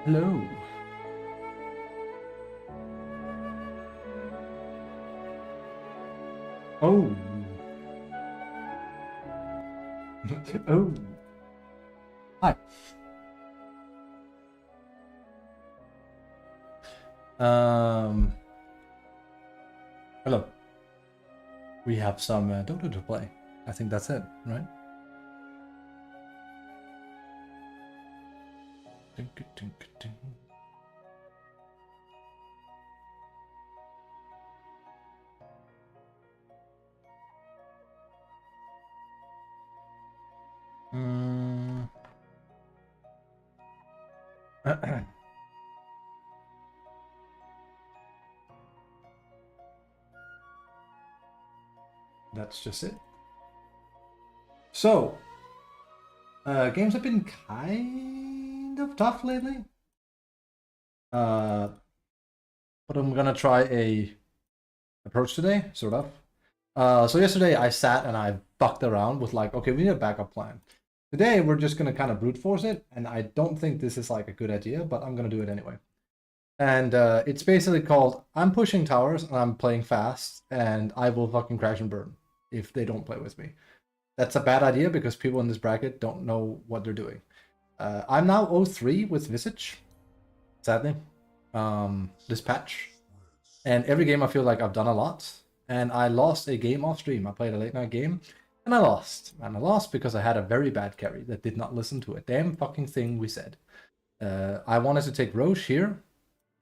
Hello. Oh. Oh. Hi. Hello. We have some DotA to play. I think that's it, right? Dink, dink, dink. That's just it. So, games have been kind of tough lately. But I'm gonna try a approach today, sort of. So yesterday I sat and I fucked around with like, okay, we need a backup plan. Today we're just gonna kind of brute force it, and I don't think this is like a good idea, but I'm gonna do it anyway. And it's basically called I'm pushing towers and I'm playing fast, and I will fucking crash and burn if they don't play with me. That's a bad idea because people in this bracket don't know what they're doing. I'm now 0-3 with Visage, sadly, this patch. And every game I feel like I've done a lot. And I lost a game off stream. I played a late night game and I lost. And I lost because I had a very bad carry that did not listen to a damn fucking thing we said. I wanted to take Roche here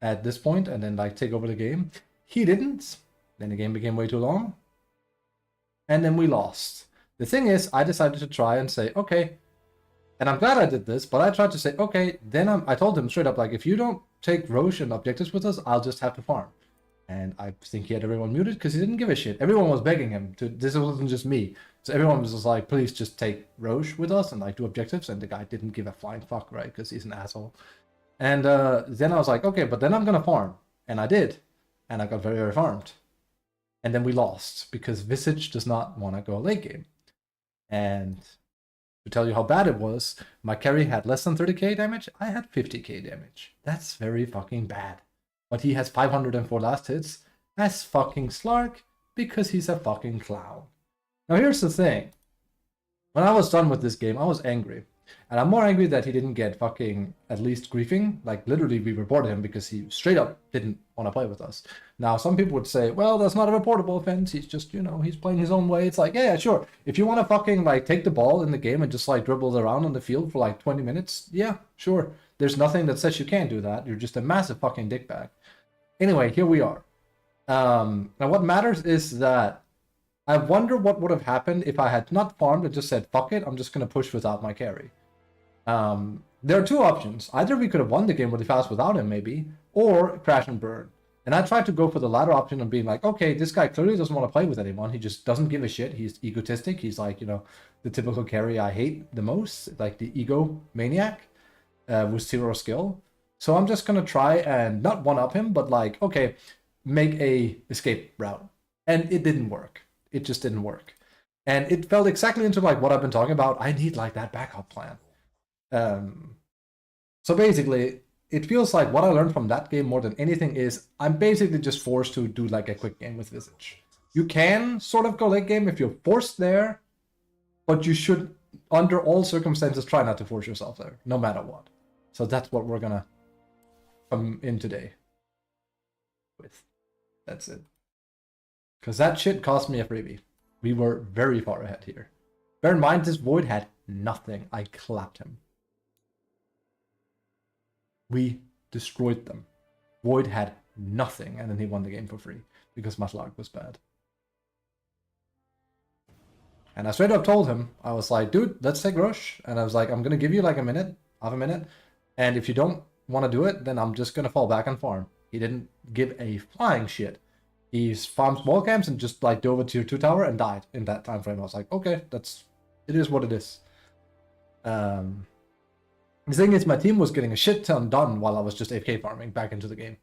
at this point and then like take over the game. He didn't. Then the game became way too long. And then we lost. The thing is, I decided to try and say, okay, and I'm glad I did this, but I tried to say, okay, then I told him straight up, like, if you don't take Roche and objectives with us, I'll just have to farm. And I think he had everyone muted because he didn't give a shit. Everyone was begging him to. This wasn't just me. So everyone was just like, please just take Roche with us and like do objectives. And the guy didn't give a flying fuck, right? Because he's an asshole. And then I was like, okay, but then I'm gonna farm, and I did, and I got very very farmed. And then we lost because Visage does not want to go late game. And to tell you how bad it was, my carry had less than 30k damage. I had 50k damage. That's very fucking bad. But he has 504 last hits. That's fucking Slark because he's a fucking clown. Now here's the thing. When I was done with this game, I was angry. And I'm more angry that he didn't get fucking at least griefing. Like, literally, we reported him because he straight up didn't want to play with us. Now, some people would say, well, that's not a reportable offense. He's just, you know, he's playing his own way. It's like, yeah, sure. If you want to fucking, like, take the ball in the game and just, like, dribble around on the field for, like, 20 minutes, yeah, sure. There's nothing that says you can't do that. You're just a massive fucking dickbag. Anyway, here we are. Now, what matters is that I wonder what would have happened if I had not farmed and just said, fuck it, I'm just going to push without my carry. There are two options. Either we could have won the game really fast without him, maybe, or crash and burn. And I tried to go for the latter option and being like, okay, this guy clearly doesn't want to play with anyone. He just doesn't give a shit. He's egotistic. He's like, you know, the typical carry I hate the most, like the ego maniac with zero skill. So I'm just going to try and not one-up him, but like, okay, make a escape route. And it didn't work. It just didn't work. And it fell exactly into like what I've been talking about. I need like that backup plan. So basically, it feels like what I learned from that game more than anything is I'm basically just forced to do like a quick game with Visage. You can sort of go late game if you're forced there, but you should, under all circumstances, try not to force yourself there, no matter what. So that's what we're gonna come in today with. That's it. Because that shit cost me a freebie. We were very far ahead here. Bear in mind, this Void had nothing. I clapped him. We destroyed them. Void had nothing, and then he won the game for free because my luck was bad. And I straight up told him, I was like, dude, let's take Rush. And I was like, I'm going to give you like a minute, half a minute. And if you don't want to do it, then I'm just going to fall back and farm. He didn't give a flying shit. He farmed small camps and just like dove a tier 2 tower and died in that time frame. I was like, okay, it is what it is. The thing is, my team was getting a shit ton done while I was just AFK farming back into the game.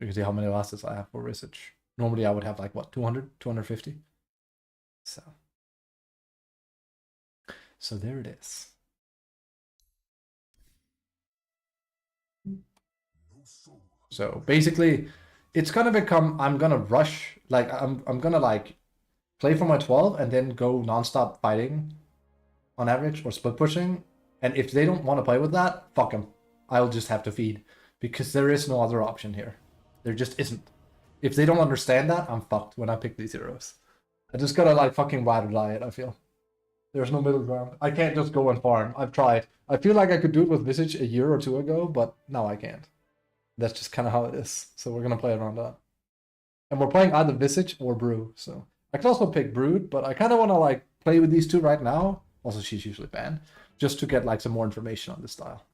You can see how many losses I have for Visage. Normally I would have like, what, 200, 250? So there it is. So basically, it's gonna become I'm gonna rush, like I'm gonna like play for my 12 and then go nonstop fighting on average or split pushing. And if they don't want to play with that, fuck them. I'll just have to feed because there is no other option here. There just isn't. If they don't understand that, I'm fucked when I pick these heroes. I just gotta like fucking ride or die it, I feel. There's no middle ground. I can't just go and farm. I've tried. I feel like I could do it with Visage a year or two ago, but now I can't. That's just kind of how it is. So we're gonna play around that. And we're playing either Visage or Brew. So I could also pick Brood, but I kind of want to like play with these two right now. Also, she's usually banned, just to get like some more information on the style.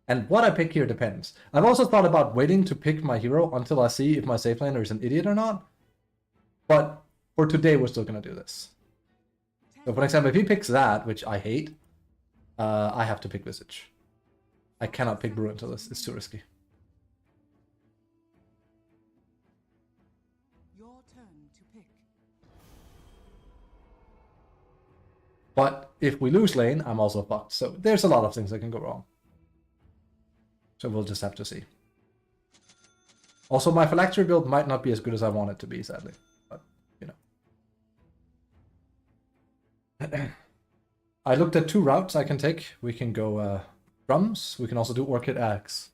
And what I pick here depends. I've also thought about waiting to pick my hero until I see if my safe laner is an idiot or not. But for today, we're still gonna do this. So for example, if he picks that, which I hate, I have to pick Visage. I cannot pick Brew until this. It's too risky. Your turn to pick. But if we lose lane, I'm also fucked. So there's a lot of things that can go wrong. So we'll just have to see. Also, my phylactery build might not be as good as I want it to be, sadly. But, you know. I looked at two routes I can take. We can go drums. We can also do Orchid Axe.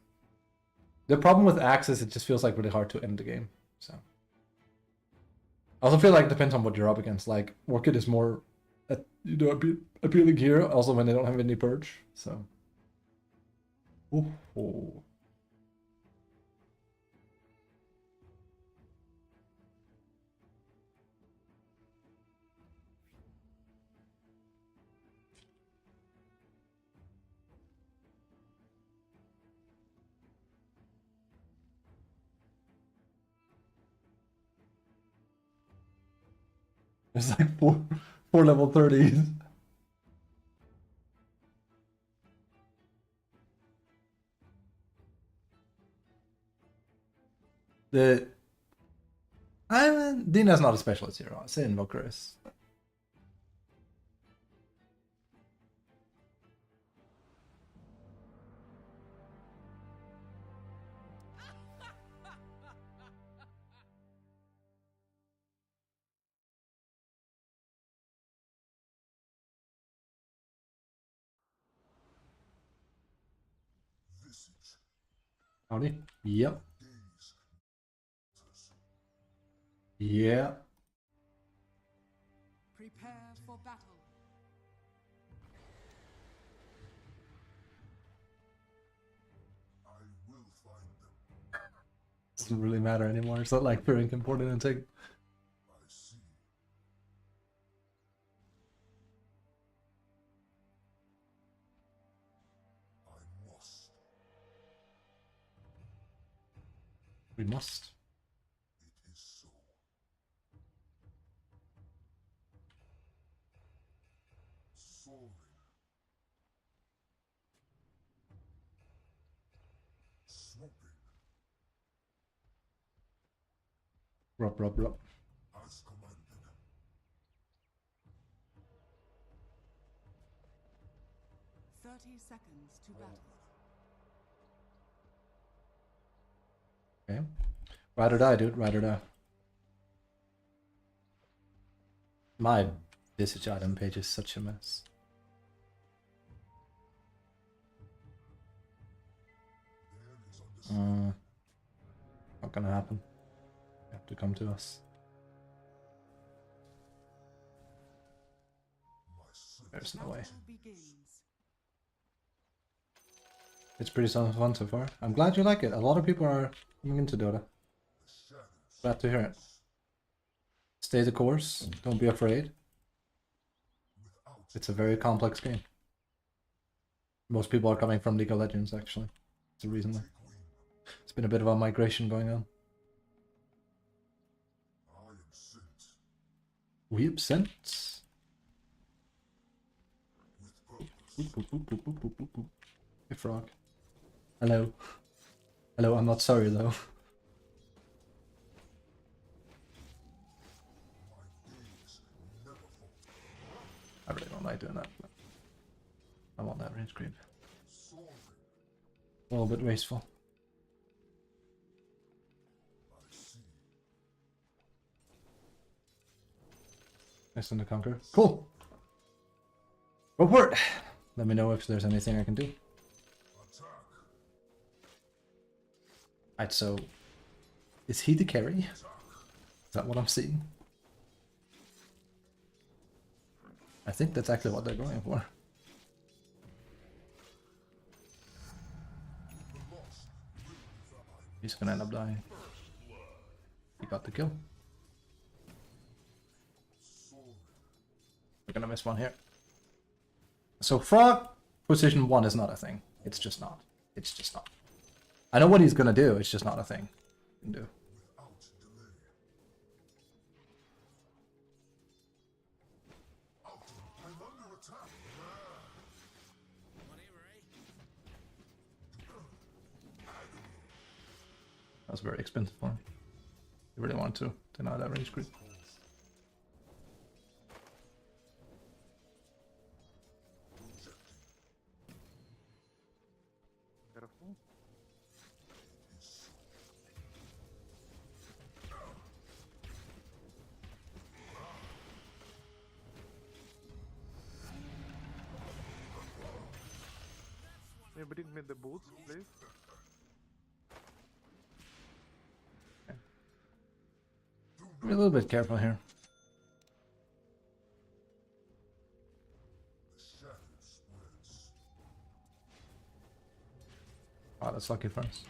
The problem with Axe is it just feels like really hard to end the game. So I also feel like it depends on what you're up against. Like, Orchid is more appealing here, also when they don't have any purge. So. Ooh. It's like four level 30s. Dina's not a specialist hero. I say Invoker is. Howdy. Yep. Yeah. Prepare for battle. I will find them. Doesn't really matter anymore. It's not like very important and take. I see. I must. We must. It is so. Soaring. Swooping. Rub. As commanded. 30 seconds to battle. Okay. Ride or die, dude. Ride or die. My Visage item page is such a mess. There is understanding. Not gonna happen. You have to come to us. My servant. There's no way. Battle begins. It's pretty fun so far. I'm glad you like it. A lot of people are coming into Dota. The shadows. Glad to hear it. Stay the course. Don't be afraid. Without It's a very complex game. Most people are coming from League of Legends, actually. It's the reason. take wing. It's been a bit of a migration going on. I am sent We absent. with purpose. Hey, frog. Hello. Hello, I'm not sorry though. My days never falter. I really don't like doing that. But I want that range creep. Soaring. A little bit wasteful. Nice to conquer. Cool. Go for it. Let me know if there's anything I can do. Alright, so is he the carry? Is that what I'm seeing? I think that's actually what they're going for. He's gonna end up dying. He got the kill. We're gonna miss one here. So frog position 1 is not a thing. It's just not. It's just not. I know what he's gonna do, it's just not a thing he can do. That was very expensive for him. He really wanted to deny that range creep. Careful. Yeah, bring me the boots, please. Be a little bit careful here. Oh, that's lucky for us.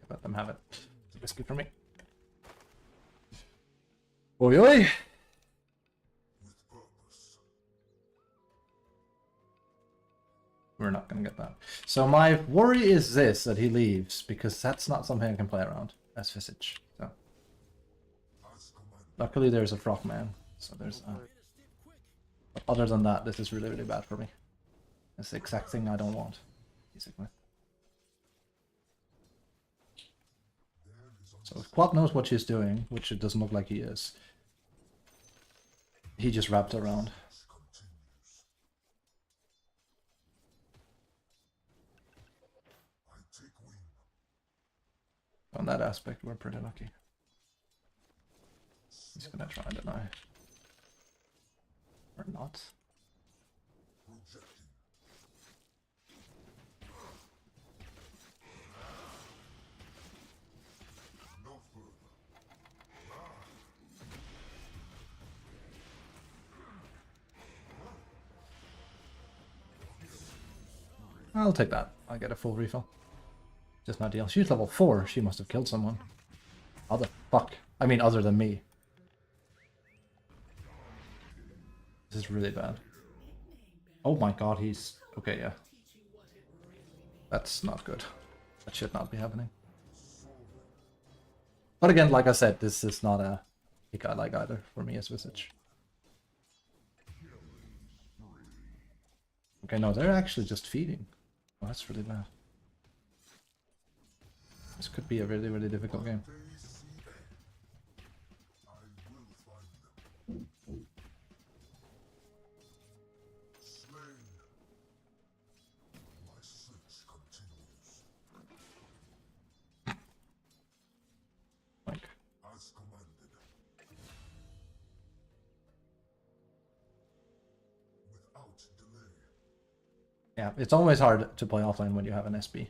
Let them have it. It's a biscuit for me. Oi oi! We're not gonna get that. So my worry is this, that he leaves, because that's not something I can play around as Visage. So luckily there's a Frogman, so there's but other than that, this is really, really bad for me. It's the exact thing I don't want, basically. So if Quad knows what she's doing, which it doesn't look like he is, he just wrapped around. On that aspect, we're pretty lucky. He's gonna try and deny. Or not. I'll take that. I'll get a full refill. Just not deal. She's level 4. She must have killed someone. How the fuck? I mean, other than me. This is really bad. Oh my god, he's... Okay, yeah. That's not good. That should not be happening. But again, like I said, this is not a pick I like either for me as Visage. Okay, no, they're actually just feeding. Oh, that's really bad. This could be a really, really difficult game. Like, yeah, it's always hard to play offline when you have an SB.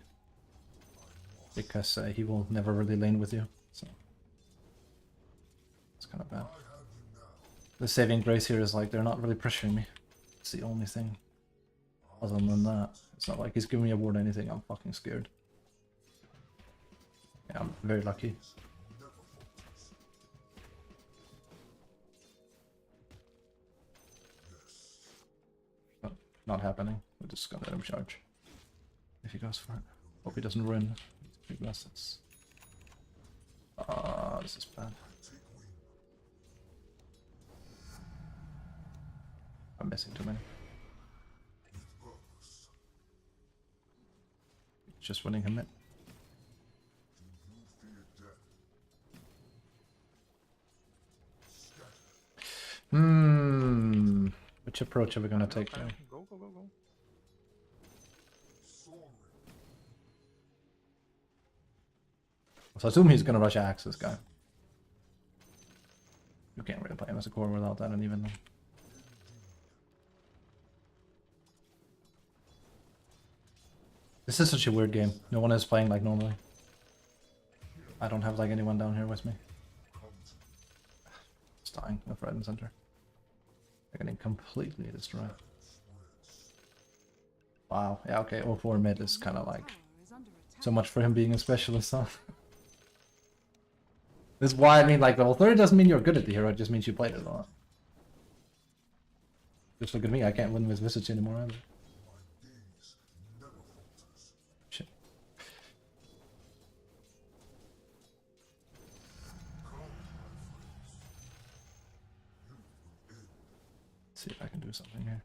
Because he will never really lane with you, so it's kind of bad. The saving grace here is like they're not really pressuring me. It's the only thing. Other than that, it's not like he's giving me a ward or anything. I'm fucking scared. Yeah, I'm very lucky. But not happening. We're just gonna let him charge if he goes for it. Hope he doesn't ruin big assets. This is bad. I'm missing too many. Just winning him in. Which approach are we gonna take now? Go, go, go, go. So I assume he's gonna rush Axe, this guy. You can't really play him as a core without that uneven. This is such a weird game. No one is playing like normally. I don't have like anyone down here with me. It's dying left, right, and center. They're getting completely destroyed. Wow. Yeah, okay. 04 mid is kind of like Tower is under attack. so much for him being a specialist, huh? This is why I mean, like, level 30 doesn't mean you're good at the hero, it just means you played it a lot. Just look at me, I can't win with Visage anymore either. Shit. Let's see if I can do something here.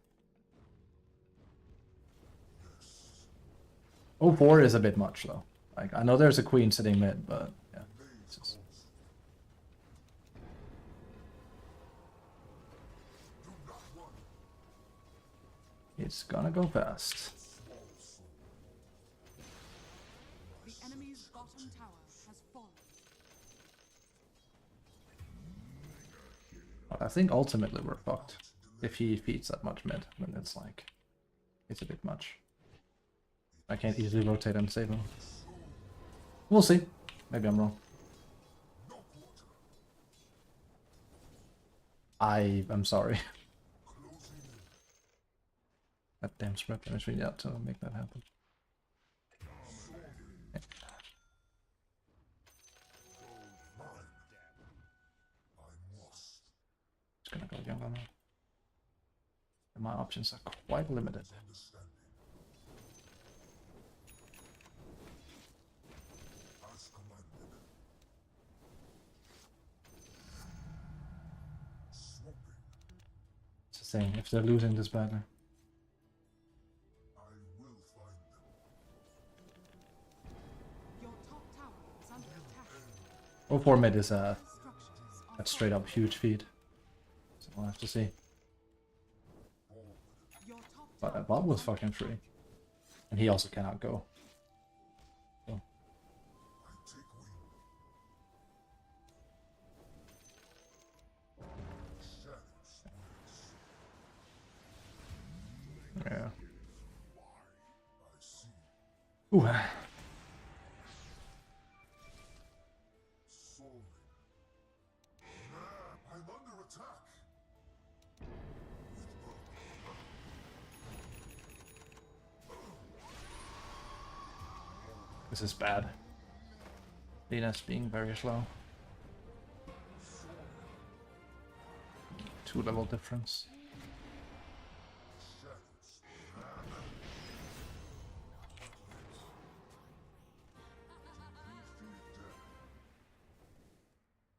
04 is a bit much though. Like, I know there's a queen sitting mid, but yeah. It's just... It's gonna go fast. The enemy's bottom tower has fallen. I think ultimately we're fucked. If he feeds that much mid, then it's like... It's a bit much. I can't easily rotate and save him. We'll see. Maybe I'm wrong. I'm sorry. That damn spread damage really out to make that happen. Yeah. Just gonna go young on that. And my options are quite limited. It's the same, if they're losing this badly. Your top tower is under attack. 04 mid is a Structures are that's straight up huge feed. So we'll have to see. Your top But tower that bot was is under fucking free. And he also cannot go. So. Yeah. Ooh. I'm under attack. This is bad. Lena's being very slow. 2 level difference.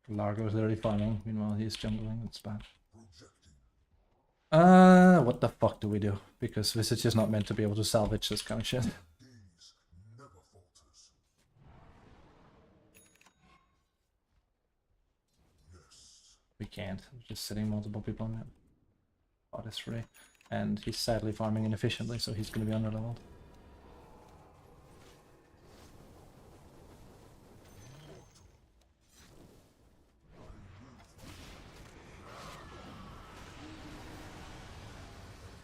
Largo is literally farming, meanwhile he's jungling, it's bad. What the fuck do we do? Because Visage is not meant to be able to salvage this kind of shit. Never falters. We can't. We're just sitting multiple people on him. Bot is free. And he's sadly farming inefficiently, so he's gonna be underleveled.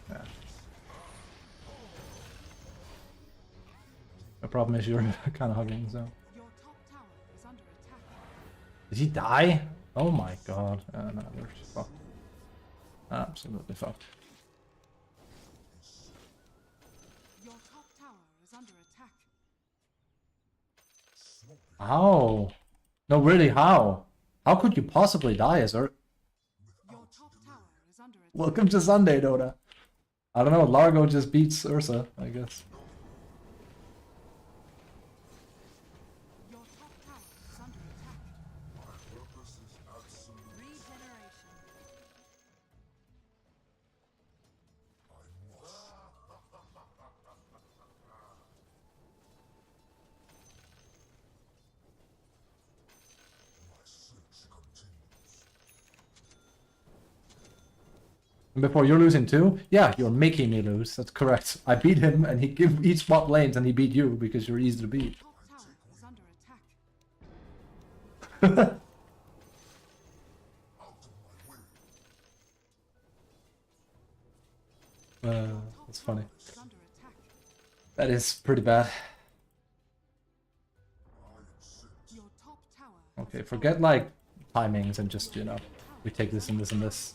Yeah. The problem is you're kind of hugging, so. Your top tower is under attack. Did he die? Oh my god. No, we're fucked. Absolutely fucked. Your top tower is under attack. How? No, really, how? How could you possibly die as Ur? Your top tower is under attack. Welcome to Sunday, DotA. I don't know, Largo just beats Ursa, I guess. Your top tower is under attack. Purpose is absolute. Regeneration. My search continues. And before you're losing too? Yeah, you're making me lose. That's correct. I beat him and he each swap lanes and he beat you because you're easy to beat. Top tower is under attack. That's funny. Is under attack. That is pretty bad. Your top tower has Okay, forget like timings and just, you know, we take this and this and this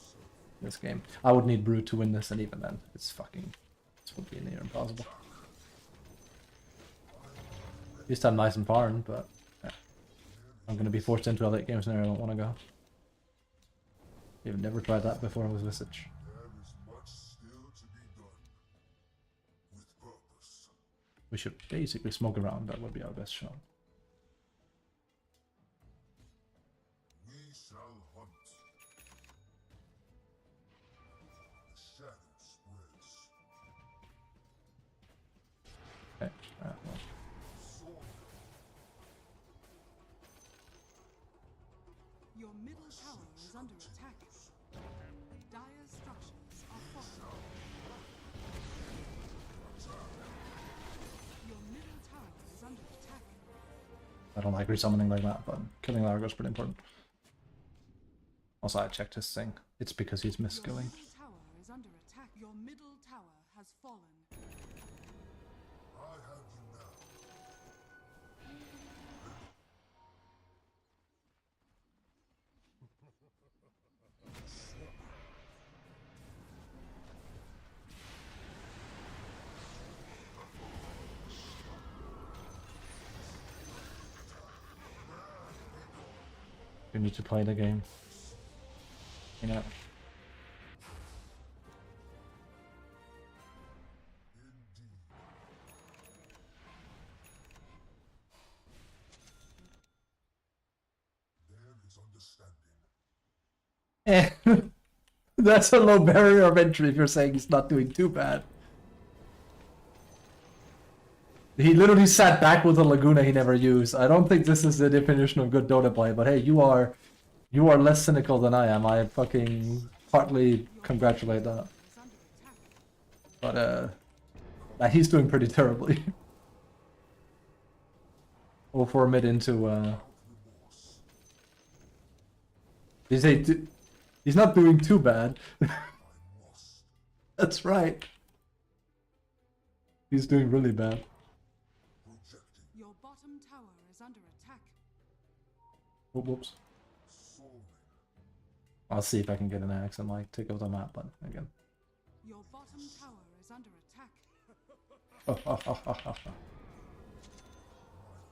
game. I would need Brute to win this, and even then, it's fucking, this would be near impossible. This time nice and foreign, but yeah. I'm gonna be forced into a late game scenario I don't want to go. You've never tried that before with Visage. There is much still to be done. With purpose. We should basically smoke around, that would be our best shot. We shall hunt. The shadow spreads. Okay, well. Your middle tower is under attack. Dire structures are falling. Your middle tower is under attack. I don't like resummoning like that, but killing Largo is pretty important. Also, I checked his thing. It's because he's Your misskilling. middle tower is under attack. Your middle tower has fallen. I have you now. You need to play the game. You know. Indeed. There is understanding. Eh, that's a low barrier of entry if you're saying he's not doing too bad. He literally sat back with a Laguna he never used. I don't think this is the definition of good Dota play, but hey, you are less cynical than I am. I fucking partly congratulate that. Is under attack. But he's doing pretty terribly. 0-4 mid into he's not doing too bad. That's right. He's doing really bad. Projecting. Your bottom tower is under attack. Whoops. Soaring. I'll see if I can get an axe and like take over the map, but again. Your bottom tower is under attack. My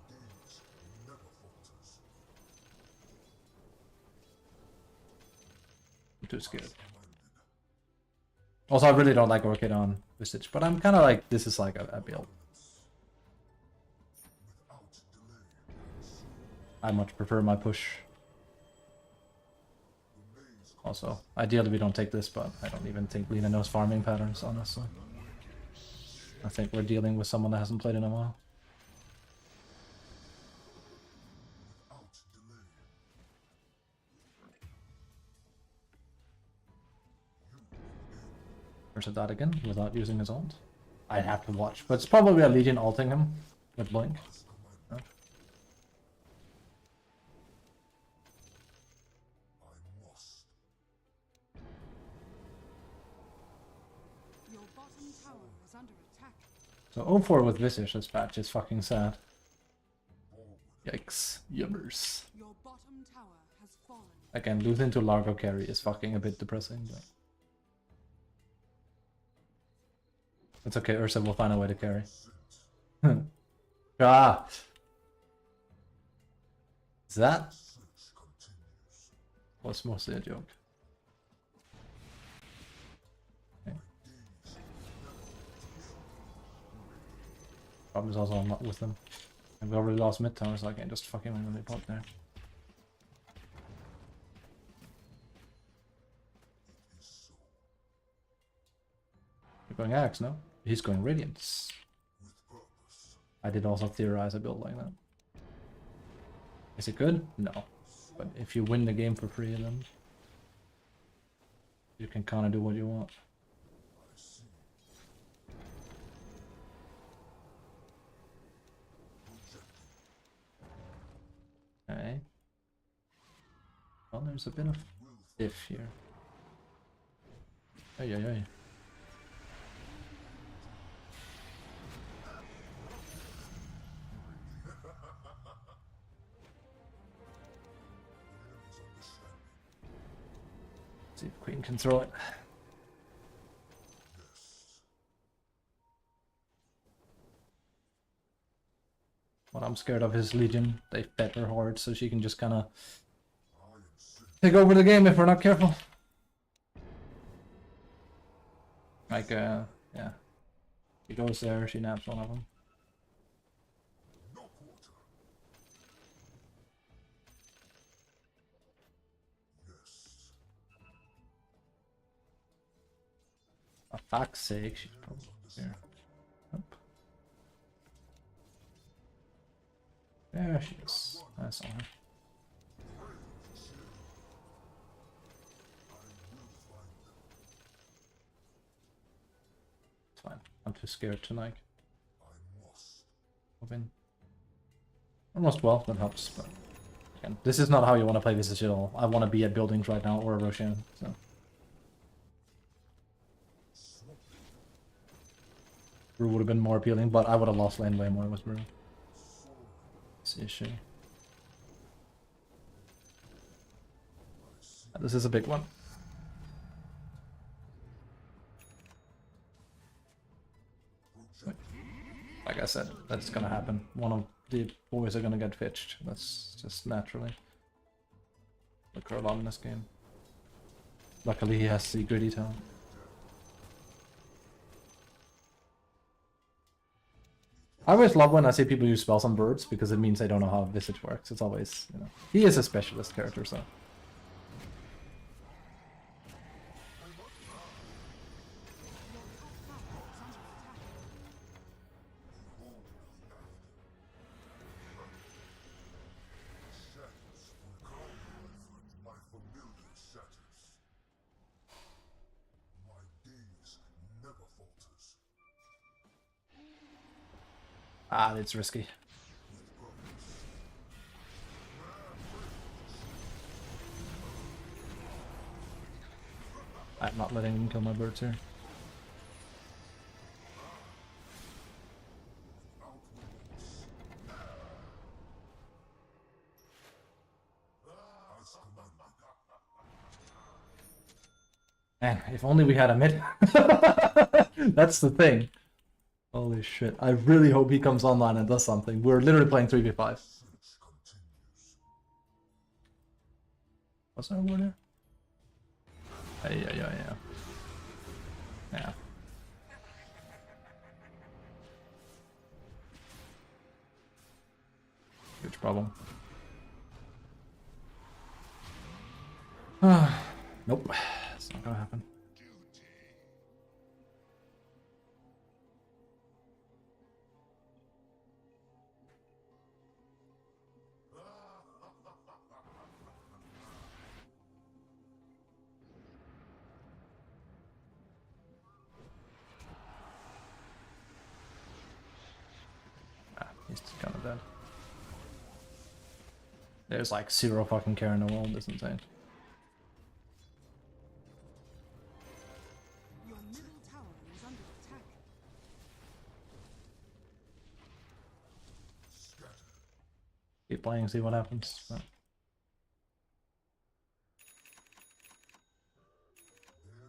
gaze never falters. I'm too scared. Commanded. Also, I really don't like working on Visage, but I'm kind of like, this is like a build. Without delay. I much prefer my push. The maze Also, ideally we don't take this, but I don't even think Lena knows farming patterns, honestly. I think we're dealing with someone that hasn't played in a while. without delay. There's a dot again, without using his ult. I'd have to watch, but it's probably a Legion ulting him with Blink. As commanded. Yeah. I must. Your bottom tower is under attack. So 0-4 with Visage this patch is fucking sad. Forward. Yikes. Yummers. Your bottom tower has fallen. Again, losing to Largo carry is fucking a bit depressing, but... It's okay, Ursa will find a way to carry. Ah! Is that? Search continues. Was mostly a joke. Okay. Gaze Problem is also I'm not with them. I've already lost mid tower, so I can't just fucking randomly pop there. is so. You're going Axe, no? He's going Radiance. With purpose. I did also theorize a build like that. Is it good? No. But if you win the game for free, then you can kind of do what you want. I see. Projecting. Okay. Well, there's a bit of diff here. Ay, ay, ay. See if Queen can throw it. What I'm scared of is Legion. They fed her hard, so she can just kind of take over the game if we're not careful. Like, yeah. She goes there, she naps one of them. For fuck's sake, she's probably here. Nope. There she is. I saw her. It's fine. I'm too scared tonight. Open. Almost well, that helps, but again, this is not how you want to play this at all. I want to be at buildings right now or a Roshan, so. Brew would have been more appealing, but I would have lost lane way more with Brew. That's the issue. This is a big one. Like I said, that's gonna happen. One of the boys are gonna get fetched. That's just naturally occur a lot in this game. Luckily, he has the gritty talent. I always love when I see people use spells on birds because it means they don't know how Visage works. It's always, you know, he is a specialist character, so. Ah, it's risky. I'm not letting him kill my birds here. Man, if only we had a mid. That's the thing. Holy shit. I really hope he comes online and does something. We're literally playing 3v5. What's our word here? Yeah. Huge problem. Nope. It's not gonna happen. He's kind of dead. There's like zero fucking care in the world, it's insane. Your middle tower is under attack. Keep playing, see what happens. But...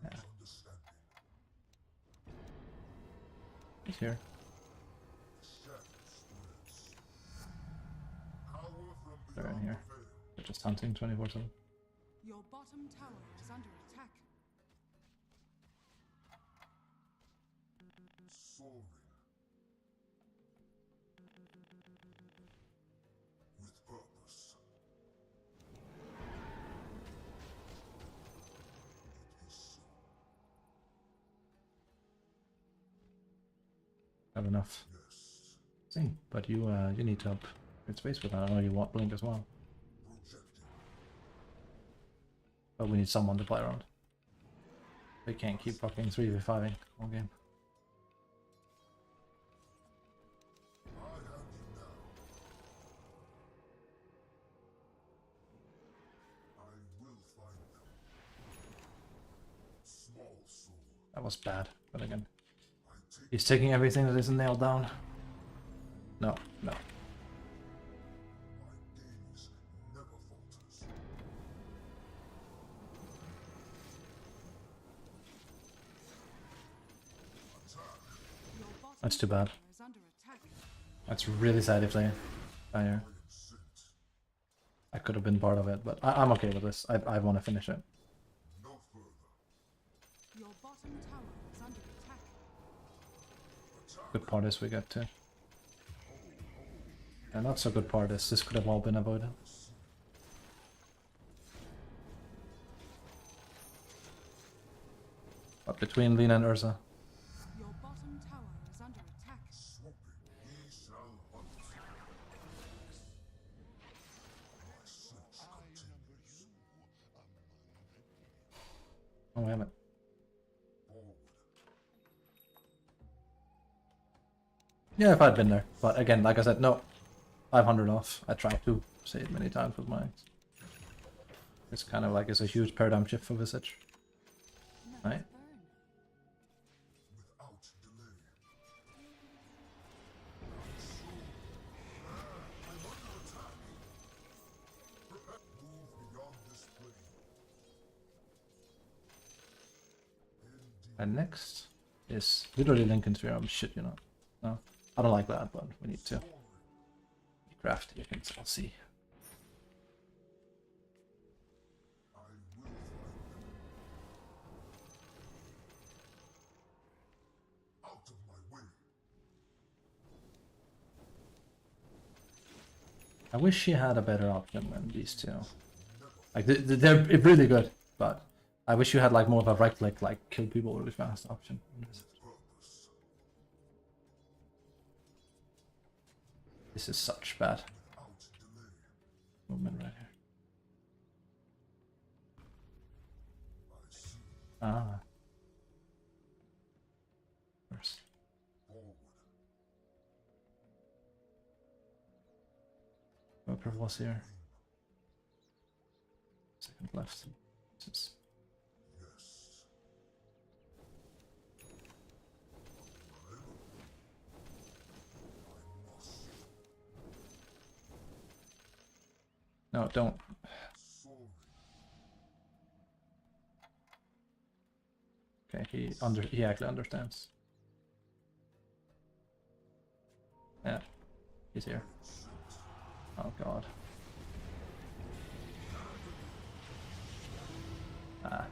yeah. He's here. They're in here. They're just hunting 24/7. Your bottom tower is under attack. Soaring. With purpose. It is so. Have enough. Yes. See, but you need to help create space with that. I know you want Blink as well. Projecting. But we need someone to play around. They can't keep fucking 3v5ing all game. I have you now. I will find them. Small soul, That was bad, but again, I take he's taking everything that isn't nailed down. No, no. my gaze never falters. Your bottom That's too bad. tower is under attack. That's really sad if they die here. I am sent. I could have been part of it, but I'm okay with this. I want to finish it. No further. Your bottom tower is under attack. Good part is we get to. And not so good part is this could have all been avoided. But between Lina and Urza, Your bottom tower is under attack. Swooping, he shall hunt. My search continues. oh damn it. Forward. Yeah, if I'd been there. But again, like I said, no. 500 off. I tried to say it many times with mine. It's kind of like it's a huge paradigm shift for Visage. Right? Without delay. Move beyond this plane. Indeed. And next is literally Lincoln's Sphere. Shit, you know. No, I don't like that, but we need to craft. You can still see. I will find them. Out of my way. I wish she had a better option than these two. Like they're really good, but I wish you had like more of a right click, like kill people really fast option. Purpose. This is such bad Without delay. movement right here. I see. Ah. First. Forward. Whoever was here. Second left. This is Yes. I must. no, don't. Soaring. Okay, he actually understands. Yeah, he's here. Oh god. Ah.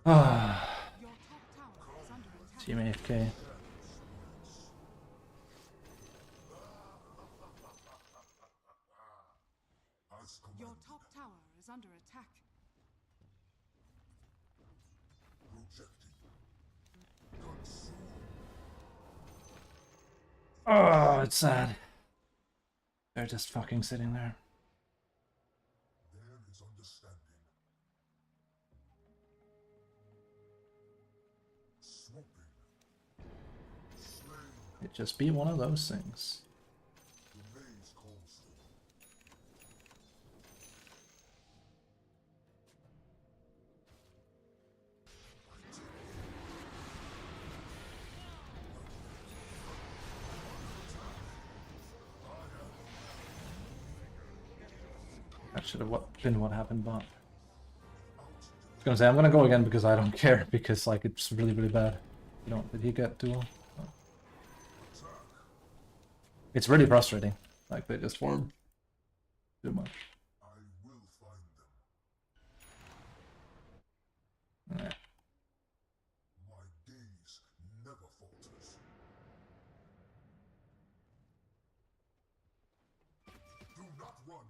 Ah. Your top tower is under attack. Team AFK. As Your commanded. top tower is under attack. Projecting. Consume. Oh, it's sad. They're just fucking sitting there. There is understanding. Swooping. Slain. It just be one of those things. The maze calls for. That should have been what happened, but I was gonna say I'm gonna go again because I don't care because like it's really really bad. You know, did he get duel? No. It's really frustrating. Like they just form too much. I will find them. Yeah. My gaze never falters. Do not run.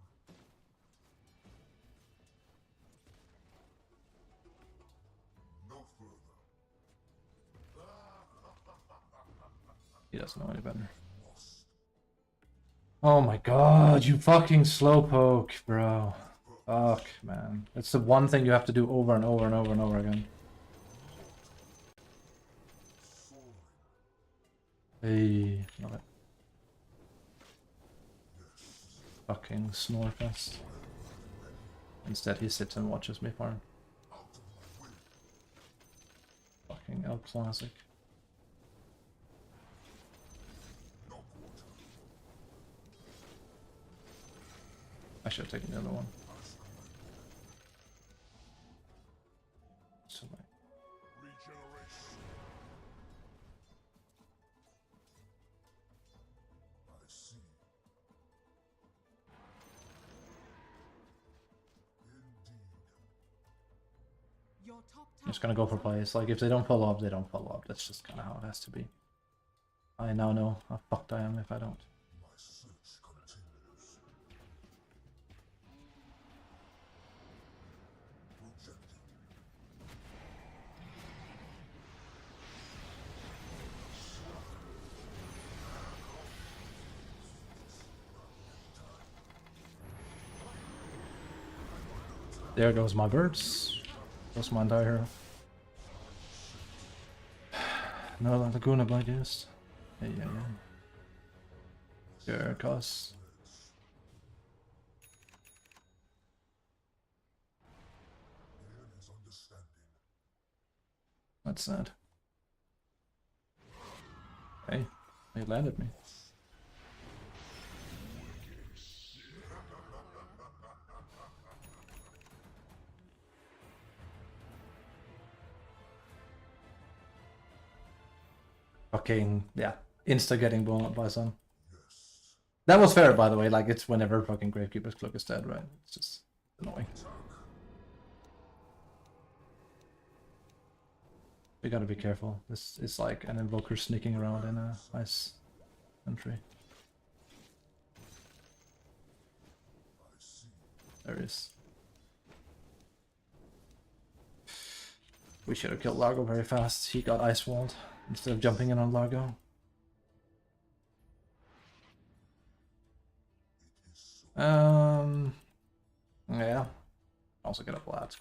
No further. He doesn't know any better. Lost. Oh my god, you fucking slowpoke, bro. Fuck, man. It's the one thing you have to do over and over and over and over again. Hey, love it. Fucking Snorefest. Instead, he sits and watches me farm. Fucking El Classic. I should have taken the other one. So like, Regeneration. I see. Indeed. Your top I'm just tower gonna go is for under plays. Like, if they don't follow up, they don't follow up. That's just kind of how it has to be. I now know how fucked I am if I don't. My search continues. Projecting. There goes my birds. Goes my entire hero. No Laguna Blight used. Yeah. Sure, cause. Here is understanding. That's sad. Hey, they landed me. Fucking, yeah. Insta getting blown up by some. Yes. That was fair, by the way. Like, it's whenever fucking Gravekeeper's Cloak is dead, right? It's just annoying. We gotta be careful. This is like an invoker sneaking around in a ice country. I see. There is. We should have killed Largo very fast. He got ice walled instead of jumping in on Largo. It is so. Yeah. Also get up lads.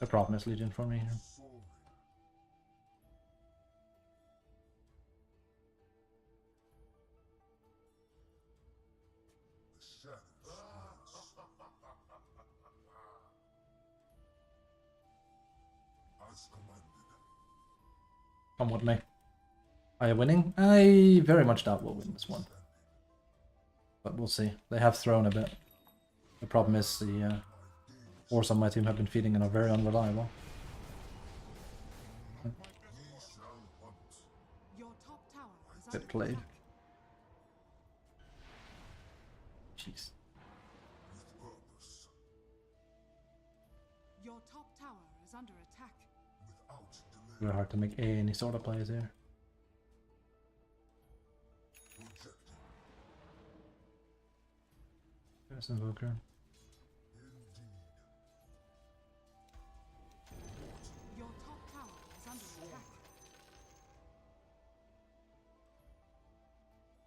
The problem is Legion for me here. Soaring. The shadows rise. As commanded. Come with me. Are you winning? I very much doubt we'll win this one. But we'll see. They have thrown a bit. The problem is the force on my team have been feeding and are very unreliable. We shall hunt. Your top tower is Bit under played. attack. Jeez. With purpose. Your top tower is under attack. Without delay. Very hard to make any sort of plays here. Projecting. There's Invoker. Indeed. Your top tower is under attack.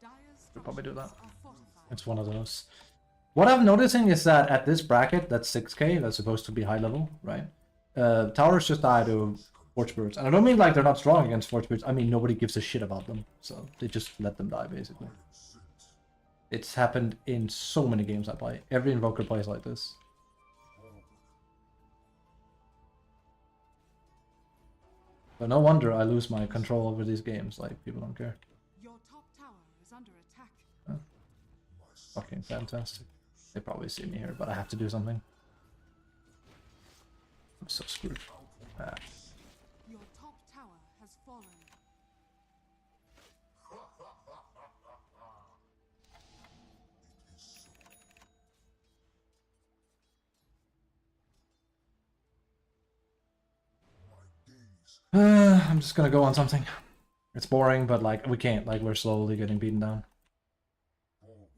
Dire's Could probably do that. structures are fortified. It's one of those. What I'm noticing is that at this bracket, that's 6k, that's supposed to be high level, right? Towers just die to Forgebirds. And I don't mean like they're not strong against Forgebirds, I mean nobody gives a shit about them. So they just let them die, basically. Sent. It's happened in so many games I play. Every Invoker plays like this. Forward. But no wonder I lose my control over these games, like people don't care. Your top tower is under attack. My Fucking fantastic. They probably see me here, but I have to do something. I'm so screwed. Ah. Your top tower has fallen. It is so. My days. I'm just gonna go on something. It's boring, but like we can't. Like we're slowly getting beaten down. Forward.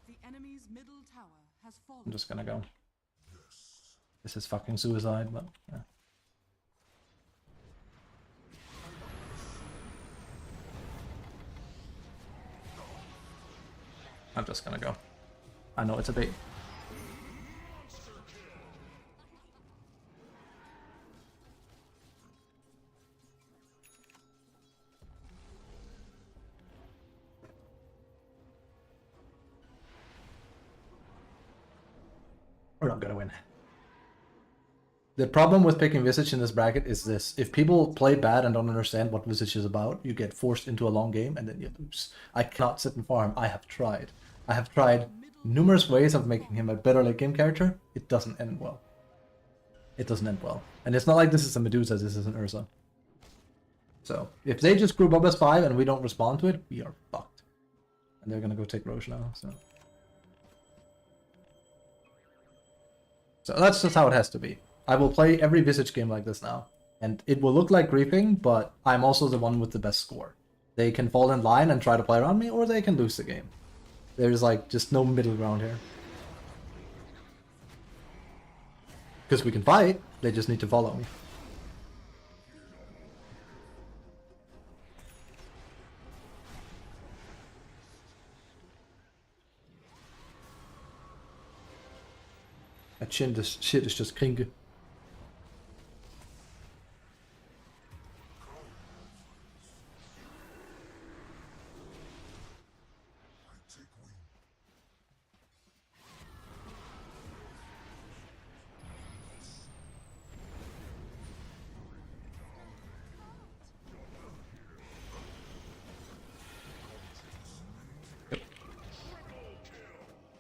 The enemy's middle tower has fallen. I'm just gonna go. Yes. This is fucking suicide, but yeah. I'm just gonna go. I know it's a bait. We're not gonna win. The problem with picking Visage in this bracket is this. If people play bad and don't understand what Visage is about, you get forced into a long game and then you lose. I cannot sit and farm. I have tried. I have tried numerous ways of making him a better late game character. It doesn't end well. It doesn't end well. And it's not like this is a Medusa, this is an Ursa. So, if they just group up as 5 and we don't respond to it, we are fucked. And they're gonna go take Roche now, so... So that's just how it has to be. I will play every Visage game like this now. And it will look like griefing, but I'm also the one with the best score. They can fall in line and try to play around me, or they can lose the game. There's like just no middle ground here. Because we can fight, they just need to follow me. That shit is just krinke.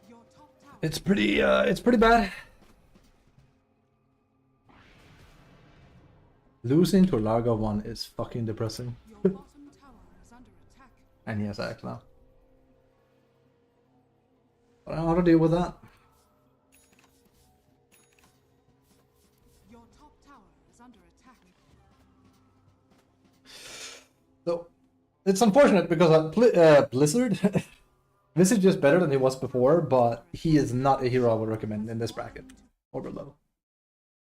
Your top tower It's pretty bad. Losing to Largo 1 is fucking depressing. your bottom tower is under attack. And he has Axe now. I don't know how to deal with that. Your top tower is under attack. So, it's unfortunate because Blizzard, Visage is better than he was before, but he is not a hero I would recommend in this bracket or below.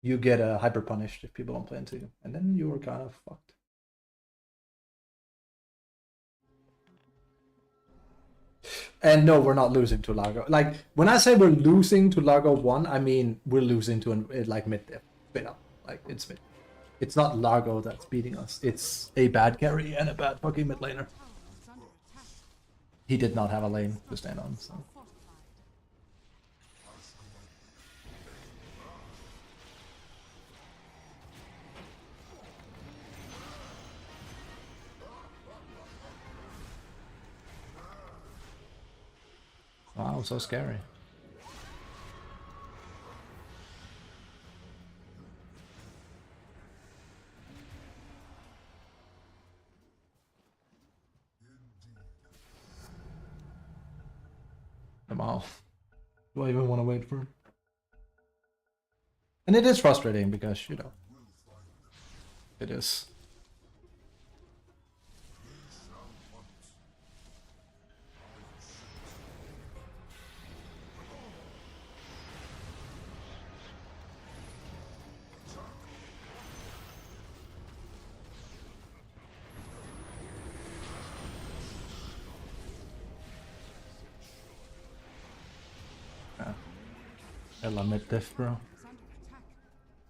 You get hyper punished if people don't play into you, and then you are kind of fucked. And no, we're not losing to Largo. Like, when I say we're losing to Largo 1, I mean we're losing to like mid-diff. Straight up. Like, it's mid. It's not Largo that's beating us. It's a bad carry and a bad fucking mid laner. Tower is under attack. He did not have a lane to stand on, so. Fortified. Wow, so scary. Wow. Do I even want to wait for him? And it is frustrating because, you know, it is. Ella mid-diff, bro. Is under attack.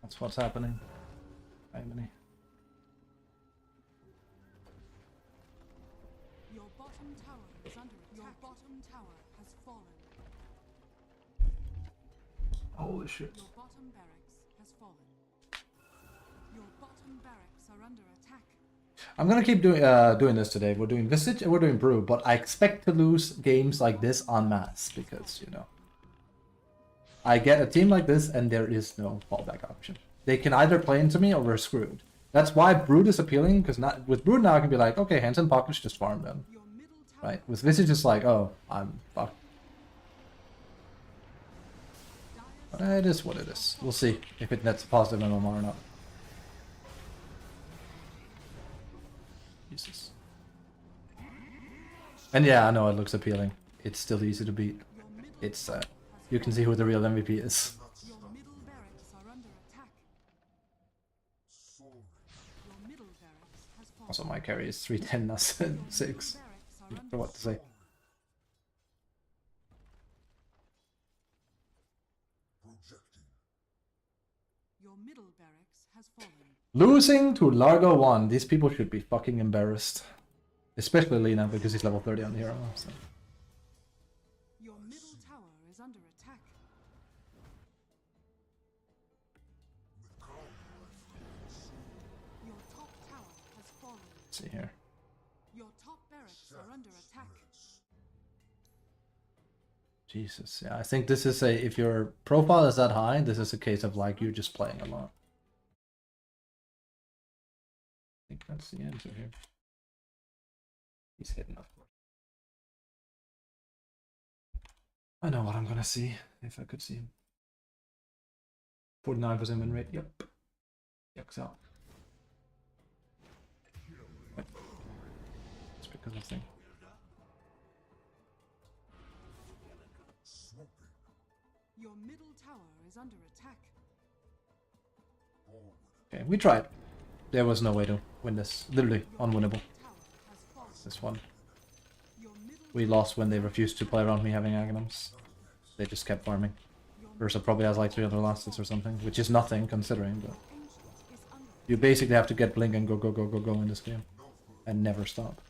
That's what's happening. Hi, Minnie. Your bottom tower is under attack. Your bottom tower has fallen. Holy shit. Your bottom barracks has fallen. Your bottom barracks are under attack. I'm gonna keep doing this today. We're doing Visage and we're doing Brew, but I expect to lose games like this en masse because, you know, I get a team like this and there is no fallback option. They can either play into me or we're screwed. That's why Brood is appealing, because not with Brood now I can be like, okay, hands in pockets, just farm them. Your middle tower Right? With Visage it's like, oh, I'm fucked. But it is what it is. We'll see if it nets positive MMR or not. Jesus. And yeah, I know it looks appealing. It's still easy to beat. Your middle It's you can see who the real MVP is. Your middle barracks are under attack. Your middle barracks has fallen. Also, my carry is 310, not 6. Barracks are For what to say. Projecting. Your middle barracks has fallen. Losing to Largo 1. These people should be fucking embarrassed. Especially Lena, because he's level 30 on the hero. So. Your middle tower is under attack. see here. Your top barracks are under attack. Jesus, yeah, I think this is a, if your profile is that high, this is a case of like you're just playing a lot. I think that's the answer here. He's hidden, of course. I know what I'm gonna see, if I could see him. 49% win rate, yep. Checks out. It's because of thing. Your middle tower is under attack. Okay, we tried. There was no way to win this. Literally unwinnable. Tower has fallen. This one. Your middle We lost when they refused to play around me having Aghanims. They just kept farming. Ursa probably has like 300 losses or something, which is nothing considering, but ancient is under you basically have to get Blink and go in this game. And never stop.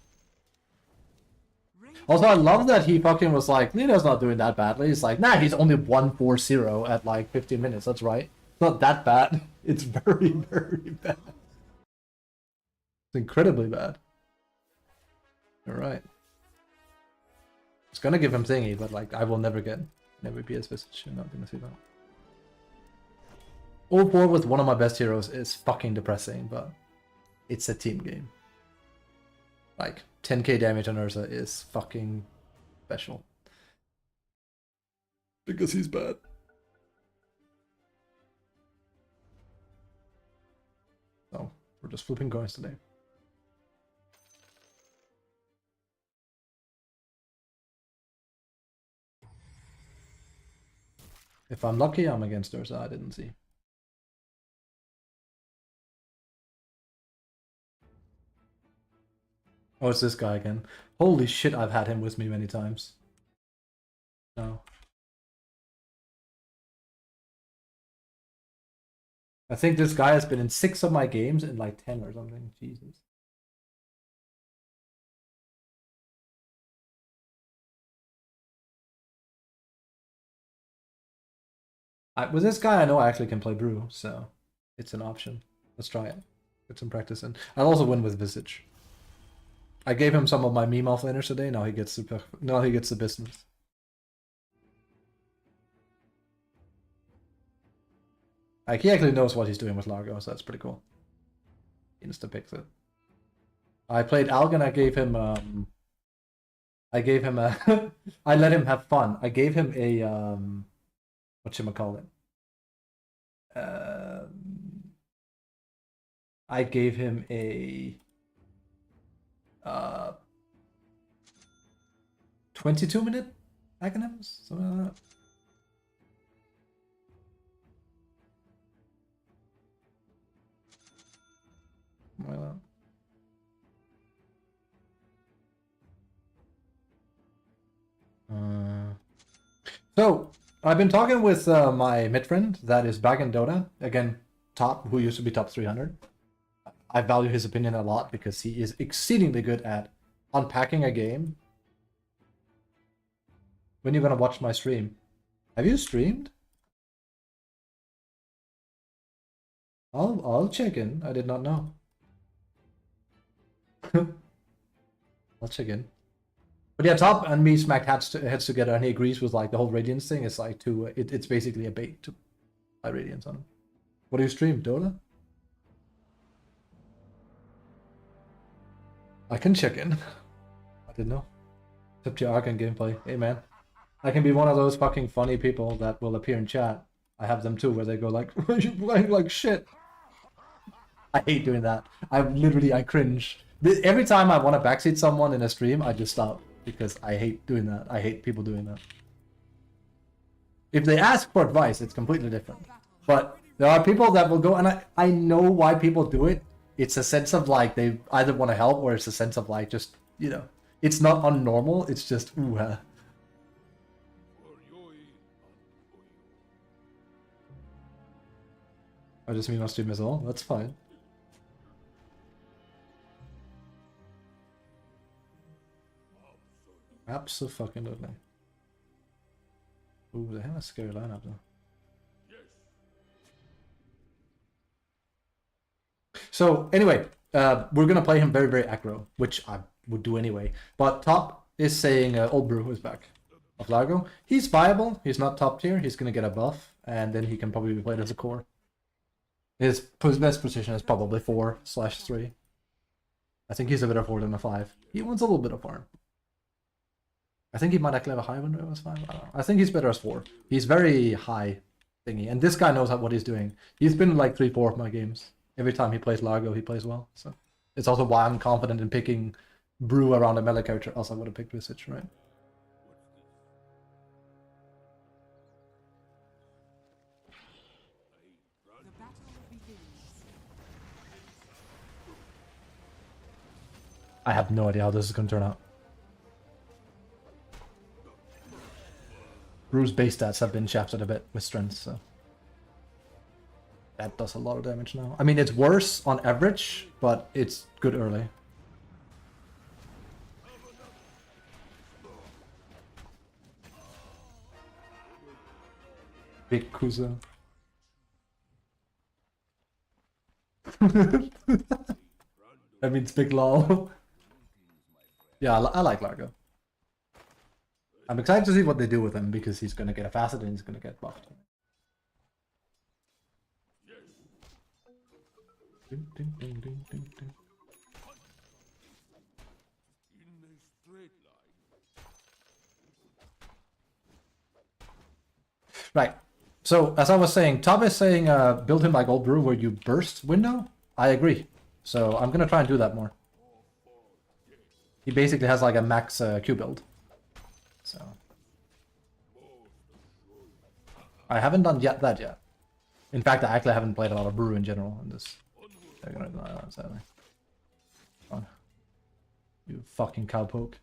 Also, I love that he fucking was like, Lino's not doing that badly. He's like, nah, he's only 1-4-0 at like 15 minutes. That's right. It's not that bad. It's very, very bad. It's incredibly bad. You're right. It's gonna give him thingy, but like, I will never be his visage. You're not gonna see that. 0-4 with one of my best heroes is fucking depressing, but it's a team game. Like, 10k damage on Ursa is fucking special. Because he's bad. So, we're just flipping coins today. If I'm lucky, I'm against Ursa. I didn't see. Oh, it's this guy again. Holy shit, I've had him with me many times. No. I think this guy has been in 6 of my games in like 10 or something. Jesus. With this guy, I know I actually can play Brew, so it's an option. Let's try it. Get some practice in. I'll also win with Visage. I gave him some of my meme offlaners today. Now he gets the business. Like, he actually knows what he's doing with Largo, so that's pretty cool. He insta picks it. I played Algan. I gave him a. I let him have fun. I gave him a whatchamacallit. I gave him a 22-minute Aghanims, something like that. Something like that. So I've been talking with my mid friend that is back in Dota again, who used to be top 300. I value his opinion a lot because he is exceedingly good at unpacking a game. When are you gonna watch my stream? Have you streamed? I'll check in. I did not know. I'll check in. But yeah, Top and me smacked heads together, and he agrees with like the whole Radiance thing. It's like it's basically a bait to buy Radiance on him. What do you stream, Dota? I can check in. I didn't know. Tip to your Arcan gameplay. Hey man, I can be one of those fucking funny people that will appear in chat. I have them too, where they go like, "You're playing like shit." I hate doing that. I cringe. Every time I want to backseat someone in a stream, I just stop because I hate doing that. I hate people doing that. If they ask for advice, it's completely different. But there are people that will go, and I know why people do it. It's a sense of like they either want to help, or it's a sense of like just, you know, it's not unnormal. It's just ooh. I just mean my stream as well. That's fine. Absolutely. Ooh, they have a scary lineup though. So anyway, we're gonna play him very, very aggro, which I would do anyway. But top is saying Old Brew is back of Largo. He's viable. He's not top tier. He's gonna get a buff, and then he can probably be played as a core. His best position is probably 4/3. I think he's a better 4 than a 5. He wants a little bit of farm. I think he might actually have a high window as 5. I don't know. I think he's better as 4. He's very high thingy, and this guy knows what he's doing. He's been in like 3-4 of my games. Every time he plays Largo, he plays well. So it's also why I'm confident in picking Brew around a melee character. Else I would have picked Visage, right? The battle begins. I have no idea how this is going to turn out. Brew's base stats have been shafted a bit with strength, so that does a lot of damage now. I mean, it's worse on average, but it's good early. Big Kuzo. That means big lol. Yeah, I like Largo. I'm excited to see what they do with him because he's gonna get a facet and he's gonna get buffed. Ding, ding, ding, ding, ding, ding. Right. So as I was saying, Tom is saying build him like Old Brew where you burst window. I agree. So I'm gonna try and do that more. He basically has like a max Q build. So I haven't done that yet. In fact, I actually haven't played a lot of Brew in general in this. They're gonna deny that, sadly. Come on. You fucking cowpoke.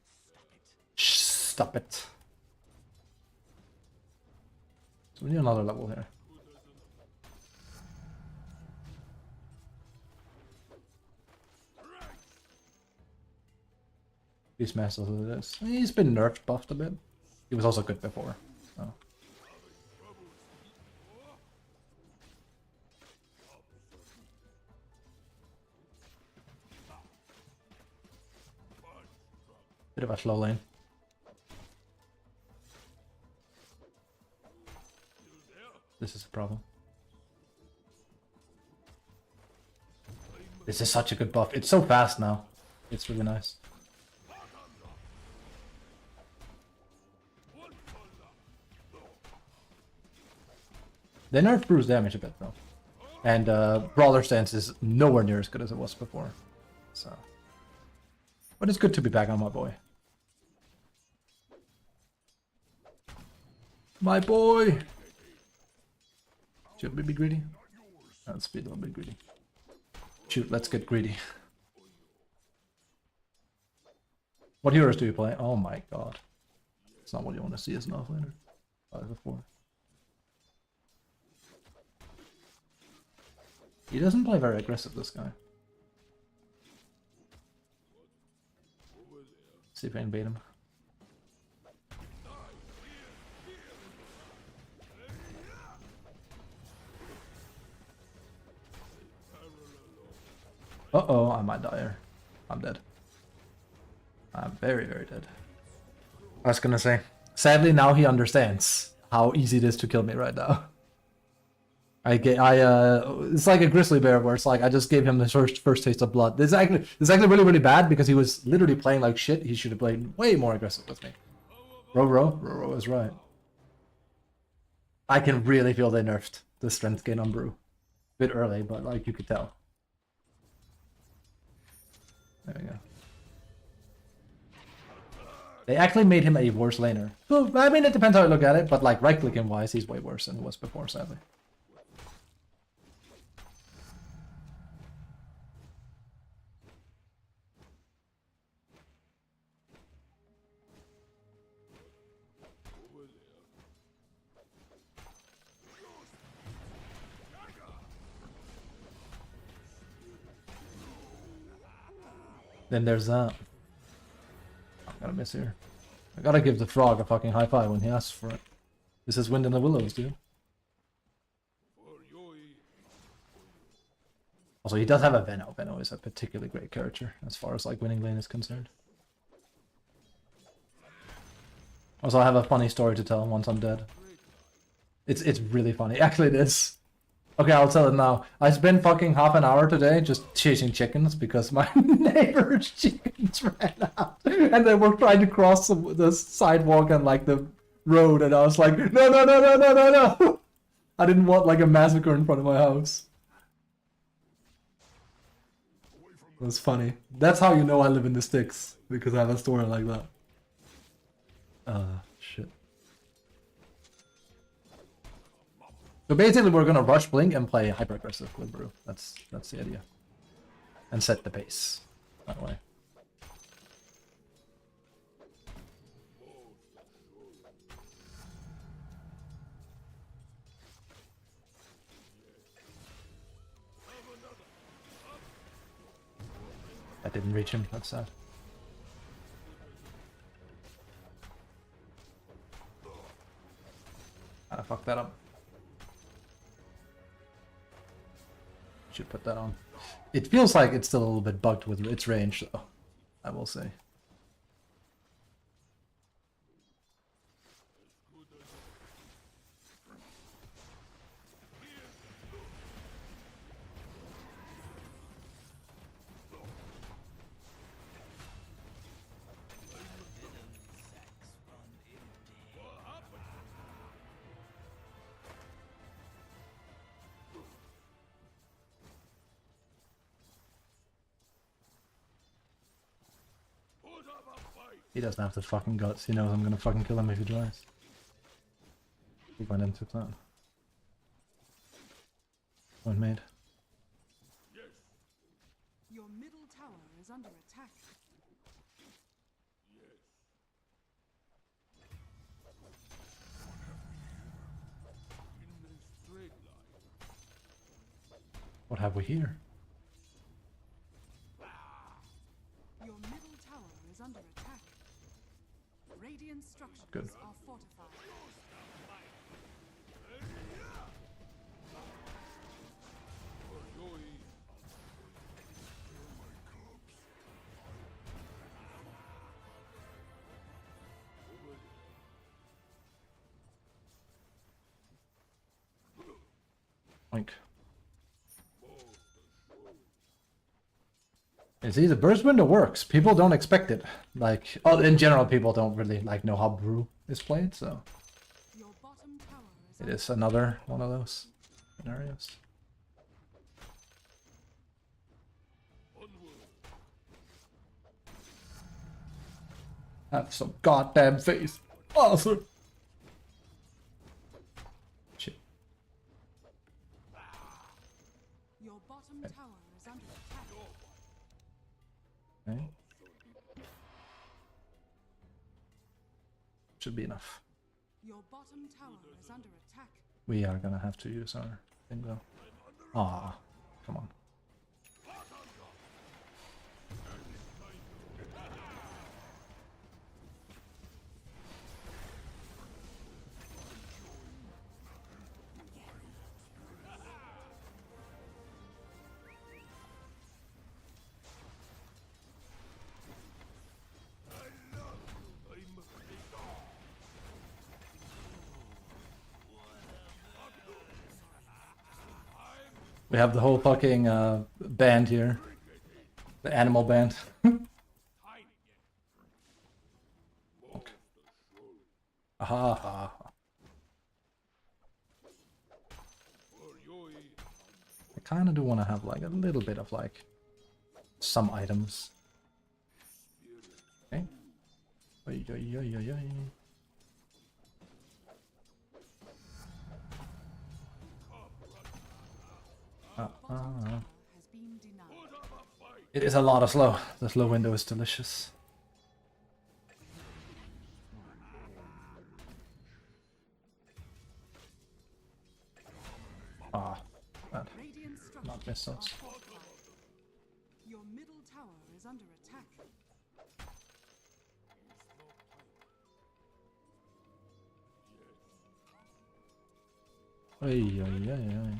Shh, stop it. So we need another level here. He's messed with this. He's been nerfed, buffed a bit. He was also good before. So. Bit of a slow lane. This is a problem. This is such a good buff. It's so fast now. It's really nice. They nerfed Brew's damage a bit though. And Brawler stance is nowhere near as good as it was before. So, but it's good to be back on my boy. My boy! Should we be greedy? Let's be a little bit greedy. Shoot, let's get greedy. What heroes do you play? Oh my god. It's not what you want to see as an offlaner. 5/4. He doesn't play very aggressive, this guy. See if I can bait him. Uh-oh, I might die here. I'm dead. I'm very, very dead. I was gonna say, sadly now he understands how easy it is to kill me right now. It's like a grizzly bear where it's like I just gave him the first taste of blood. This is actually really, really bad because he was literally playing like shit. He should have played way more aggressive with me. Roro is right. I can really feel they nerfed the strength gain on Brew. A bit early, but like you could tell. There we go. They actually made him a worse laner. Well, I mean, it depends how you look at it, but like right-clicking wise, he's way worse than he was before, sadly. Then there's that. I'm gonna miss here. I gotta give the frog a fucking high five when he asks for it. This is Wind in the Willows, dude. Also, he does have a Venno. Venno is a particularly great character as far as like winning lane is concerned. Also, I have a funny story to tell once I'm dead. It's really funny. Actually, it is. Okay, I'll tell it now. I spent fucking half an hour today just chasing chickens because my neighbor's chickens ran out. And they were trying to cross the sidewalk and like the road. And I was like, no, no, no, no, no, no, no. I didn't want like a massacre in front of my house. It was funny. That's how you know I live in the sticks. Because I have a story like that. Shit. So basically we're gonna rush Blink and play hyper aggressive with Brew. That's the idea. And set the pace that way. I didn't reach him, that's sad. I fucked that up. Should put that on. It feels like it's still a little bit bugged with its range, though, I will say. He doesn't have the fucking guts. He knows I'm gonna fucking kill him if he tries. He went into that. Point made. Your middle tower is under attack. What have we here? Your middle tower is under attack. Radiant structures Good. are fortified. Oink. You see, the burst window works. People don't expect it. Like, oh, in general, people don't really like know how Brew is played, so Your bottom tower is it is another one of those scenarios. Have some goddamn face. Awesome. Shit. Your bottom tower is under attack. Okay. Should be enough. Your bottom tower is under attack. We are gonna have to use our thing though. Ah, come on. We have the whole fucking band here. The animal band. Okay. Aha, aha. I kind of do want to have like a little bit of like some items. Okay. Oy, oy, oy, oy, oy. Has been denied. It is a lot of slow. The slow window is delicious. Ah, bad. Radiant Not structures missiles. are fortified. Your middle tower is under attack. Ay, ay, ay, ay.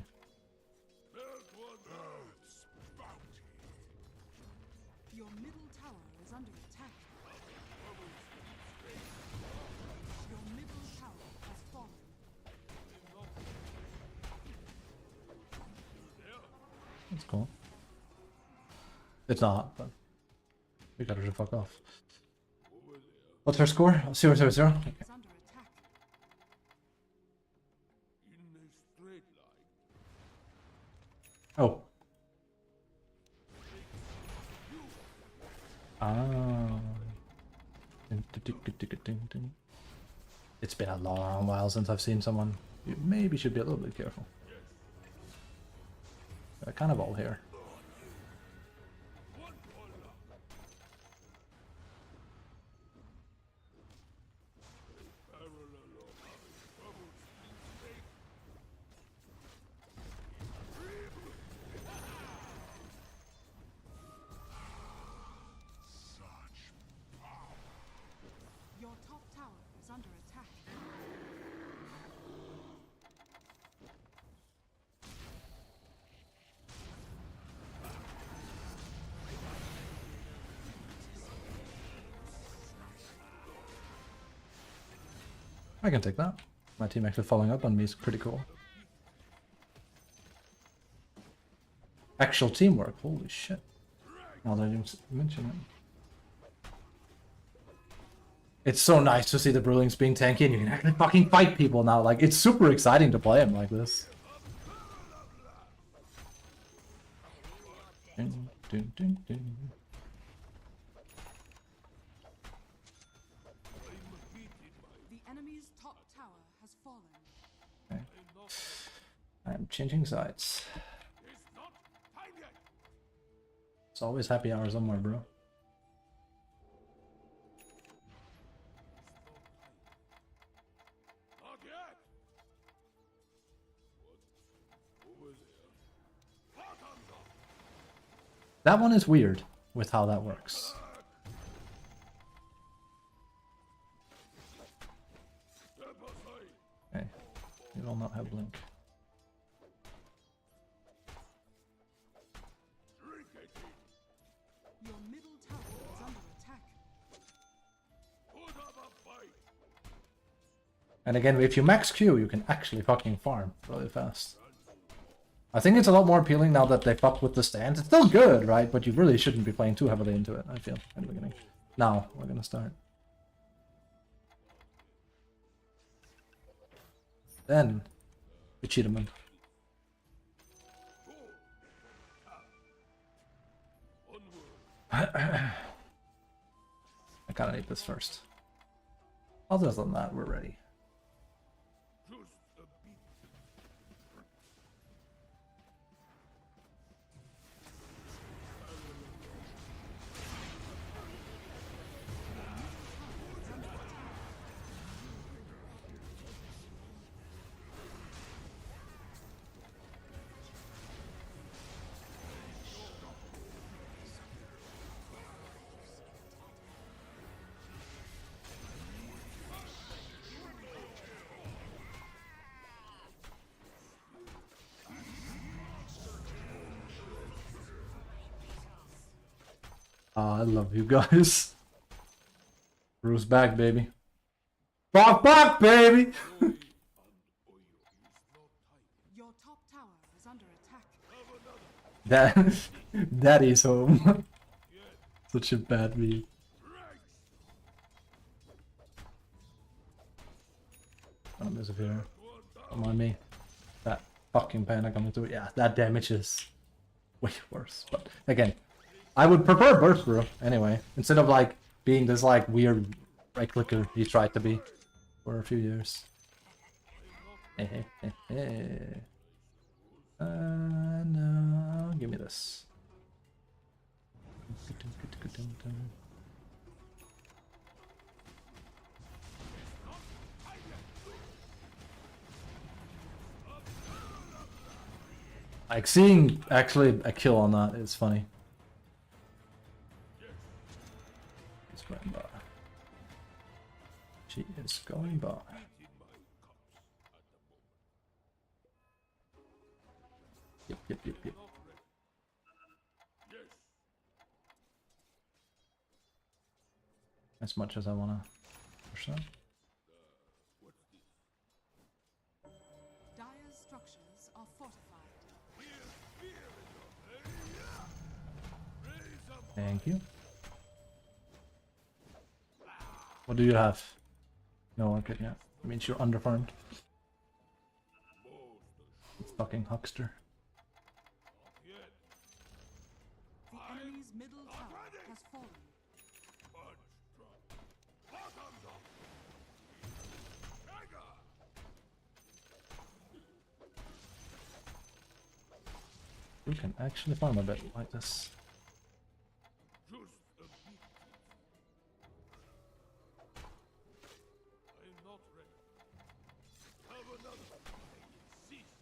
That's cool. It's not, but we gotta just fuck off. What's her score? 0, 0, 0. Okay. Is under attack. Oh. Ah. It's been a long while since I've seen someone. You maybe should be a little bit careful. They're kind of all here. Your top tower is under attack. I can take that. My team actually following up on me is pretty cool. Actual teamwork, holy shit. Now that you mention it. It's so nice to see the Brewlings being tanky and you can actually fucking fight people now. Like, it's super exciting to play them like this. Dun, dun, dun, dun. The enemy's top tower has fallen. Okay. I'm changing sides. It's always happy hour somewhere, bro. That one is weird with how that works. Okay, you will not have Blink. Your middle tower is under attack. And again, if you max Q, you can actually fucking farm really fast. I think it's a lot more appealing now that they fuck with the stance. It's still good, right? But you really shouldn't be playing too heavily into it, I feel, at the beginning. Now, we're gonna start. Then, we cheat him in. I kinda need this first. Other than that, we're ready. I love you guys. Bruce back, baby. Back, baby! Your top tower is under attack. Daddy's home. Such a bad meme. I'm here. Come on me. That fucking panda coming through. Yeah, that damage is way worse. But again, I would prefer burst brew anyway, instead of like being this like weird right clicker he tried to be for a few years. No, give me this. Like seeing actually a kill on that is funny. It's going by. She is going by. Yep. As much as I wanna push that. Dire's structures are fortified. Thank you. What do you have? No, okay, yeah. It means you're underfarmed. Fucking huckster. The enemy's middle tower has fallen. We can actually farm a bit like this.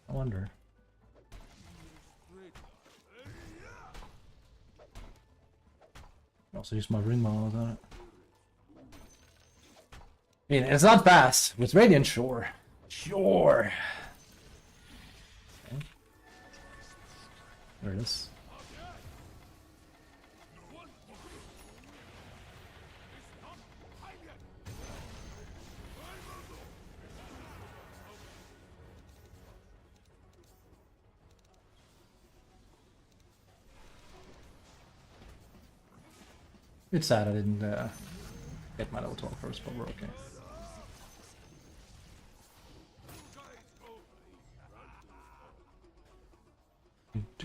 I wonder. I also use my ring models on it. I mean, it's not fast. With Radiant, sure. Sure. Okay. There it is. It's sad I didn't get my level 12 first, but we're okay.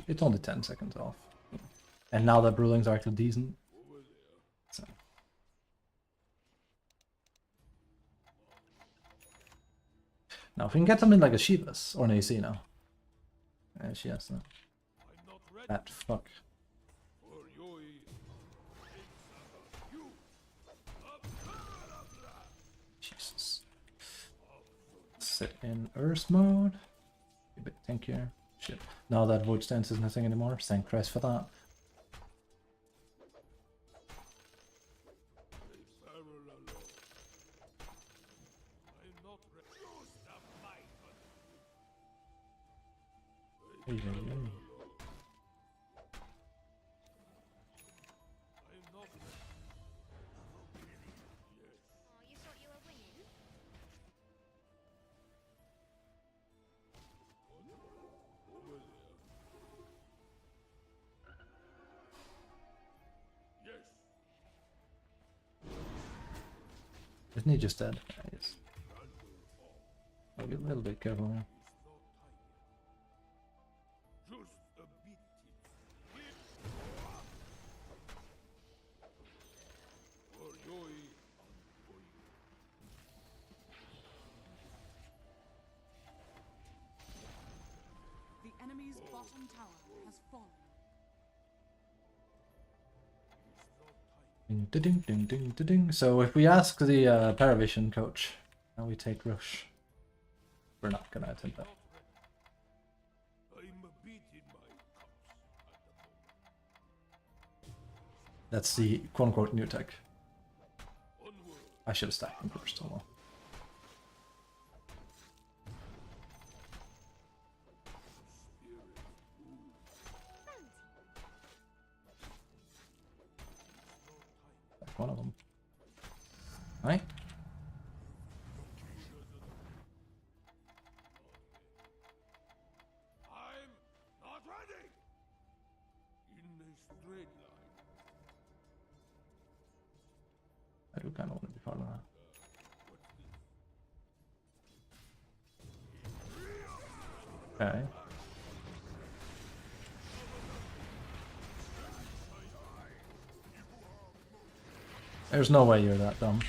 It's only 10 seconds off. And now that Brewlings are actually decent. So. Now if we can get something like a Shivas or an AC now. Yeah, she has that. That fuck. Jesus. Sit in Earth mode. A bit tankier. Shit. Now that Void Stance isn't a thing anymore. Thank Christ for that. Hey, hey, hey. Oh, you thought you were winning? Isn't he just dead? Yeah, he is. I'll be a little bit careful now. The enemy's bottom tower has fallen. Ding, ding, ding, ding, ding, ding. So if we ask the Paravision coach, now we take Rush. We're not gonna attempt that. That's the quote-unquote new tech. I should have stacked them first, oh well. Stack one of them. Right? I do kind of want to be part of that. Okay. There's no way you're that dumb.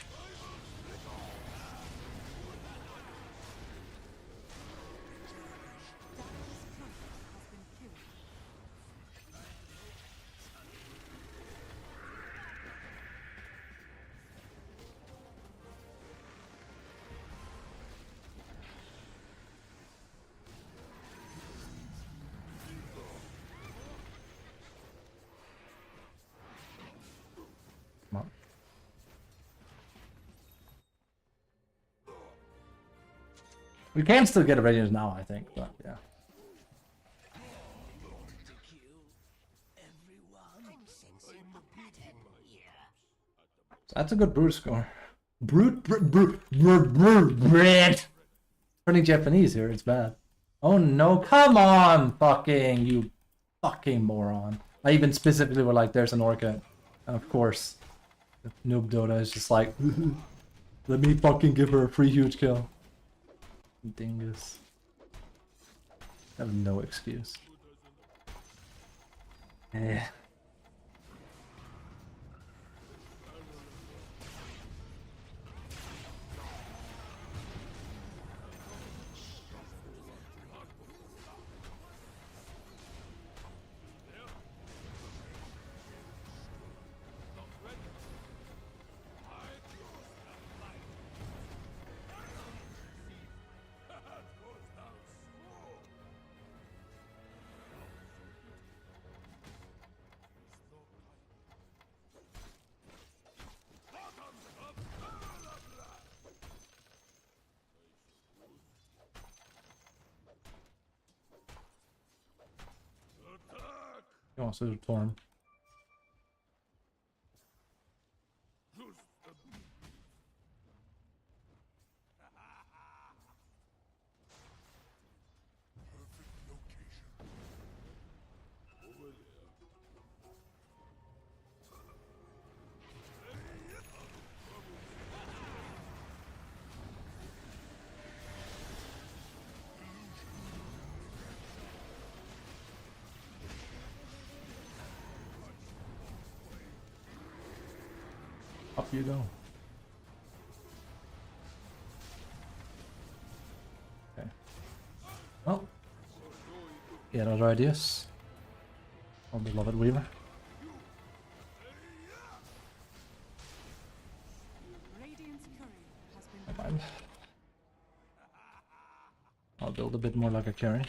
Come on. We can still get a Radiant now, I think, but yeah. So that's a good brute score. Brute. Turning Japanese here, it's bad. Oh no, come on, fucking, you fucking moron. I even specifically were like, there's an Orca And of course, noob Dota is just like, let me fucking give her a free huge kill. Dingus. I have no excuse. Yeah. He wants to torn. Up you go. Okay. Well, he had other ideas. Oh, beloved Weaver. Radiant's courier has been Never mind. I'll build a bit more like a carry.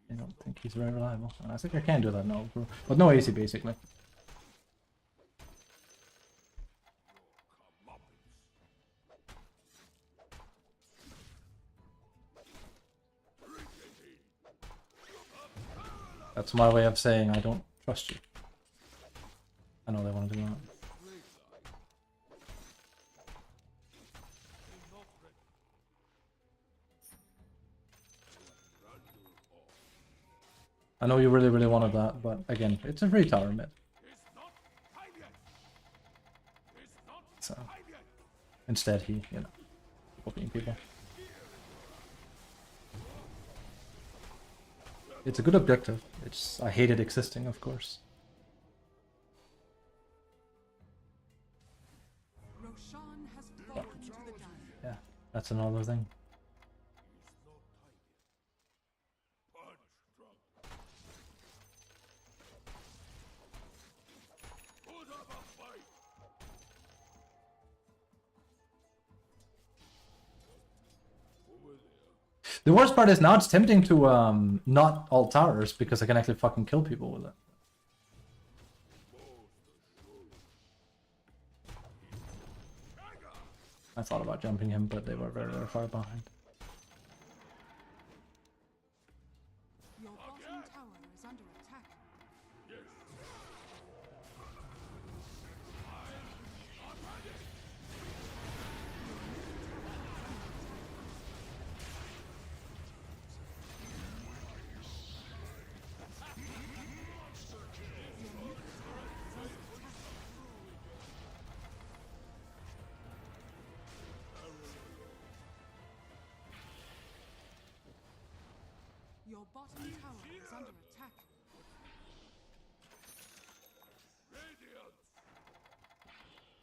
I don't think he's very reliable. I think I can do that now, but no AC basically. That's my way of saying I don't trust you. I know they want to do that. I know you really, really wanted that, but again, it's a free tower mid. So instead he, you know, copying people. It's a good objective. It's I hate it existing, of course. Roshan has fallen to the dire. Yeah, that's another thing. The worst part is now it's tempting to not alt towers because I can actually fucking kill people with it. I thought about jumping him, but they were very, very far behind. Your bottom tower is under attack. Your bottom tower is under attack.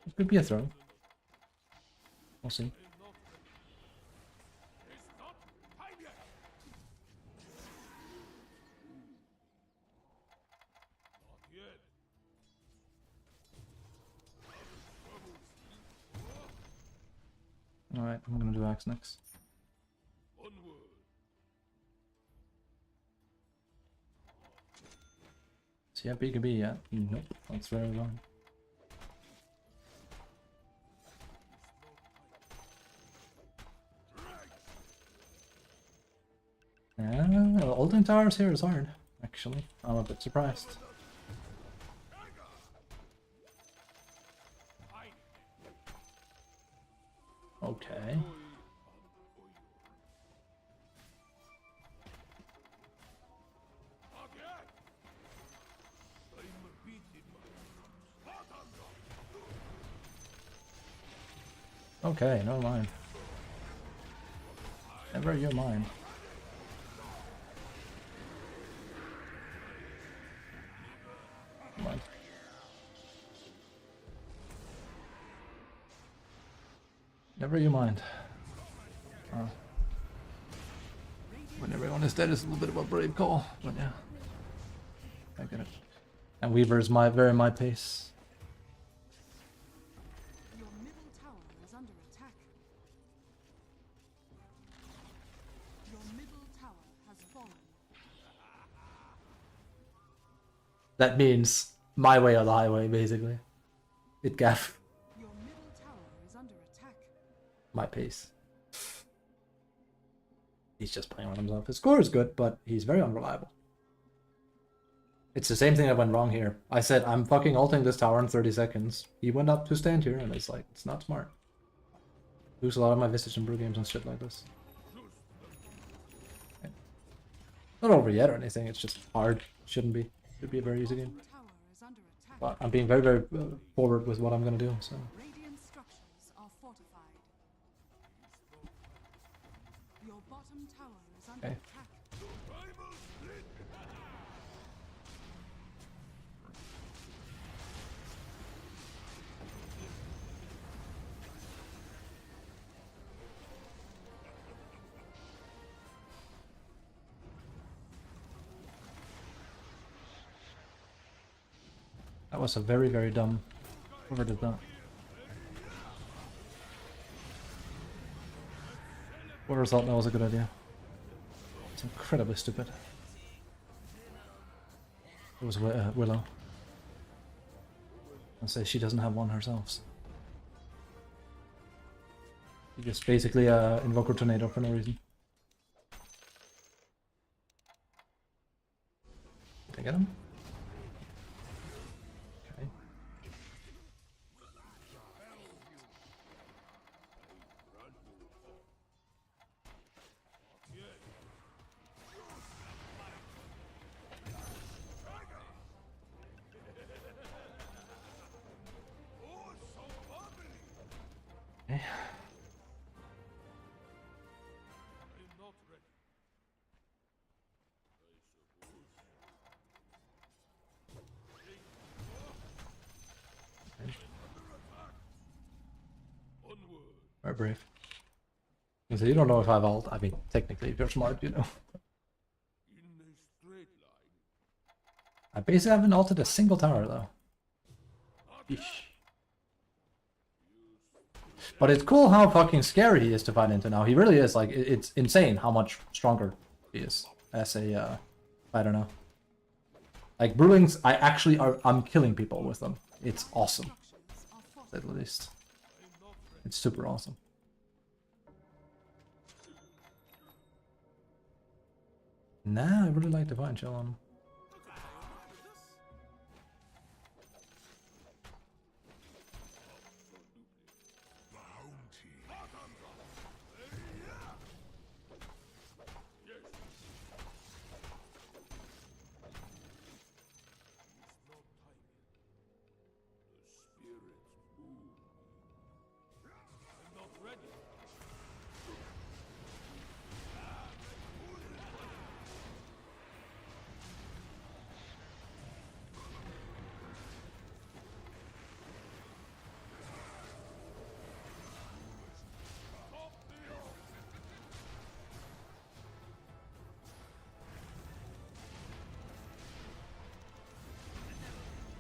It could be a throw. We'll see. Alright, I'm gonna do axe next. See how big it be yet? Nope, that's very long. Yeah, ulting towers here is hard, actually. I'm a bit surprised. Okay. Okay, never mind. Never you mind. Never mind. Never you mind. When everyone is dead, it's a little bit of a brave call, but yeah. I get it. And Weaver is my pace. Your middle tower is under attack. Your middle tower has fallen. That means my way or the highway, basically. It gaff. Your middle tower is under attack. My pace. He's just playing on himself. His score is good, but he's very unreliable. It's the same thing that went wrong here. I said, I'm fucking ulting this tower in 30 seconds. He went up to stand here, and it's like, it's not smart. Lose a lot of my Visage and Brew games and shit like this. Okay. Not over yet or anything, it's just hard. Shouldn't be. Should be a very easy game. Tower is under attack. But I'm being very forward with what I'm gonna do, so... Radiant structures are fortified. Your bottom tower is under Okay. attack. That was a very dumb... Whoever did that. Whoever thought that was a good idea. It's incredibly stupid. It was Willow. I'll say she doesn't have one herself. So. She just basically invoke her tornado for no reason. Did I get him? Okay. Okay. Very brave. And so you don't know if I have ult. I mean, technically, if you're smart, you know. I basically haven't ulted a single tower, though. Yeesh. But it's cool how fucking scary he is to fight into now. He really is. Like, it's insane how much stronger he is as a fighter now. Like, Brewlings, I'm killing people with them. It's awesome, Structures are fortified. at least. It's super awesome. Nah, I really like Divine Chill on him.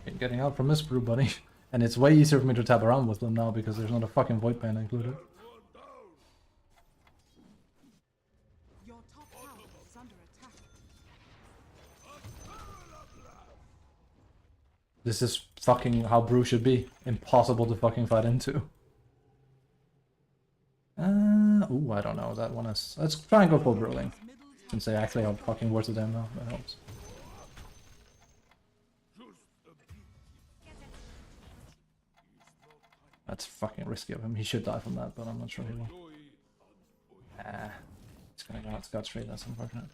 Ain't getting out from this brew, buddy. And it's way easier for me to tap around with them now because there's not a fucking void pan included. Your top tower is under attack. This is fucking how brew should be. Impossible to fucking fight into. Ooh, I don't know. That one is... Let's try and go full brewing. Middle tower Since they actually are fucking worth it damn now. That helps. That's fucking risky of him. He should die from that, but I'm not sure he will. Ah, he's gonna go out scot free. That's unfortunate.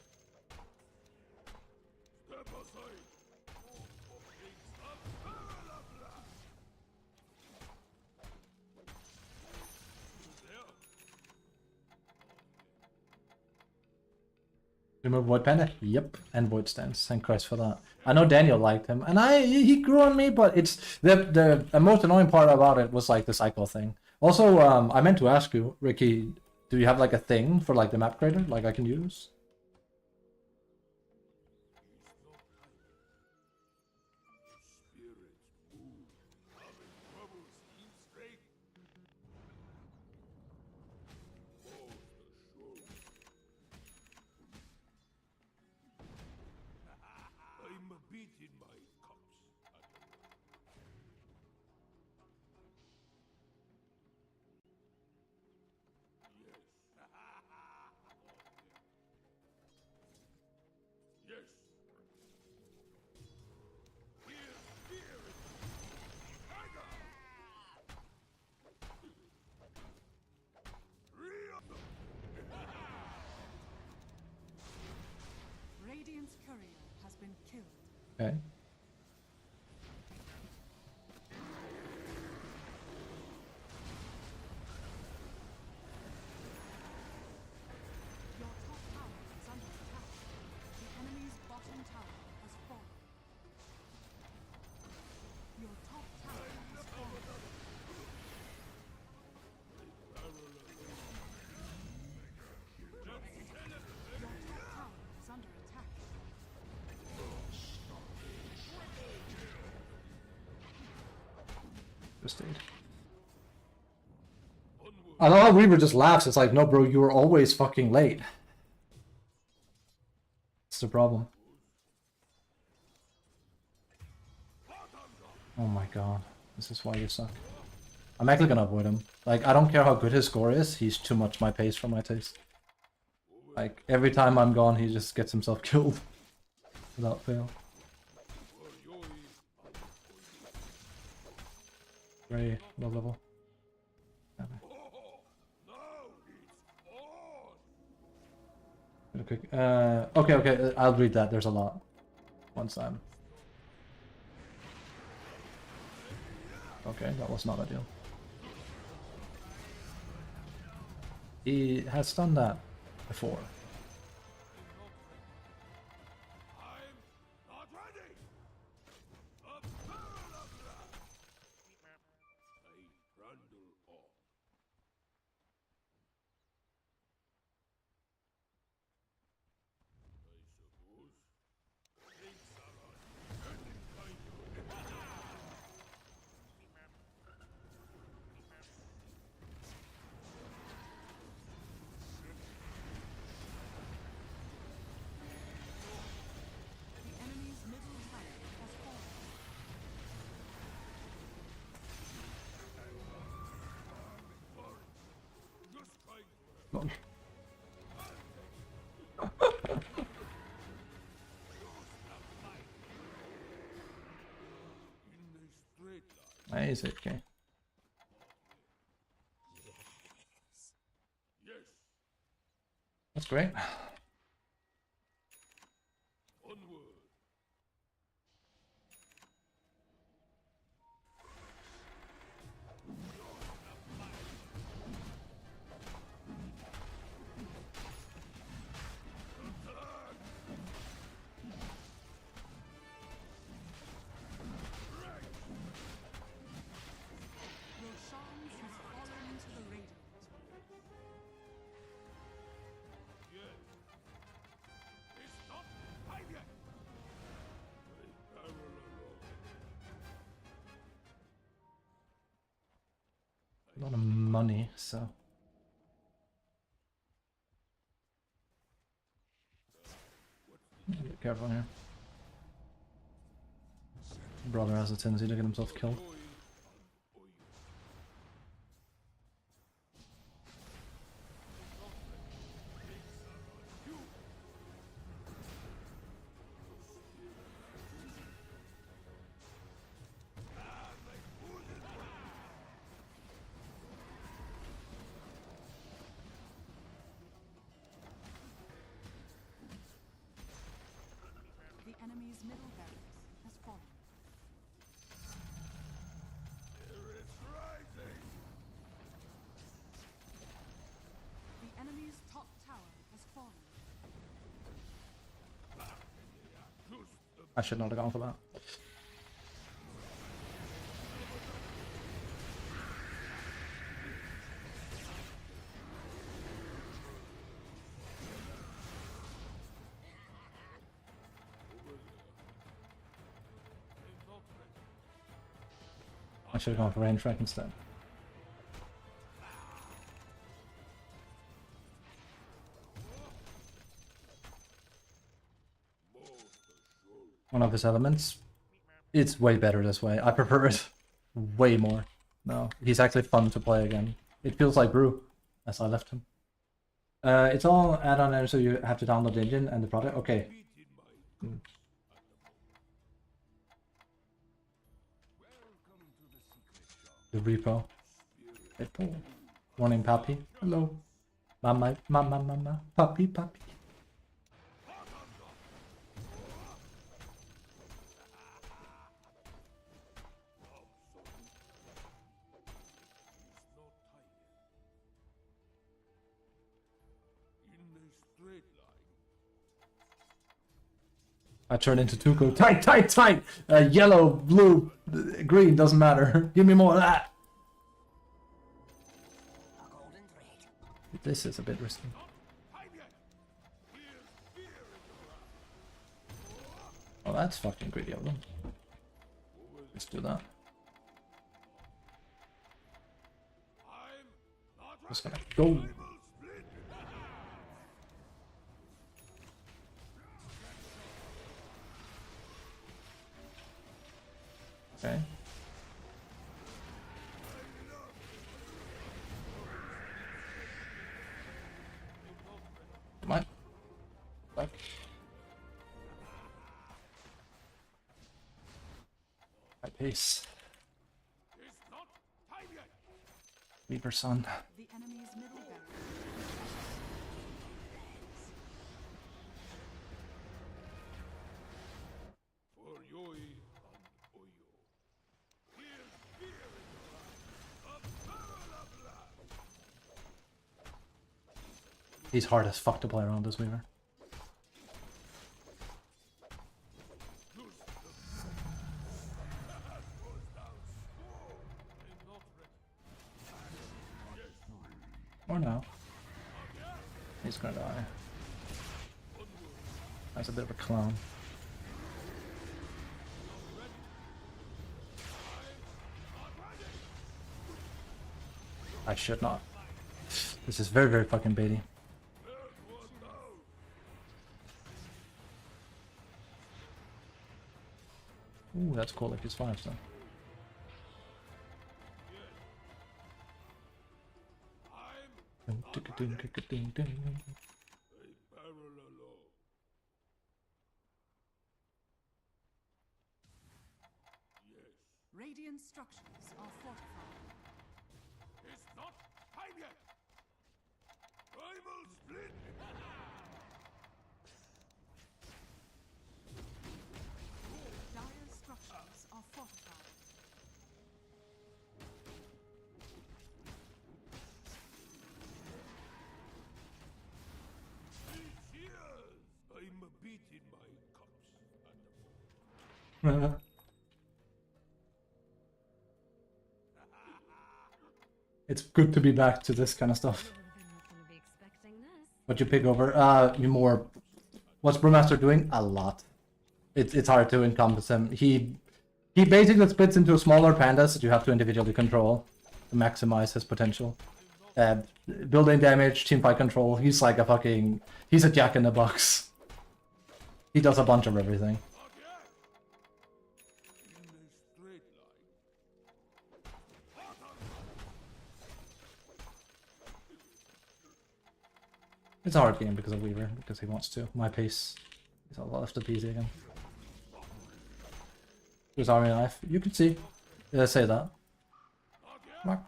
Remove Void Panda? Yep, and Void Stance. Thank Christ for that. I know Daniel liked him, and he grew on me, but it's the most annoying part about it was like the cycle thing. Also, I meant to ask you, Ricky, do you have like a thing for like the map creator, like I can use? I'm beating my cups. Yes. Radiant's courier has been killed. Okay. Your top tower is under attack. The enemy's bottom tower has fallen. Your top tower has fallen. Your top tower is under attack. Just stayed. I love how Reaver just laughs. It's like, no, bro, you were always fucking late. It's the problem. Oh my god. This is why you suck. I'm actually gonna avoid him. Like, I don't care how good his score is. He's too much my pace for my taste. Like, every time I'm gone, he just gets himself killed. Without fail. Very low level. Okay, okay, I'll read that. There's a lot. Once I'm. Okay, that was not ideal. He has done that before. The enemy's middle tower has fallen. Lol. Nice, okay. That's great. Your shines has fallen to the radiant. A lot of money, so. Be careful here. Brother has a tendency to get himself killed. The enemy's middle barracks has fallen. The enemy's top tower has fallen. I should not have gone for that. I should have gone for range rank instead. One of his elements. It's way better this way. I prefer it way more. No, he's actually fun to play again. It feels like Brew, as I left him. It's all add-on there, so you have to download the engine and the product. Okay. The repo. Repo. Morning, Pappy. Hello. Mama, mama, mama. Puppy, puppy. I turn into Tuco. Tight, tight, tight! Yellow, blue, green, doesn't matter. Give me more of that! This is a bit risky. Oh, that's fucking greedy of them. Let's do that. Just gonna go. Okay. Come on. Back. High pace. Weaver Sun. The enemy's middle barracks. He's hard as fuck to play around this Weaver. Or no. He's gonna die. That's a bit of a clown. I should not. This is very, very fucking baity. Ooh, that's cool if he's 5 then. Radiant structures are fortified. It's not time yet. Primal split. Dire structures are fortified. Cheers! I'm beating my cups at the moment. It's good to be back to this kind of stuff. What you pick over? You more. What's Brewmaster doing? A lot. It's hard to encompass him. He basically splits into smaller pandas that you have to individually control to maximize his potential. Building damage, teamfight control. He's like a fucking. He's a jack in the box. He does a bunch of everything. It's a hard game because of Weaver, because he wants to. My pace is a lot of the easy again. There's Army Knife. You can see. Did I say that? Come on.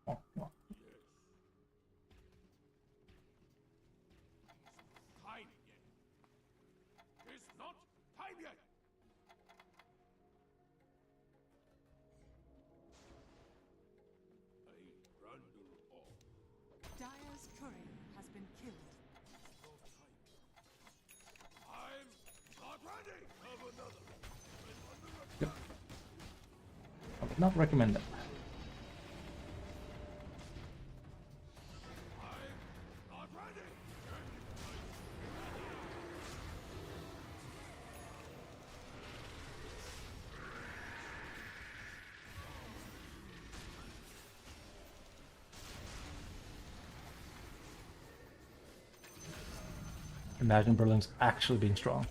Oh, come on. It's not time yet. Dire's courier has been killed. I'm not Yep. I would not recommend it. Imagine Berlin's actually being strong.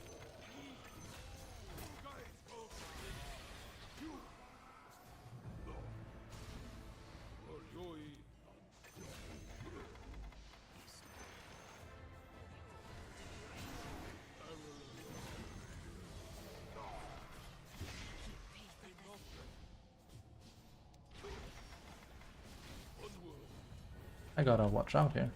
I gotta watch out here.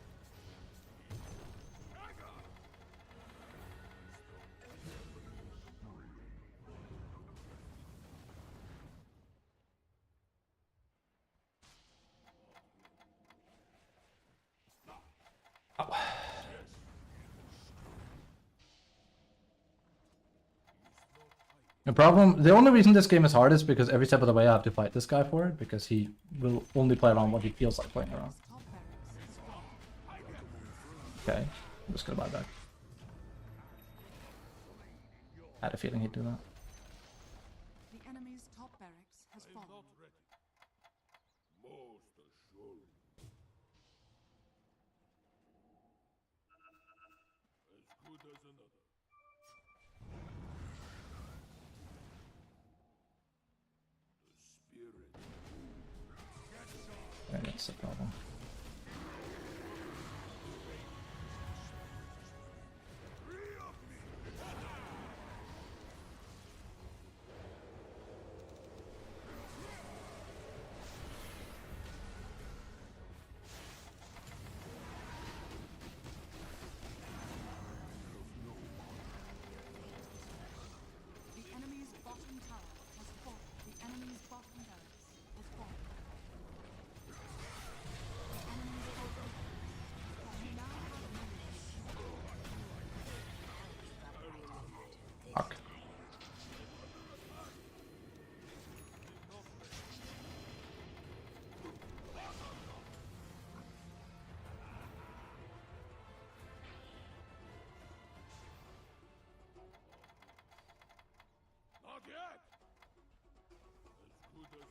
The only reason this game is hard is because every step of the way I have to fight this guy for it, because he will only play around what he feels like playing around. Top barracks has fallen. Okay, I'm just gonna buy back. I had a feeling he'd do that. The enemy's top barracks has fallen. Yeah, that's the problem. The enemy's bottom tower has fallen. The enemy's bottom barracks has fallen. The enemy's bottom barracks. You now have minions. Fuck.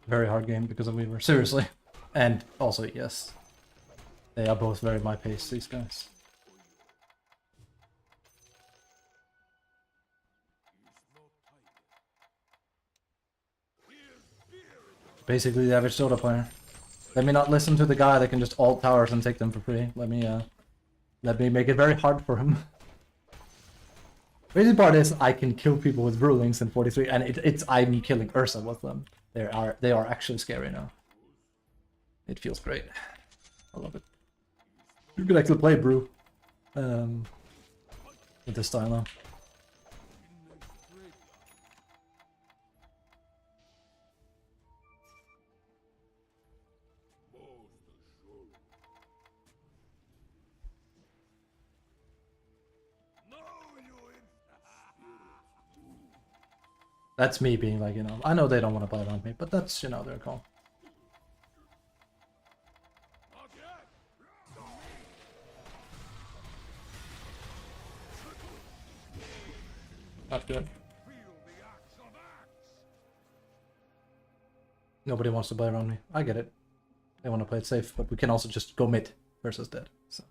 Very hard game because of Weaver, seriously. And also, yes. They are both very my pace, these guys. Basically the average Dota player. Let me not listen to the guy that can just alt towers and take them for free. Let me make it very hard for him. Crazy part is I can kill people with Brewlings in 43, and it's I'm killing Ursa with them. They are actually scary now. It feels great. I love it. You can actually play Brew. With this style now. That's me being like, you know, I know they don't want to play around me, but that's, you know, their call. Not good. Nobody wants to play around me. I get it. They want to play it safe, but we can also just go mid versus dead. So.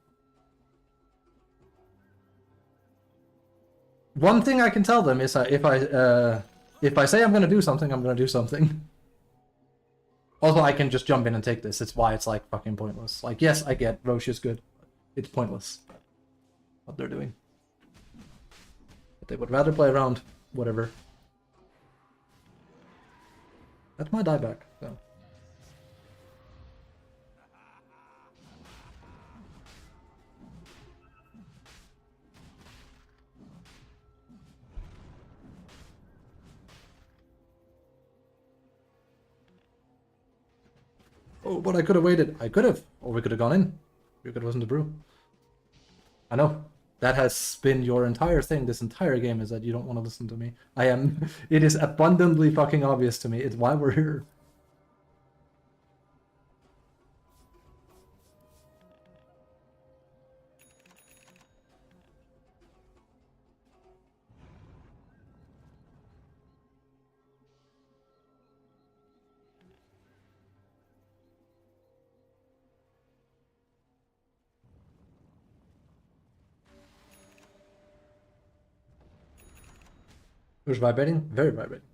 One thing I can tell them is if I say I'm gonna do something, I'm gonna do something. Also, I can just jump in and take this. It's why it's like fucking pointless. Like, yes, I get Roche is good. It's pointless what they're doing. But they would rather play around whatever. That's my dieback. So. Oh, but I could have waited. I could have. Or we could have gone in. We could have listened to Brew. I know. That has been your entire thing this entire game, is that you don't want to listen to me. I am. It is abundantly fucking obvious to me. It's why we're here. Who's vibrating? Very vibrating.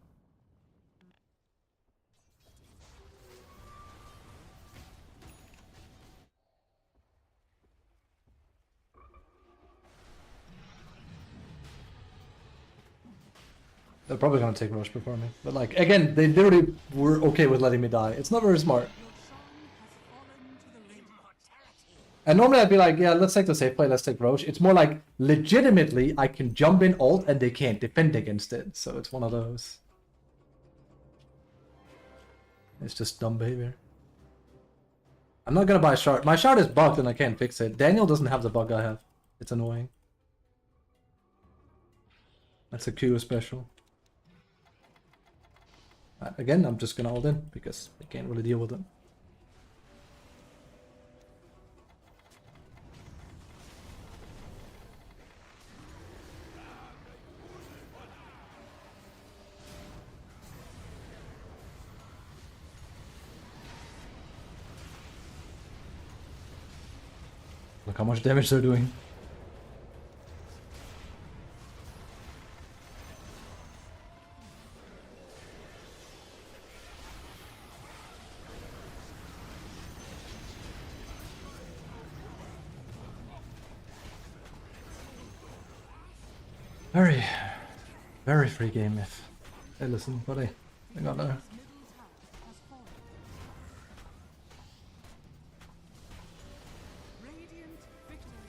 They're probably gonna take Rush before me. But like, again, they literally were okay with letting me die. It's not very smart. Your song has fallen to the radio. And normally I'd be like, yeah, let's take the safe play, let's take Roche. It's more like, legitimately, I can jump in ult and they can't defend against it. So it's one of those. It's just dumb behavior. I'm not gonna buy a shard. My shard is bugged and I can't fix it. Daniel doesn't have the bug I have. It's annoying. That's a Q special. Again, I'm just gonna hold in because I can't really deal with it. Look how much damage they're doing. Very, very free game if they listen, buddy. I got there. Middle tower has fallen. Radiant victory.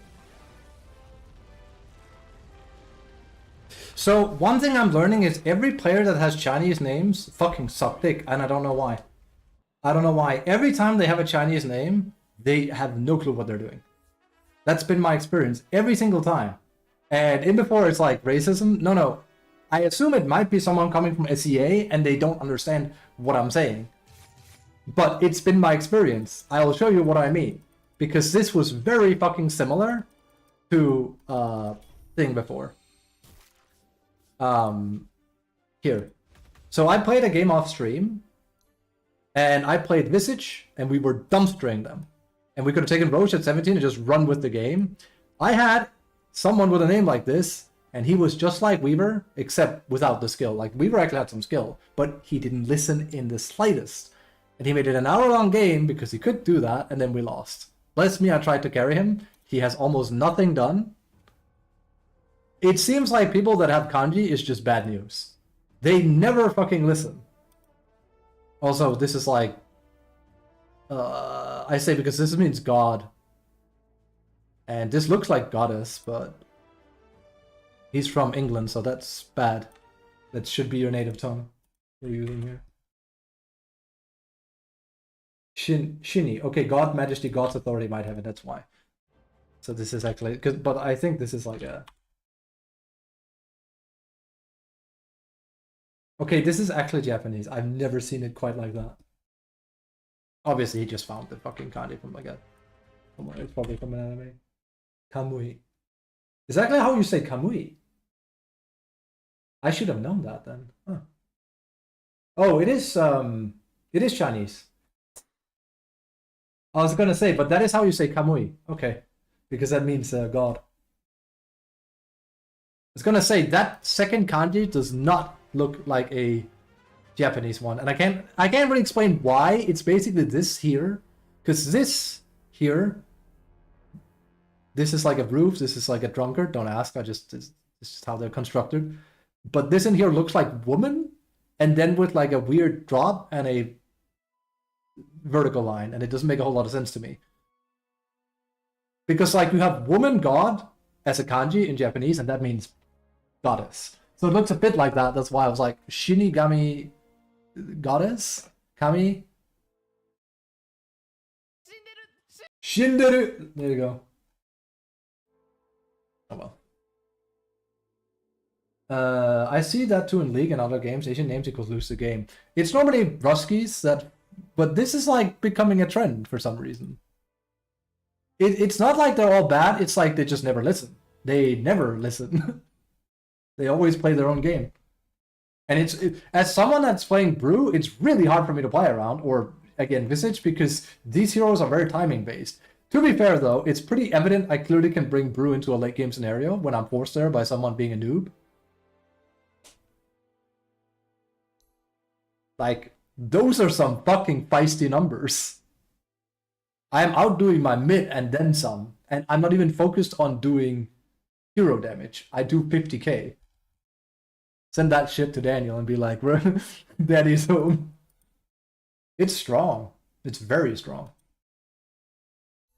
So one thing I'm learning is every player that has Chinese names fucking suck dick, and I don't know why. I don't know why. Every time they have a Chinese name, they have no clue what they're doing. That's been my experience every single time. And in before it's like racism. No. I assume it might be someone coming from SEA and they don't understand what I'm saying. But it's been my experience. I'll show you what I mean. Because this was very fucking similar to thing before. Here. So I played a game off stream. And I played Visage and we were dumpstering them. And we could have taken Roche at 17 and just run with the game. I had someone with a name like this, and he was just like Weaver, except without the skill. Like, Weaver actually had some skill, but he didn't listen in the slightest. And he made it an hour-long game because he could do that, and then we lost. Bless me, I tried to carry him. He has almost nothing done. It seems like people that have kanji is just bad news. They never fucking listen. Also, this is like... I say because this means God. And this looks like goddess, but he's from England, so that's bad. That should be your native tongue you're using here. Shini. Okay, God, Majesty, God's authority might have it, that's why. So this is actually... But I think this is like a... Okay, this is actually Japanese. I've never seen it quite like that. Obviously, he just found the fucking kanji from like a... It's probably from an anime. Kamui. Exactly how you say Kamui. I should have known that then. Huh. Oh, it is Chinese. I was gonna say, but that is how you say Kamui. Okay. Because that means God. I was gonna say that second kanji does not look like a Japanese one. And I can't really explain why. It's basically this here. Because this here, this is like a roof, this is like a drunkard. Don't ask, this is just how they're constructed. But this in here looks like woman, and then with like a weird drop and a vertical line, and it doesn't make a whole lot of sense to me. Because like you have woman god as a kanji in Japanese, and that means goddess. So it looks a bit like that. That's why I was like, Shinigami goddess? Kami? Shinderu! There you go. Oh well. I see that too in League and other games. Asian names equals lose the game. It's normally Ruskies that, but this is like becoming a trend for some reason. It's not like they're all bad. It's like they just never listen. They never listen. They always play their own game. And as someone that's playing Brew, it's really hard for me to play around, or again, Visage, because these heroes are very timing based. To be fair though, it's pretty evident I clearly can bring Brew into a late game scenario when I'm forced there by someone being a noob. Like, those are some fucking feisty numbers. I am outdoing my mid and then some, and I'm not even focused on doing hero damage. I do 50k. Send that shit to Daniel and be like, Daddy's home. It's strong. It's very strong.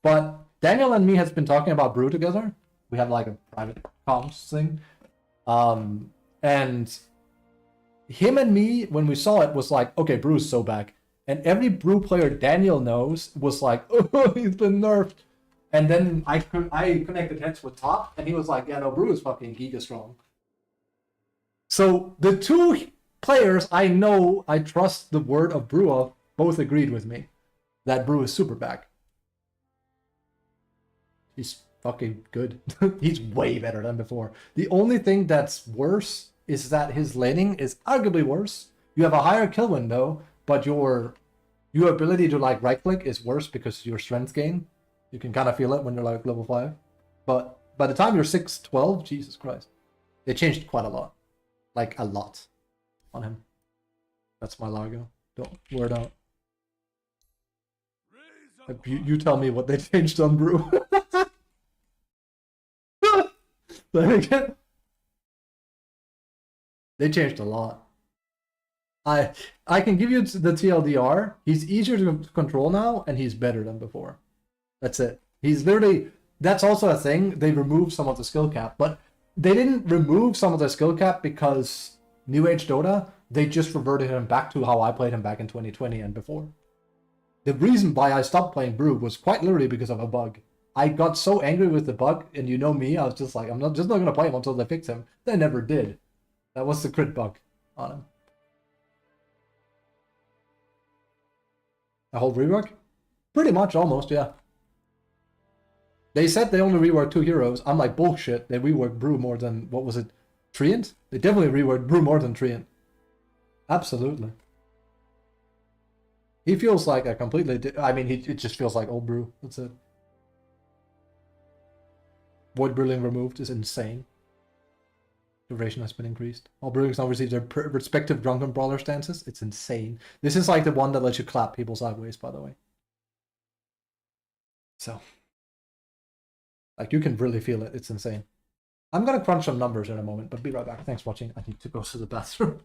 But Daniel and me has been talking about Brew together. We have like a private comms thing. And him and me, when we saw it, was like, okay, Brew's so back. And every Brew player Daniel knows was like, oh, he's been nerfed. And then I connected heads with Top, and he was like, yeah, no, Brew is fucking giga strong. So the two players I know I trust the word of Brew of both agreed with me that Brew is super back. He's fucking good. He's way better than before. The only thing that's worse is that his laning is arguably worse. You have a higher kill window, but your ability to like right click is worse because your strength gain. You can kind of feel it when you're like level 5. But by the time you're 6-12, Jesus Christ, they changed quite a lot. Like a lot on him. That's my Largo. Don't word out. You tell me what they changed on Brew. They changed a lot. I can give you the TLDR. He's easier to control now, and he's better than before. That's it. He's literally... That's also a thing. They removed some of the skill cap, but they didn't remove some of the skill cap because New Age Dota. They just reverted him back to how I played him back in 2020 and before. The reason why I stopped playing Brew was quite literally because of a bug. I got so angry with the bug, and you know me, I was just like, I'm not going to play him until they fix him. They never did. That was the crit bug on him. A whole rework? Pretty much, almost, yeah. They said they only reworked 2 heroes. I'm like, bullshit. They reworked Brew more than, what was it, Treant? They definitely reworked Brew more than Treant. Absolutely. He feels like a completely... it just feels like old Brew. That's it. Void Brilliant removed is insane. Duration has been increased. All Brewings now receive their respective Drunken Brawler stances. It's insane. This is like the one that lets you clap people sideways, by the way. So... like, you can really feel it. It's insane. I'm going to crunch some numbers in a moment, but be right back. Thanks for watching. I need to go to the bathroom.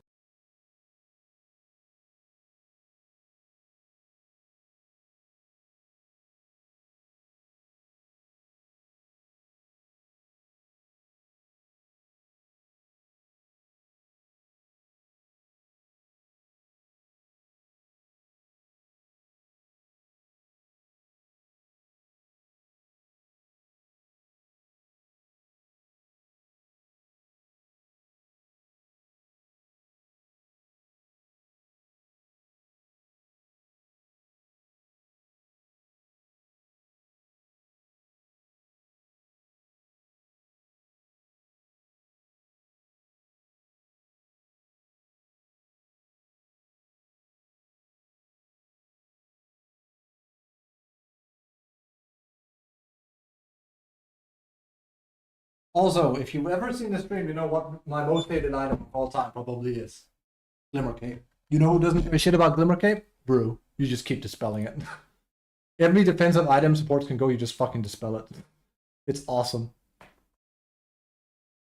Also, if you've ever seen the stream, you know what my most hated item of all time probably is. Glimmer Cape. You know who doesn't give a shit about Glimmer Cape? Brew. You just keep dispelling it. Every defensive item supports can go, you just fucking dispel it. It's awesome.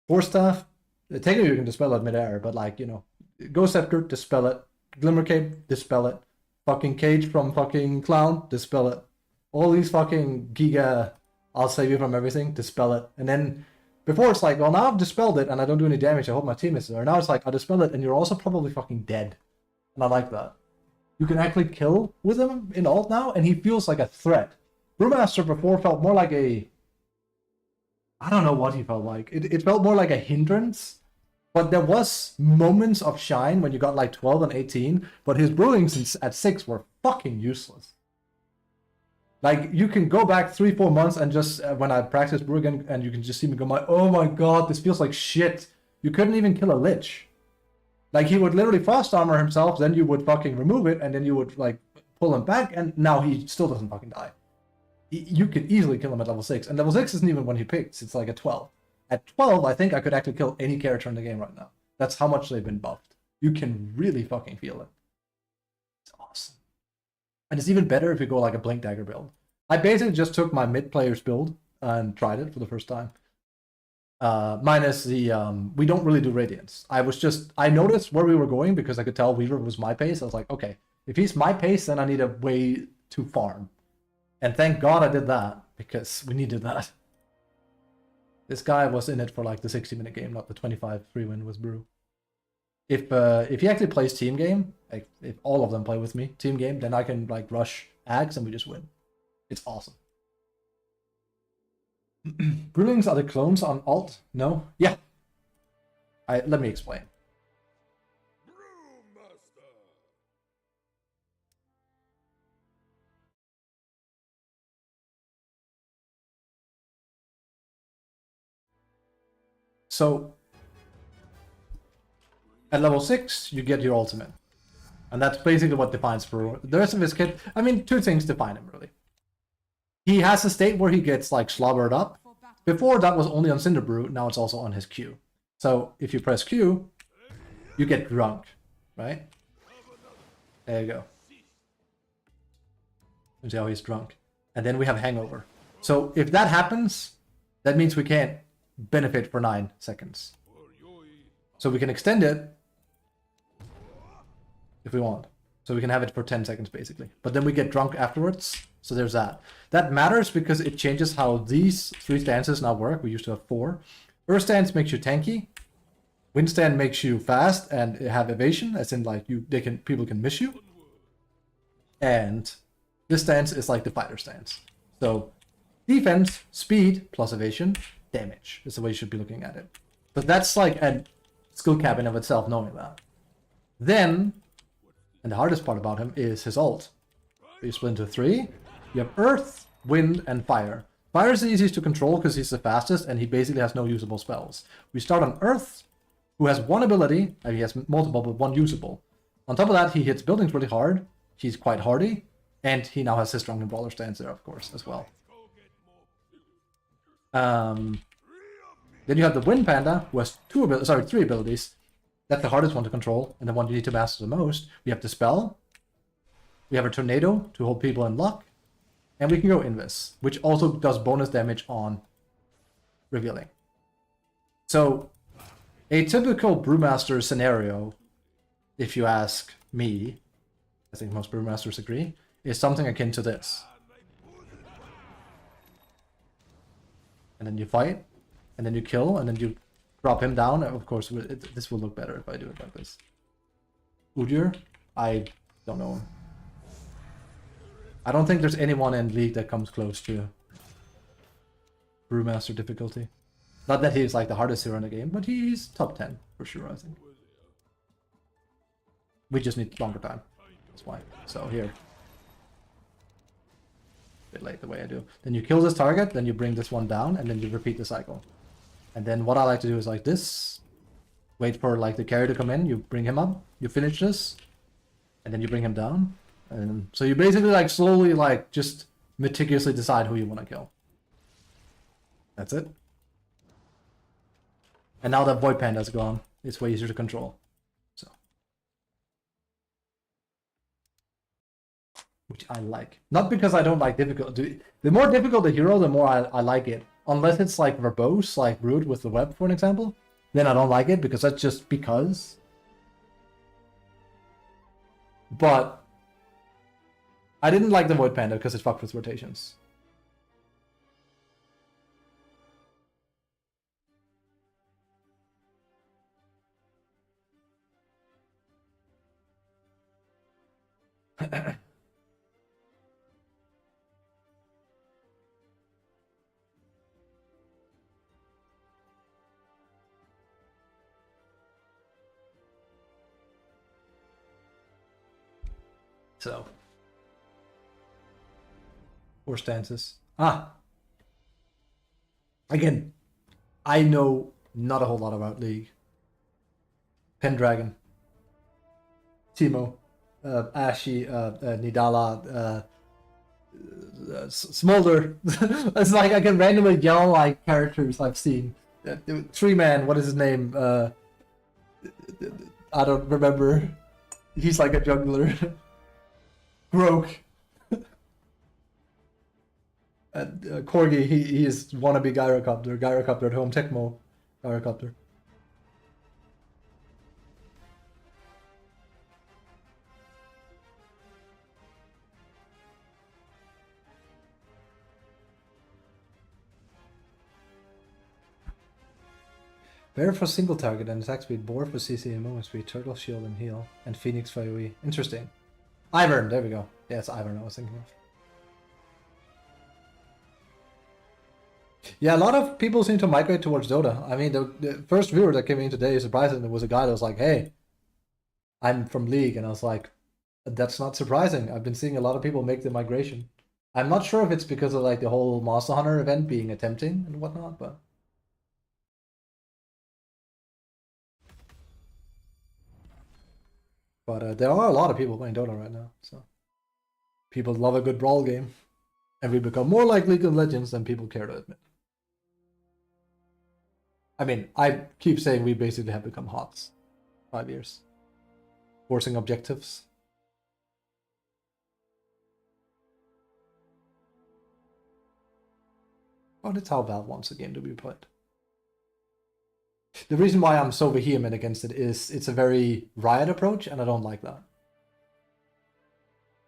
Force Staff, technically you can dispel it mid-air, but like, you know, Ghost Scepter, dispel it. Glimmer Cape, dispel it. Fucking Cage from fucking Clown, dispel it. All these fucking Giga, I'll save you from everything, dispel it. And then before it's like, well, now I've dispelled it and I don't do any damage, I hope my team is there. Now it's like, I dispel it and you're also probably fucking dead. And I like that. You can actually kill with him in ult now, and he feels like a threat. Brewmaster before felt more like a I don't know what he felt like. It felt more like a hindrance. But there was moments of shine when you got like 12 and 18, but his brewings at 6 were fucking useless. Like, you can go back 3-4 months and just, when I practice brew again, and you can just see me go, oh my god, this feels like shit. You couldn't even kill a lich. Like, he would literally frost armor himself, then you would fucking remove it, and then you would, like, pull him back, and now he still doesn't fucking die. You could easily kill him at level 6, and level 6 isn't even when he picks, it's like a 12. At 12, I think I could actually kill any character in the game right now. That's how much they've been buffed. You can really fucking feel it. It's awesome. And it's even better if you go like a Blink Dagger build. I basically just took my mid player's build and tried it for the first time. Minus the, we don't really do Radiance. I noticed where we were going because I could tell Weaver was my pace. I was like, okay, if he's my pace, then I need a way to farm. And thank God I did that, because we needed that. This guy was in it for like the 60-minute game, not the 25 free win with Brew. If he actually plays team game, like if all of them play with me, team game, then I can like rush Ags and we just win. It's awesome. Brewlings are the clones on alt? No? Yeah. Let me explain. So, at level 6, you get your ultimate. And that's basically what defines Brew. The rest of his kit, I mean, 2 things define him, really. He has a state where he gets, like, slobbered up. Before, that was only on Cinder Brew, now it's also on his Q. So, if you press Q, you get drunk, right? There you go. You see how he's drunk. And then we have Hangover. So, if that happens, that means we can't benefit for 9 seconds. So we can extend it if we want. So we can have it for 10 seconds basically. But then we get drunk afterwards. So there's that. That matters because it changes how these 3 stances now work. We used to have 4. Earth stance makes you tanky. Wind stand makes you fast and have evasion, as in like people can miss you. And this stance is like the fighter stance. So defense, speed plus evasion, damage is the way you should be looking at it. But that's like a skill cap in of itself, knowing that. Then, and the hardest part about him is his ult. So you split into 3. You have Earth, Wind, and Fire. Fire is the easiest to control because he's the fastest and he basically has no usable spells. We start on Earth, who has 1 ability, and he has multiple but 1 usable. On top of that, he hits buildings really hard. He's quite hardy, and he now has his strong and brawler stance there, of course, as well. Then you have the Wind Panda, who has 3 abilities. That's the hardest one to control, and the one you need to master the most. We have the Spell. We have a Tornado to hold people in luck. And we can go Invis, which also does bonus damage on Revealing. So, a typical Brewmaster scenario, if you ask me, I think most Brewmasters agree, is something akin to this. And then you fight, and then you kill, and then you drop him down. Of course, this will look better if I do it like this. Udyr? I don't know him. I don't think there's anyone in League that comes close to Brewmaster difficulty. Not that he's like the hardest hero in the game, but he's top 10 for sure, I think. We just need longer time. That's why. So here. Bit late the way I do. Then you kill this target, then you bring this one down, and then you repeat the cycle. And then what I like to do is like this. Wait for like the carry to come in, you bring him up, you finish this, and then you bring him down. And so you basically like slowly like just meticulously decide who you want to kill. That's it. And now that Void Panda's gone, it's way easier to control. So, which I like. Not because I don't like difficult. The more difficult the hero, the more I like it. Unless it's like verbose, like Root with the web, for an example. Then I don't like it because that's just because. But I didn't like the Void Panda because it fucked with rotations. So, 4 stances. Ah, again, I know not a whole lot about League. Pendragon, Timo, Ashy, Nidala, Smolder. It's like I can randomly yell like characters I've seen. 3-man, what is his name? I don't remember. He's like a jungler. Groke. And Corgi, he is wannabe Gyrocopter. Gyrocopter at home, Tecmo Gyrocopter. Bear for single target and attack speed, Boar for CC and movement speed, Turtle shield and heal, and Phoenix for AoE. Interesting. Ivern, there we go. Yeah, it's Ivern I was thinking of. Yeah, a lot of people seem to migrate towards Dota. I mean, the first viewer that came in today, surprisingly, was a guy that was like, hey, I'm from League. And I was like, that's not surprising. I've been seeing a lot of people make the migration. I'm not sure if it's because of like the whole Monster Hunter event being tempting and whatnot, but... But there are a lot of people playing Dota right now, so... People love a good brawl game. And we become more like League of Legends than people care to admit. I mean, I keep saying we basically have become HOTS. 5 years. Forcing objectives. Oh, that's how Valve wants the game to be played. The reason why I'm so vehement against it is it's a very Riot approach, and I don't like that.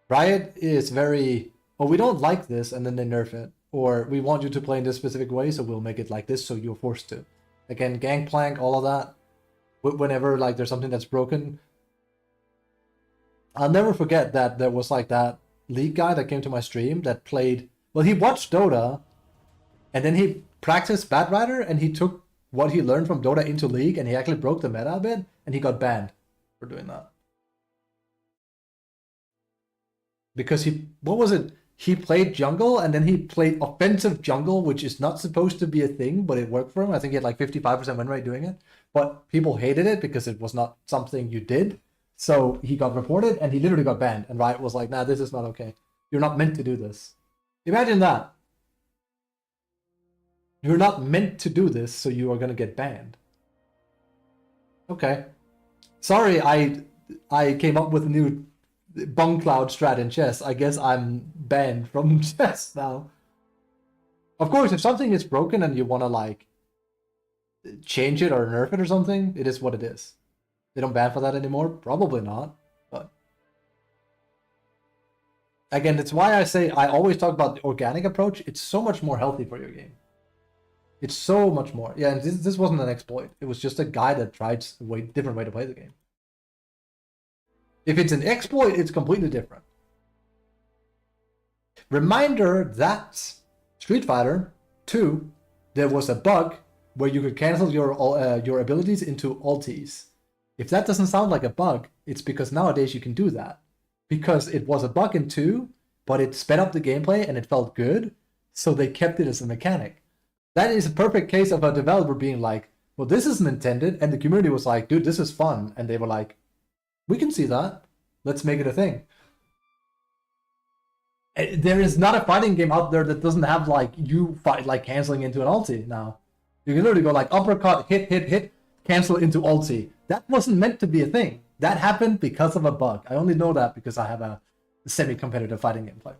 Riot is very, oh, we don't like this, and then they nerf it. Or we want you to play in this specific way, so we'll make it like this, so you're forced to. Again, Gangplank, all of that. Whenever like there's something that's broken. I'll never forget that there was like that League guy that came to my stream that played, well, he watched Dota, and then he practiced Batrider, and he took what he learned from Dota into League, and he actually broke the meta a bit, and he got banned for doing that. Because he, what was it? He played jungle, and then he played offensive jungle, which is not supposed to be a thing, but it worked for him. I think he had like 55% win rate doing it. But people hated it because it was not something you did. So he got reported, and he literally got banned. And Riot was like, nah, this is not okay. You're not meant to do this. Imagine that. You're not meant to do this, so you are going to get banned. Okay. Sorry, I came up with a new Bung Cloud strat in chess. I guess I'm banned from chess now. Of course, if something is broken and you want to like change it or nerf it or something, it is what it is. They don't ban for that anymore? Probably not. But again, it's why I say I always talk about the organic approach. It's so much more healthy for your game. It's so much more. Yeah, this wasn't an exploit. It was just a guy that tried a different way to play the game. If it's an exploit, it's completely different. Reminder that Street Fighter 2, there was a bug where you could cancel your abilities into ultis. If that doesn't sound like a bug, it's because nowadays you can do that. Because it was a bug in 2, but it sped up the gameplay and it felt good, so they kept it as a mechanic. That is a perfect case of a developer being like, well, this isn't intended, and the community was like, dude, this is fun, and they were like, we can see that. Let's make it a thing. There is not a fighting game out there that doesn't have like you fight like canceling into an ulti now. You can literally go like uppercut, hit, cancel into ulti. That wasn't meant to be a thing. That happened because of a bug. I only know that because I have a semi-competitive fighting game play.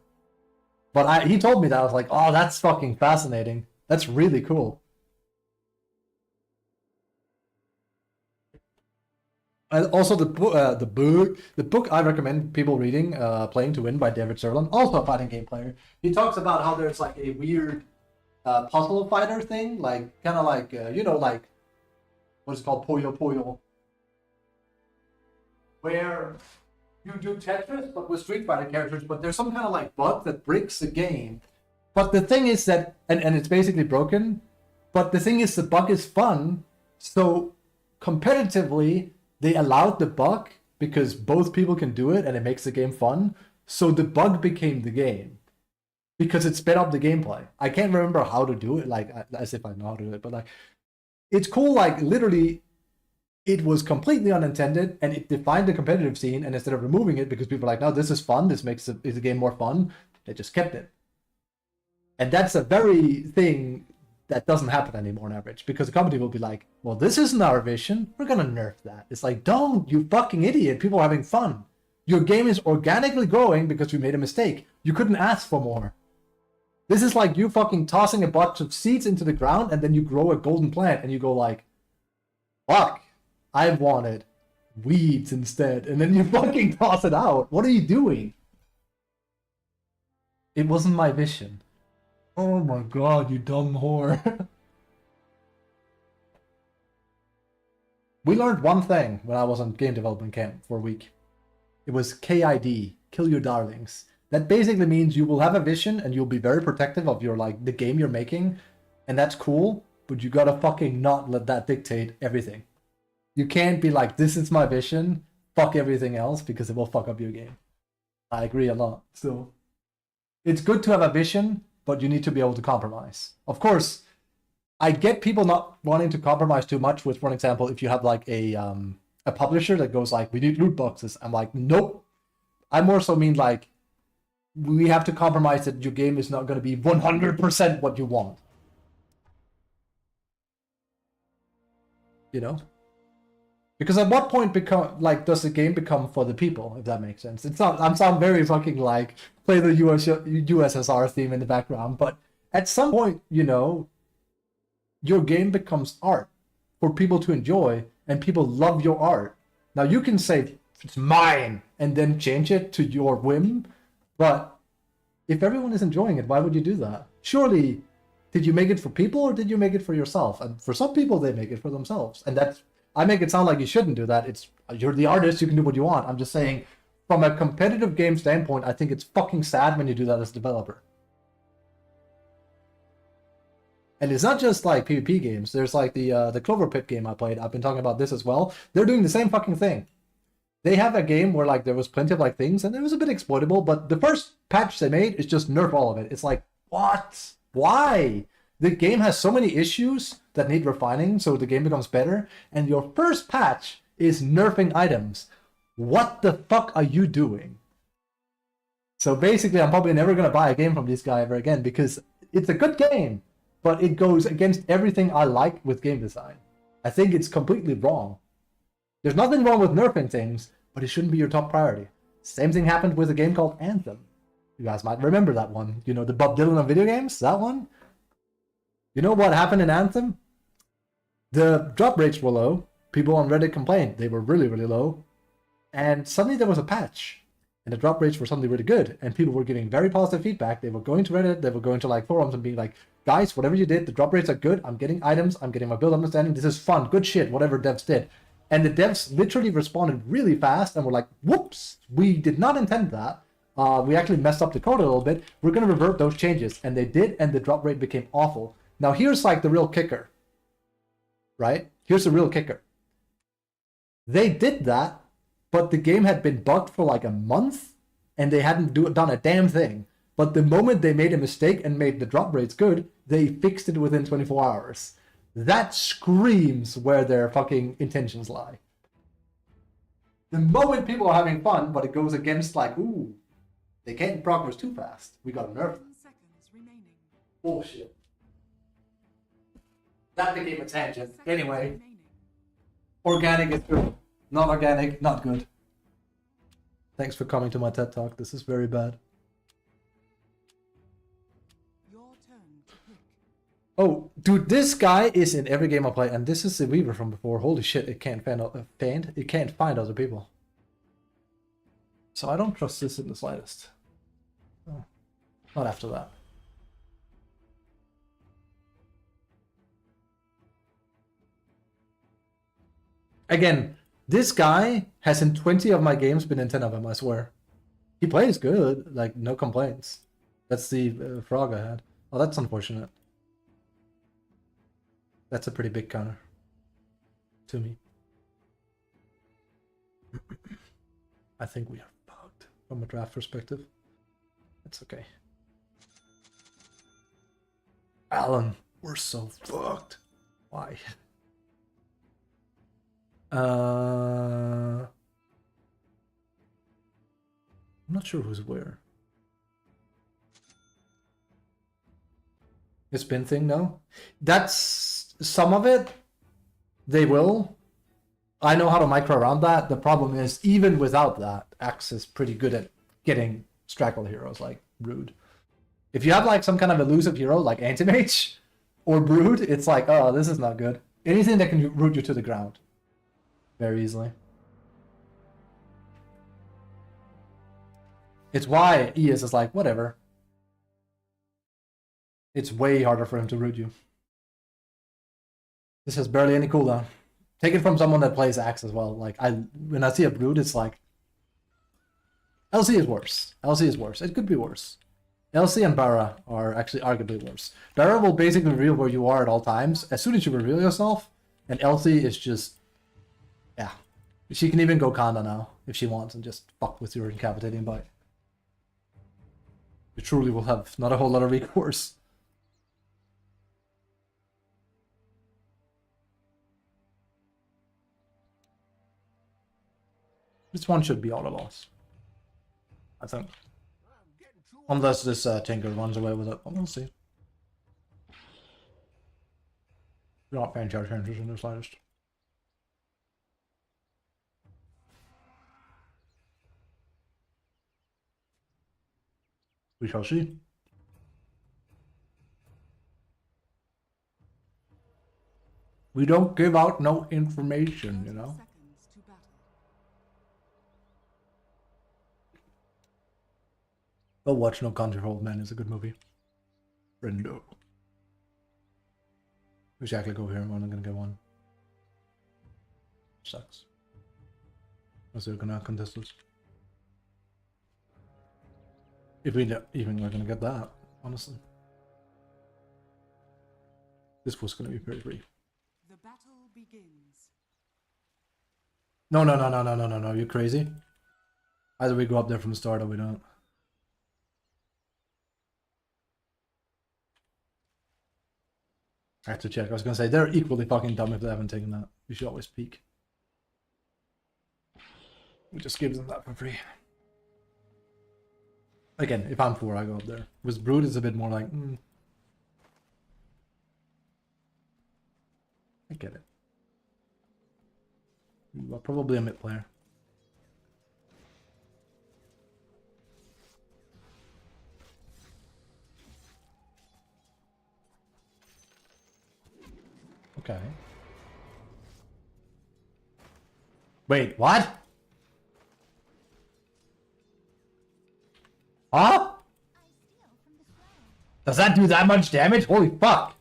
But he told me that. I was like, oh, that's fucking fascinating. That's really cool. And also the book I recommend people reading, Playing to Win by David Sirlin, also a fighting game player. He talks about how there's like a weird puzzle fighter thing, like kind of like you know, like what is it called, Puyo Puyo, where you do Tetris but with Street Fighter characters, but there's some kind of like bug that breaks the game. But the thing is that, and it's basically broken. But the thing is, the bug is fun, so competitively. They allowed the bug because both people can do it and it makes the game fun. So the bug became the game because it sped up the gameplay. I can't remember how to do it, like as if I know how to do it, but like it's cool. Like literally, it was completely unintended and it defined the competitive scene. And instead of removing it because people are like, no, this is fun, this makes the game more fun, they just kept it. And that's a very thing that doesn't happen anymore on average, because the company will be like, well, this isn't our vision, we're gonna nerf that. It's like, don't, you fucking idiot, people are having fun. Your game is organically growing because we made a mistake. You couldn't ask for more. This is like you fucking tossing a bunch of seeds into the ground and then you grow a golden plant and you go like, fuck, I wanted weeds instead, and then you fucking toss it out. What are you doing? It wasn't my vision. Oh my god, you dumb whore. We learned one thing when I was on game development camp for a week. It was KID, kill your darlings. That basically means you will have a vision and you'll be very protective of your like the game you're making, and that's cool, but you gotta fucking not let that dictate everything. You can't be like, this is my vision, fuck everything else, because it will fuck up your game. I agree a lot. So it's good to have a vision, but you need to be able to compromise. Of course, I get people not wanting to compromise too much with, for example, if you have like a publisher that goes like, we need loot boxes. I'm like, nope. I more so mean like, we have to compromise that your game is not going to be 100% what you want. You know? Because at what point does the game become for the people, if that makes sense? It's not, I'm sound very fucking like, play the USSR theme in the background, but at some point, you know, your game becomes art for people to enjoy, and people love your art. Now you can say, it's mine, and then change it to your whim, but if everyone is enjoying it, why would you do that? Surely, did you make it for people, or did you make it for yourself? And for some people, they make it for themselves, and that's, I make it sound like you shouldn't do that. It's, you're the artist, you can do what you want. I'm just saying, from a competitive game standpoint, I think it's fucking sad when you do that as a developer. And it's not just like PvP games. There's like the Clover Pit game I played. I've been talking about this as well. They're doing the same fucking thing. They have a game where like there was plenty of like things and it was a bit exploitable, but the first patch they made is just nerf all of it. It's like, what? Why? The game has so many issues that need refining so the game becomes better, and your first patch is nerfing items. What the fuck are you doing? So basically, I'm probably never going to buy a game from this guy ever again, because it's a good game, but it goes against everything I like with game design. I think it's completely wrong. There's nothing wrong with nerfing things, but it shouldn't be your top priority. Same thing happened with a game called Anthem. You guys might remember that one. You know, the Bob Dylan of video games? That one? You know what happened in Anthem? The drop rates were low. People on Reddit complained. They were really, really low. And suddenly there was a patch. And the drop rates were suddenly really good. And people were giving very positive feedback. They were going to Reddit. They were going to like forums and being like, guys, whatever you did, the drop rates are good. I'm getting items. I'm getting my build understanding. This is fun. Good shit. Whatever devs did. And the devs literally responded really fast and were like, whoops, we did not intend that. We actually messed up the code a little bit. We're going to revert those changes. And they did, and the drop rate became awful. Now here's like the real kicker, right? Here's the real kicker. They did that, but the game had been bugged for like a month, and they hadn't done a damn thing. But the moment they made a mistake and made the drop rates good, they fixed it within 24 hours. That screams where their fucking intentions lie. The moment people are having fun, but it goes against like, ooh, they can't progress too fast. We gotta nerf them. 10 seconds remaining. Bullshit. That became a tangent. Anyway, Remaining. organic is good. Not organic, not good. Thanks for coming to my TED Talk. This is very bad. Your turn to pick. Oh, dude, this guy is in every game I play, and this is the Weaver from before. Holy shit, it can't it can't find other people. So I don't trust this in the slightest. Oh, not after that. Again, this guy has in 20 of my games been in 10 of them, I swear. He plays good, like, no complaints. That's the frog I had. Oh, that's unfortunate. That's a pretty big counter to me. I think we are fucked from a draft perspective. It's okay. Alan, we're so fucked. Why? I'm not sure who's where. The spin thing, no? That's some of it. They will. I know how to micro around that. The problem is, even without that, Axe is pretty good at getting straggle heroes like Brood. If you have like some kind of elusive hero like Anti-Mage or Brood, it's like, oh, this is not good. Anything that can root you to the ground very easily. It's why ES is like, whatever. It's way harder for him to root you. This has barely any cooldown. Take it from someone that plays Axe as well. Like, when I see a Brood, it's like, LC is worse. LC is worse. It could be worse. LC and Barra are actually arguably worse. Barra will basically reveal where you are at all times as soon as you reveal yourself, and LC is just, yeah. She can even go Kanda now if she wants and just fuck with your incapacitating bite. You truly will have not a whole lot of recourse. This one should be all a loss, I think. Unless this Tinker runs away with it. But we'll see. We're not paying charge changes in the slightest. We shall see. We don't give out no information, you know? Seconds to battle. Go watch No Country for Old Men. It's a good movie. Brendo. We should actually go here. I'm only gonna get one. Sucks. Unless they're gonna contest us. If we even are gonna get that, honestly. This was gonna be very free. The battle begins. No. You're crazy. Either we go up there from the start or we don't. I have to check. I was gonna say they're equally fucking dumb if they haven't taken that. We should always peek. We just give them that for free. Again, if I'm 4, I go up there. With Brood, it's a bit more like, I get it. You are probably a mid player. Okay. Wait, what? Huh? Does that do that much damage? Holy fuck!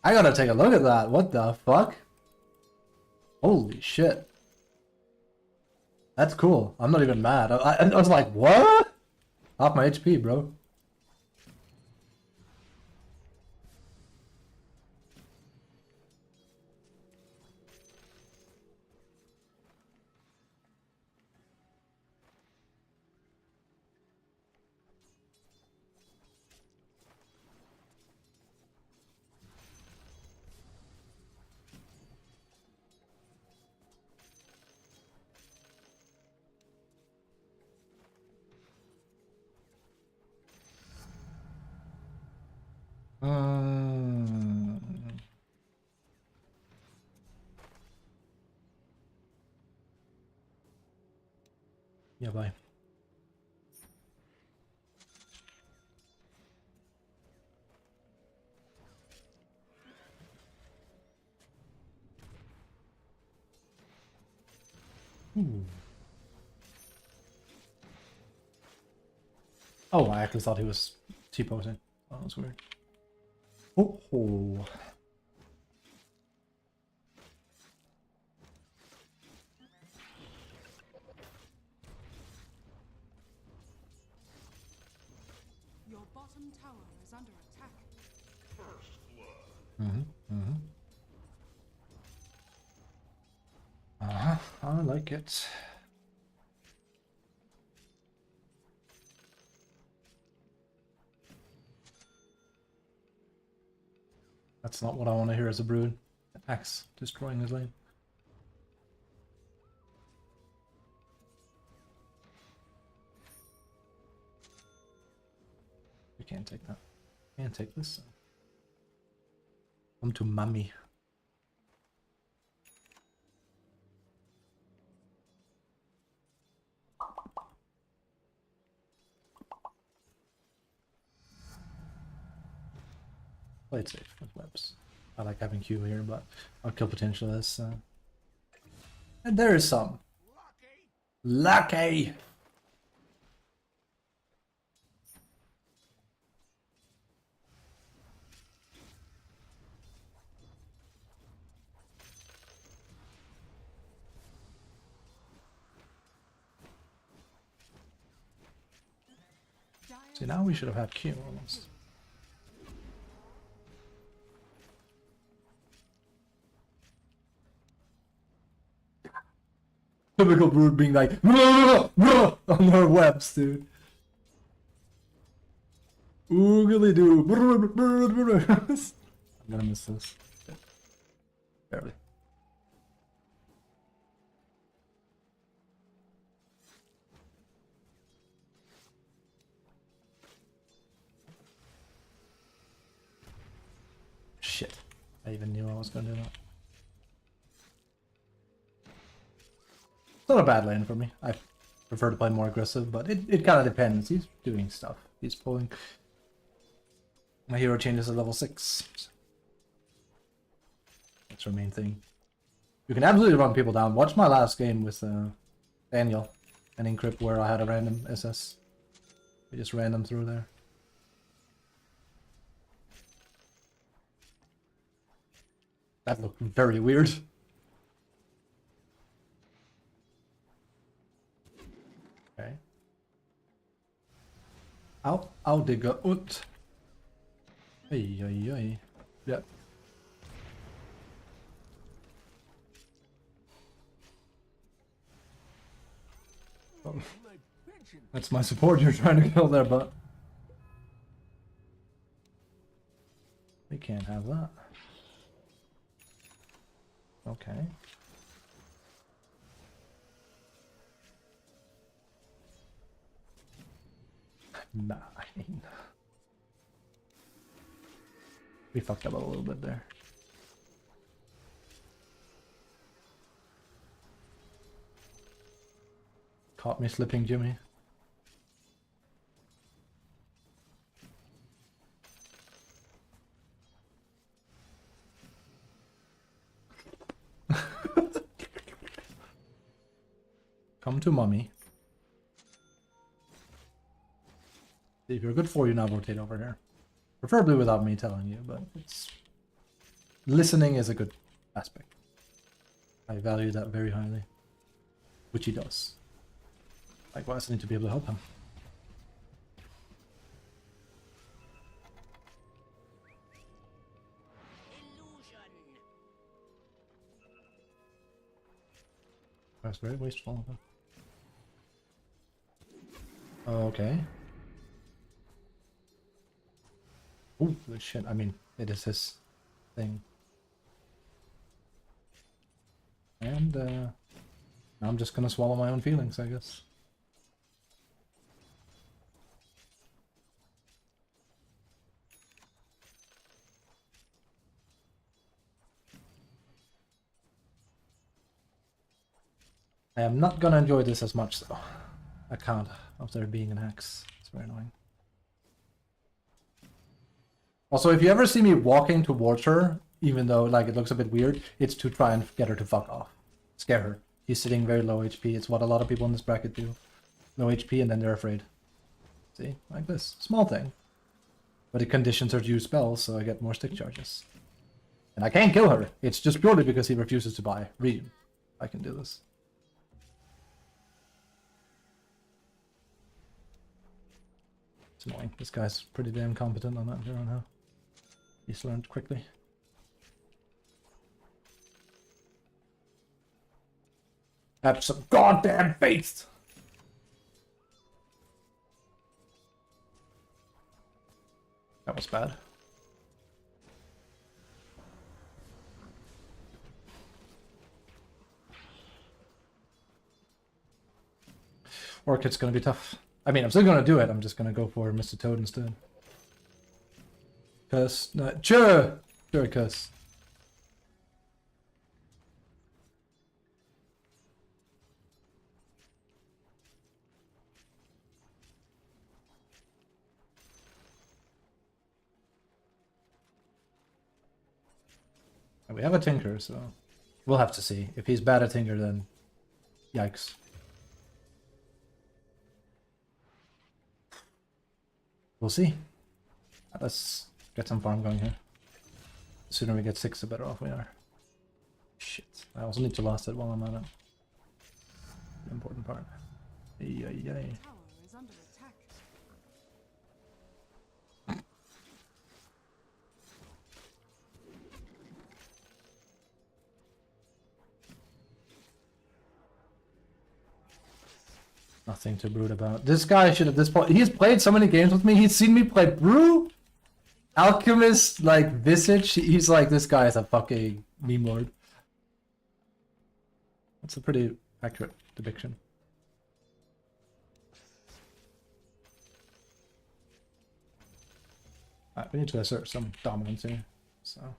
I gotta take a look at that. What the fuck? Holy shit. That's cool. I'm not even mad. I was like, what? Half my HP, bro. Yeah, bye. Oh, I actually thought he was T-posing. Oh, that's weird. Oh. Your bottom tower is under attack. Uh-huh. I like it. That's not what I want to hear as a brood. Axe destroying his lane. We can't take that. Can't take this. Come to mommy. Play it safe with webs. I like having Q here, but our kill potential is... And there is some. Lucky! See, now we should have had Q almost. Typical brood being like on her webs, dude. Oogly doo. I'm gonna miss this. Barely. Shit. I even knew I was gonna do that. It's not a bad lane for me. I prefer to play more aggressive, but it kind of depends. He's doing stuff. He's pulling. My hero changes at level 6. That's our main thing. You can absolutely run people down. Watch my last game with Daniel and Encrypt where I had a random SS. We just ran them through there. That looked very weird. Okay. Ow, digga ut. Ay, ay, ay. Yep. Oh. That's my support you're trying to kill there, but we can't have that. Okay. Nine. We fucked up a little bit there. Caught me slipping, Jimmy. Come to mommy. If you're good for you, now rotate over here. Preferably without me telling you, but it's... Listening is a good aspect. I value that very highly. Which he does. Likewise, I need to be able to help him. That's very wasteful. Okay. Holy shit, I mean, it is his thing. And, now I'm just gonna swallow my own feelings, I guess. I am not gonna enjoy this as much, though. I can't, of there being an axe. It's very annoying. Also, if you ever see me walking towards her, even though like it looks a bit weird, it's to try and get her to fuck off. Scare her. He's sitting very low HP. It's what a lot of people in this bracket do. Low HP and then they're afraid. See? Like this. Small thing. But it conditions her to use spells, so I get more stick charges. And I can't kill her. It's just purely because he refuses to buy Region. I can do this. It's annoying. This guy's pretty damn competent on that hero now. He's learned quickly. Have some goddamn faith. That was bad. Orchid's gonna be tough. I mean, I'm still gonna do it. I'm just gonna go for Mr. Toad instead. Cuss. No, sure! Sure, cuss. We have a Tinker, so we'll have to see. If he's bad at Tinker, then yikes. We'll see. Let's get some farm going here. The sooner we get 6, the better off we are. Shit. I also need to last it while I'm at it. The important part. Yay. Tower is under attack. Nothing to brood about. This guy should at this point. He's played so many games with me. He's seen me play Brew, Alchemist, like Visage. He's like, this guy is a fucking meme lord. That's a pretty accurate depiction. Alright, we need to assert some dominance here. So.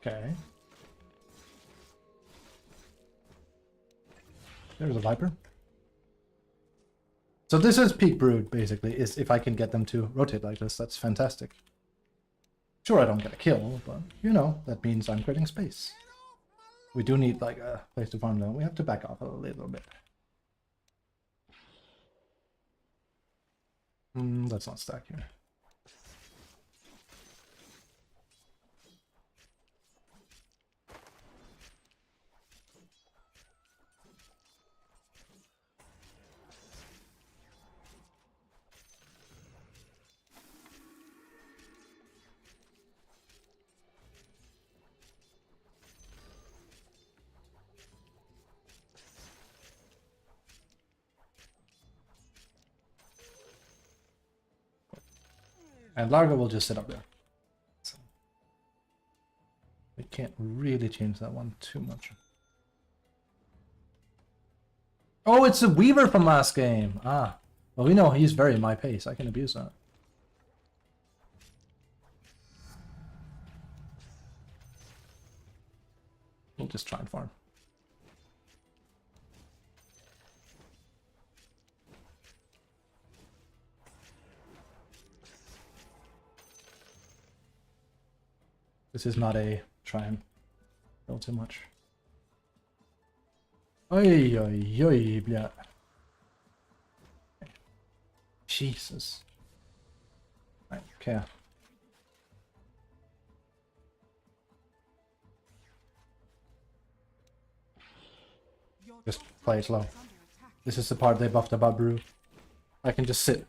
Okay. There's a Viper. So this is peak brood, basically, is if I can get them to rotate like this, that's fantastic. Sure, I don't get a kill, but, you know, that means I'm creating space. We do need, like, a place to farm, though. We have to back off a little bit. Let's not stack here. And Largo will just sit up there. So we can't really change that one too much. Oh, it's a Weaver from last game. Ah, well, we know he's very my pace. I can abuse that. We'll just try and farm. This is not a try and kill too much. Oi, oi, oi, blah. Jesus. Right, okay. Your Just top play it tower slow. is under attack. This is the part they buffed about Brew. I can just sit.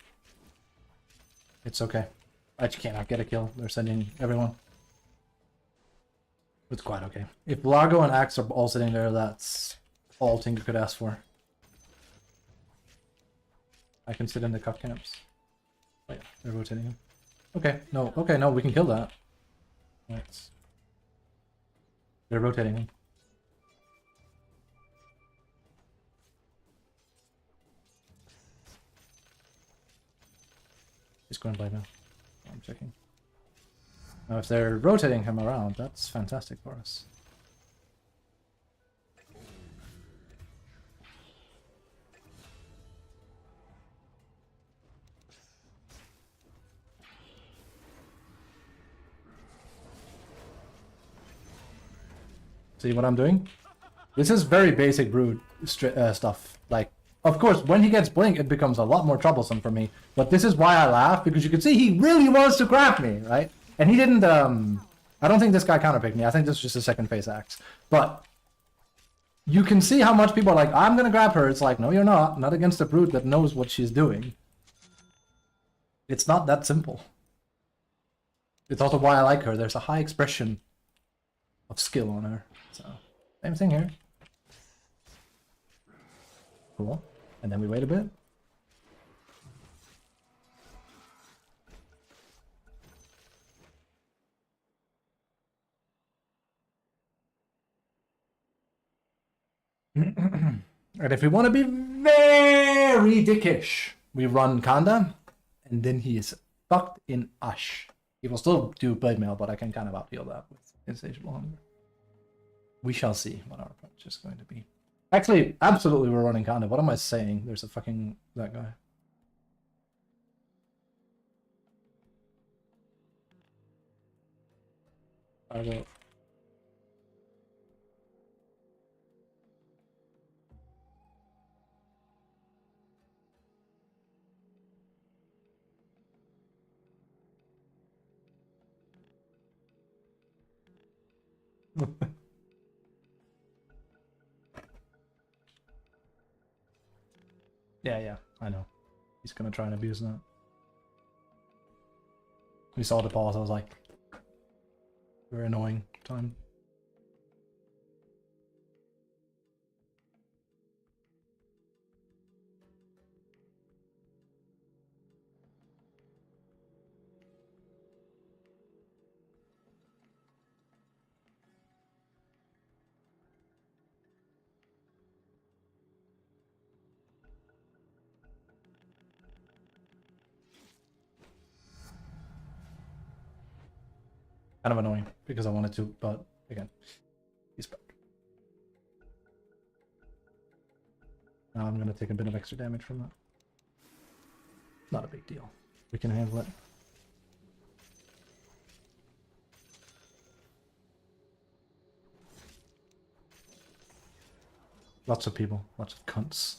It's okay. I just cannot get a kill. They're sending everyone. It's quite okay. If Largo and Axe are all sitting there, that's all Tinker could ask for. I can sit in the cup camps. Wait, they're rotating him. Okay, no, we can kill that. Right. They're rotating him. He's going by now. I'm checking. Now, if they're rotating him around, that's fantastic for us. See what I'm doing? This is very basic brood stuff. Like, of course, when he gets blink, it becomes a lot more troublesome for me. But this is why I laugh, because you can see he really wants to grab me, right? And he didn't, I don't think this guy counterpicked me. I think this was just a second phase axe. But you can see how much people are like, I'm gonna grab her. It's like, no, you're not. Not against a brute that knows what she's doing. It's not that simple. It's also why I like her. There's a high expression of skill on her. So, same thing here. Cool. And then we wait a bit. And if we want to be very dickish, we run Kanda, and then he is fucked in Ash. He will still do Blade Mail, but I can kind of outheal that with Insatiable Hunger. We shall see what our approach is going to be. Actually, absolutely we're running Kanda. What am I saying? There's a fucking... that guy. I will... yeah, I know. He's gonna try and abuse that. We saw the pause, I was like... very annoying time. Kind of annoying because I wanted to, but again, he's back. Now I'm gonna take a bit of extra damage from that. Not a big deal. We can handle it. Lots of people, lots of cunts.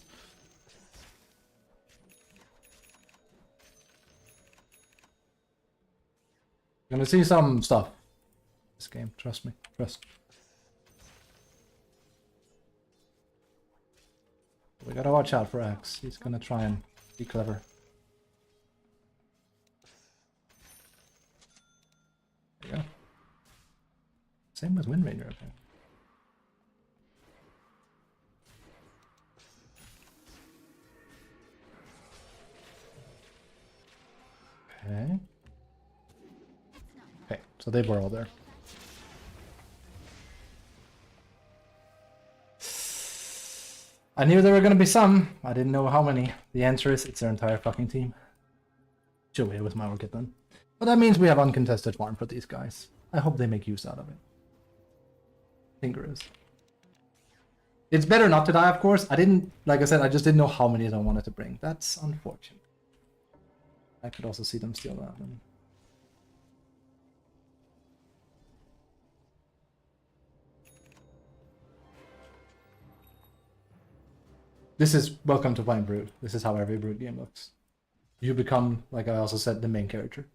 Gonna see some stuff. This game, trust me, trust. We gotta watch out for Axe. He's gonna try and be clever. There you go. Same with Wind Ranger, I think. Okay. Okay, so they were all there. I knew there were gonna be some. I didn't know how many. The answer is it's their entire fucking team. Should wait with my orchid then. But that means we have uncontested farm for these guys. I hope they make use out of it. Fingers. It's better not to die, of course. I didn't, like I said, I just didn't know how many I wanted to bring. That's unfortunate. I could also see them steal that one. This is welcome to playing Brute. This is how every Brute game looks. You become, like I also said, the main character.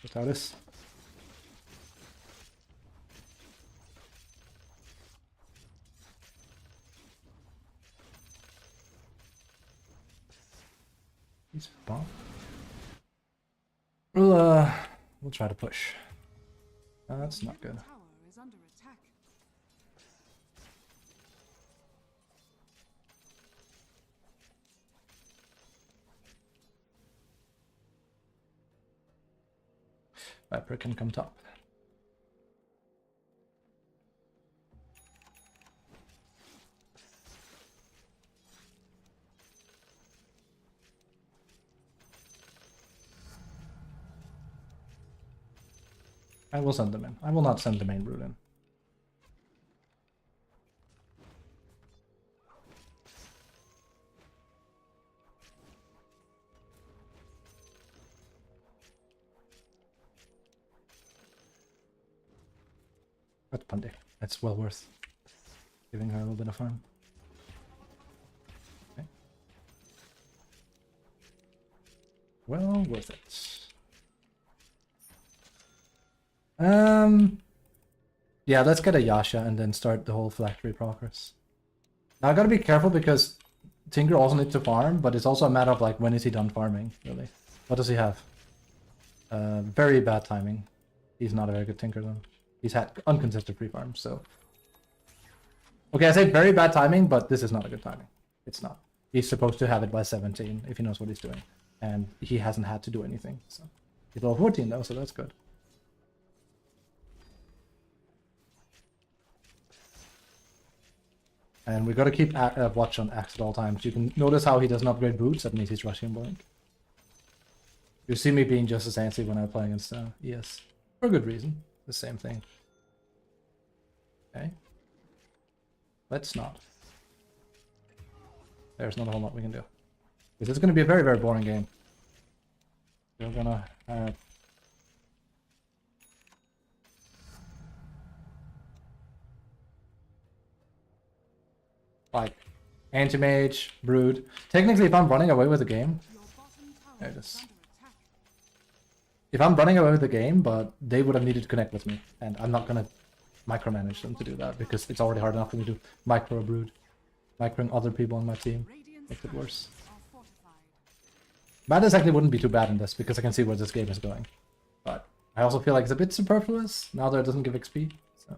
Without this. He's bomb. We'll try to push. That's not good. Tower is under attack. Viper can come top. I will send them in. I will not send the main route in. That's Pundy. That's well worth giving her a little bit of fun. Okay. Well worth it. Yeah, let's get a Yasha and then start the whole factory progress. Now I gotta be careful because Tinker also needs to farm, but it's also a matter of like when is he done farming, really. What does he have? Very bad timing. He's not a very good Tinker though. He's had inconsistent free farms, so. Okay, I say very bad timing, but this is not a good timing. It's not. He's supposed to have it by 17 if he knows what he's doing. And he hasn't had to do anything, so. He's level 14 though, so that's good. And we gotta keep watch on Axe at all times. You can notice how he doesn't upgrade boots, that means he's rushing blink. You see me being just as antsy when I play against ES. For a good reason. The same thing. Okay. Let's not. There's not a whole lot we can do. Because it's gonna be a very, very boring game. We're gonna like anti-mage, brood. Technically, if I'm running away with the game, Your bottom tower there it is is. under attack. If I'm running away with the game, but they would have needed to connect with me, and I'm not gonna micromanage them to do that because it's already hard enough for me to micro a brood. Microing other people on my team Radiant's makes it worse. structures are fortified. Madness actually wouldn't be too bad in this because I can see where this game is going. But I also feel like it's a bit superfluous now that it doesn't give XP. So.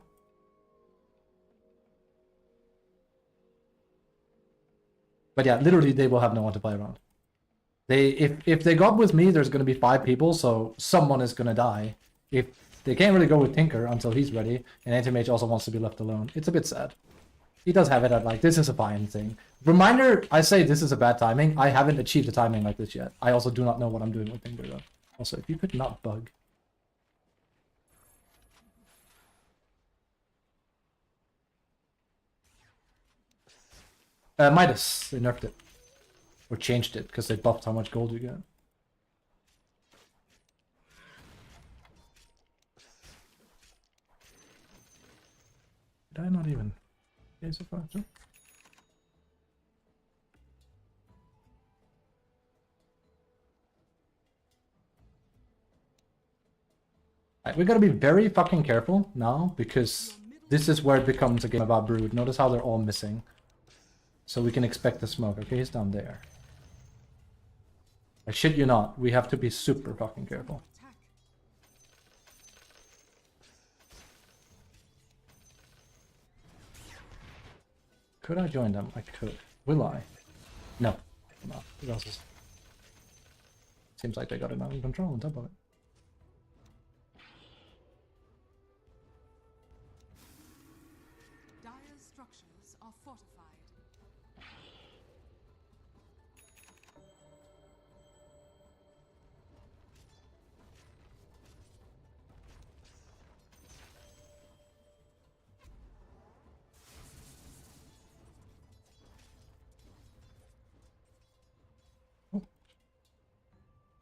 But yeah, literally they will have no one to play around. If they go up with me, there's gonna be 5 people, so someone is gonna die. If they can't really go with Tinker until he's ready, and Anti-Mage also wants to be left alone. It's a bit sad. He does have it at like, this is a fine thing. Reminder, I say this is a bad timing. I haven't achieved a timing like this yet. I also do not know what I'm doing with Tinker though. Also, if you could not bug. Midas, they nerfed it. Or changed it, because they buffed how much gold you get. Did I not even... Okay, so far, so. Alright, we gotta be very fucking careful now, because this is where it becomes a game about brood. Notice how they're all missing. So we can expect the smoke. Okay, he's down there. I shit you not, we have to be super fucking careful. Attack. Could I join them? I could. Will I? No. I'm not. Who else is... Seems like they got it under control on top of it. Dire's structures are fortified.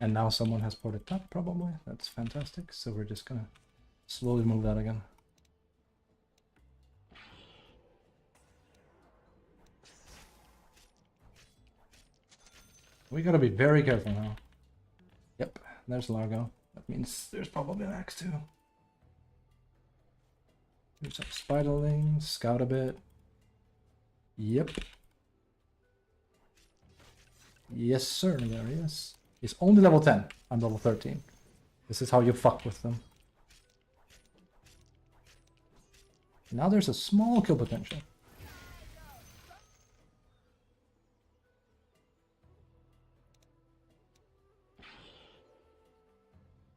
And now someone has ported top, probably. That's fantastic. So we're just gonna slowly move that again. We gotta be very careful now. Yep, there's Largo. That means there's probably an axe too. There's some spiderlings, scout a bit. Yep. Yes, sir, there he is. He's only level 10. I'm level 13. This is how you fuck with them. Now there's a small kill potential.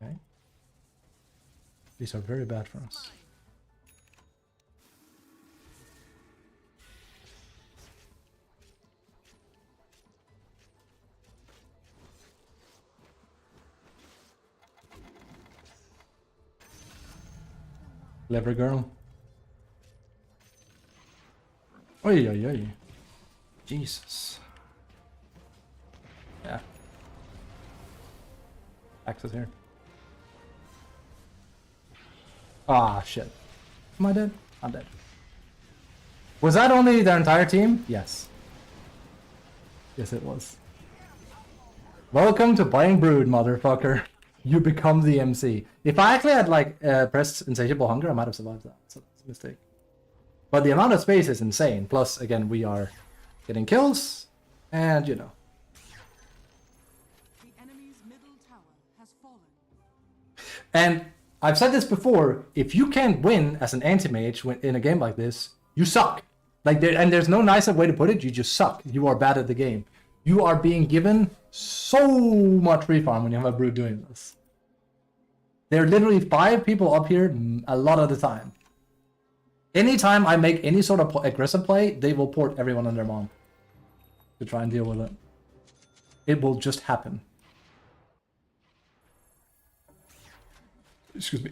Okay. These are very bad for us. Clever girl. Oi, oi, oi. Jesus. Yeah. Access here. Ah, shit. Am I dead? I'm dead. Was that only their entire team? Yes. Yes, it was. Welcome to playing Brood, motherfucker. You become the MC. If I actually had like pressed Insatiable Hunger, I might have survived that. So it's a mistake. But the amount of space is insane. Plus, again, we are getting kills, and you know. The enemy's middle tower has fallen. And I've said this before: if you can't win as an anti-mage in a game like this, you suck. Like and there's no nicer way to put it. You just suck. You are bad at the game. You are being given so much free farm when you have a brood doing this. There are literally 5 people up here a lot of the time. Anytime I make any sort of aggressive play, they will port everyone on their mom to try and deal with it. It will just happen. Excuse me.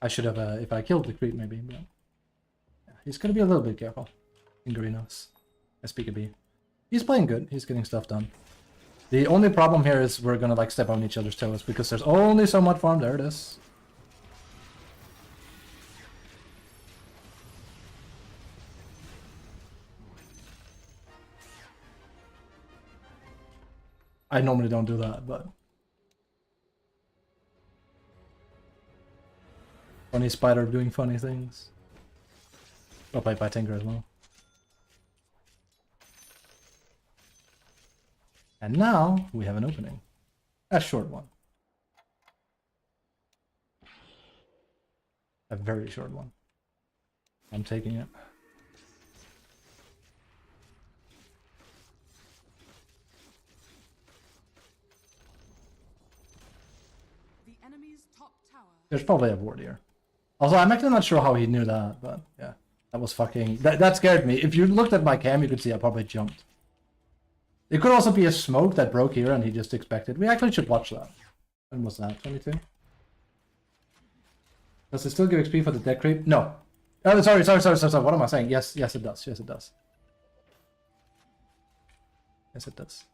I should have, if I killed the creep maybe, but yeah, he's gonna be a little bit careful in Greenhouse. I speak a B. He's playing good, he's getting stuff done. The only problem here is we're gonna like step on each other's toes because there's only so much farm. There it is. I normally don't do that, but funny spider doing funny things. Oh, played by Tinker as well. And now we have an opening. A short one. A very short one. I'm taking it. The enemy's top tower. There's probably a ward here. Also, I'm actually not sure how he knew that, but yeah. That was fucking... That scared me. If you looked at my cam, you could see I probably jumped. It could also be a smoke that broke here and he just expected. We actually should watch that. When was that? 22? Does it still give XP for the dead creep? No. Oh, sorry. What am I saying? Yes, it does. Yes, it does. Yes, it does.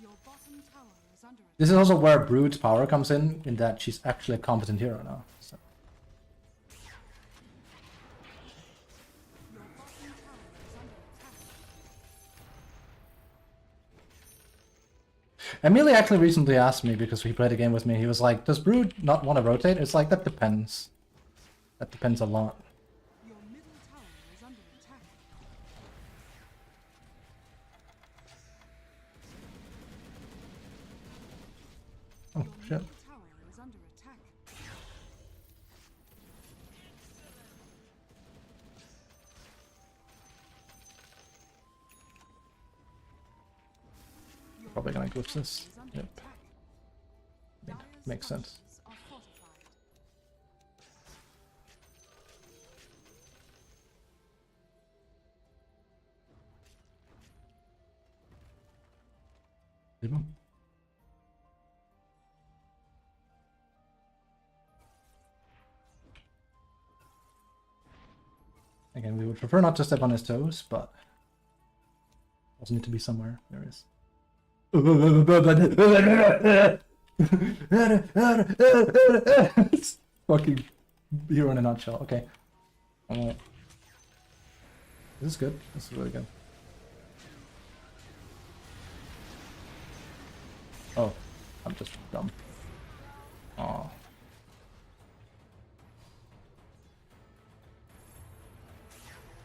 Your bottom tower is under attack. This is also where Brood's power comes in that she's actually a competent hero now. So. Your bottom tower is under attack. Emily actually recently asked me, because he played a game with me, he was like, does Brood not want to rotate? It's like, that depends. That depends a lot. Your middle tower is under attack. Oh, Your shit. middle tower is under attack. Your Probably gonna middle glitch tower this. is under Yep. attack. I mean, Dire's makes sense. structures are fortified. Leave him. Again, we would prefer not to step on his toes, but also need to be somewhere. There is. It's fucking hero in a nutshell. Okay. Alright. This is good. This is really good. Oh, I'm just dumb. Oh.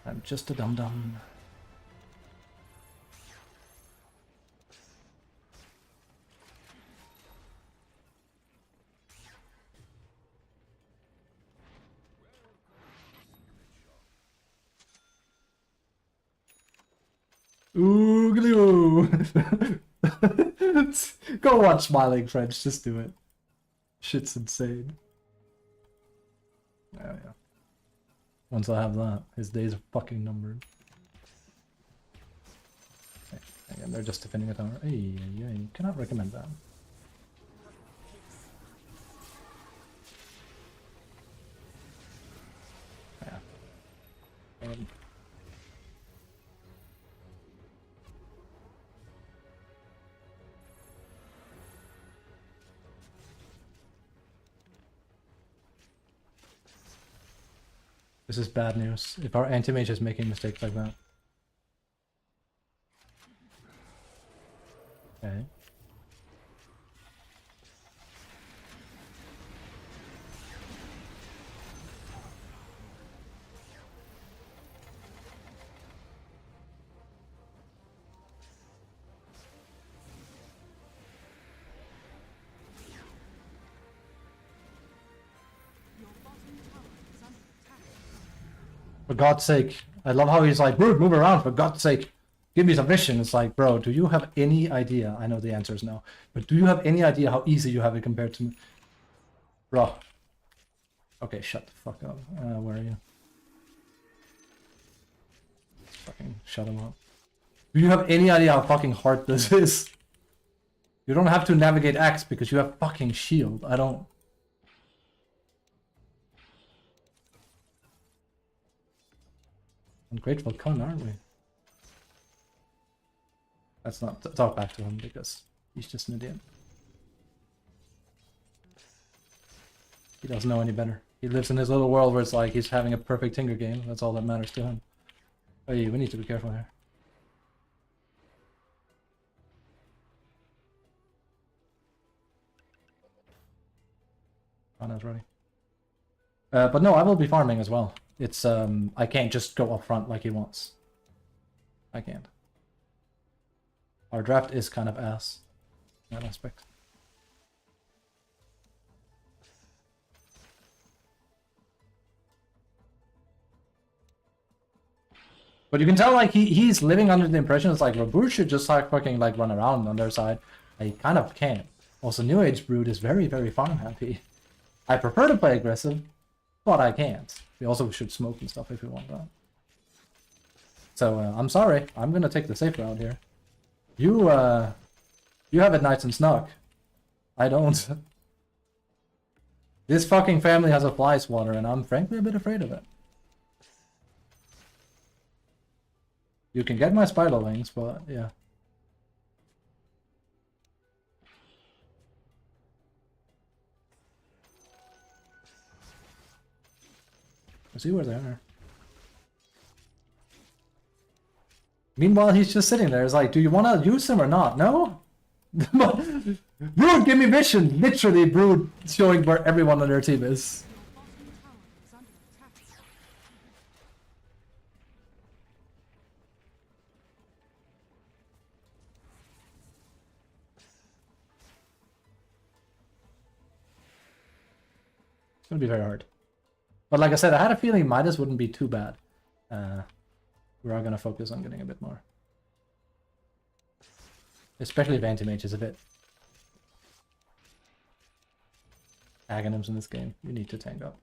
I'm just a dum-dum. Ooh. Go watch Smiling French, just do it. Shit's insane. Yeah. Once I have that, his days are fucking numbered. Okay. Again, they're just defending a tower. Hey, cannot recommend that. This is bad news. If our anti-mage is making mistakes like that. Okay. Your bottom tower is under attack. For God's sake. I love how he's like, Brood, move around, for God's sake. Give me some vision. It's like, bro, do you have any idea? I know the answer is no. But do you have any idea how easy you have it compared to me? Bro. Okay, shut the fuck up. Where are you? Fucking shut him up. Do you have any idea how fucking hard this is? You don't have to navigate X because you have fucking shield. I don't... Ungrateful cunt, aren't we? Let's not talk back to him because he's just an idiot. He doesn't know any better. He lives in his little world where it's like he's having a perfect Tinker game. That's all that matters to him. Hey, we need to be careful here. Anna's ready. But no, I will be farming as well. It's I can't just go up front like he wants. I can't. Our draft is kind of ass in that aspect. But you can tell like he's living under the impression it's like, well, Brood should just like fucking like run around on their side. I kind of can't. Also, New Age Brood is very, very farm happy. I prefer to play aggressive, but I can't. We also should smoke and stuff if we want that. So I'm sorry, I'm gonna take the safe route here. You have it nice and snug. I don't. This fucking family has a fly swatter, and I'm frankly a bit afraid of it. You can get my spiderlings, but yeah. I see where they are. Meanwhile, he's just sitting there. It's like, do you want to use him or not? No? Brood, give me vision! Literally, Brood showing where everyone on their team is. Your bottom tower is under attack. It's gonna be very hard. But like I said, I had a feeling Midas wouldn't be too bad. We are gonna focus on getting a bit more. Especially if Anti-Mage is a bit agonyms in this game. You need to tank up.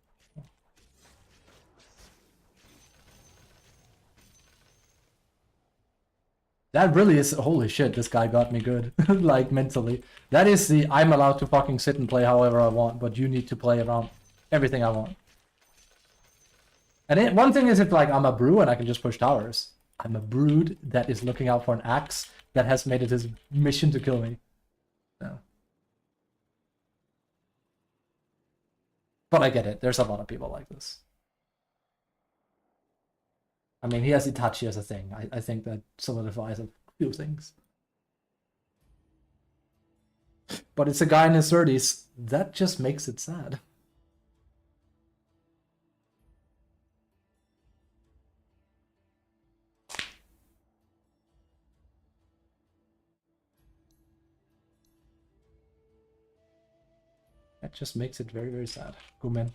That really is, holy shit, this guy got me good. Like, mentally. That is the, I'm allowed to fucking sit and play however I want, but you need to play around everything I want. And one thing is if, like, I'm a brew and I can just push towers. I'm a brood that is looking out for an axe that has made it his mission to kill me. No. But I get it. There's a lot of people like this. I mean, he has Itachi as a thing. I think that solidifies a few things. But it's a guy in his 30s. That just makes it sad. That just makes it very, very sad. Gumen.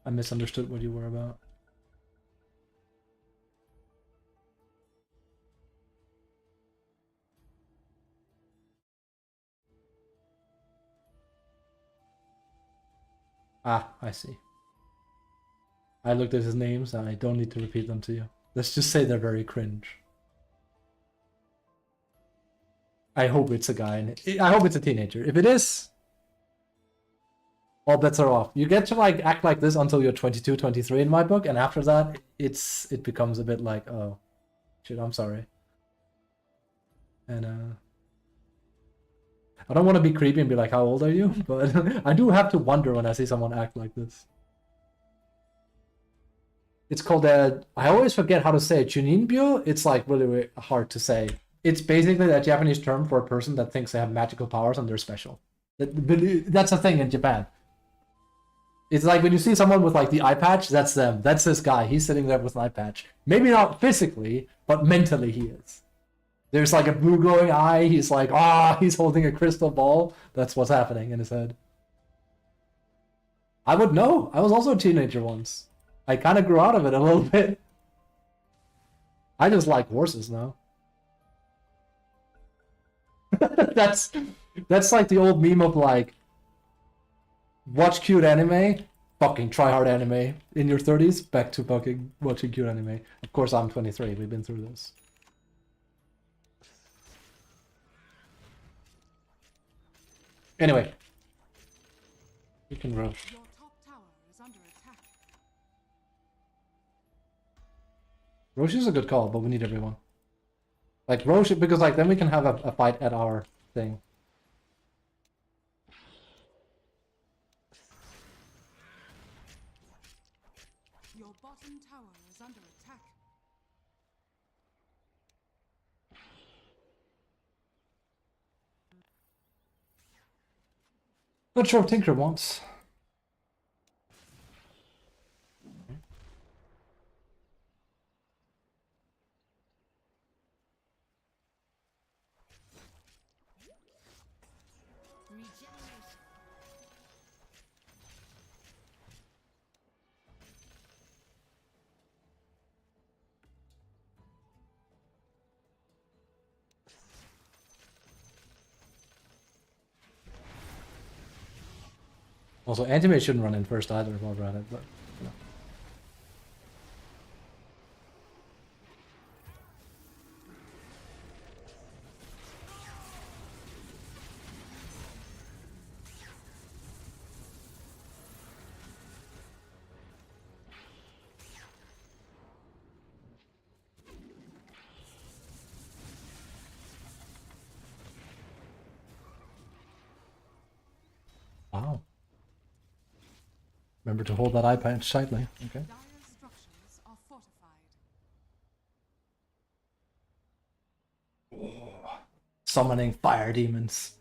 I misunderstood what you were about. Ah, I see. I looked at his names and I don't need to repeat them to you. Let's just say they're very cringe. I hope it's a guy and I hope it's a teenager. If it is, all bets are off. You get to like act like this until you're 22, 23 in my book, and after that it becomes a bit like, oh shit, I'm sorry. And I don't want to be creepy and be like, how old are you? But I do have to wonder when I see someone act like this. It's called I always forget how to say it. Chuninbyo? It's like really, really hard to say. It's basically a Japanese term for a person that thinks they have magical powers and they're special. That's a thing in Japan. It's like when you see someone with like the eye patch, that's them. That's this guy. He's sitting there with an eye patch. Maybe not physically, but mentally he is. There's like a blue glowing eye. He's like, he's holding a crystal ball. That's what's happening in his head. I would know. I was also a teenager once. I kind of grew out of it a little bit. I just like horses now. That's like the old meme of like, watch cute anime, fucking try hard anime. In your 30s, back to fucking watching cute anime. Of course, I'm 23. We've been through this. Anyway, you can rush. Your top tower is under attack. Roche is a good call, but we need everyone. Like Roche, because like then we can have a fight at our thing. Your bottom tower is under attack. Not sure what Tinker wants. Also, Antimate shouldn't run in first either while we're at it, but you know. Wow. Remember to hold that eye patch tightly. Okay. Dire structures are fortified. Summoning fire demons.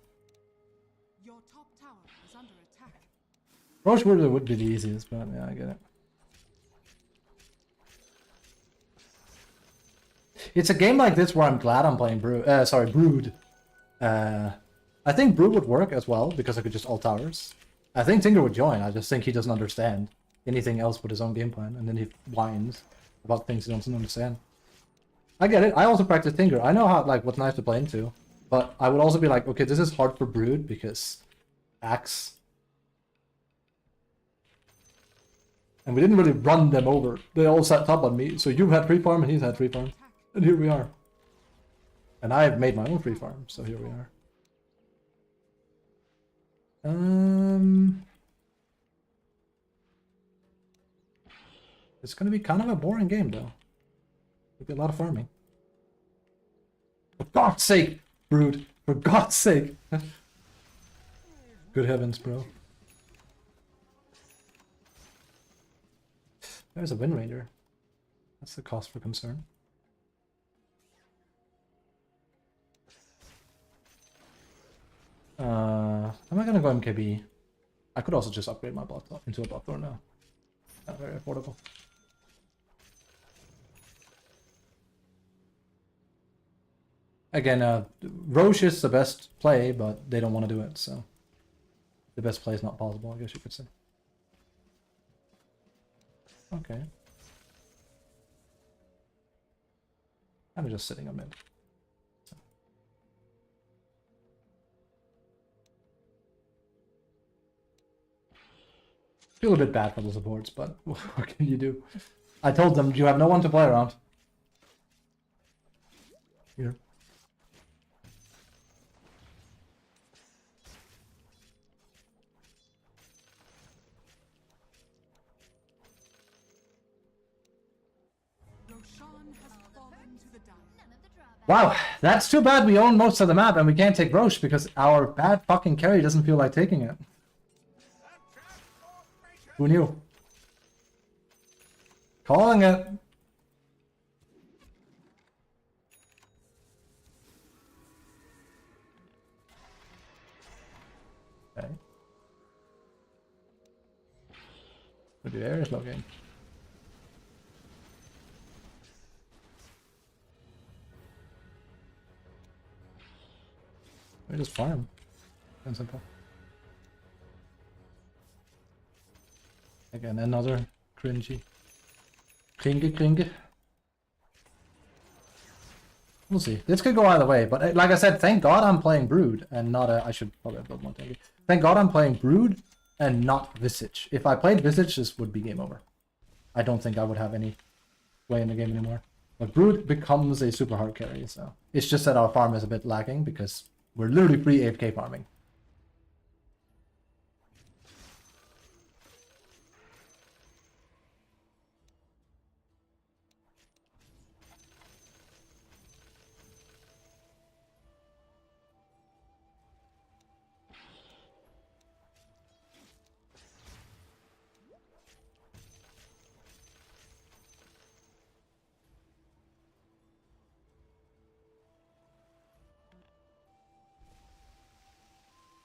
Your top tower is under attack. Roche would be the easiest, but yeah, I get it. It's a game like this where I'm glad I'm playing Brood. I think Brood would work as well because I could just ult towers. I think Tinker would join. I just think he doesn't understand anything else but his own game plan, and then he whines about things he doesn't understand. I get it. I also practice Tinker. I know how what's nice to play into, but I would also be like, okay, this is hard for Brood because Axe. And we didn't really run them over. They all sat top on me. So you had free farm and he's had free farm. And here we are. And I've made my own free farm, so here we are. It's gonna be kind of a boring game though. There'll be a lot of farming. For God's sake, Brood! For God's sake! Good heavens, bro. There's a Wind Ranger. That's the cause for concern. Am I gonna go MKB? I could also just upgrade my bot into a bot thrower now. Not very affordable. Again, Roche is the best play, but they don't want to do it, so the best play is not possible, I guess you could say. Okay. I'm just sitting on mid. Feel a bit bad for the supports, but what can you do? I told them you have no one to play around. Here. Wow, that's too bad we own most of the map and we can't take Roche because our bad fucking carry doesn't feel like taking it. Who knew? Calling it. Okay. But the air is looking. We just farm. And simple. Again, another cringy. Kringe. We'll see. This could go either way, but like I said, thank God I'm playing Brood and not a... I should probably build one tanky. Thank God I'm playing Brood and not Visage. If I played Visage, this would be game over. I don't think I would have any way in the game anymore. But Brood becomes a super hard carry, so... It's just that our farm is a bit lacking because we're literally free AFK farming.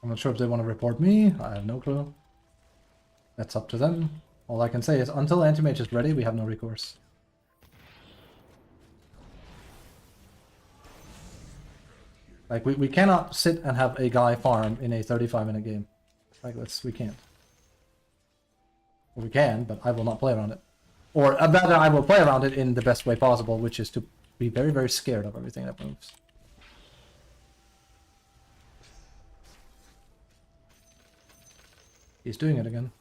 I'm not sure if they want to report me. I have no clue. That's up to them. All I can say is until Anti-Mage is ready, we have no recourse. Like, we cannot sit and have a guy farm in a 35-minute game. Like, we can't. Well, we can, but I will not play around it. Or rather, I will play around it in the best way possible, which is to be very, very scared of everything that moves. He's doing it again.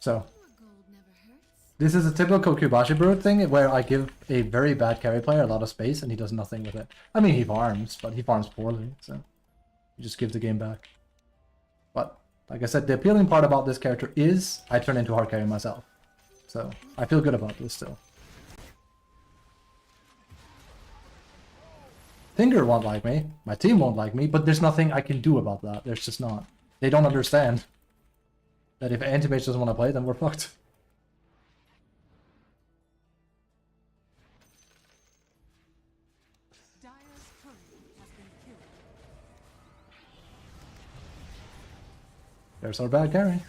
So, this is a typical Kokubashi Brood thing where I give a very bad carry player a lot of space and he does nothing with it. I mean, he farms, but he farms poorly, so you just give the game back. But, like I said, the appealing part about this character is I turn into hard carry myself. So, I feel good about this still. Tinger won't like me, my team won't like me, but there's nothing I can do about that. There's just not. They don't understand that if Anti-Mage doesn't want to play, then we're fucked. Dire's turret has been killed. There's our bad carry.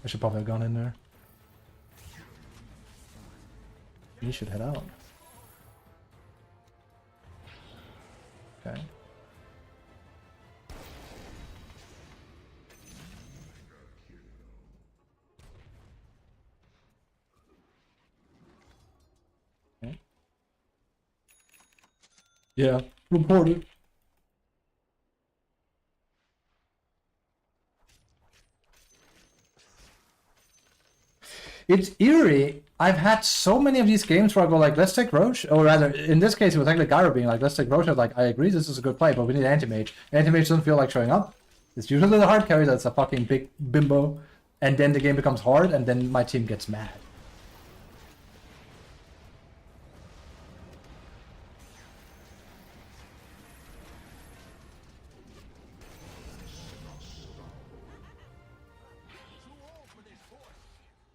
I should probably have gone in there. He should head out. Okay. Okay. Yeah, report it. It's eerie. I've had so many of these games where I go like, let's take Roche. Or rather, in this case, it was actually Gyro being like, let's take Roche. I was like, I agree, this is a good play, but we need Anti-Mage. Anti-Mage doesn't feel like showing up. It's usually the hard carry that's a fucking big bimbo. And then the game becomes hard, and then my team gets mad.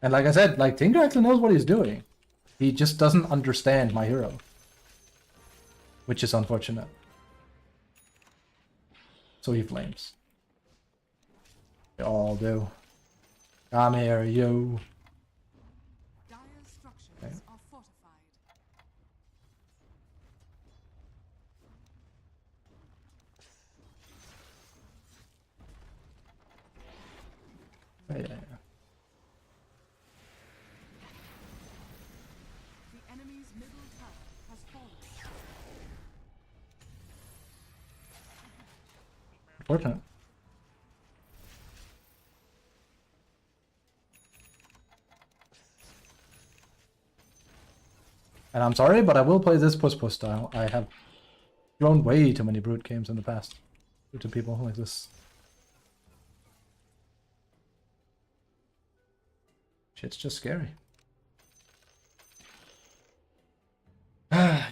And like I said, like Tinker actually knows what he's doing. He just doesn't understand my hero. Which is unfortunate. So he flames. They all do. Come here, you. Dire's structures Okay. are fortified. Yeah. The enemy's middle tower has fallen. Unfortunate. And I'm sorry, but I will play this push style. I have thrown way too many brute games in the past due to people like this. Shit's just scary.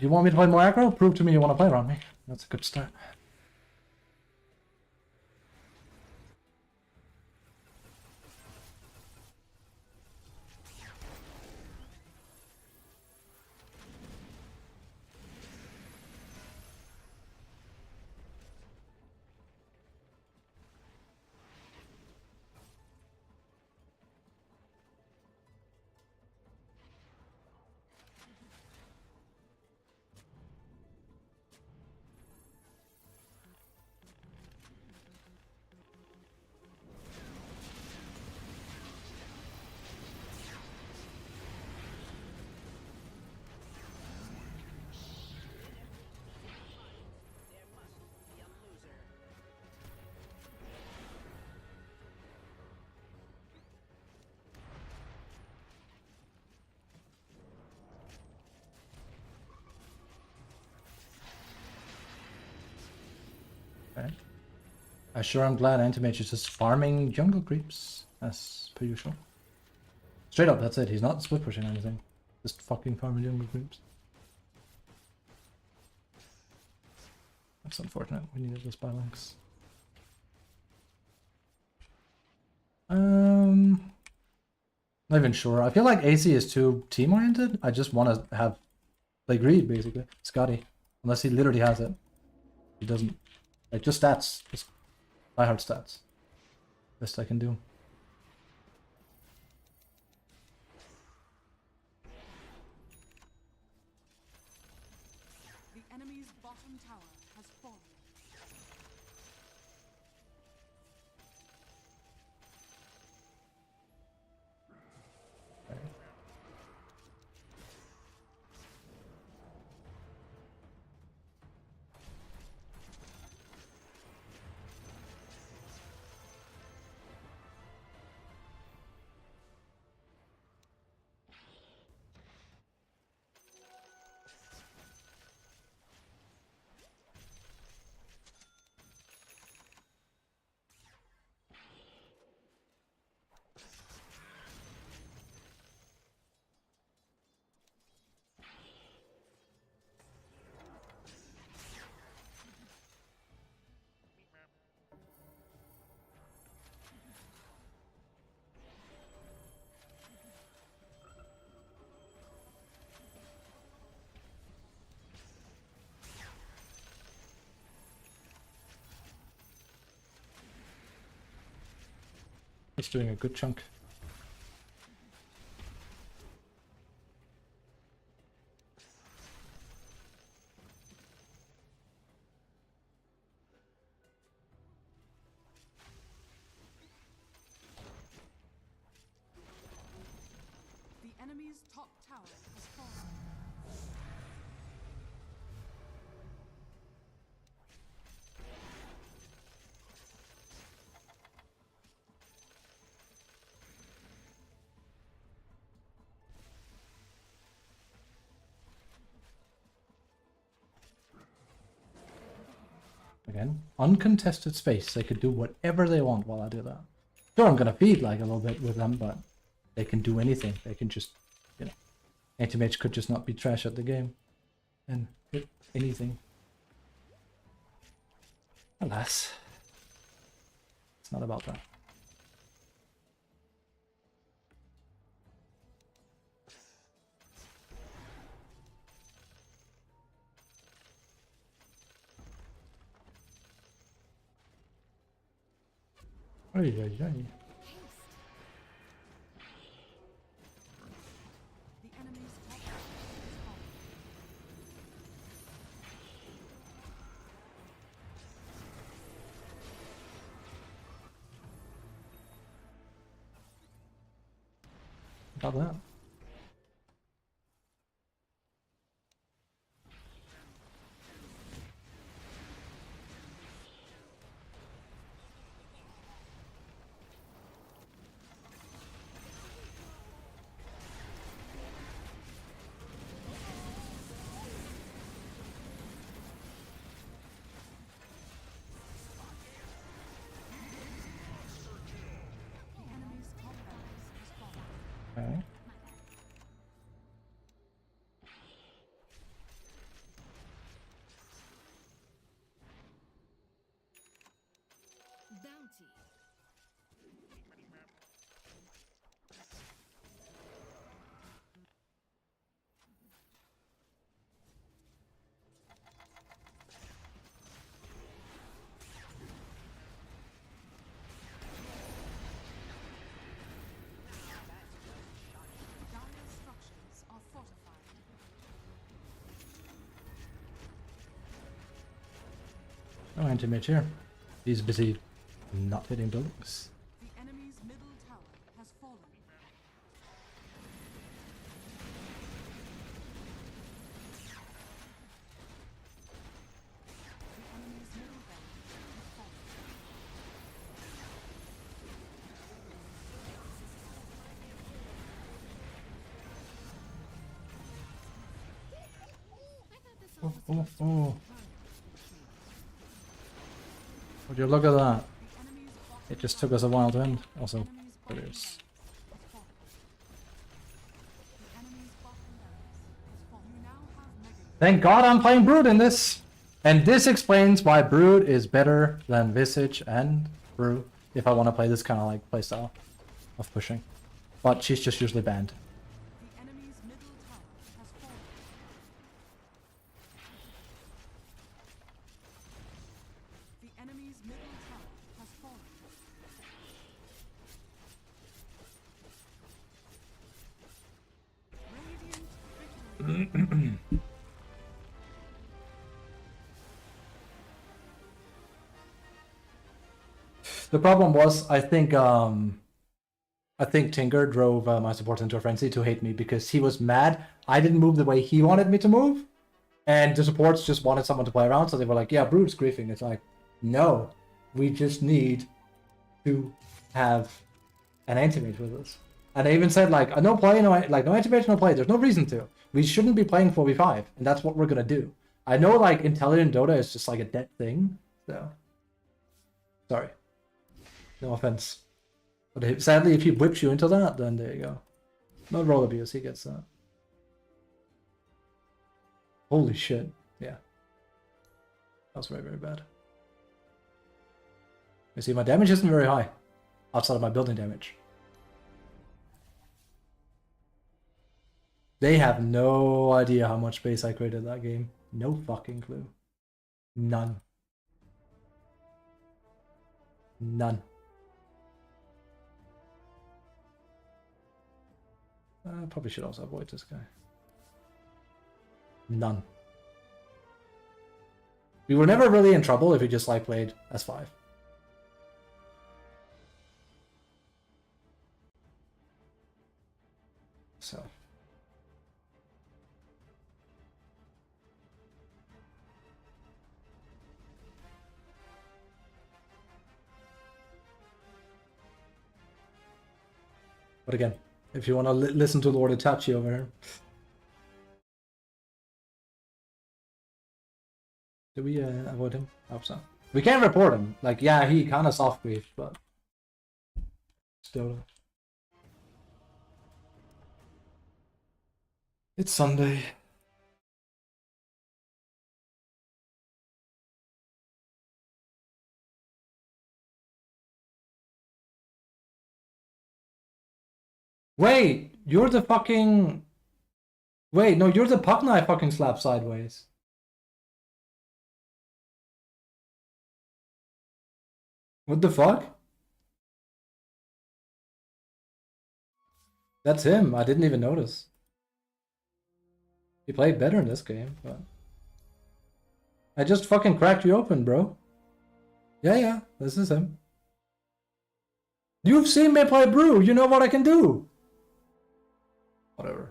You want me to play more aggro? Prove to me you want to play around me. That's a good start. Okay. I sure am glad Anti-Mage is just farming jungle creeps, as per usual. Straight up, that's it. He's not split pushing anything. Just fucking farming jungle creeps. That's unfortunate. We needed this balance. Not even sure. I feel like AC is too team-oriented. I just want to have play greed, basically. Scotty. Unless he literally has it. He doesn't. Like, just stats. Just diehard stats. Best I can do. The enemy's bottom tower has fallen. He's doing a good chunk. The enemy's top tower has fallen. Again, uncontested space. They could do whatever they want while I do that. Sure, I'm gonna feed like a little bit with them, but they can do anything. They can just, you know, Anti-Mage could just not be trash at the game and hit anything. Alas, it's not about that. Ay, ay, ay. The enemy's top tower has fallen. Got that. The enemy's top barracks has fallen. No anti-mage here. He's busy not hitting buildings. The enemy's middle tower has fallen. The enemy's middle barracks has fallen. Oh, oh. Would you look at that? The enemy's bottom It just took us a while to end. Also, enemy's bottom it is. has fallen. The enemy's bottom barracks has fallen. You now have mega. Thank God I'm playing Brood in this! And this explains why Brood is better than Visage and Brew if I want to play this kind of like playstyle of pushing. But she's just usually banned. The enemy's middle tower has fallen. The enemy's middle tower has fallen. Radiant victory. The problem was, I think Tinker drove my support into a frenzy to hate me because he was mad I didn't move the way he wanted me to move, and the supports just wanted someone to play around, so they were like, "Yeah, Brood's griefing." It's like, no, we just need to have an anti-mage with us. And they even said like, "No play, no anti-mage, no play." There's no reason to. We shouldn't be playing 4v5, and that's what we're gonna do. I know like intelligent Dota is just like a dead thing, so sorry. No offense. But sadly, if he whips you into that, then there you go. No roll abuse, he gets that. Holy shit. Yeah. That was very, very bad. You see, my damage isn't very high. Outside of my building damage. They have no idea how much space I created that game. No fucking clue. None. None. I probably should also avoid this guy. None. We were never really in trouble if we just like played S5. So. But again, if you want to listen to Lord Itachi over here. Do we avoid him? I hope so. We can't report him. Like, yeah, he kind of soft griefed, but still. It's Sunday. Wait, you're the fucking... Wait, no, you're the puck knife fucking slap sideways. What the fuck? That's him. I didn't even notice. He played better in this game, but... I just fucking cracked you open, bro. Yeah, this is him. You've seen me play Brew. You know what I can do. Whatever.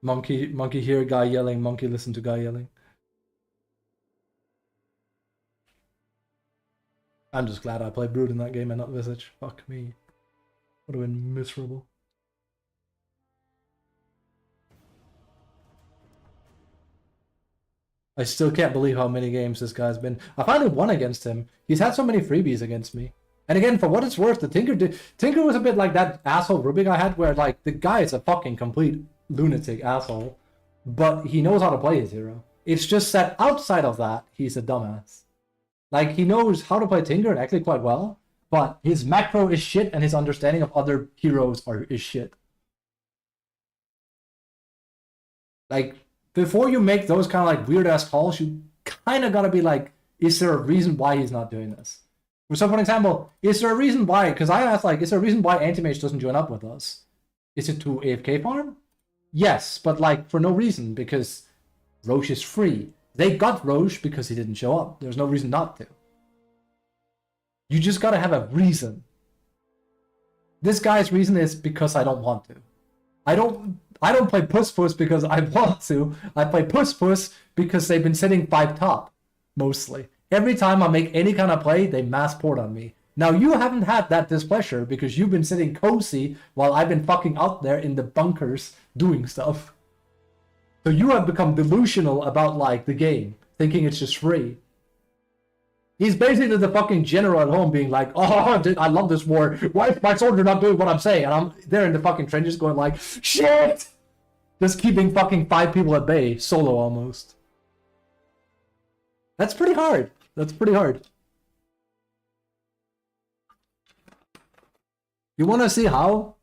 Monkey hear guy yelling, monkey listen to guy yelling. I'm just glad I played Brood in that game and not Visage. Fuck me. Would have been miserable. I still can't believe how many games this guy's been. I finally won against him. He's had so many freebies against me. And again, for what it's worth, the Tinker was a bit like that asshole Rubik I had, where like the guy is a fucking complete lunatic asshole, but he knows how to play his hero. It's just that outside of that, he's a dumbass. Like, he knows how to play Tinker and actually quite well, but his macro is shit and his understanding of other heroes is shit. Like, before you make those kind of like weird ass calls, you kind of gotta be like, is there a reason why he's not doing this? So for example, is there a reason why, because I asked like, is there a reason why Anti-Mage doesn't join up with us? Is it to AFK farm? Yes, but like for no reason, because Roche is free. They got Roche because he didn't show up. There's no reason not to. You just gotta have a reason. This guy's reason is because I don't want to. I don't play Puss Puss because I want to. I play Puss Puss because they've been sitting 5 top, mostly. Every time I make any kind of play, they mass port on me. Now, you haven't had that displeasure because you've been sitting cozy while I've been fucking out there in the bunkers doing stuff. So you have become delusional about, like, the game, thinking it's just free. He's basically the fucking general at home being like, oh, I love this war. Why is my soldier not doing what I'm saying? And I'm there in the fucking trenches going like, shit! Just keeping fucking 5 people at bay, solo almost. That's pretty hard. That's pretty hard. You want to see how?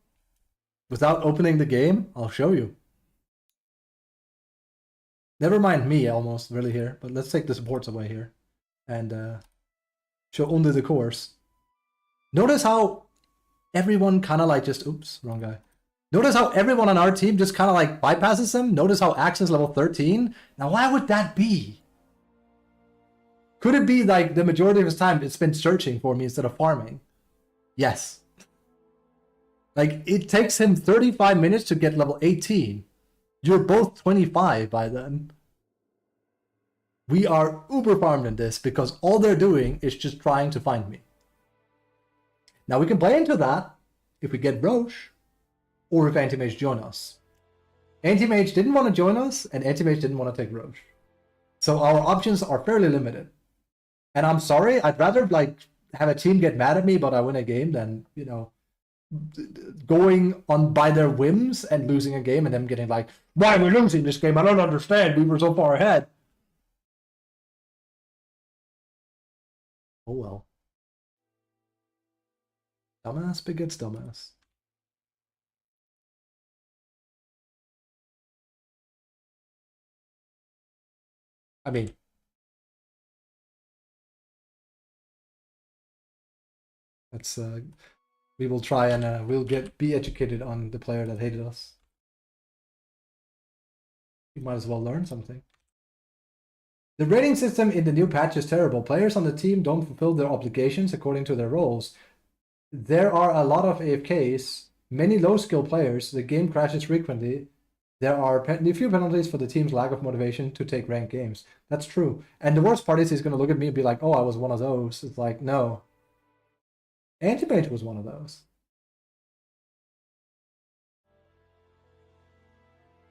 Without opening the game? I'll show you. Never mind me almost, really here. But let's take the supports away here. And show only the course. Notice how everyone kind of like just... Oops, wrong guy. Notice how everyone on our team just kind of like bypasses him. Notice how Axon's level 13. Now, why would that be? Could it be like the majority of his time it's been searching for me instead of farming? Yes. Like, it takes him 35 minutes to get level 18. You're both 25 by then. We are uber farmed in this because all they're doing is just trying to find me. Now we can play into that if we get Roche or if Anti-Mage join us. Anti-Mage didn't want to join us and Anti-Mage didn't want to take Roche. So our options are fairly limited. And I'm sorry, I'd rather like have a team get mad at me but I win a game than, you know, going on by their whims and losing a game and them getting like, why are we losing this game? I don't understand. We were so far ahead. Oh well. Dumbass begets dumbass. I mean, that's we will try and we'll be educated on the player that hated us. We might as well learn something. The rating system in the new patch is terrible. Players on the team don't fulfill their obligations according to their roles. There are a lot of AFKs, many low-skill players, the game crashes frequently. There are few penalties for the team's lack of motivation to take ranked games. That's true. And the worst part is he's going to look at me and be like, oh, I was one of those. It's like, no. Anti-Mage was one of those.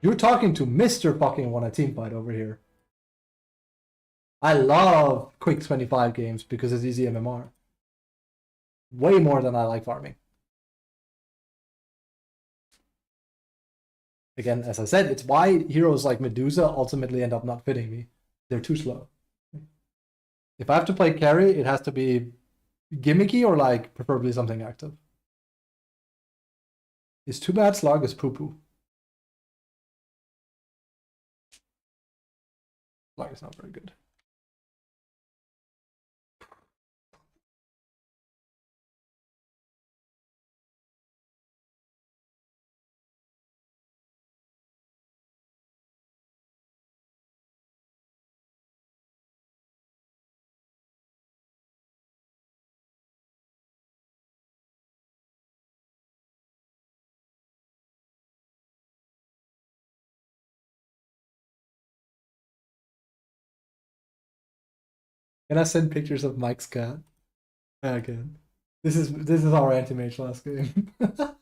You're talking to Mr. fucking want a team fight over here. I love quick 25 games because it's easy MMR. Way more than I like farming. Again, as I said, it's why heroes like Medusa ultimately end up not fitting me. They're too slow. If I have to play carry, it has to be gimmicky or like preferably something active. It's too bad Slug is poo-poo. Slug is not very good. Can I send pictures of Mike's cat? I can. This is our anti-mage last game. Let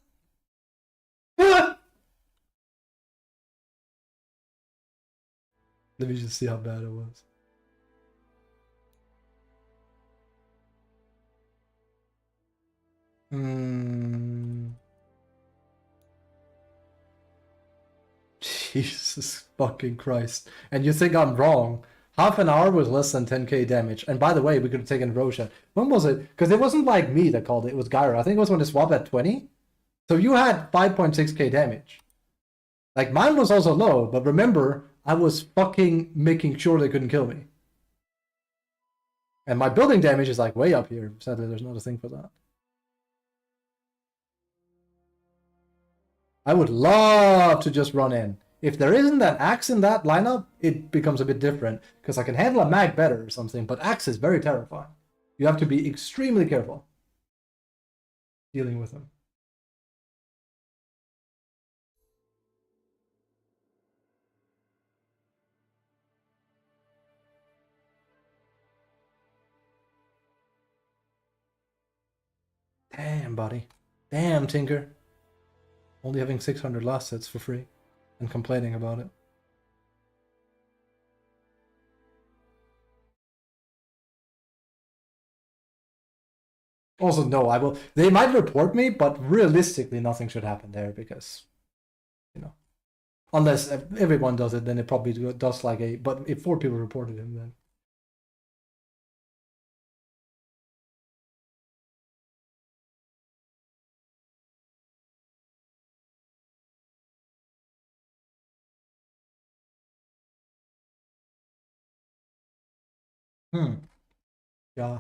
me just see how bad it was. Jesus fucking Christ. And you think I'm wrong. Half an hour with less than 10k damage. And by the way, we could have taken Roshan. When was it? Because it wasn't like me that called it. It was Gyro. I think it was when it swapped at 20. So you had 5.6k damage. Like, mine was also low. But remember, I was fucking making sure they couldn't kill me. And my building damage is like way up here. Sadly, there's not a thing for that. I would love to just run in. If there isn't an axe in that lineup, it becomes a bit different because I can handle a mag better or something, but axe is very terrifying. You have to be extremely careful dealing with him. Damn, buddy. Damn, Tinker. Only having 600 last sets for free and complaining about it. Also, no, I will. They might report me, but realistically, nothing should happen there because, you know, unless everyone does it, then it probably does like a. But if 4 people reported him, then. Yeah.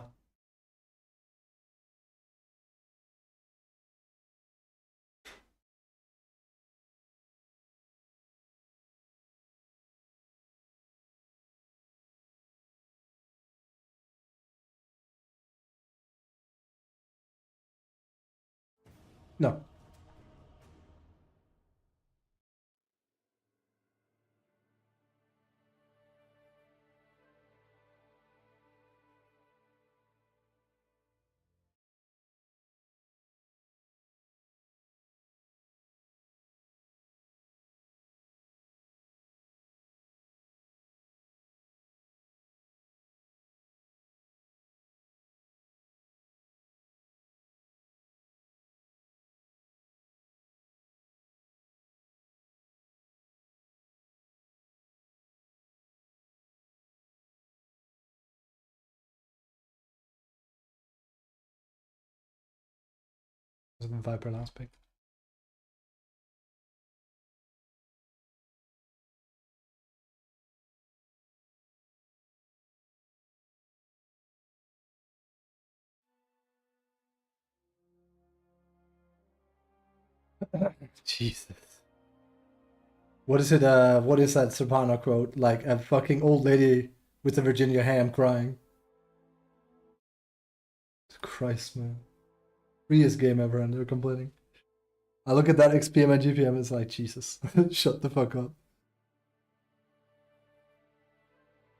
No. Was it Viper last pick? Jesus. What is it? What is that Soprano quote? Like a fucking old lady with a Virginia ham crying. Christ, man. Freest game ever, and they're complaining. I look at that XPM and GPM, it's like, Jesus, shut the fuck up.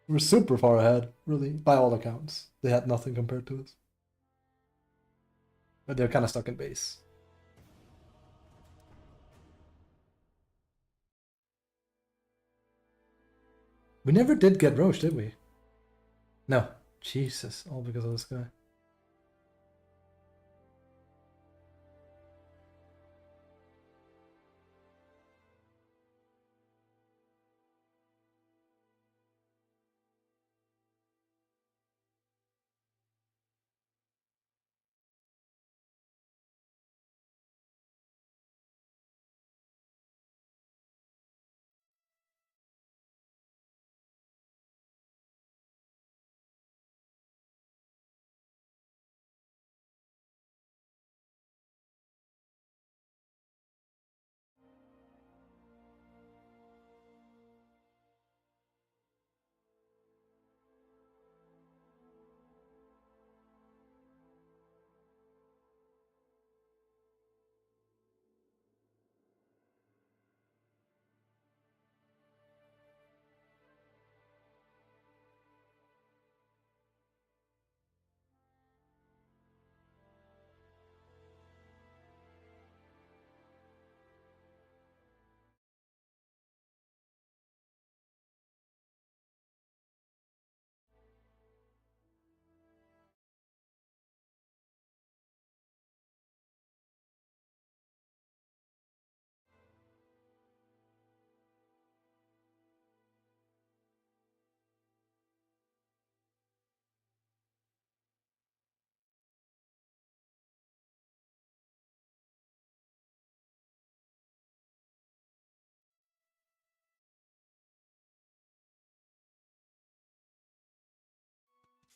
We're super far ahead, really, by all accounts. They had nothing compared to us. But they're kind of stuck in base. We never did get Roche, did we? No. Jesus, all because of this guy.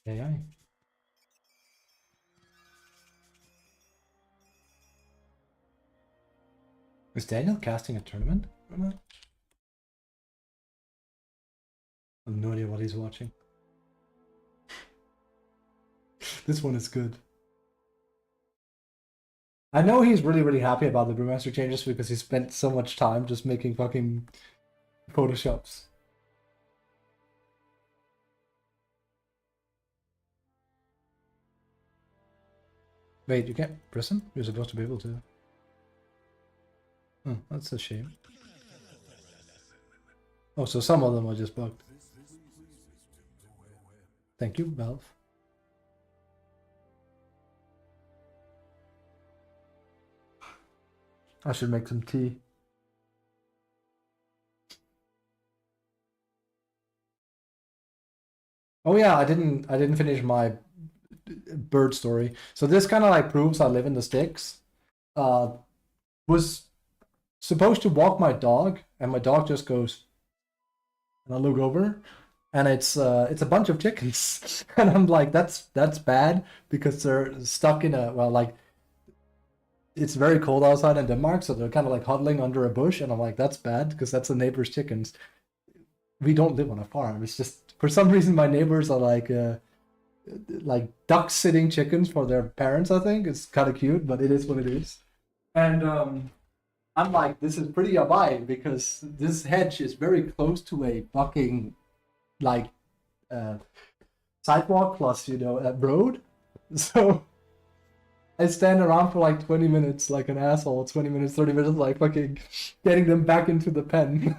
AI. Is Daniel casting a tournament or not? have no idea what he's watching. This one is good. I know he's really, really happy about the Brewmaster changes because he spent so much time just making fucking photoshops. Wait, you can't press him? You're supposed to be able to. Oh, that's a shame. Oh, so some of them are just bugged. Thank you, Valve. I should make some tea. Oh yeah, I didn't finish my bird story. So this kind of like proves I live in the sticks. Was supposed to walk my dog, and my dog just goes, and I look over, and it's a bunch of chickens, and I'm like, that's bad because they're stuck in a, well, like, it's very cold outside in Denmark, so they're kind of like huddling under a bush, and I'm like, that's bad because that's the neighbor's chickens. We don't live on a farm. It's just for some reason my neighbors are like duck sitting chickens for their parents. I think it's kind of cute, but it is what it is. And I'm like, this is pretty yabai because this hedge is very close to a fucking like sidewalk plus a road. So I stand around for like 20 minutes like an asshole. 20 minutes, 30 minutes, like fucking getting them back into the pen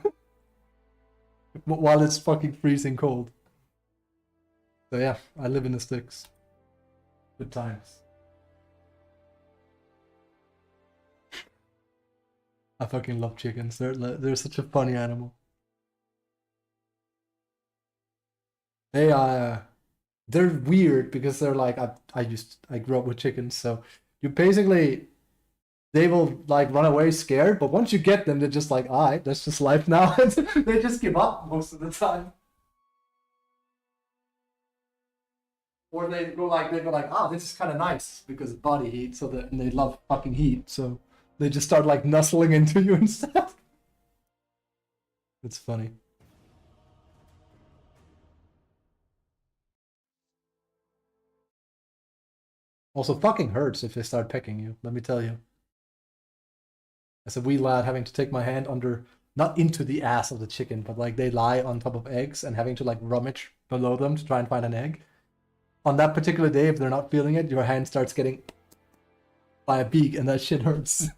while it's fucking freezing cold. So yeah, I live in the sticks. Good times. I fucking love chickens. They're such a funny animal. They're weird because they're like I grew up with chickens, so you basically they will like run away scared, but once you get them, they're just like, alright, that's just life now. They just give up most of the time. Or they go like this is kind of nice because of body heat, and they love fucking heat, so they just start like nuzzling into you and stuff. It's funny. Also, fucking hurts if they start pecking you. Let me tell you. As a wee lad, having to take my hand under, not into the ass of the chicken, but like they lie on top of eggs and having to like rummage below them to try and find an egg. On that particular day, if they're not feeling it, your hand starts getting by a beak, and that shit hurts.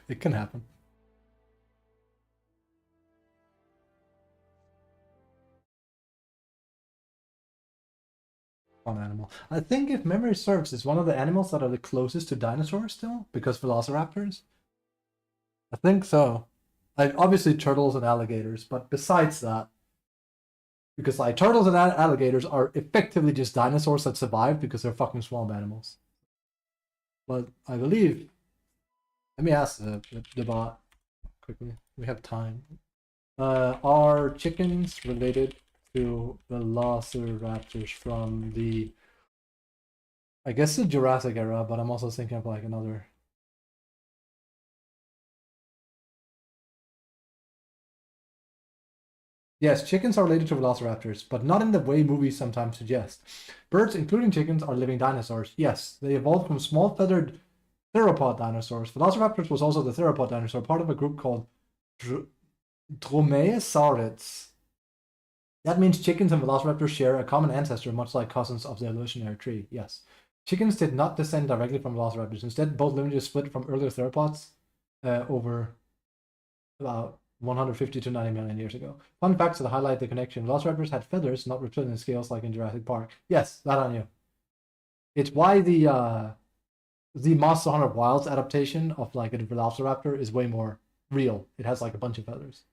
It can happen. Fun animal. I think if memory serves, it's one of the animals that are the closest to dinosaurs still, because velociraptors. I think so. Like obviously turtles and alligators, but besides that, because like turtles and alligators are effectively just dinosaurs that survived because they're fucking swamp animals. But I believe. Let me ask the bot quickly. We have time. Are chickens related to velociraptors from the, I guess, the Jurassic era, but I'm also thinking of like another. Yes, chickens are related to velociraptors, but not in the way movies sometimes suggest. Birds, including chickens, are living dinosaurs. Yes, they evolved from small feathered theropod dinosaurs. Velociraptors was also the theropod dinosaur, part of a group called Dromaeosaurids. That means chickens and velociraptors share a common ancestor, much like cousins of the evolutionary tree. Yes. Chickens did not descend directly from velociraptors. Instead, both lineages split from earlier theropods over about 150 to 90 million years ago. Fun facts that highlight the connection. Velociraptors had feathers, not reptilian scales like in Jurassic Park. Yes, that I knew. It's why the Monster Hunter Wilds adaptation of like a velociraptor is way more real. It has like a bunch of feathers.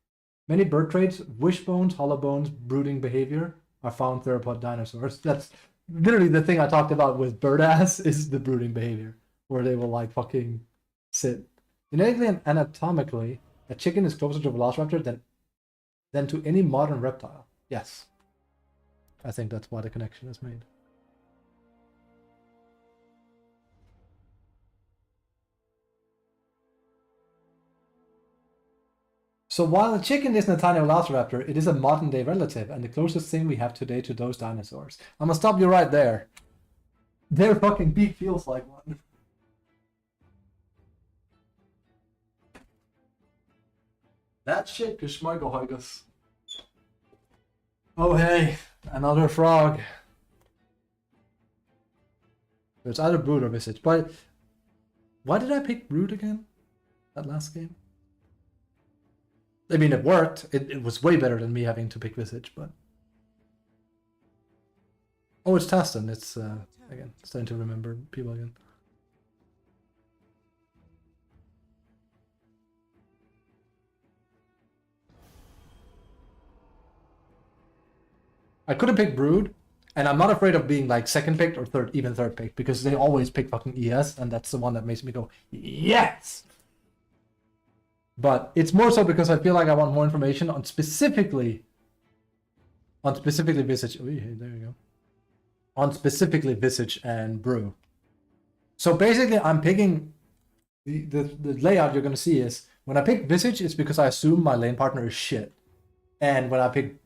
Many bird traits, wishbones, hollow bones, brooding behavior, are found theropod dinosaurs. That's literally the thing I talked about with bird ass is the brooding behavior, where they will like fucking sit. Genetically and anatomically, a chicken is closer to a velociraptor than to any modern reptile. Yes. I think that's why the connection is made. So while a chicken isn't a tiny velociraptor, it is a modern day relative and the closest thing we have today to those dinosaurs. I'm gonna stop you right there. Their fucking beak feels like one. That shit geschmeigelheuges. Oh hey, another frog. It's either Brood or Visage, but why did I pick Brood again? That last game? I mean, it worked. It was way better than me having to pick Visage, but... Oh, it's Taston. It's, again, starting to remember people again. I couldn't pick Brood, and I'm not afraid of being like second picked or third, even third picked, because they always pick fucking ES, and that's the one that makes me go, yes! But it's more so because I feel like I want more information on specifically Visage. Oh, yeah, there you go. On specifically Visage and Brew. So basically, I'm picking the layout you're gonna see is when I pick Visage, it's because I assume my lane partner is shit, and when I pick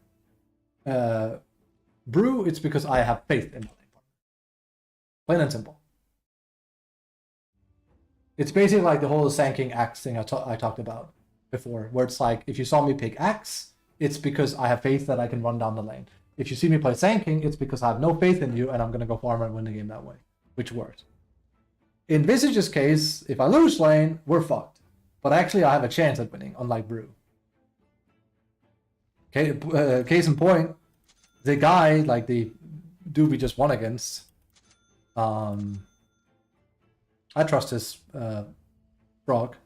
Brew, it's because I have faith in my lane partner. Plain and simple. It's basically like the whole Sanking Axe thing I talked about before, where it's like, if you saw me pick Axe, it's because I have faith that I can run down the lane. If you see me play Sanking, it's because I have no faith in you and I'm going to go farm and win the game that way, which worked. In Visage's case, if I lose lane, we're fucked. But actually, I have a chance at winning, unlike Brew. Okay, case in point, the guy, like the dude we just won against, I trust his frog.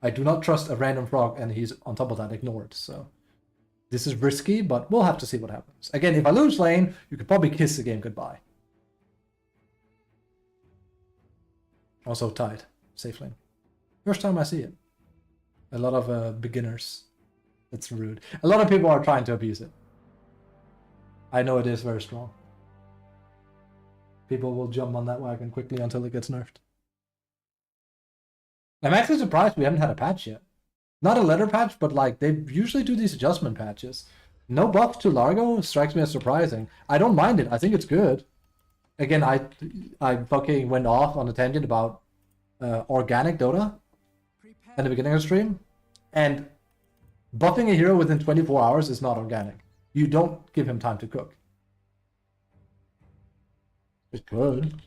I do not trust a random frog, and he's on top of that ignored. So this is risky, but we'll have to see what happens. Again, if I lose lane, you could probably kiss the game goodbye. Also tied, safe lane. First time I see it. A lot of beginners. That's rude. A lot of people are trying to abuse it. I know it is very strong. People will jump on that wagon quickly until it gets nerfed. I'm actually surprised we haven't had a patch yet. Not a letter patch, but like they usually do these adjustment patches. No buff to Largo strikes me as surprising. I don't mind it. I think it's good. Again, I fucking went off on a tangent about organic Dota at the beginning of the stream, and buffing a hero within 24 hours is not organic. You don't give him time to cook. It could.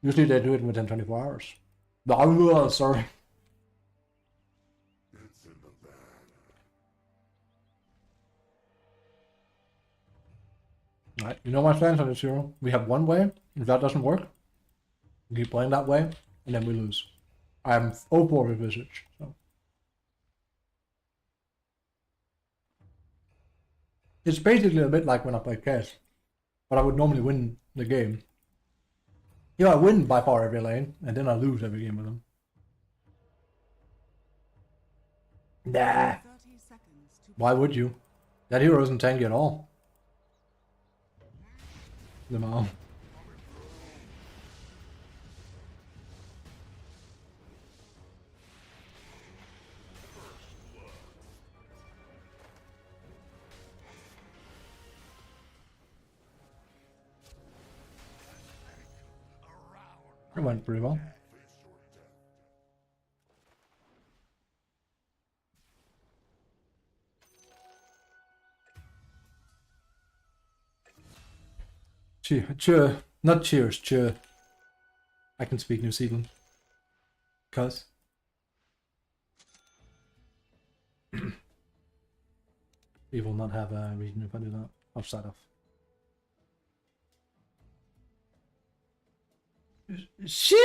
Usually they do it within 24 hours. Oh, sorry. It's in the bag. Alright, you know my stance on this hero. We have one way. If that doesn't work, we keep playing that way, and then we lose. I'm 0-4 with Visage. So. It's basically a bit like when I play Cass, but I would normally win the game. Yeah, I win by far every lane, and then I lose every game with them. Nah. 30 seconds to Why would you? That hero isn't tanky at all. The Mao. It went pretty well. Cheer. Not cheers, cheer. I can speak New Zealand. Cuz. We will not have a reason if I do that. Offside off. Shee!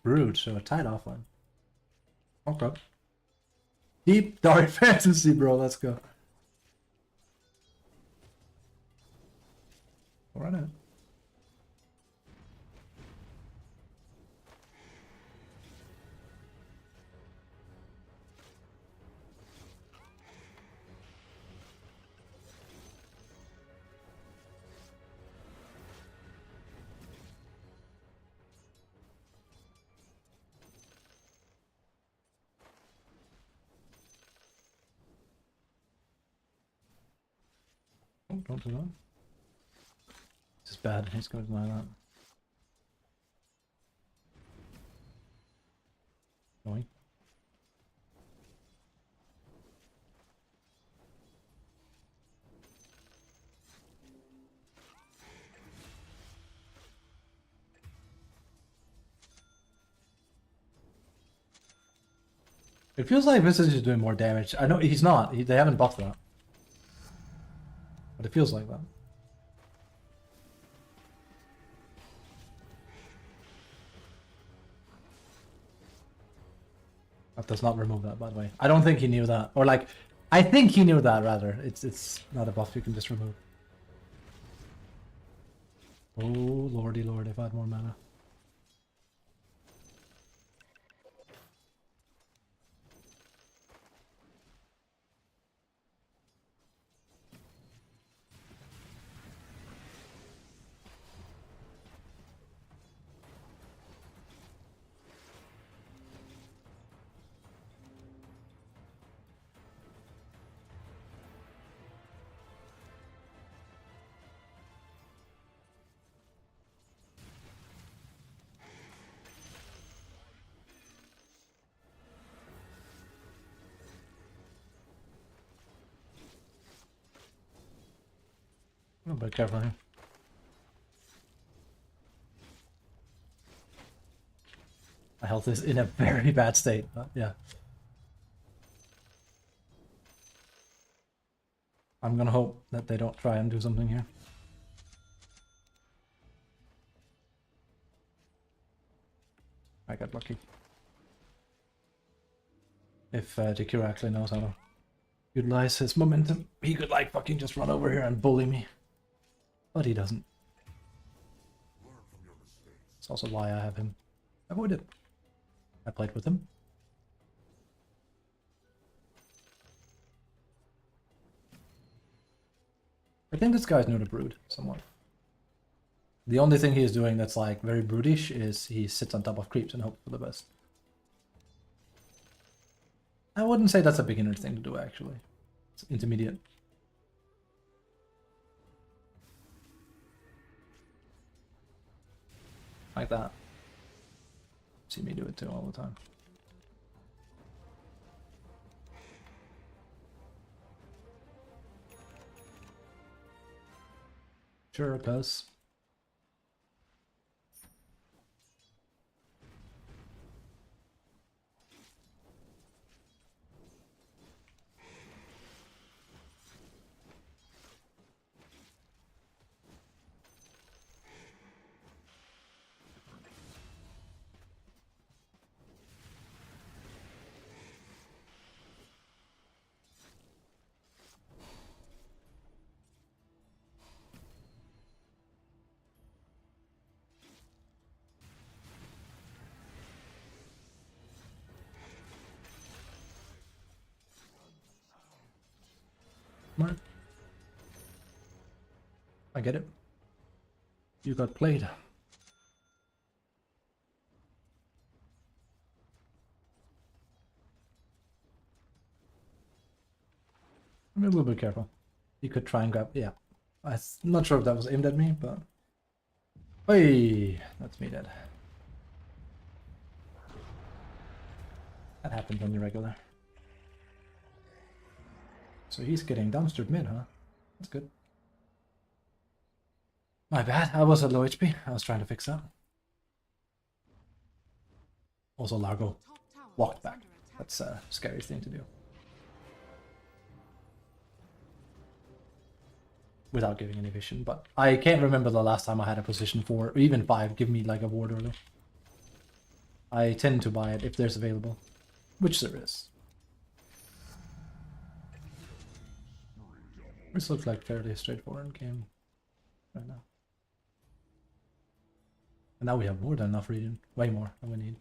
Rude, so a tight offline. Okay. Deep dark fantasy, bro. Let's go. All right. Now. Oh, don't do that. This is bad. He's going to deny that. Going. It feels like Visage is doing more damage. I know he's not. They haven't buffed that. But it feels like that. That does not remove that, by the way. I don't think he knew that. Or like, I think he knew that, rather. It's not a buff you can just remove. Oh, lordy lord, if I had more mana. Oh, be careful here. My health is in a very bad state, but yeah. I'm gonna hope that they don't try and do something here. I got lucky. If Jakiro actually knows how to utilize his momentum, he could like fucking just run over here and bully me. But he doesn't. It's also why I have him avoided. I played with him. I think this guy's new to Brood, somewhat. The only thing he is doing that's like very brutish is he sits on top of creeps and hopes for the best. I wouldn't say that's a beginner thing to do, actually. It's intermediate. Like that. See me do it too all the time. Sure, cuz. Mark. I get it. You got played. I'm a little bit careful. You could try and grab. Yeah. I'm not sure if that was aimed at me, but. Hey, that's me dead. That happens on the regular. So he's getting dumpstered mid, huh? That's good. My bad, I was at low HP. I was trying to fix that. Also, Largo Top tower walked is back. under attack. That's a scary thing to do. Without giving any vision, but I can't remember the last time I had a position 4, or even 5, give me like a ward early. I tend to buy it if there's available, which there is. This looks like fairly straightforward game right now. And now we have more than enough region, way more than we need.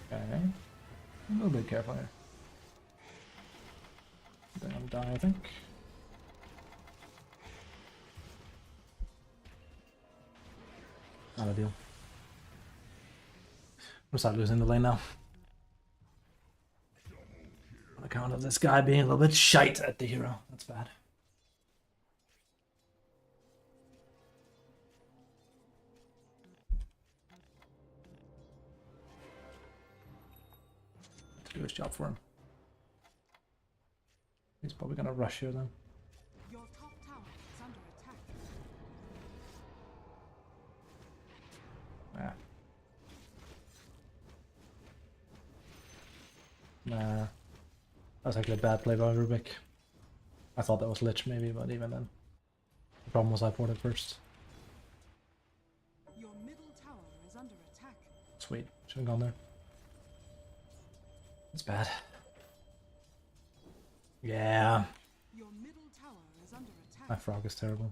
Okay. A little bit careful here. Then I'm dying, I think. Not a deal. We'll start losing the lane now. On account of this guy being a little bit shite at the hero. That's bad. Do his job for him. He's probably gonna rush here then. Your top tower is under attack. Yeah. Nah. That was actually a bad play by Rubik. I thought that was Lich maybe, but even then. The problem was I ported first. Your middle tower is under attack. Sweet. Should have gone there. It's bad. Yeah. Your middle tower is under My attack. frog is terrible.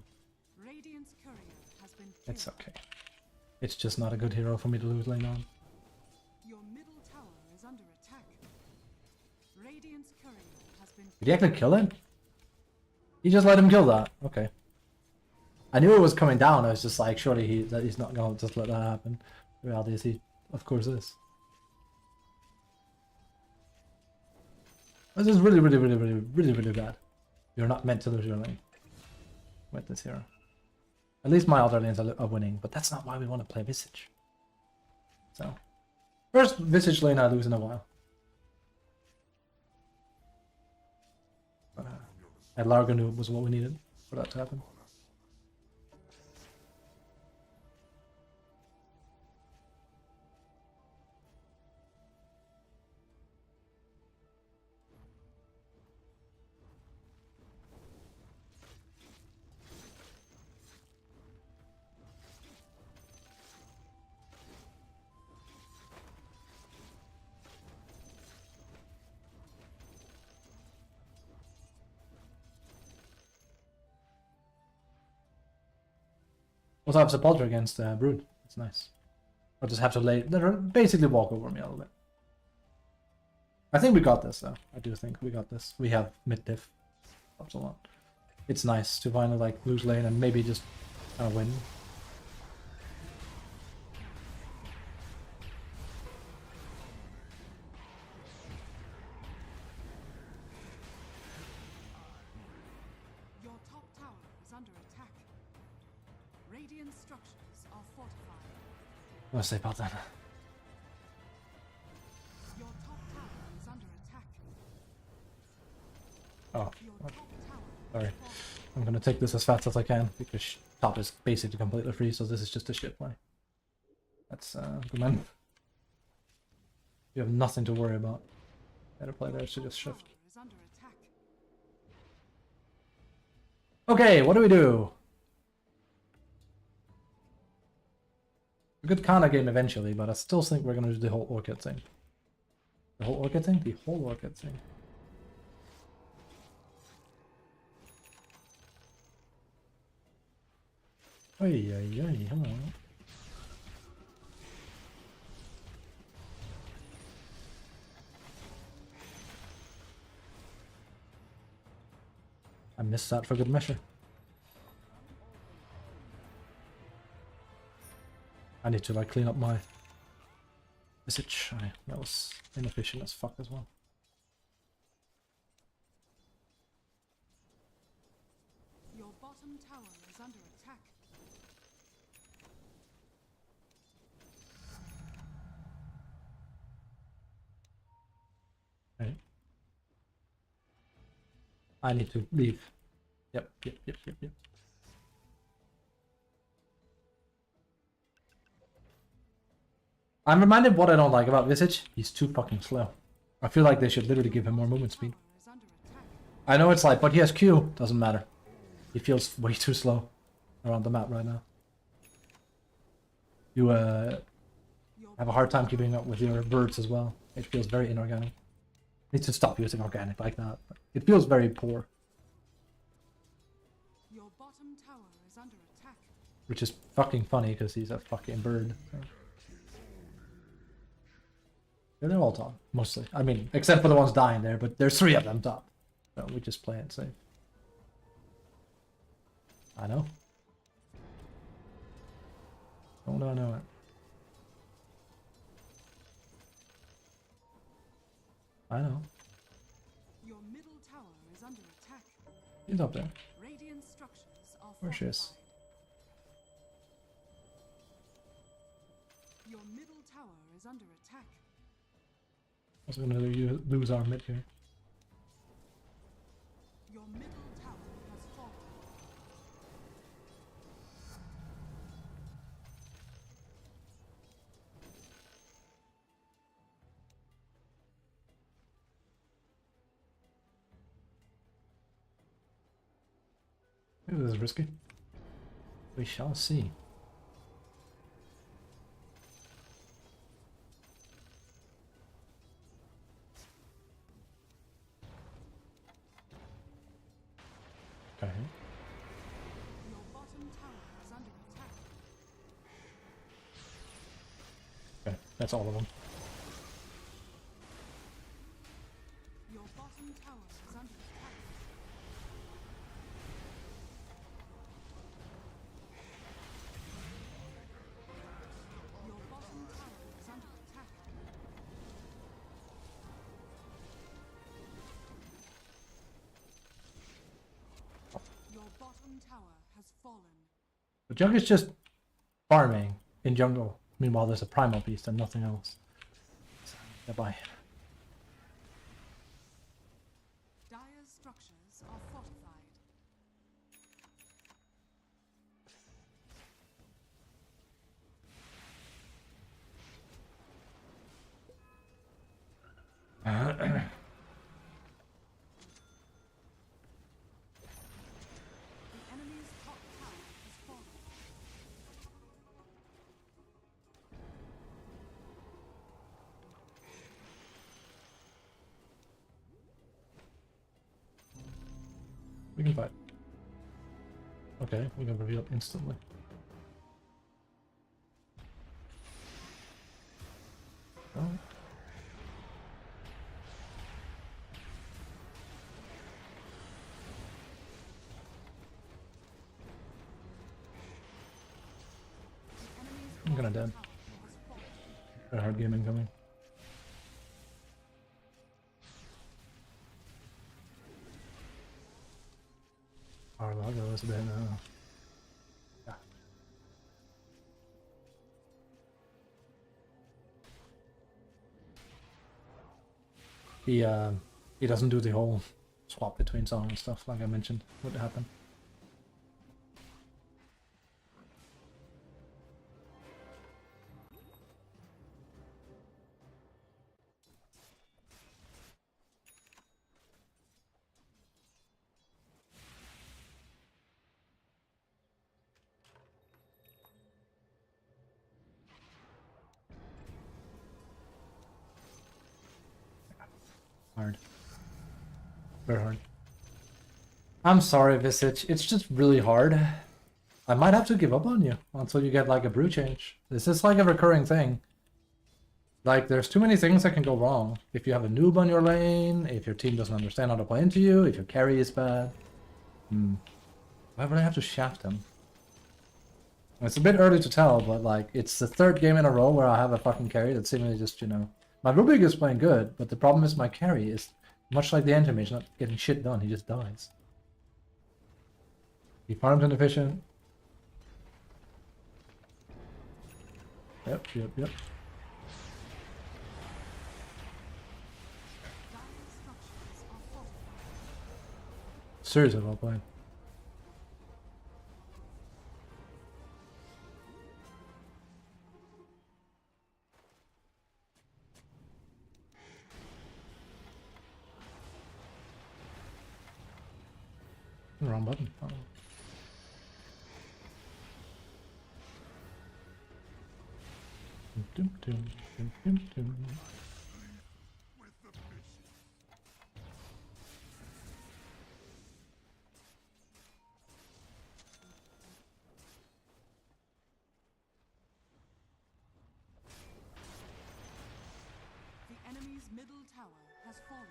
Radiant's courier has been killed. It's okay. It's just not a good hero for me to lose lane on. Your middle tower is under attack. Radiant's courier has been Did he actually kill it? He just let him kill that. Okay. I knew it was coming down. I was just like, surely he's not going to just let that happen. The reality is he, of course, is. This is really, really, really, really, really, really bad. You're not meant to lose your lane with this hero. At least my other lanes are winning, but that's not why we want to play Visage. So, first Visage lane I lose in a while. But, and Largan was what we needed for that to happen. Also have Sepulture against Brood. That's nice. I'll just have to basically walk over me a little bit. I think we got this though. I do think we got this. We have mid diff. Helps a lot. It's nice to finally like lose lane and maybe just win. Your top tower is under attack. Radiant structures are fortified. What do I say about that? Your top tower is under attack. Oh, Your top tower sorry. I'm gonna take this as fast as I can because top is basically completely free, so this is just a shit play. That's good man. You have nothing to worry about. Better play there, so just shift. tower is under attack. Okay, what do we do? A good Kana game eventually, but I still think we're gonna do the whole Orchid thing. The whole Orchid thing? The whole Orchid thing. Ay, ay, ay, come on. I missed that for good measure. I need to like clean up my message. That was inefficient as fuck as well. Your bottom tower is under attack. Right. I need to leave. Yep. I'm reminded what I don't like about Visage. He's too fucking slow. I feel like they should literally give him more movement speed. Tower is under attack. I know it's like, but he has Q. Doesn't matter. He feels way too slow around the map right now. You Your have a hard time keeping up with your birds as well. It feels very inorganic. Need to stop using organic like that. It feels very poor, Your bottom tower is under attack. which is fucking funny because he's a fucking bird. So. They're all top, mostly. I mean, except for the ones dying there, but there's 3 of them top. So we just play it safe. I know. Don't I know it? I know. Your middle tower is under attack. He's up there. Radiant structures are Where she is. fortified. Your middle tower is under attack. Also gonna lose our mid here. Your middle tower has fallen. Maybe this is risky. We shall see. Okay. Your bottom tower is under attack. Okay, that's all of them. Your bottom tower is under attack. Your bottom tower is under attack. Your bottom tower has fallen. The junk is just farming in jungle. Meanwhile, there's a primal beast and nothing else. So, goodbye. Dire's structures are fortified. The enemy's top tower has fallen. We can fight. Okay, we can reveal instantly. Oh. The enemy's I'm gonna bottom dead. tower has fallen. Got a hard game incoming. Our logo has been yeah. He doesn't do the whole swap between song and stuff like I mentioned would happen. Hard. Very hard. I'm sorry, Visage. It's just really hard. I might have to give up on you until you get like a brew change. This is like a recurring thing. Like, there's too many things that can go wrong. If you have a noob on your lane, if your team doesn't understand how to play into you, if your carry is bad. Why would I have to shaft him? It's a bit early to tell, but like, it's the 3rd game in a row where I have a fucking carry that's seemingly just, you know... My Rubik is playing good, but the problem is my carry is much like the Entomage, he's not getting shit done, he just dies. He farms inefficient. Yep. Dire's structures are fortified. Seriously well played. Wrong button. Oh. Dum, dum, dum, dum, dum. The has fallen.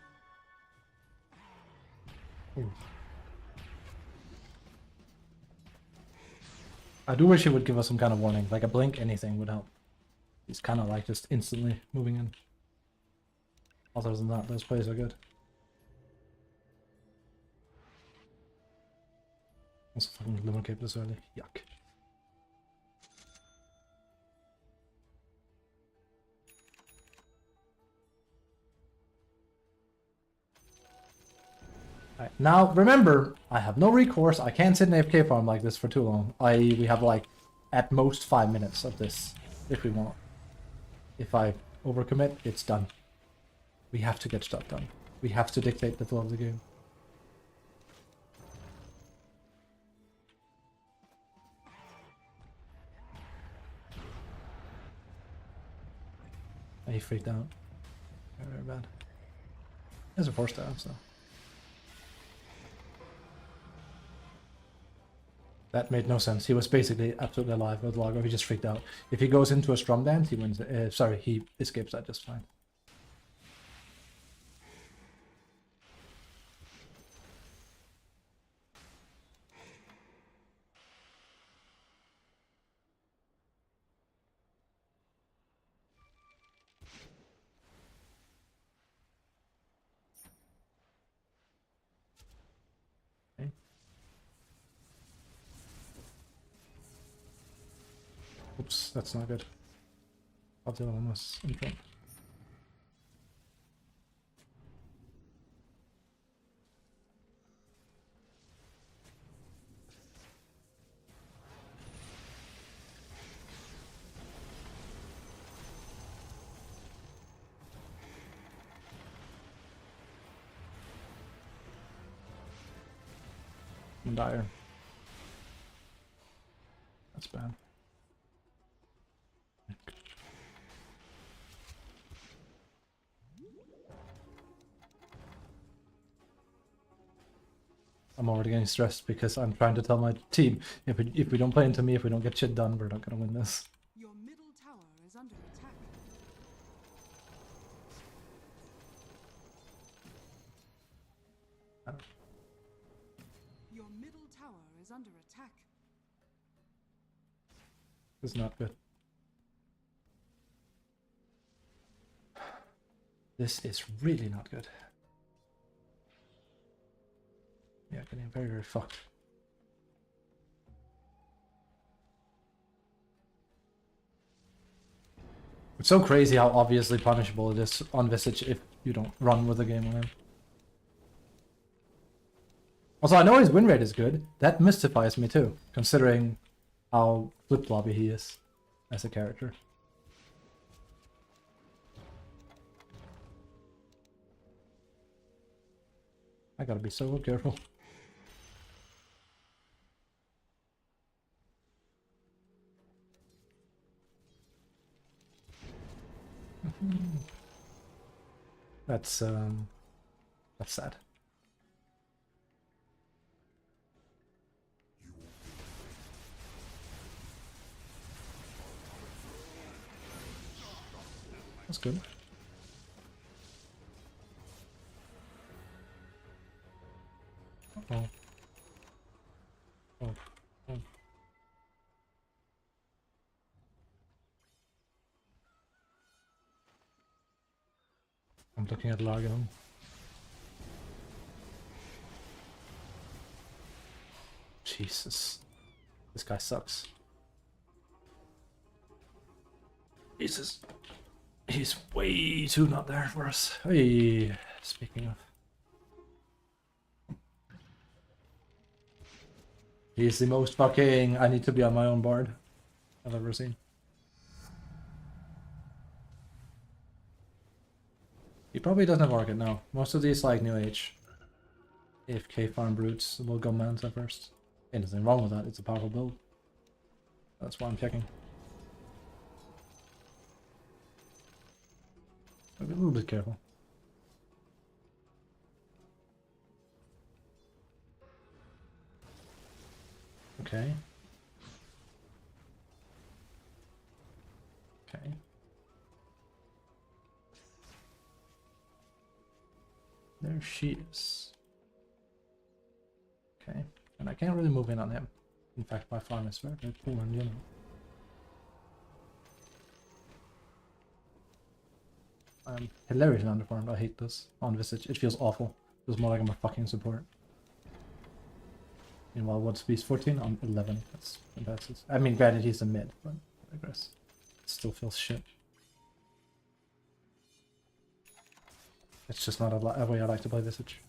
I do wish he would give us some kind of warning, like a blink, anything would help. He's kind of like just instantly moving in. Other than that, those plays are good. Also fucking Limon Cape this early. Yuck. Alright, now remember, I have no recourse. I can't sit in AFK farm like this for too long. We have like at most 5 minutes of this if we want. If I overcommit, it's done. We have to get stuff done. We have to dictate the flow of the game. He freaked out. Very, very bad. There's a force down, so. That made no sense. He was basically absolutely alive with Lago. He just freaked out. If he goes into a Strum Dance, he wins. Sorry, he escapes that just fine. Okay. Oops, that's not good. I'll do almost in front. I'm dire. That's bad. I'm already getting stressed because I'm trying to tell my team if we don't play into me, if we don't get shit done, we're not gonna win this. Your middle tower is under attack. Your middle tower is under attack. This is not good. This is really not good. Yeah, getting very, very fucked. It's so crazy how obviously punishable it is on Visage if you don't run with the game on him. Also, I know his win rate is good. That mystifies me too, considering how flip-floppy he is as a character. I gotta be so careful. That's sad. That's good. Uh-oh. Oh. Oh. I'm looking at Largo. Jesus. This guy sucks. Jesus. He's way too not there for us. Hey, speaking of. He's the most fucking I need to be on my own board I've ever seen. He probably doesn't have Orchid now. Most of these like New Age AFK farm brutes will go Manta first. Ain't nothing wrong with that, it's a powerful build. That's why I'm checking. I'll be a little bit careful. Okay. Okay. There she is. Okay, and I can't really move in on him. In fact, my farm is very, very poor in general. I'm hilariously underfarmed. I hate this on Visage. It feels awful. It feels more like I'm a fucking support. Meanwhile, what's beast 14? I'm 11. That's fantastic. I mean, granted, he's a mid, but I digress. It still feels shit. It's just not a way I like to play Visage.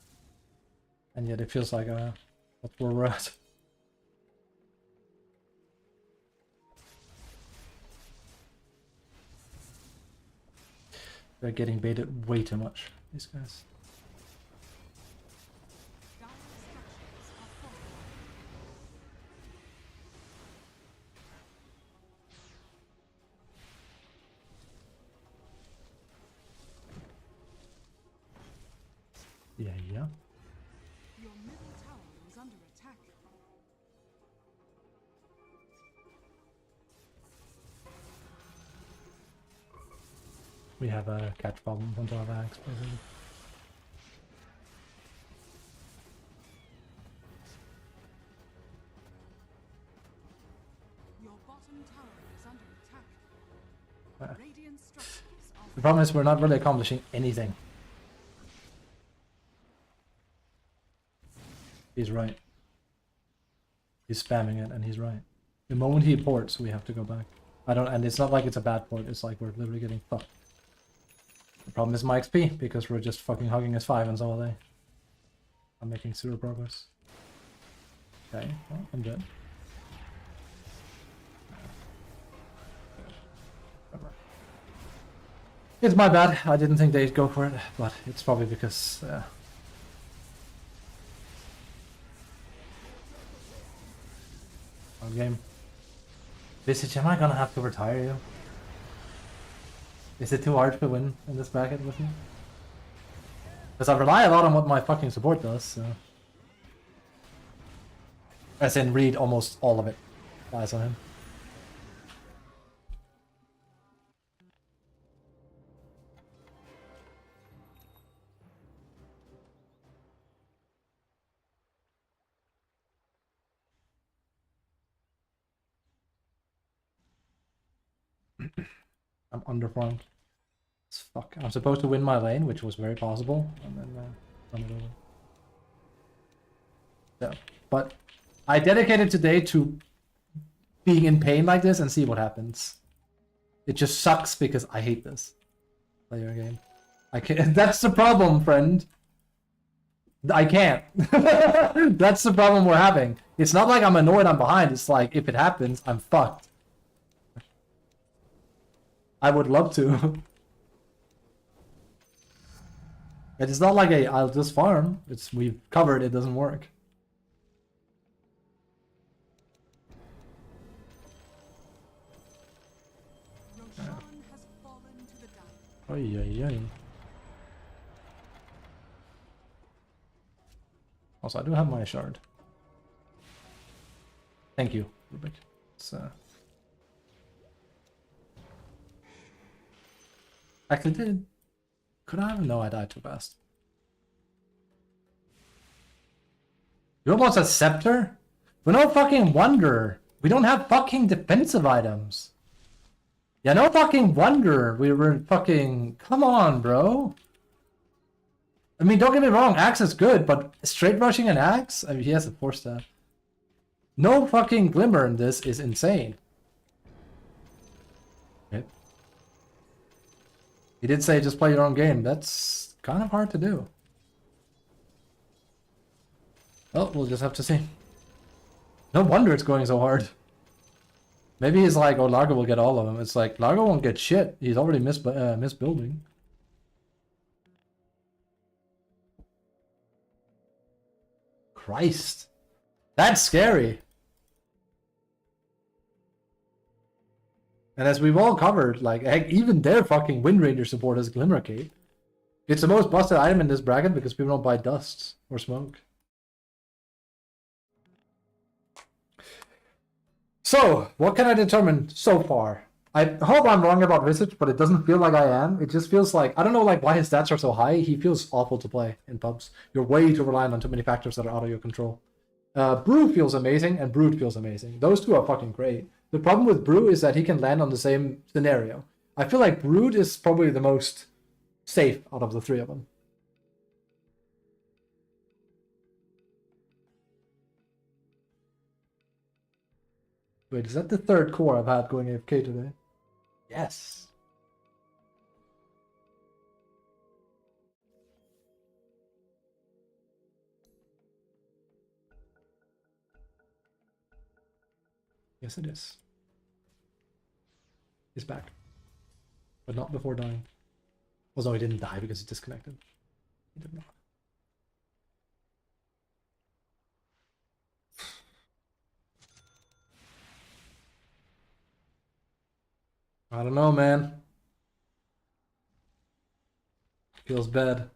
And yet it feels like that's where we're at. They're getting baited way too much, these guys. Dire structures are falling. Yeah, yeah. Your middle tower is under attack. We have a catch problem onto our backs, basically. Your bottom tower is under attack. Radiant structures are The problem is we're not really accomplishing anything. He's right. He's spamming it, and he's right. The moment he ports, we have to go back. And it's not like it's a bad port, it's like we're literally getting fucked. The problem is my XP, because we're just fucking hugging his 5 and so are they. I'm making zero progress. Okay, well, I'm dead. Whatever. It's my bad, I didn't think they'd go for it, but it's probably because... game. Visage, am I gonna have to retire you? Is it too hard to win in this bracket with you? Because I rely a lot on what my fucking support does, so... As in, read almost all of it. Lies on him. I'm underfarmed. Fuck. I'm supposed to win my lane, which was very possible, and then run it over. So, but I dedicated today to being in pain like this and see what happens. It just sucks because I hate this player game. I can't. That's the problem, friend. I can't. That's the problem we're having. It's not like I'm annoyed I'm behind. It's like if it happens, I'm fucked. I would love to. It's not like I'll just farm. It's we've covered it doesn't work. Roshan has fallen to the dark. Oy, oy, oy. Also, I do have my shard. Thank you, Rubik. It's actually did. Could I have? No, I died too fast. You almost a scepter? We're no fucking wonder. We don't have fucking defensive items. Yeah, no fucking wonder. We were fucking... Come on, bro. I mean, don't get me wrong. Axe is good, but straight rushing an axe? I mean, he has a 4-staff. No fucking glimmer in this is insane. Okay. He did say just play your own game. That's kind of hard to do. Well, we'll just have to see. No wonder it's going so hard. Maybe he's like, oh, Largo will get all of them. It's like, Largo won't get shit. He's already misbuilding. Christ. That's scary. And as we've all covered, like, heck, even their fucking Wind Ranger support has Glimmer Cape. It's the most busted item in this bracket because people don't buy dusts or smoke. So, what can I determine so far? I hope I'm wrong about Visage, but it doesn't feel like I am. It just feels like I don't know like why his stats are so high. He feels awful to play in pubs. You're way too reliant on too many factors that are out of your control. Brew feels amazing, and Brood feels amazing. Those two are fucking great. The problem with Brew is that he can land on the same scenario. I feel like Brood is probably the most safe out of the three of them. Wait, is that the third core I've had going AFK today? Yes. Yes, it is. He's back. But not before dying. Although he didn't die because he disconnected. He did not. I don't know, man. Feels bad.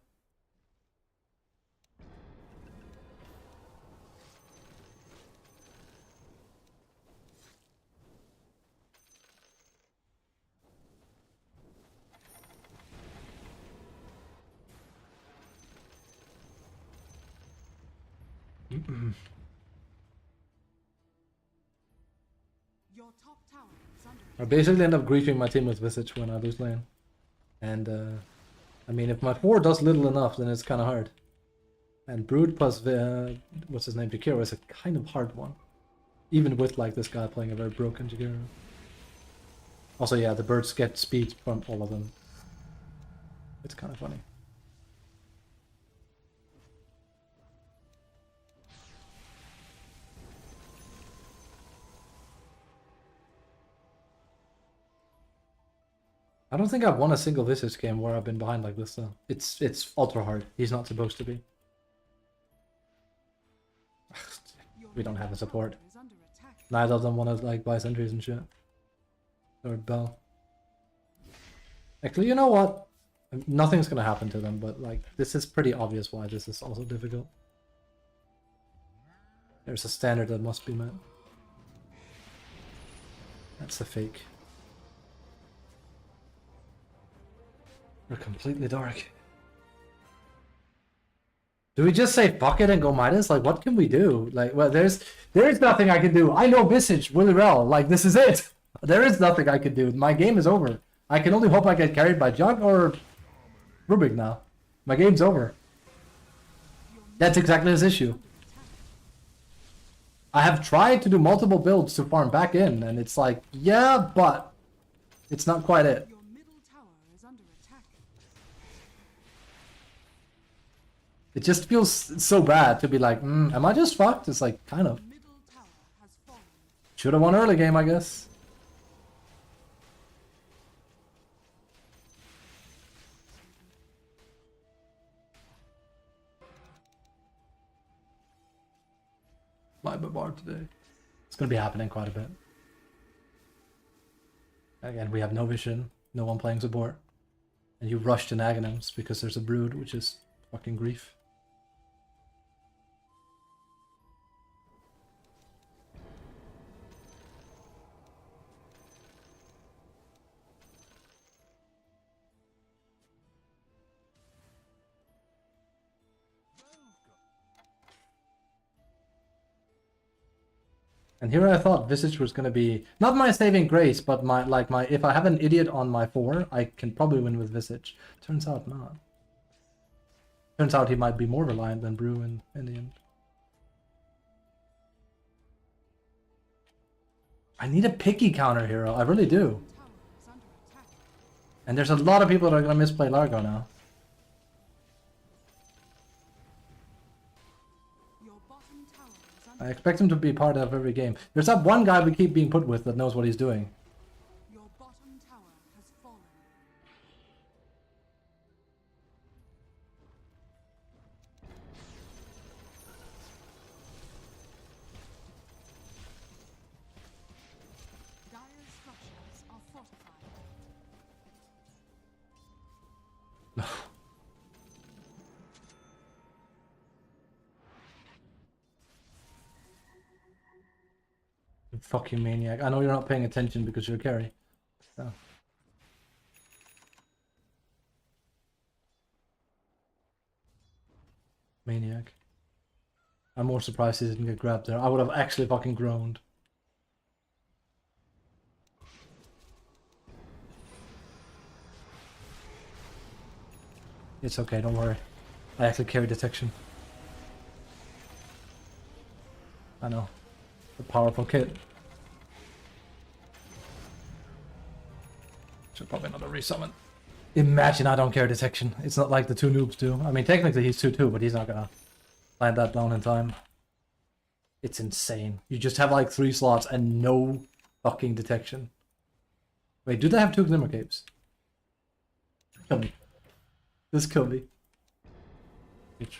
Your top tower is under I basically end up griefing my team with Visage when I lose lane. And, I mean, if my 4 does little enough, then it's kind of hard. And Brood plus, what's his name, Jakiro is a kind of hard one. Even with, like, this guy playing a very broken Jakiro. Also, yeah, the birds get speed from all of them. It's kind of funny. I don't think I've won a single Visage game where I've been behind like this though. It's ultra hard. He's not supposed to be. We don't have a support. is under attack. Neither of them want to like buy sentries and shit. Or Bell. Actually, you know what? Nothing's gonna happen to them, but like this is pretty obvious why this is also difficult. There's a standard that must be met. That's a fake. We're completely dark. Do we just say fuck it and go Midas? Like, what can we do? Like, well, there's nothing I can do. I know Visage really well. Like, this is it. There is nothing I can do. My game is over. I can only hope I get carried by Jug or Rubik now. My game's over. That's exactly his issue. I have tried to do multiple builds to farm back in, and it's like, yeah, but it's not quite it. Your middle tower is under attack. It just feels so bad to be like, am I just fucked? It's like, kind of. Middle tower has fallen. Should have won early game, I guess. Live bar today. It's gonna be happening quite a bit. Again, we have no vision, no one playing support. And you rush to Naganims because there's a brood, which is fucking grief. And here I thought Visage was gonna be not my saving grace, but my if I have an idiot on my 4, I can probably win with Visage. Turns out not. Turns out he might be more reliant than Brew in the end. I need a picky counter hero, I really do. Tower is under attack. And there's a lot of people that are gonna misplay Largo now. Your bottom tower is under I expect him to be part of every game. There's that one guy we keep being put with that knows what he's doing. Your bottom tower has fallen. Dire structures are fortified. Fuck you, maniac. I know you're not paying attention because you're a carry. So. Maniac. I'm more surprised he didn't get grabbed there. I would have actually fucking groaned. It's okay, don't worry. I actually carry detection. I know. The powerful kit. Should probably not resummon. Imagine I don't carry detection. It's not like the two noobs do. I mean, technically he's 2-2, but he's not gonna land that down in time. It's insane. You just have like 3 slots and no fucking detection. Wait, do they have 2 Glimmer Capes? Kill me. Just kill me. Bitch.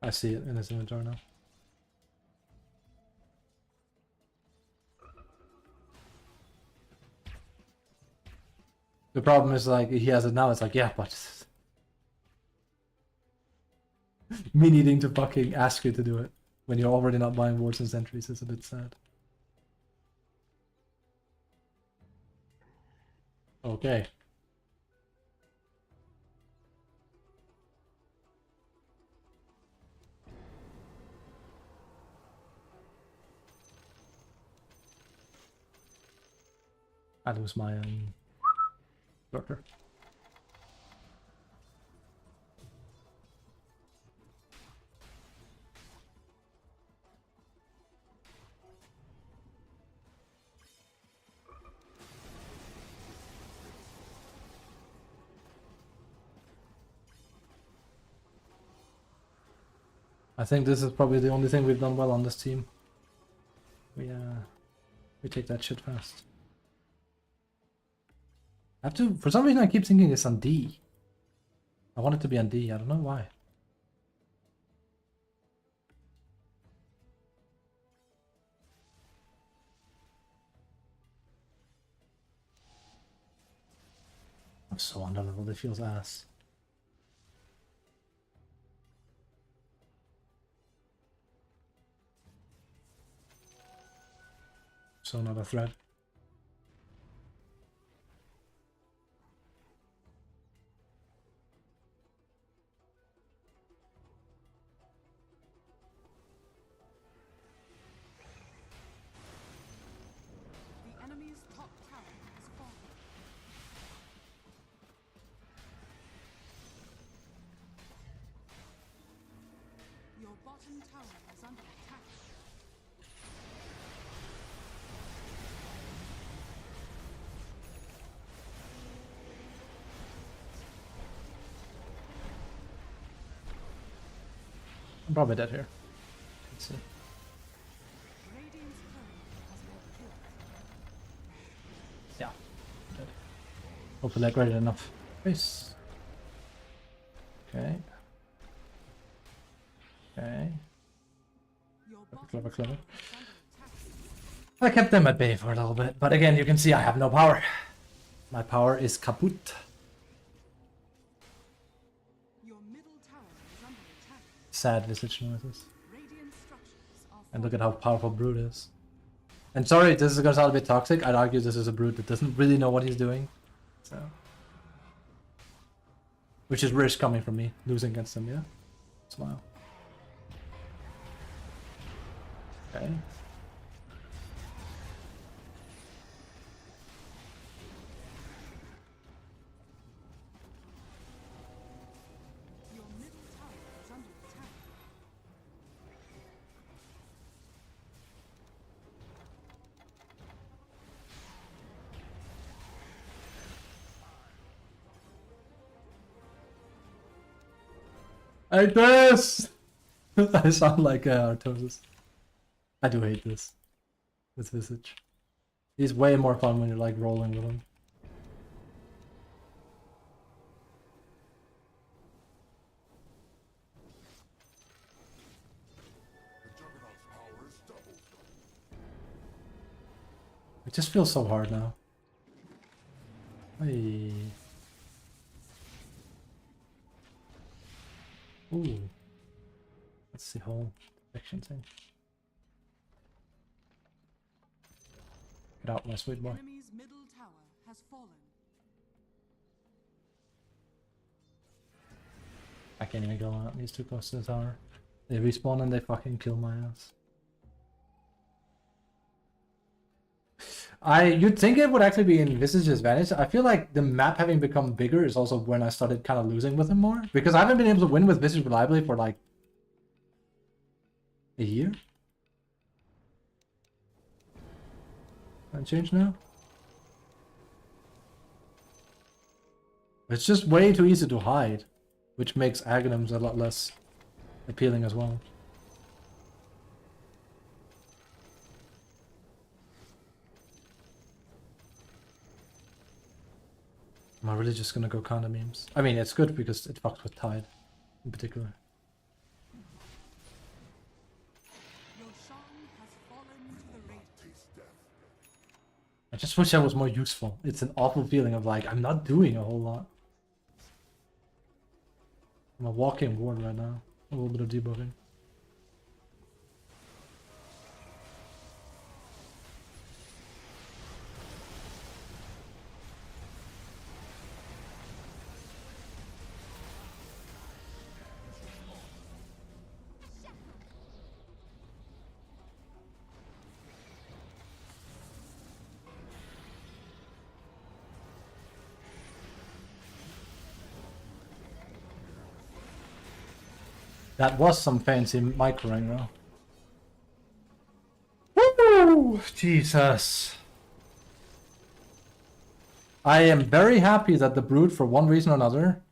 I see it in his inventory now. The problem is like he has it now, it's like, yeah, but me needing to fucking ask you to do it when you're already not buying wards and sentries is a bit sad. Okay. I lose my doctor. I think this is probably the only thing we've done well on this team. We take that shit fast. I have to, for some reason I keep thinking it's on D. I want it to be on D, I don't know why. I'm so underleveled, it feels ass. So not a threat. The enemy's top tower has fallen. Your bottom tower is under attack. I'm probably dead here. Let's see. Radiant's turret has been killed. Yeah. Dead. Hopefully I graded enough. Nice. Okay. Okay. Your Clever, bottom clever. tower is under attack. I kept them at bay for a little bit, but again, you can see I have no power. My power is kaput. Your middle tower is under attack. Sad visage noises. Radiant structures are And look at how powerful Brute is. And sorry, this is gonna sound a bit toxic. I'd argue this is a Brute that doesn't really know what he's doing. So, which is risk coming from me, losing against him, yeah? Smile. Okay. Your middle tower is under attack. I hate this! I sound like Artosis. I do hate this. This visage. He's way more fun when you're like rolling with him. The Juggernaut's power is doubled. It just feels so hard now. Hey. Ooh. That's the whole section thing. Get out, my sweet boy. Enemy's middle tower has fallen. I can't even go out. These too close to the tower. They respawn and they fucking kill my ass. You'd think it would actually be in Visage's advantage. I feel like the map having become bigger is also when I started kind of losing with him more. Because I haven't been able to win with Visage reliably for like a year. Can I change now? It's just way too easy to hide, which makes Aghanims a lot less appealing as well. Am I really just gonna go counter memes? I mean, it's good because it fucks with Tide, in particular. Your Shan has fallen to the Radiant. I just wish I was more useful. It's an awful feeling of like, I'm not doing a whole lot. I'm a walking ward right now. A little bit of debugging. That was some fancy microing though. Woo! Jesus. I am very happy that the Brood, for one reason or another,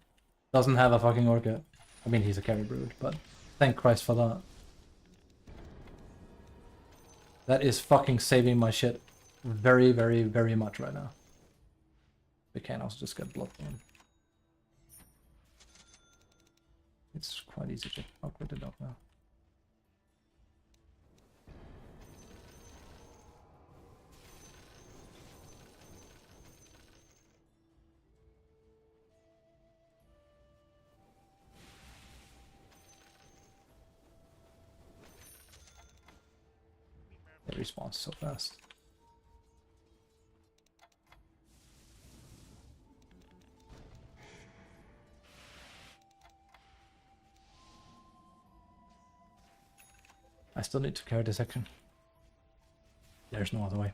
doesn't have a fucking orc yet. I mean, he's a carry Brood, but thank Christ for that. That is fucking saving my shit very, very, very much right now. We can also just get Bloodborne. It's quite easy to fuck with it up now. It respawns so fast. I still need to carry this section. There's no other way.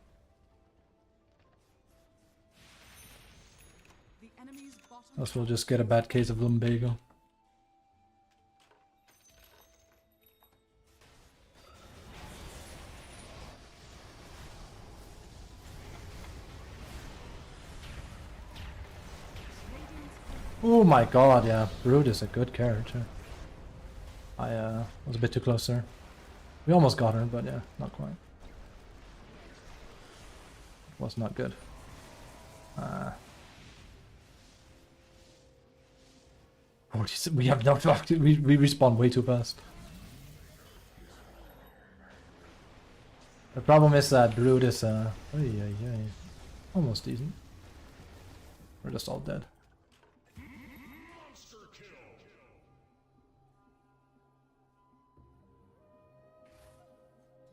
The enemy's bottom Else we'll just get a bad case of lumbago. Oh my god, yeah. Brood is a good character. I was a bit too close there. We almost got her, but yeah, not quite. It was not good. We have no talk. We respawn way too fast. The problem is that Brood is almost decent. We're just all dead.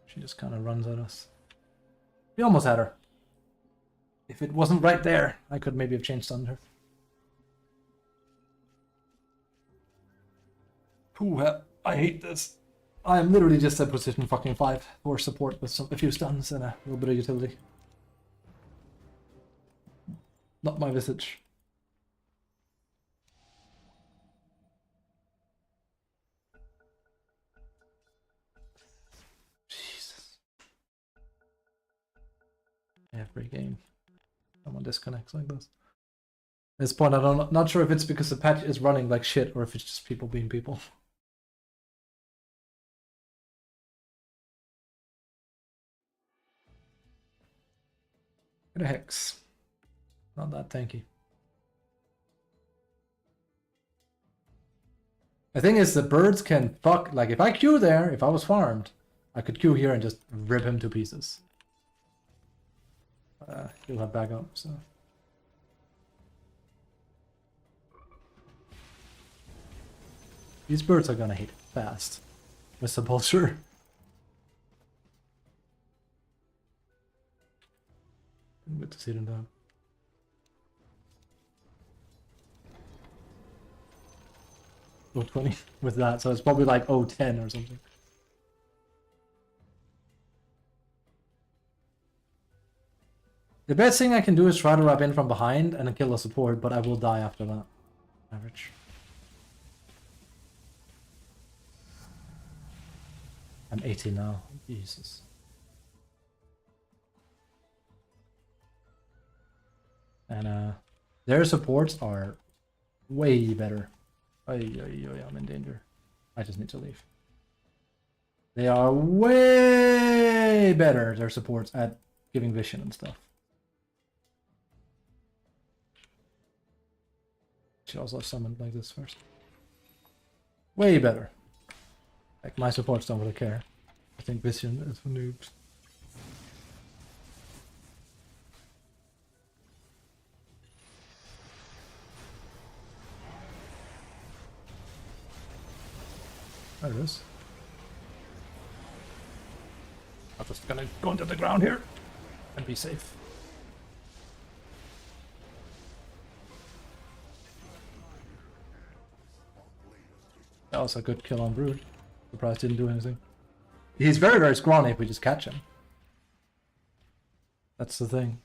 She just kind of runs at us. We almost had her. If it wasn't right there, I could maybe have changed on her. Ooh, I hate this. I am literally just at position fucking 5 for support with a few stuns and a little bit of utility. Not my visage. Jesus. Every game. Someone disconnects like this. At this point, not sure if it's because the patch is running like shit or if it's just people being people. Get a Hex. Not that tanky. The thing is, the birds can fuck. Like, if I Q there, if I was farmed, I could Q here and just rip him to pieces. He'll have backup, so. These birds are gonna hit fast. With Sepulture. Good to see them down. Oh, 20 with that, so it's probably like 010 or something. The best thing I can do is try to wrap in from behind and kill a support, but I will die after that. Average. I'm 80 now. Jesus. And their supports are way better. I'm in danger. I just need to leave. They are way better, their supports, at giving vision and stuff. Should also have summoned like this first. Way better. Like, my supports don't really care. I think vision is for noobs. There it is. I'm just gonna go into the ground here and be safe. That was a good kill on Brood. Surprised didn't do anything. He's very, very scrawny if we just catch him. That's the thing.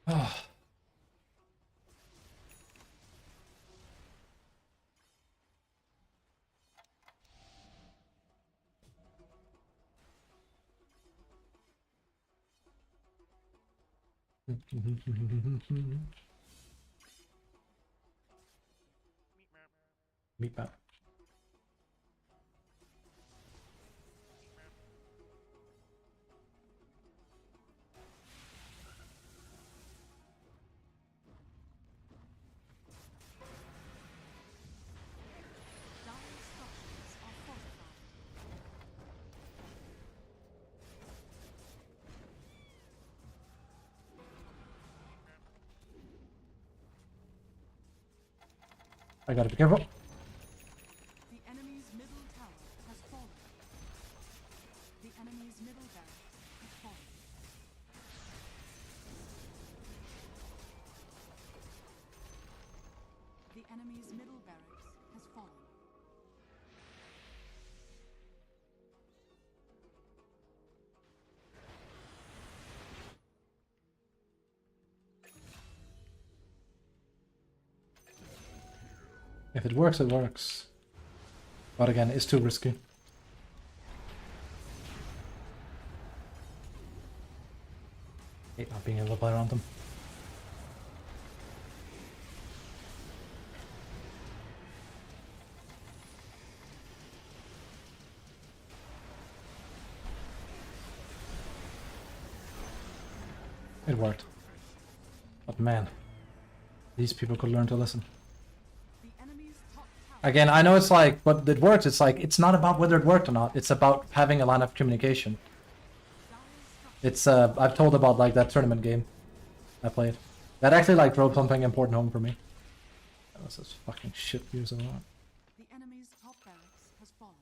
Ah. Meat map. Dire structures are fortified. I gotta be careful. The enemy's middle tower has fallen. The enemy's middle barracks has fallen. The enemy's middle barracks has fallen. If it works, it works. But again, it's too risky. Hate not being able to play around them. It worked. But man, these people could learn to listen. The enemy's top tower Again, I know it's like, but it works. It's like, it's not about whether it worked or not. It's about having a line of communication. It's, I've told about like that tournament game I played. That actually like drove something important home for me. That was just fucking shit views of that. The enemy's top barracks has fallen.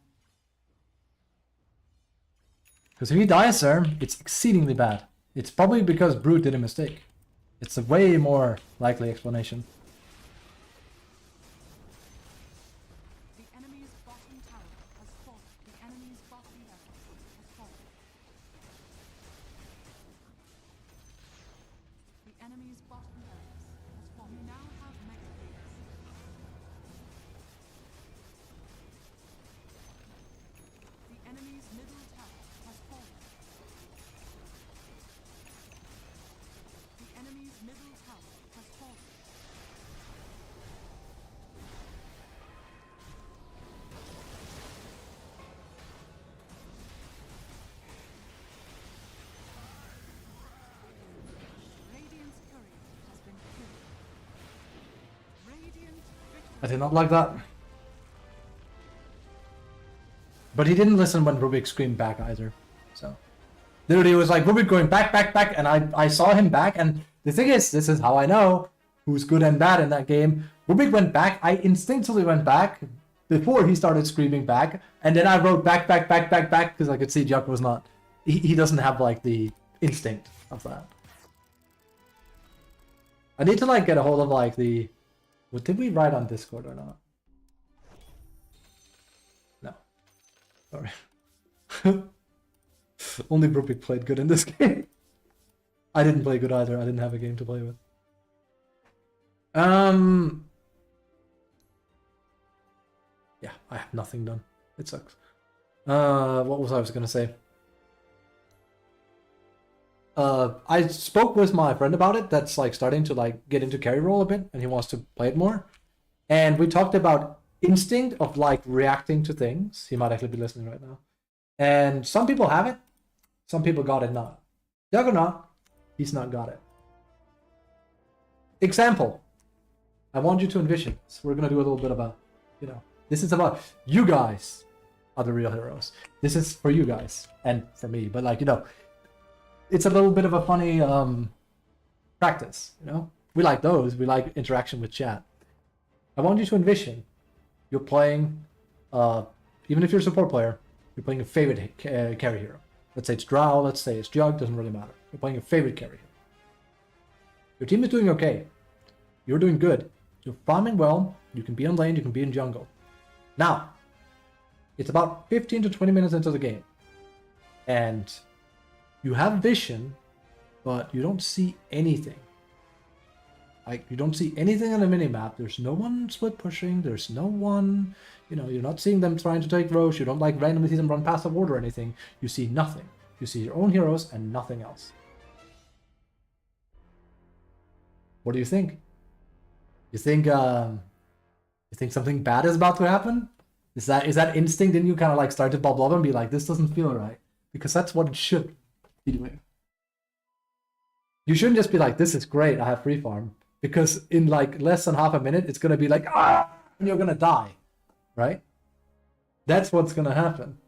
Because if he dies there, it's exceedingly bad. It's probably because Brute did a mistake. It's a way more likely explanation. The enemy's bottom tower has fallen. The enemy's bottom barracks has fallen. The enemy's bottom barracks has fallen. We now have mega base. The enemy's middle tower has fallen. The enemy's middle tower has fallen. Radiant's courier has been killed. Radiant victory. I did not like that. But he didn't listen when Rubik screamed back either. So literally it was like Rubik going back, back, back, and I saw him back, and the thing is, this is how I know who's good and bad in that game. Rubik went back. I instinctively went back before he started screaming back, and then I wrote back because I could see Juck was not. He doesn't have like the instinct of that. I need to like get a hold of like the. What did we write on Discord or not? No. Sorry. Only Rubik played good in this game. I didn't play good either. I didn't have a game to play with. Yeah, I have nothing done. It sucks. What was I gonna say? I spoke with my friend about it. That's like starting to like get into carry role a bit, and he wants to play it more. And we talked about instinct of like reacting to things. He might actually be listening right now. And some people have it. Some people got it not. Juggernaut, he's not got it. Example. I want you to envision this. We're gonna do a little bit about, this is about you guys are the real heroes. This is for you guys and for me. But like, it's a little bit of a funny practice, We like those. We like interaction with chat. I want you to envision you're playing, even if you're a support player, you're playing a favorite carry hero. Let's say it's Drow, let's say it's Jug, doesn't really matter. You're playing a favorite carry hero. Your team is doing okay. You're doing good. You're farming well. You can be on lane, you can be in jungle. Now, it's about 15 to 20 minutes into the game. And you have vision, but you don't see anything. Like, you don't see anything on the minimap. There's no one split pushing. There's no one, you're not seeing them trying to take Roche. You don't like randomly see them run past the ward or anything. You see nothing. You see your own heroes and nothing else. What do you think? You think something bad is about to happen? Is that instinct in you kind of like start to bubble up and be like, this doesn't feel right? Because that's what it should be doing. You shouldn't just be like, this is great, I have free farm. Because in like less than half a minute, it's gonna be like, and you're gonna die, right? That's what's gonna happen.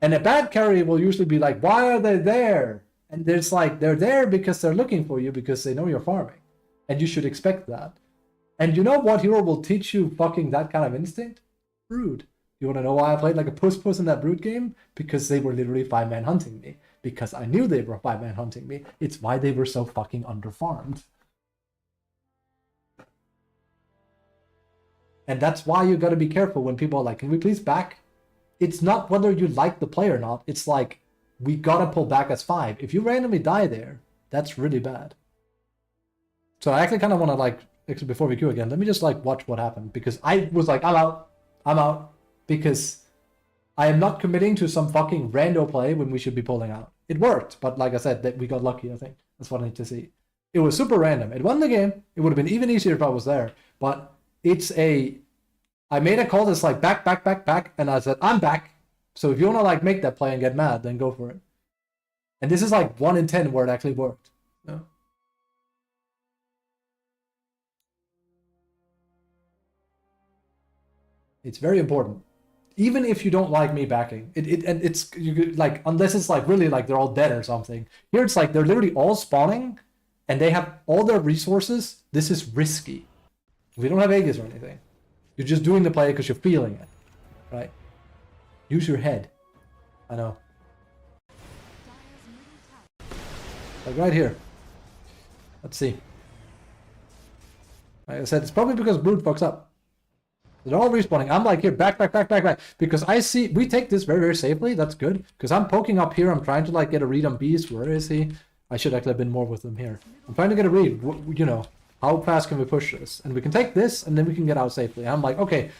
And a bad carry will usually be like, why are they there? And there's like, they're there because they're looking for you because they know you're farming. And you should expect that. And you know what hero will teach you fucking that kind of instinct? Brood. You want to know why I played like a puss in that Brood game? Because they were literally 5-man hunting me. Because I knew they were 5-man hunting me. It's why they were so fucking underfarmed. And that's why you gotta be careful when people are like, can we please back? It's not whether you like the play or not. It's like, we gotta pull back as 5. If you randomly die there, that's really bad. So I actually kind of want to like, actually before we queue again, let me just like watch what happened. Because I was like, I'm out. Because I am not committing to some fucking rando play when we should be pulling out. It worked, but like I said, that we got lucky, I think. That's what I need to see. It was super random. It won the game. It would have been even easier if I was there. But I made a call that's like back, and I said, I'm back. So if you want to like make that play and get mad, then go for it. And this is like 1 in 10 where it actually worked. No? It's very important. Even if you don't like me backing, it's like, unless it's like really like they're all dead or something. Here it's like they're literally all spawning and they have all their resources. This is risky. We don't have Aegis or anything. You're just doing the play because you're feeling it, right? Use your head. I know. Like right here. Let's see. Like I said, it's probably because Brood fucks up. They're all respawning. I'm like, here, back. Because I see, we take this very, very safely. That's good. Because I'm poking up here. I'm trying to like get a read on Beast. Where is he? I should actually have been more with him here. I'm trying to get a read. How fast can we push this? And we can take this, and then we can get out safely. I'm like, okay,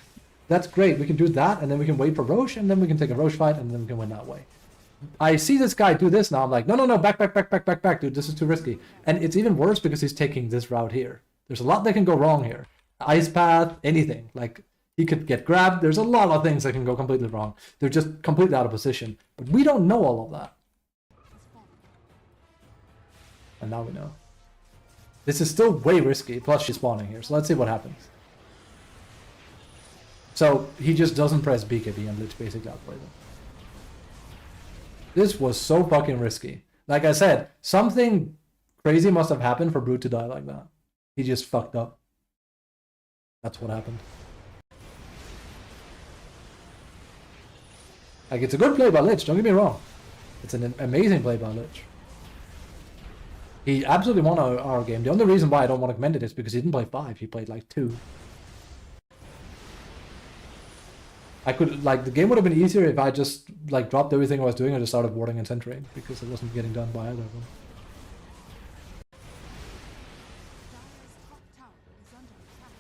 that's great. We can do that, and then we can wait for Roche, and then we can take a Roche fight, and then we can win that way. I see this guy do this now. I'm like, no, back, dude. This is too risky. And it's even worse because he's taking this route here. There's a lot that can go wrong here. Ice path, anything. Like, he could get grabbed. There's a lot of things that can go completely wrong. They're just completely out of position. But we don't know all of that. And now we know. This is still way risky. Plus she's spawning here. So let's see what happens. So he just doesn't press BKB and let's basically outplay them. This was so fucking risky. Like I said, something crazy must have happened for Brood to die like that. He just fucked up. That's what happened. Like, it's a good play by Lich, don't get me wrong. It's an amazing play by Lich. He absolutely won our game. The only reason why I don't want to commend it is because he didn't play 5, he played like 2. I could, like, the game would have been easier if I just, like, dropped everything I was doing and just started warding and centering, because it wasn't getting done by either of them. Dire's top tower is under attack.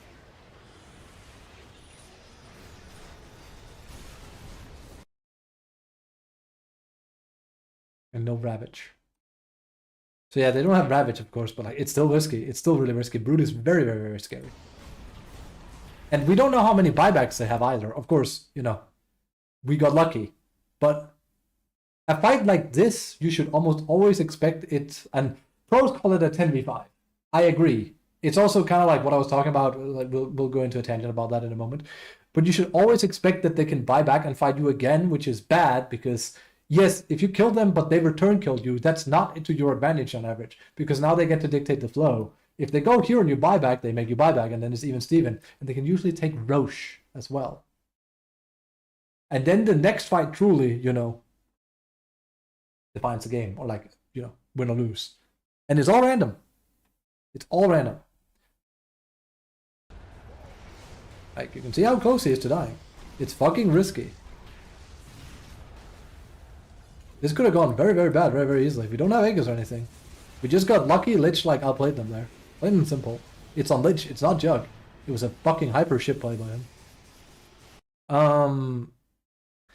And no Ravage. So yeah, they don't have Ravage, of course, but like, it's still risky. It's still really risky. Brood is very, very, very scary. And we don't know how many buybacks they have either. Of course, you know, we got lucky. But a fight like this, you should almost always expect it, and pros call it a 10v5. I agree. It's also kind of like what I was talking about, like we'll go into a tangent about that in a moment. But you should always expect that they can buy back and fight you again, which is bad because yes, if you kill them but they return kill you, that's not to your advantage on average, because now they get to dictate the flow. If they go here and you buy back, they make you buy back, and then it's even Steven. And they can usually take Roche as well. And then the next fight truly, you know, defines the game, or like, you know, win or lose. And it's all random. It's all random. Like, you can see how close he is to dying. It's fucking risky. This could have gone very, very bad very, very easily. We don't have Aegis or anything. We just got lucky. Lich, like, outplayed them there. Plain and simple. It's on Lich. It's not Jug. It was a fucking hyper shit play by him.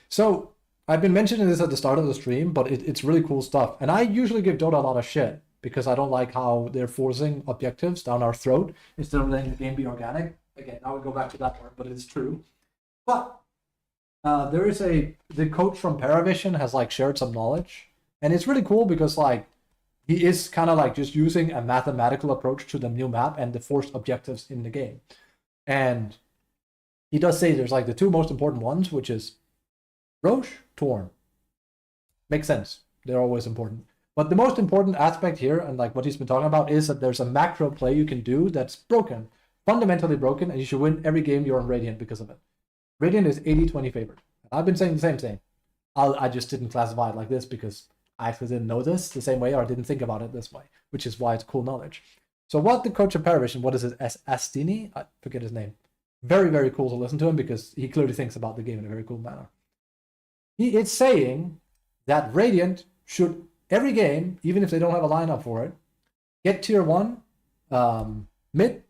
So, I've been mentioning this at the start of the stream, but it's really cool stuff. And I usually give Dota a lot of shit, because I don't like how they're forcing objectives down our throat instead of letting the game be organic. Again, I would go back to that part, but it's true. But there is the coach from Paravision has like shared some knowledge, and it's really cool because like he is kind of like just using a mathematical approach to the new map and the forced objectives in the game. And he does say there's like the 2 most important ones, which is Roche, Torn. Makes sense. They're always important. But the most important aspect here, and like what he's been talking about, is that there's a macro play you can do that's broken, fundamentally broken, and you should win every game you're on Radiant because of it. Radiant is 80-20 favored. I've been saying the same thing. I just didn't classify it like this because I actually didn't know this the same way, or I didn't think about it this way, which is why it's cool knowledge. So what the coach of Paravision, what is it, Astini? I forget his name. Very, very cool to listen to him because he clearly thinks about the game in a very cool manner. He is saying that Radiant should, every game, even if they don't have a lineup for it, get tier 1 mid,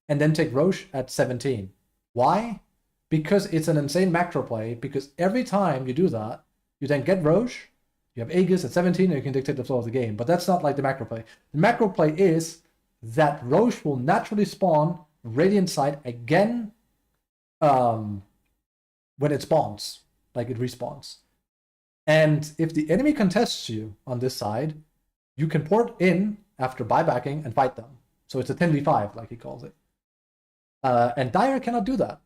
and then take Roche at 17. Why? Because it's an insane macro play, because every time you do that, you then get Roche, you have Aegis at 17, and you can dictate the flow of the game. But that's not like the macro play. The macro play is that Roche will naturally spawn Radiant side again when it spawns, like it respawns. And if the enemy contests you on this side, you can port in after buybacking and fight them. So it's a 10v5, like he calls it. And Dire cannot do that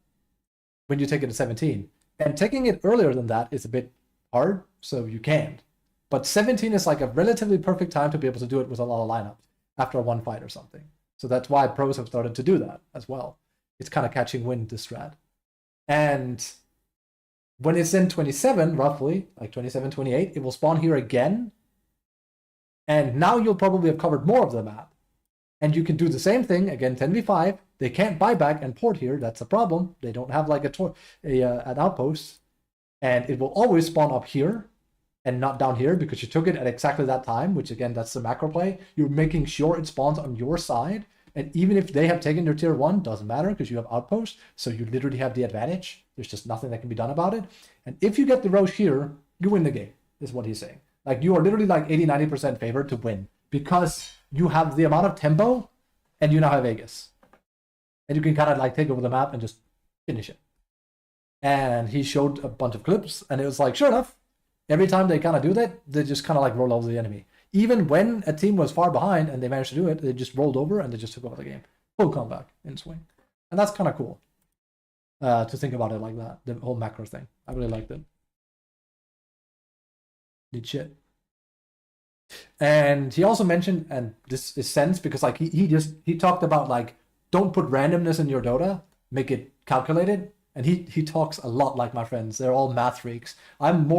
when you take it to 17. And taking it earlier than that is a bit hard, so you can't. But 17 is like a relatively perfect time to be able to do it with a lot of lineups after one fight or something. So that's why pros have started to do that as well. It's kind of catching wind, this strat. And when it's in 27, roughly, like 27, 28, it will spawn here again. And now you'll probably have covered more of the map. And you can do the same thing, again, 10v5. They can't buy back and port here. That's a problem. They don't have like an outpost. And it will always spawn up here and not down here because you took it at exactly that time, which again, that's the macro play. You're making sure it spawns on your side. And even if they have taken their tier 1, doesn't matter because you have outposts. So you literally have the advantage. There's just nothing that can be done about it. And if you get the Roche here, you win the game, is what he's saying. Like you are literally like 80-90% favored to win because you have the amount of tempo and you now have Aegis. And you can kind of like take over the map and just finish it. And he showed a bunch of clips and it was like, sure enough, every time they kind of do that, they just kind of like roll over the enemy. Even when a team was far behind and they managed to do it, they just rolled over and they just took over the game. Full comeback in swing. And that's kind of cool to think about it like that, the whole macro thing. I really liked it. Did shit. And he also mentioned, and this is sense because like he talked about like, don't put randomness in your Dota. make it calculated. And he talks a lot like my friends. They're all math freaks. I'm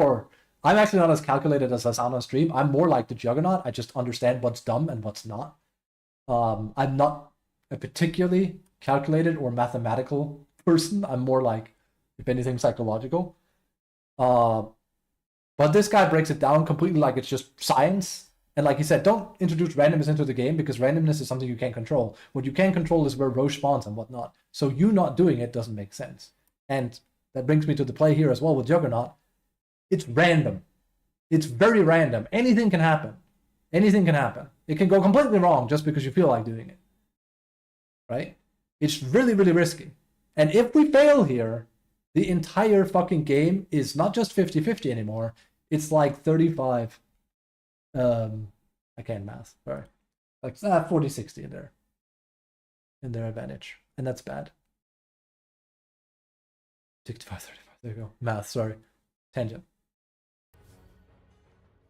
actually not as calculated as I sound on stream. I'm more like the Juggernaut. I just understand what's dumb and what's not. I'm not a particularly calculated or mathematical person. I'm more like, if anything, psychological. But this guy breaks it down completely like it's just science. And like he said, don't introduce randomness into the game because randomness is something you can't control. What you can control is where Roche spawns and whatnot. So you not doing it doesn't make sense. And that brings me to the play here as well with Juggernaut. It's random. It's very random. Anything can happen. Anything can happen. It can go completely wrong just because you feel like doing it. Right? It's really, really risky. And if we fail here, the entire fucking game is not just 50-50 anymore. It's like 35. I can't math. Sorry. Like 40-60 in their advantage. And that's bad. 65-35. There you go. Math, sorry. Tangent.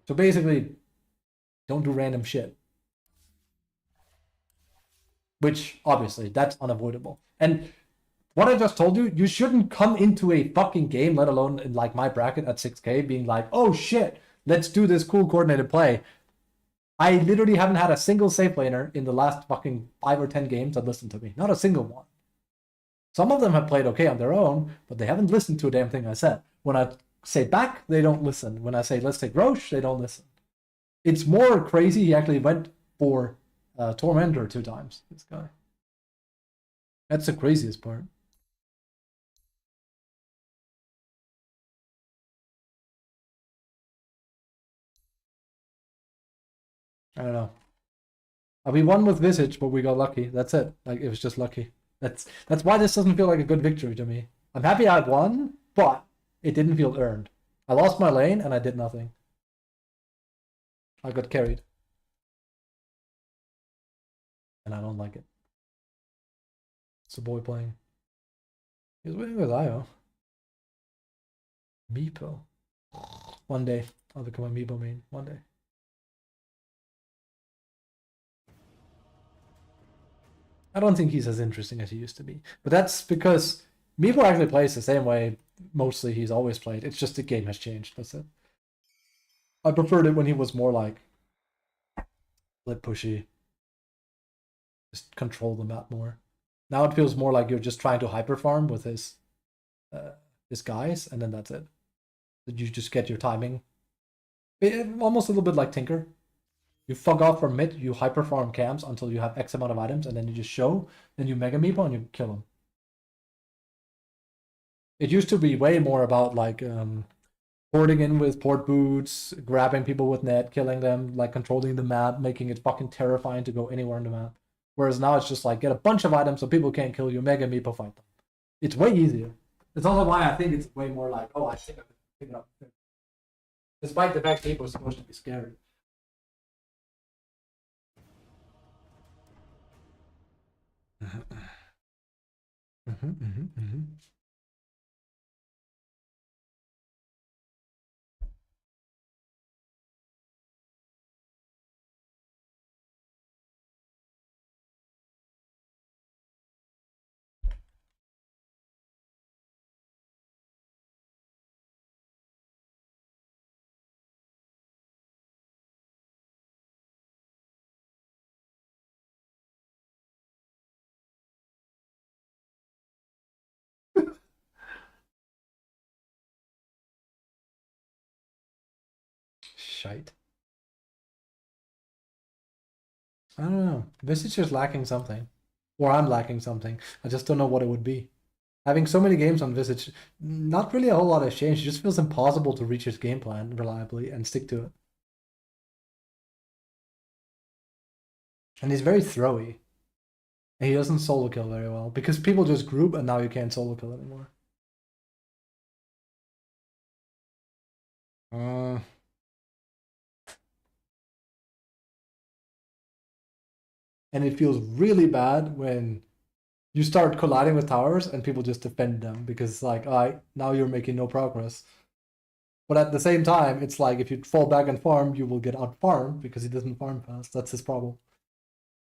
So basically, don't do random shit. Which, obviously, that's unavoidable. And what I just told you, you shouldn't come into a fucking game, let alone in like my bracket at 6K, being like, oh shit, let's do this cool coordinated play. I literally haven't had a single safe laner in the last fucking 5 or 10 games that listened to me. Not a single one. Some of them have played okay on their own, but they haven't listened to a damn thing I said. When I say back, they don't listen. When I say let's take Roche, they don't listen. It's more crazy. He actually went for Tormentor 2 times, this guy. That's the craziest part. I don't know. We won with Visage, but we got lucky. That's it. Like, it was just lucky. That's why this doesn't feel like a good victory to me. I'm happy I won, but it didn't feel earned. I lost my lane and I did nothing. I got carried. And I don't like it. It's the boy playing. He's winning with Io. Meepo. One day, I'll become a Meepo main. One day. I don't think he's as interesting as he used to be. But that's because Meepo actually plays the same way mostly he's always played. It's just the game has changed. That's it. I preferred it when he was more like split pushy. Just control the map more. Now it feels more like you're just trying to hyper farm with his guys, and then that's it. That you just get your timing. Almost a little bit like Tinker. You fuck off from mid, you hyper farm camps until you have X amount of items, and then you just show, then you mega meepo and you kill him. It used to be way more about like porting in with port boots, grabbing people with net, killing them, like controlling the map, making it fucking terrifying to go anywhere on the map. Whereas now it's just like get a bunch of items so people can't kill you, mega meepo fight them. It's way easier. It's also why I think it's way more like, oh, I think I can pick it up. Despite the fact people are supposed to be scary. Shite. I don't know. Visage is lacking something. Or I'm lacking something. I just don't know what it would be. Having so many games on Visage, not really a whole lot has changed. It just feels impossible to reach his game plan reliably and stick to it. And he's very throwy. And he doesn't solo kill very well. Because people just group and now you can't solo kill anymore. And it feels really bad when you start colliding with towers and people just defend them because it's like, all right, now you're making no progress. But at the same time, it's like if you fall back and farm, you will get out farmed because he doesn't farm fast. That's his problem.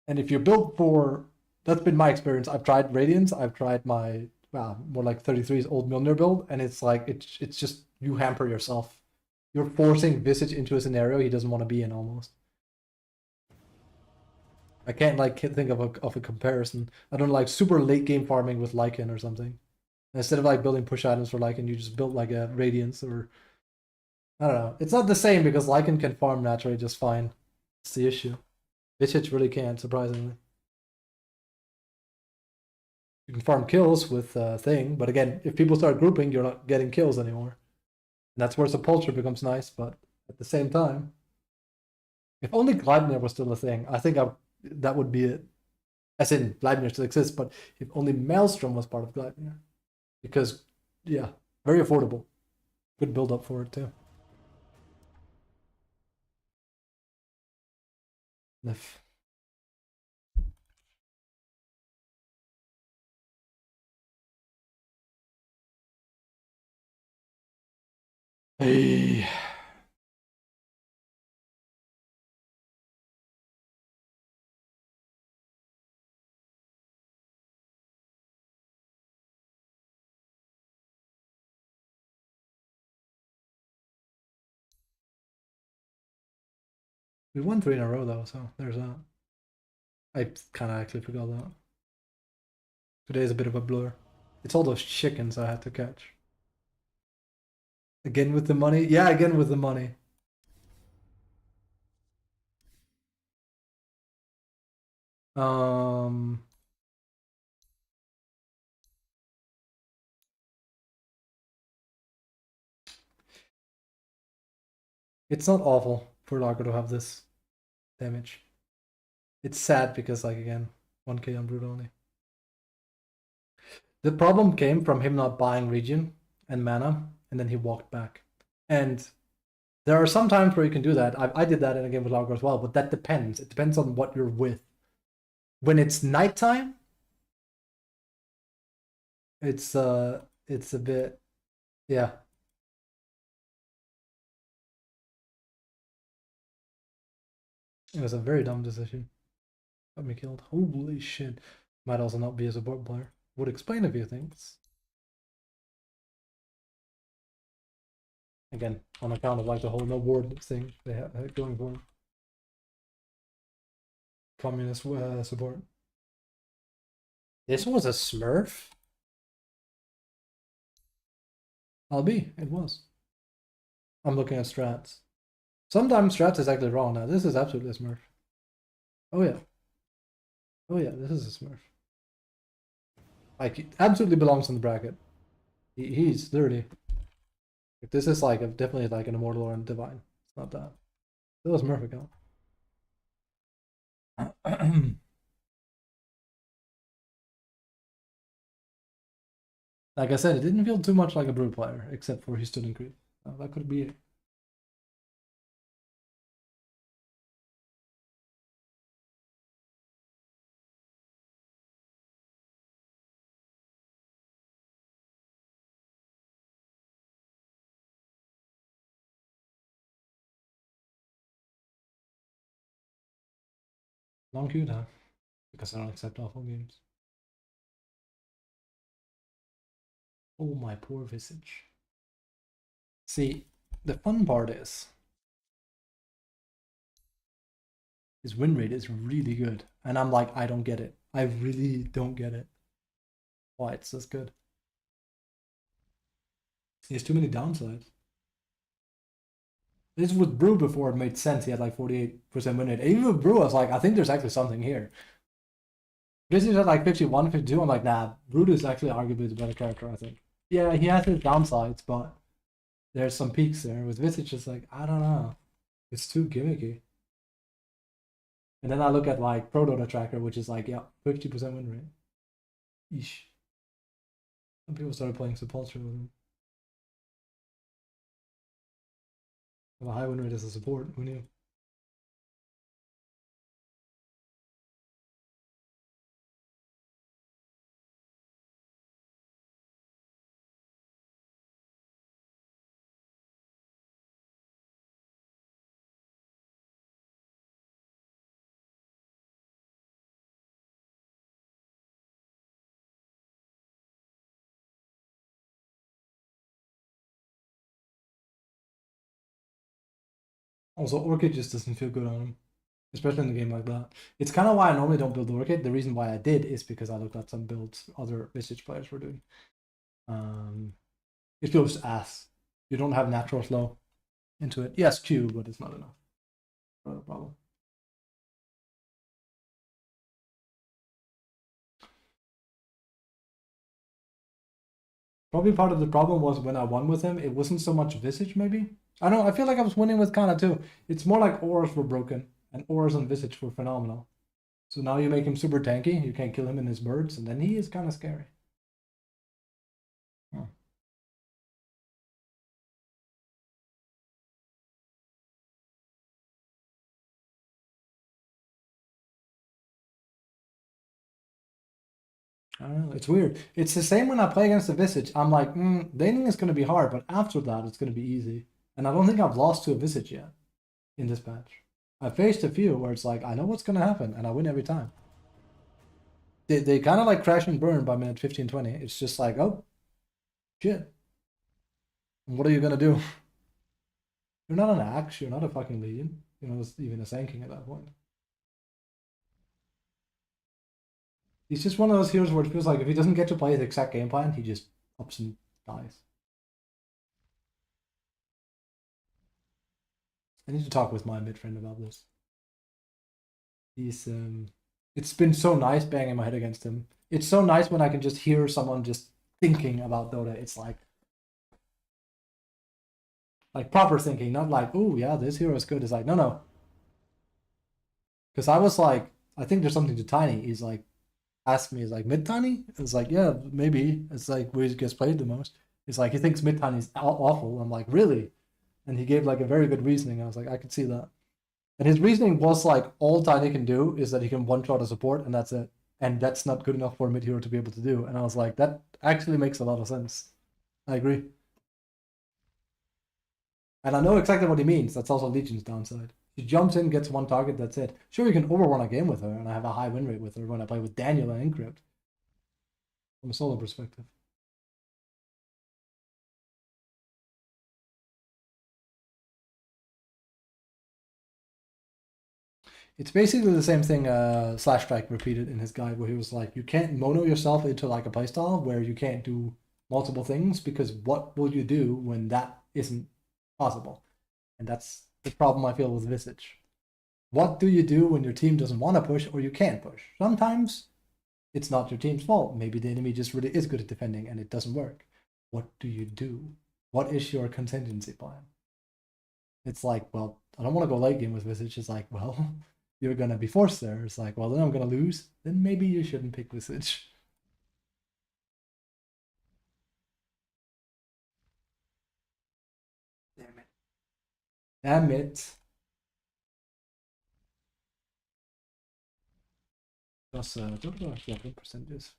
And if you're built for that's been my experience. I've tried Radiance. I've tried my more like 33's old Milner build, and it's like it's just you hamper yourself. You're forcing Visage into a scenario he doesn't want to be in almost. I can't like think of a comparison. I don't know, like super late game farming with Lycan or something. Instead of like building push items for Lycan, you just built like a Radiance or I don't know. It's not the same because Lycan can farm naturally just fine. It's the issue. Visage really can't, surprisingly. You can farm kills with thing, but again, if people start grouping, you're not getting kills anymore. And that's where Sepulture becomes nice, but at the same time, if only Gleipnir was still a thing, I think that would be it. As in, Gleipnir still exists, but if only Maelstrom was part of Gleipnir. Because, yeah, very affordable. Good build up for it, too. If Hey. We won 3 in a row, though, so there's that. I kind of actually forgot that. Today's a bit of a blur. It's all those chickens I had to catch. Again with the money? Yeah, again with the money. Um, it's not awful for Largo to have this damage. It's sad because, like, again, 1k on Brute only. The problem came from him not buying Region and mana, and then he walked back. And there are some times where you can do that. I did that in a game with Largo as well, but that depends. It depends on what you're with. When it's nighttime, it's a bit, yeah. It was a very dumb decision. Got me killed. Holy shit. Might also not be a support player. Would explain a few things. Again, on account of like the whole no ward thing they have going for communist support. This was a Smurf? It was. I'm looking at strats. Sometimes strats is actually wrong now. This is absolutely a Smurf. Oh yeah. Oh yeah, this is a Smurf. Like, he absolutely belongs in the bracket. He's literally. Like, this is like definitely like an immortal or a divine. It's not that. Still a Smurf account. Like I said, it didn't feel too much like a Brute player, except for he stood in creep. That could be it. Long queue now, because I don't accept awful games. Oh, my poor Visage. See, the fun part is his win rate is really good. And I'm like, I don't get it. I really don't get it. Why it's this good. He has too many downsides. This was Brew before it made sense. He had like 48% win rate. Even with Brew, I was like, I think there's actually something here. Visage had like 51, 52. I'm like, nah, Brood is actually arguably the better character, I think. Yeah, he has his downsides, but there's some peaks there. With Visage, it's like, I don't know. It's too gimmicky. And then I look at like Pro Dota Tracker, which is like, yeah, 50% win rate. Eesh. Some people started playing Sepulture with him. Have a high win rate as a support. Who knew? Also, Orchid just doesn't feel good on him, especially in a game like that. It's kind of why I normally don't build Orchid. The reason why I did is because I looked at some builds other Visage players were doing. It feels ass. You don't have natural flow into it. Yes, Q, but it's not enough. Not a problem. Probably part of the problem was when I won with him, it wasn't so much Visage, maybe. I don't know, I feel like I was winning with Kana too. It's more like auras were broken, and auras and Visage were phenomenal. So now you make him super tanky, you can't kill him in his birds, and then he is kind of scary. Huh. I don't know, it's weird. It's the same when I play against the Visage. I'm like, laning is going to be hard, but after that, it's going to be easy. And I don't think I've lost to a Visage yet in this patch. I've faced a few where it's like, I know what's going to happen, and I win every time. They kind of like crash and burn by minute 15, 20. It's just like, oh, shit. What are you going to do? You're not an Axe, you're not a fucking Legion. You're not even a Sand King at that point. He's just one of those heroes where it feels like if he doesn't get to play the exact game plan, he just ups and dies. I need to talk with my mid friend about this. He's it's been so nice banging my head against him. It's so nice when I can just hear someone just thinking about Dota. It's like proper thinking, not like, oh yeah, this hero is good. It's like, no. Because I was like, I think there's something to Tiny. He's like, asked me, is like mid Tiny? It's like, yeah, maybe. It's like where he gets played the most. It's like he thinks mid Tiny is awful. I'm like, really? And he gave like a very good reasoning. I was like, I could see that. And his reasoning was like, all Tiny can do is that he can one-shot a support, and that's it. And that's not good enough for a mid hero to be able to do. And I was like, that actually makes a lot of sense. I agree. And I know exactly what he means. That's also Legion's downside. She jumps in, gets one target, that's it. Sure, you can overrun a game with her, and I have a high win rate with her when I play with Daniel and Encrypt. From a solo perspective. It's basically the same thing Slash Strike repeated in his guide, where he was like, you can't mono yourself into like a playstyle where you can't do multiple things, because what will you do when that isn't possible? And that's the problem I feel with Visage. What do you do when your team doesn't want to push or you can't push? Sometimes it's not your team's fault. Maybe the enemy just really is good at defending and it doesn't work. What do you do? What is your contingency plan? It's like, well, I don't want to go late game with Visage. It's like, well, you're going to be forced there. It's like, well, then I'm going to lose. Then maybe you shouldn't pick Visage. Damn it. Damn it. Plus, what do I have percentages?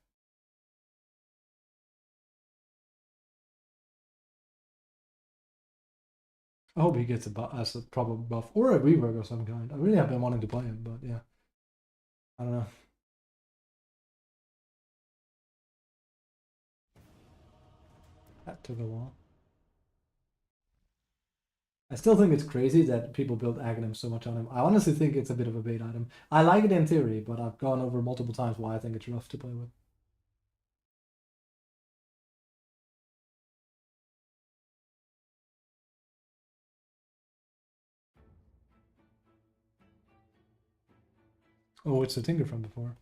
I hope he gets as a proper buff or a rework of some kind. I really have been wanting to play him, but yeah. I don't know. That took a while. I still think it's crazy that people build Aghanim so much on him. I honestly think it's a bit of a bait item. I like it in theory, but I've gone over multiple times why I think it's rough to play with. Oh, it's a Tinker from before.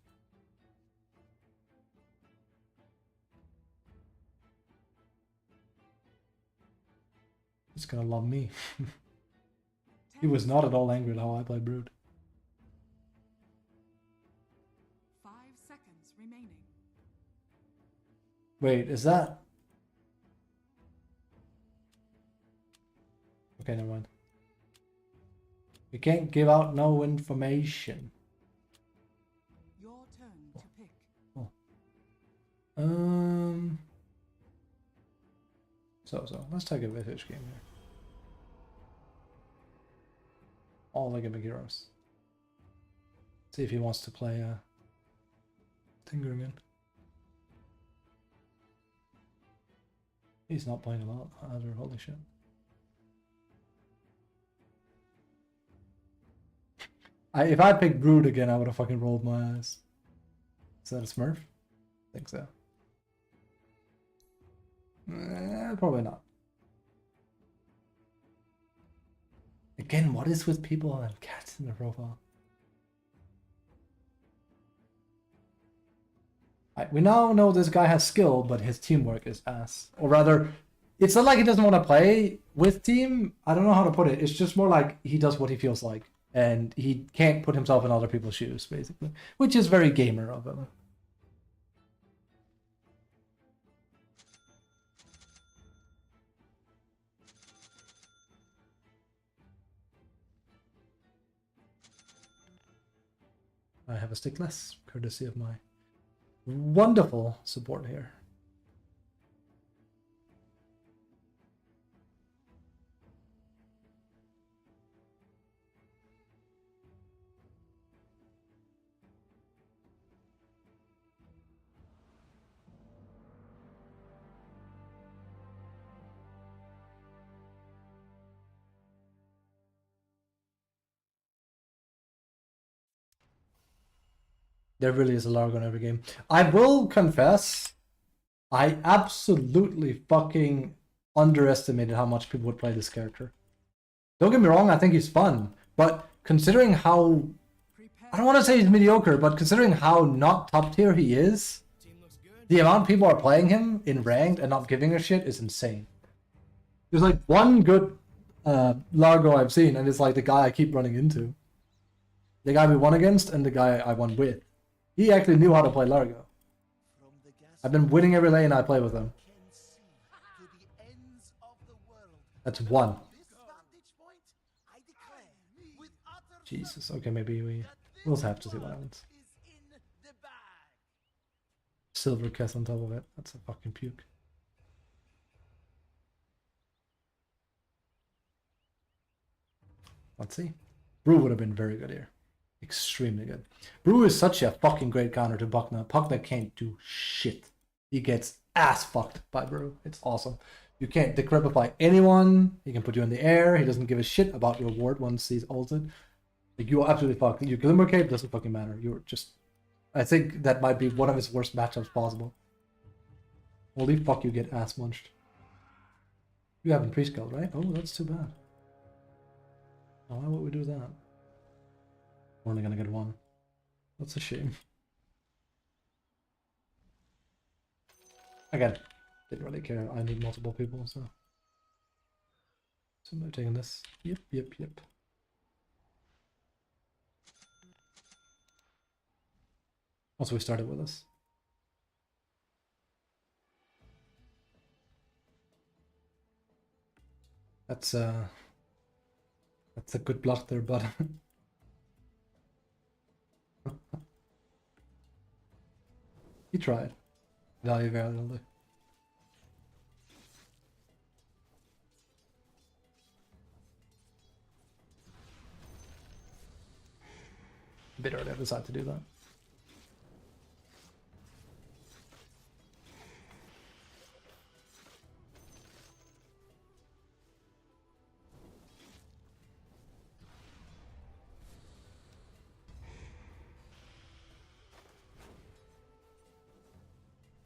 He's gonna love me. He was not at all angry at how I played Brood. 5 seconds remaining. Wait, is that... Okay, never mind. We can't give out no information. Your turn to pick. Oh. So let's take a Visage game here. All the gimmick heroes. See if he wants to play Tinker again. He's not playing a lot either, holy shit. If I picked Brood again, I would have fucking rolled my eyes. Is that a Smurf? I think so. Probably not. Again, what is with people who have cats in their profile? We now know this guy has skill, but his teamwork is ass. Or rather, it's not like he doesn't want to play with team. I don't know how to put it. It's just more like he does what he feels like. And he can't put himself in other people's shoes, basically. Which is very gamer of him. I have a stick less, courtesy of my wonderful support here. There really is a Largo in every game. I will confess, I absolutely fucking underestimated how much people would play this character. Don't get me wrong, I think he's fun, but considering how, I don't want to say he's mediocre, but considering how not top tier he is, the amount people are playing him in ranked and not giving a shit is insane. There's like one good Largo I've seen, and it's like the guy I keep running into. The guy we won against and the guy I won with. He actually knew how to play Largo. I've been winning every lane I play with him. That's one. Jesus, okay, maybe we'll have to see what happens. Silver Kiss on top of it. That's a fucking puke. Let's see. Brew would have been very good here. Extremely good. Brew is such a fucking great counter to Buckner. Buckner can't do shit. He gets ass fucked by Brew. It's awesome. You can't decrepify anyone. He can put you in the air. He doesn't give a shit about your ward once he's ulted. Like, you're absolutely fucked. Your Glimmer Cape doesn't fucking matter. You're just... I think that might be one of his worst matchups possible. Holy fuck, you get ass munched. You haven't pre-skilled, right? Oh, that's too bad. Why would we do that? We're only gonna get one. That's a shame. Again, didn't really care. I need multiple people, so. Somebody taking this. Yep. Also, we started with this. That's a good block there, but he tried. Value valiantly. A bit early, I decided to do that.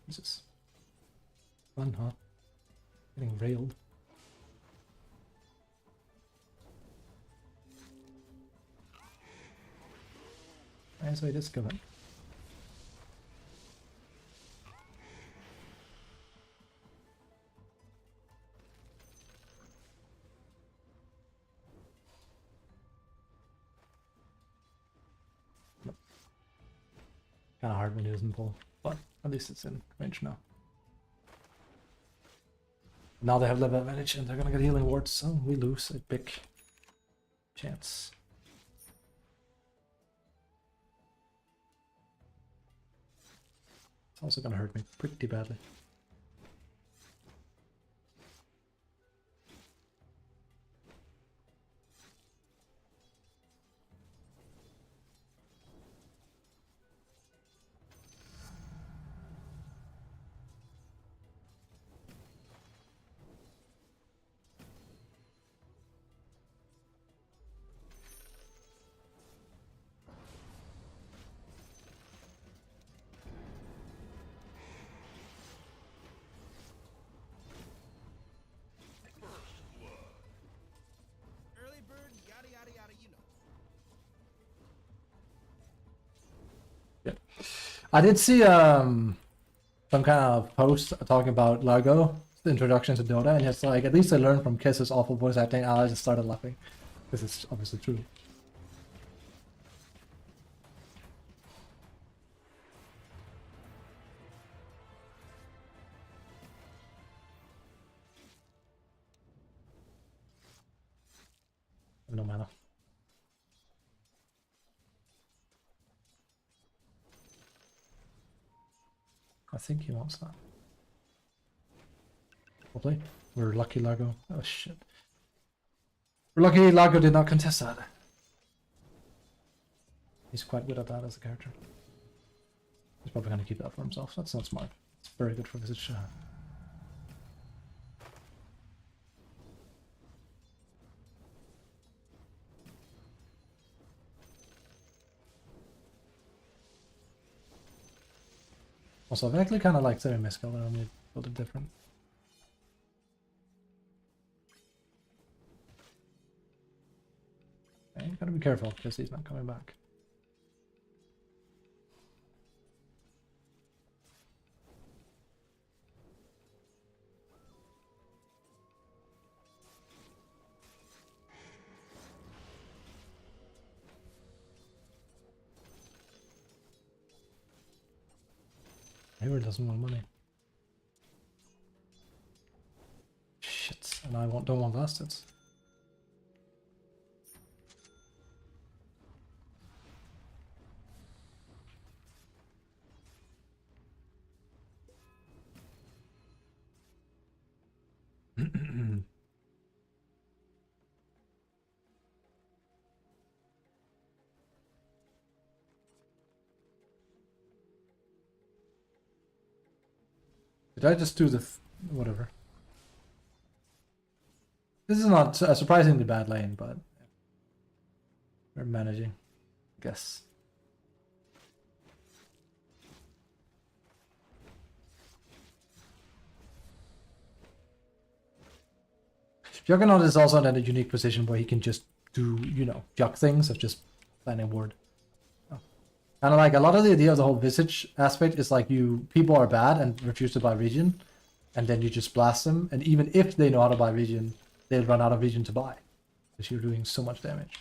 Jesus. Fun, huh? Getting railed. As we discovered. Nope. Kinda hard when he doesn't pull, but at least it's in range now. Now they have level advantage and they're gonna get healing wards, so we lose a big chance. It's also gonna hurt me pretty badly. I did see some kind of post talking about Largo, the introduction to Dota, and it's like, at least I learned from Kiss's awful voice acting, and I just started laughing. This is obviously true. No mana. I think he wants that. Probably. We're lucky Largo. Oh shit. We're lucky Largo did not contest that. He's quite good at that as a character. He's probably going to keep that for himself. That's not smart. It's very good for Visage. Also, I've actually kind of liked Semi Miscal, but only build it different. Okay, gotta be careful because he's not coming back. Hayward doesn't want money. Shit, and I don't want bastards. Did I just do the whatever? This is not a surprisingly bad lane, but we're managing, I guess. Juggernaut is also in a unique position where he can just do, you know, jug things of just planning ward. Kind of like a lot of the idea of the whole Visage aspect is like people are bad and refuse to buy region, and then you just blast them, and even if they know how to buy region, they'll run out of region to buy because you're doing so much damage.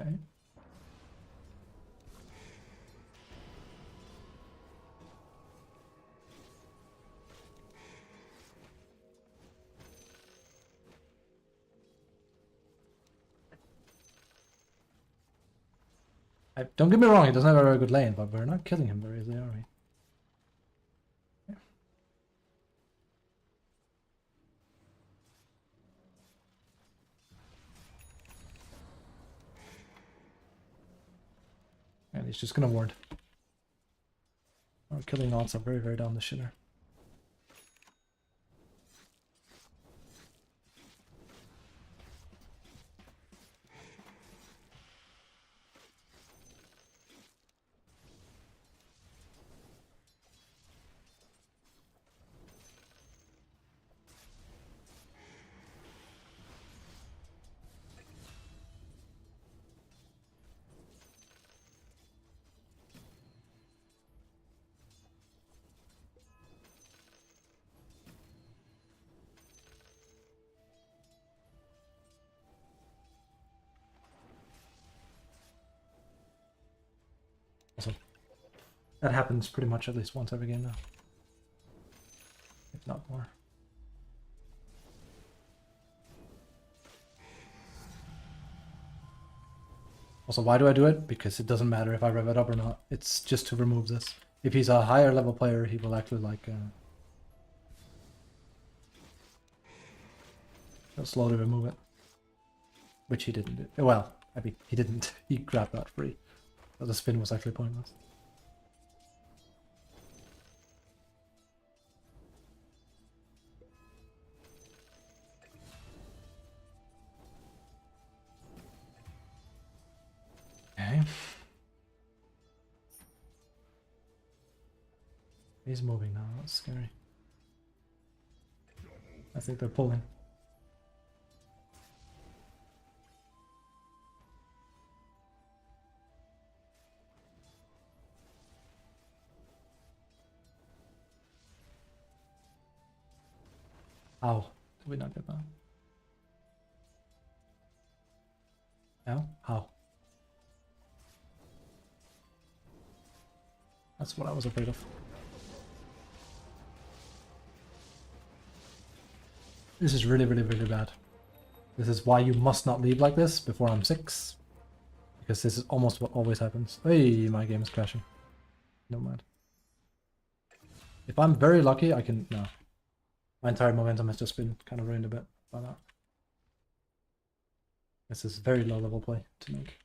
Okay. Don't get me wrong, he doesn't have a very good lane, but we're not killing him very easily, are we? And he's just gonna ward. Our killing odds are very, very down the shitter. Awesome. That happens pretty much at least once every game now. If not more. Also, why do I do it? Because it doesn't matter if I rev it up or not. It's just to remove this. If he's a higher level player, he will actually like he'll slowly remove it. Which he didn't do. Well, I mean, he didn't. He grabbed that free. So the spin was actually pointless. He's moving now. That's scary. I think they're pulling. How did we not get that? No? How? That's what I was afraid of. This is really, really, really bad. This is why you must not leave like this before I'm 6. Because this is almost what always happens. Hey, my game is crashing. Never mind. If I'm very lucky, I can... No. My entire momentum has just been kind of ruined a bit by that. This is very low level play to make.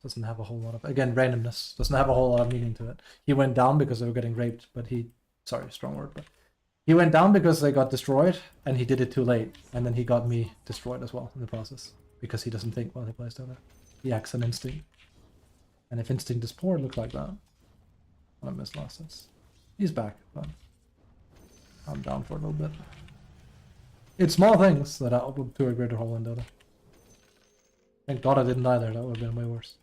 Doesn't have a whole lot of... Again, randomness. Doesn't have a whole lot of meaning to it. He went down because they were getting raped, but he... Sorry, strong word, but... He went down because they got destroyed, and he did it too late. And then he got me destroyed as well in the process. Because he doesn't think while he plays DotA. He acts on instinct. And if instinct is poor, it looks like that. I missed last sets. He's back, but... I'm down for a little bit. It's small things that add up to a greater hole in DotA. Thank God I didn't either, that would have been way worse.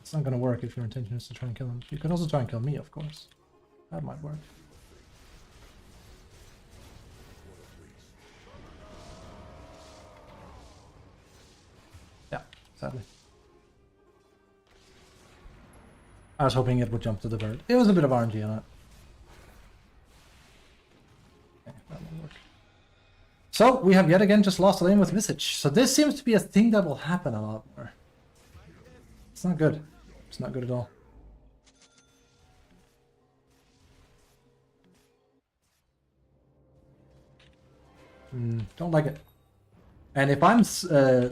It's not gonna work if your intention is to try and kill him. You can also try and kill me, of course. That might work. Yeah, sadly. I was hoping it would jump to the bird. It was a bit of RNG on it. Okay, that won't work. So, we have yet again just lost a lane with Visage. So this seems to be a thing that will happen a lot more. It's not good. It's not good at all. Don't like it. And if I'm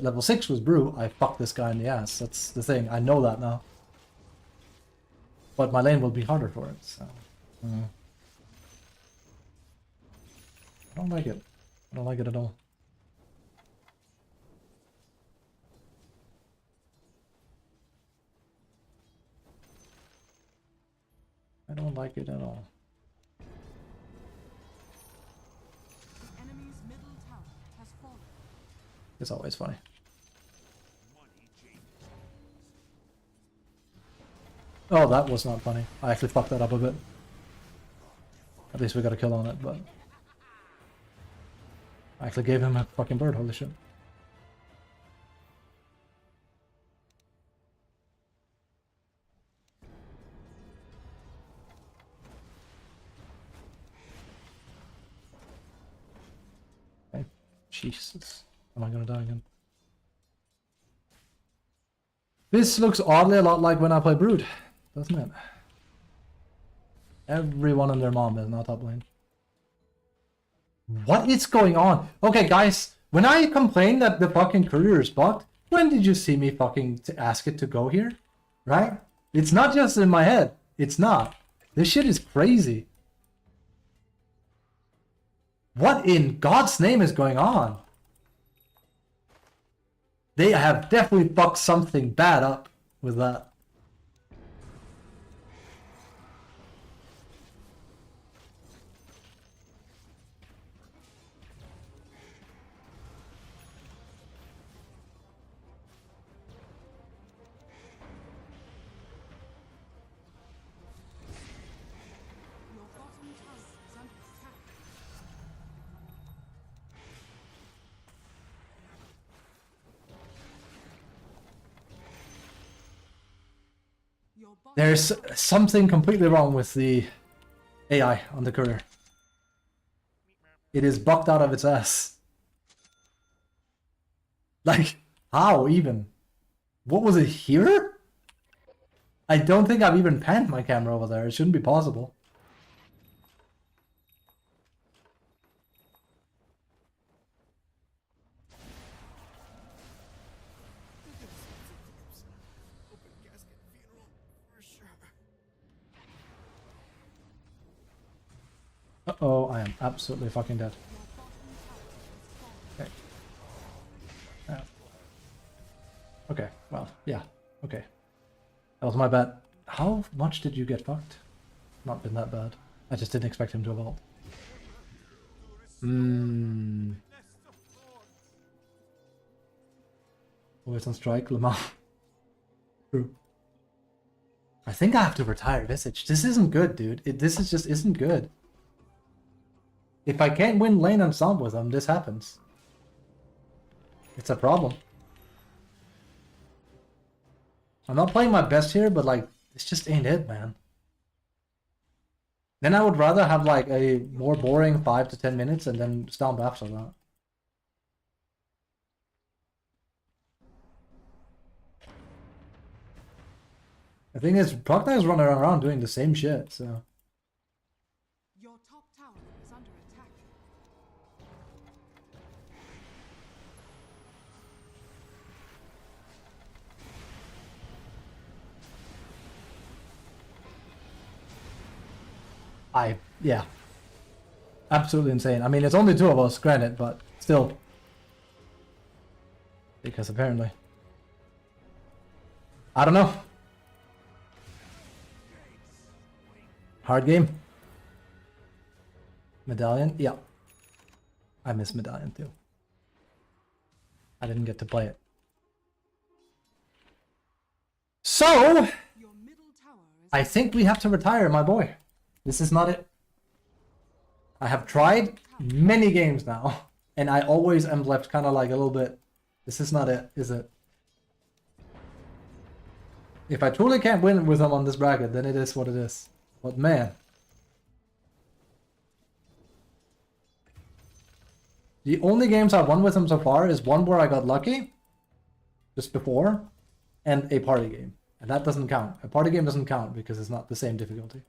level 6 with Brew, I fuck this guy in the ass. That's the thing. I know that now. But my lane will be harder for it, so... I don't like it. I don't like it at all. I don't like it at all. The enemy's middle tower has fallen. It's always funny. Oh, that was not funny. I actually fucked that up a bit. At least we got a kill on it, but... I actually gave him a fucking bird, holy shit. Okay. Jesus. Am I gonna die again? This looks oddly a lot like when I play Brood, doesn't it? Everyone and their mom is now top lane. What is going on? Okay, guys, when I complain that the fucking courier is bugged, when did you see me fucking ask it to go here? Right? It's not just in my head. It's not. This shit is crazy. What in God's name is going on? They have definitely fucked something bad up with that. Your bottom tower is under attack. Your bottom There's something completely wrong with the AI on the courier. It is bucked out of its ass. Like, how even? What was it here? I don't think I've even panned my camera over there. It shouldn't be possible. Uh-oh, I am absolutely fucking dead. Okay. Yeah. Okay, well, yeah. Okay. That was my bad. How much did you get fucked? Not been that bad. I just didn't expect him to evolve. Always on strike, Lamar. True. I think I have to retire Visage. This isn't good, dude. This is just isn't good. If I can't win lane and stomp with him, this happens. It's a problem. I'm not playing my best here, but like, this just ain't it, man. Then I would rather have like a more boring 5 to 10 minutes and then stomp after that. The thing is, Proctor is running around doing the same shit, so. Your top tower is under attack. Yeah. Absolutely insane. I mean, it's only 2 of us, granted, but still. Because apparently. I don't know. Hard game. Medallion? Yeah. I miss Medallion too. I didn't get to play it. So, Your middle tower is I think we have to retire, my boy. This is not it. I have tried many games now, and I always am left kind of like a little bit, this is not it, is it? If I truly can't win with him on this bracket, then it is what it is. But man. The only games I've won with him so far is one where I got lucky, just before, and a party game. And that doesn't count. A party game doesn't count because it's not the same difficulty.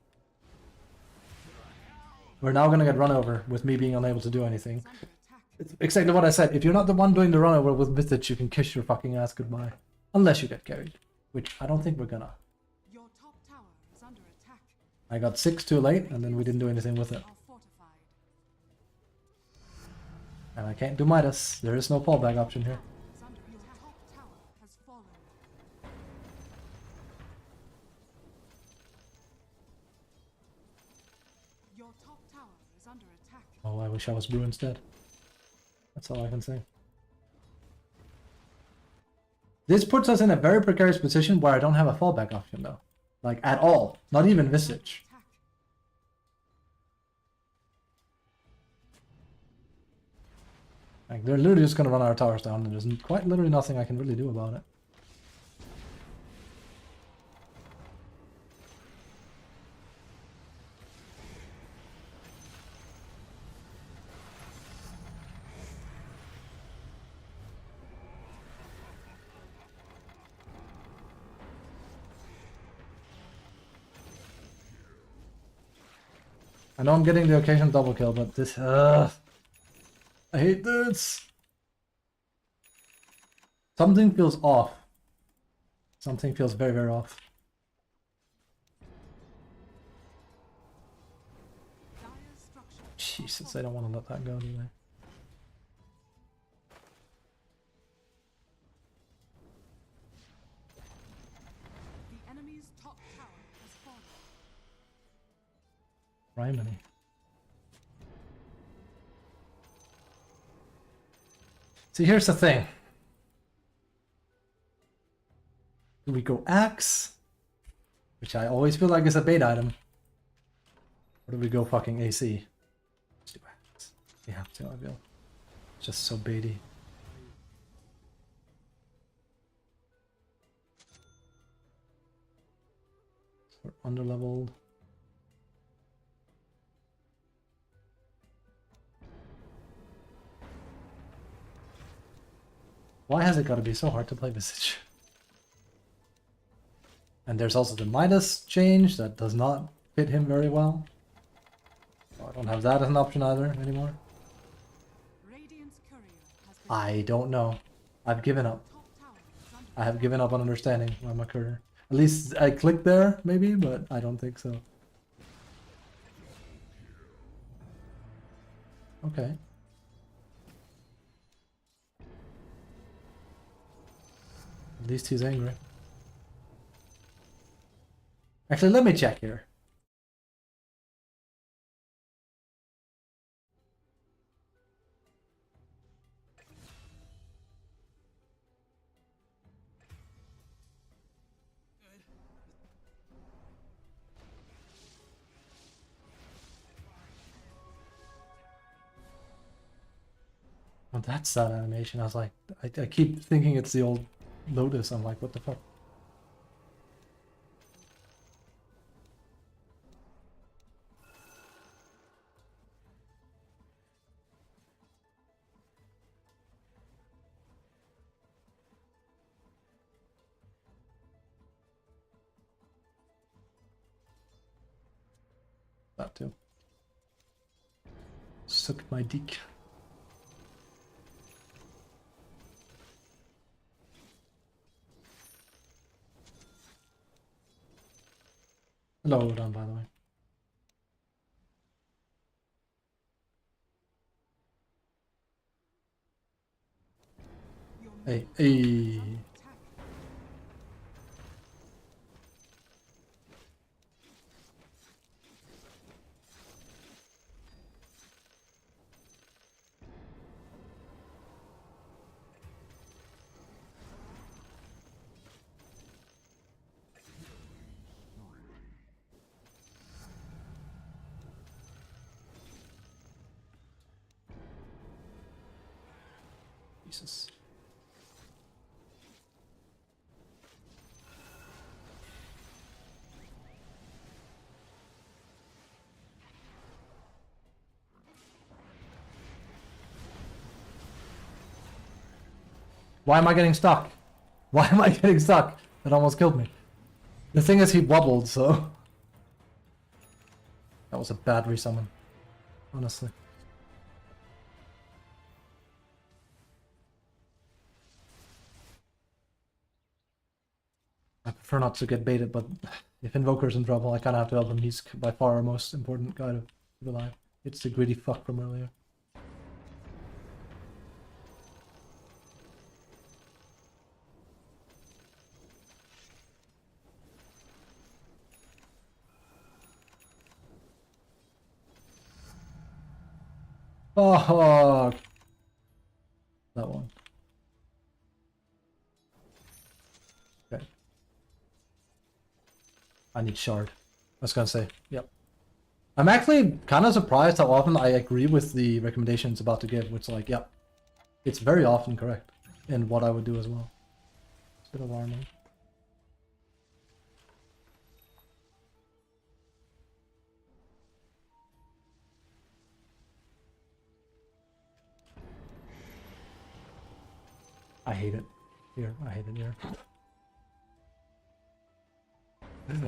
We're now gonna get run over with me being unable to do anything. under attack. It's exactly what I said. If you're not the one doing the run over with Visage, you can kiss your fucking ass goodbye. Unless you get carried. Which I don't think we're gonna. Your top tower is under attack. I got 6 too late, and then we didn't do anything with it. Are fortified. And I can't do Midas. There is no fallback option here. Is under your top tower has fallen. Your top tower is under attack. Oh, I wish I was Brew instead. That's all I can say. This puts us in a very precarious position where I don't have a fallback option though. Like, at all. Not even Visage. Attack. Like, they're literally just gonna run our towers down, and there's quite literally nothing I can really do about it. I know I'm getting the occasional double kill, but this, I hate this. Something feels off. Something feels very, very off. Dire structure. Jesus, I don't want to let that go anyway. The enemy's top tower has fallen. Primary. See, here's the thing. Do we go Axe? Which I always feel like is a bait item. Or do we go fucking AC? Let's do Axe. We have to, I feel. Just so baity. We're underleveled. Why has it got to be so hard to play Visage? And there's also the Midas change that does not fit him very well. So I don't have that as an option either anymore. Radiant's courier has been I don't know. I've given up. top tower is under I have given up on understanding why my career. At least I clicked there, maybe, but I don't think so. Okay. At least he's angry. Actually, let me check here. Well, that's that animation. I was like, I keep thinking it's the old Lotus. I'm like, what the fuck? That too. Suck my dick. Hello, down by the way. your Hey, middle tower is hey. under attack. Jesus. Why am I getting stuck? Why am I getting stuck? That almost killed me. The thing is, he wobbled, so... That was a bad resummon. Honestly. I prefer not to get baited, but if Invoker's in trouble, I kinda have to help him. He's by far our most important guy to keep alive. It's the greedy fuck from earlier. Oh, that one. Okay. I need shard. I was gonna say, yep. I'm actually kind of surprised how often I agree with the recommendations about to give, which like, yep, it's very often correct in what I would do as well. It's a bit alarming. I hate it. Here, I hate it here.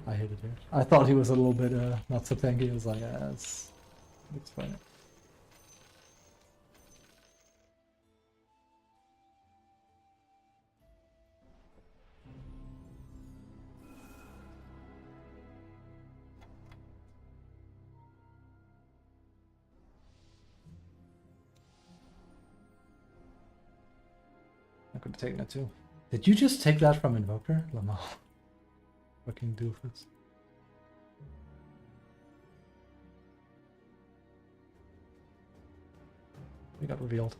I hate it here. I thought he was a little bit not so tanky. I was like, yeah, it's fine. I could have taken it too. Did you just take that from Invoker? Lamau. Fucking doofus. We got revealed.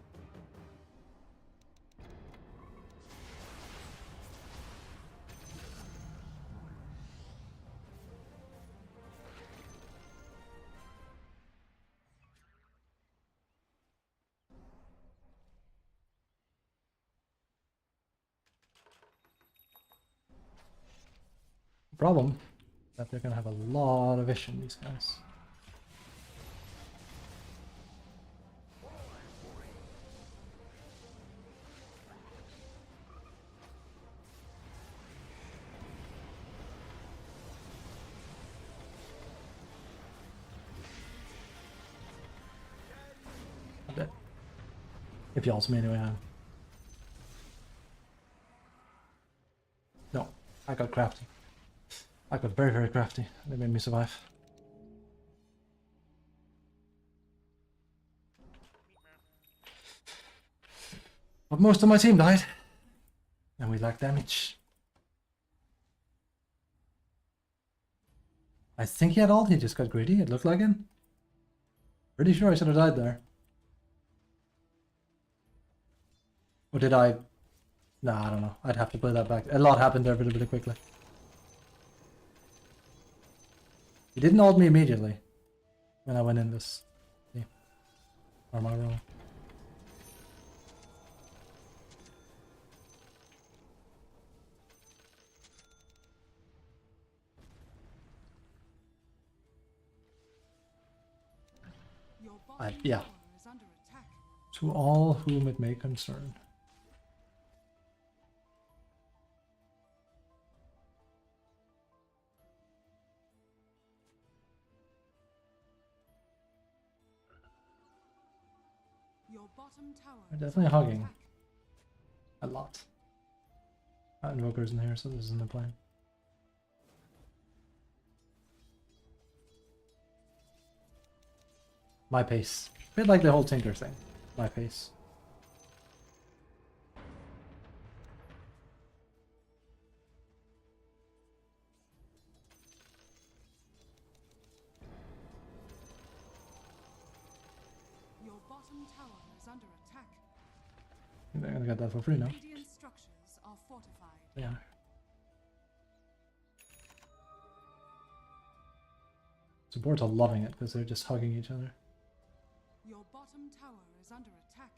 Problem. that they're gonna have a lot of vision, these guys. I'm dead. If you also me anyway, I'm... No, I got crafty. I got very, very crafty. They made me survive. But most of my team died. And we lack damage. I think he had ult, he just got greedy, it looked like it. Pretty sure I should have died there. Or did I? Nah, I don't know. I'd have to play that back. A lot happened there really, really quickly. He didn't ult me immediately when I went in this game. Or am I wrong? Your bottom Yeah. tower is under attack. To all whom it may concern. Your bottom tower We're is definitely under hugging. attack. A lot. Invoker's in here, so this isn't the plan. My pace. A bit like the whole Tinker thing. My pace. Your bottom tower is under attack. They're gonna get that for free now. Radiant structures are fortified. Yeah. Supports are loving it because they're just hugging each other. Your bottom tower is under attack.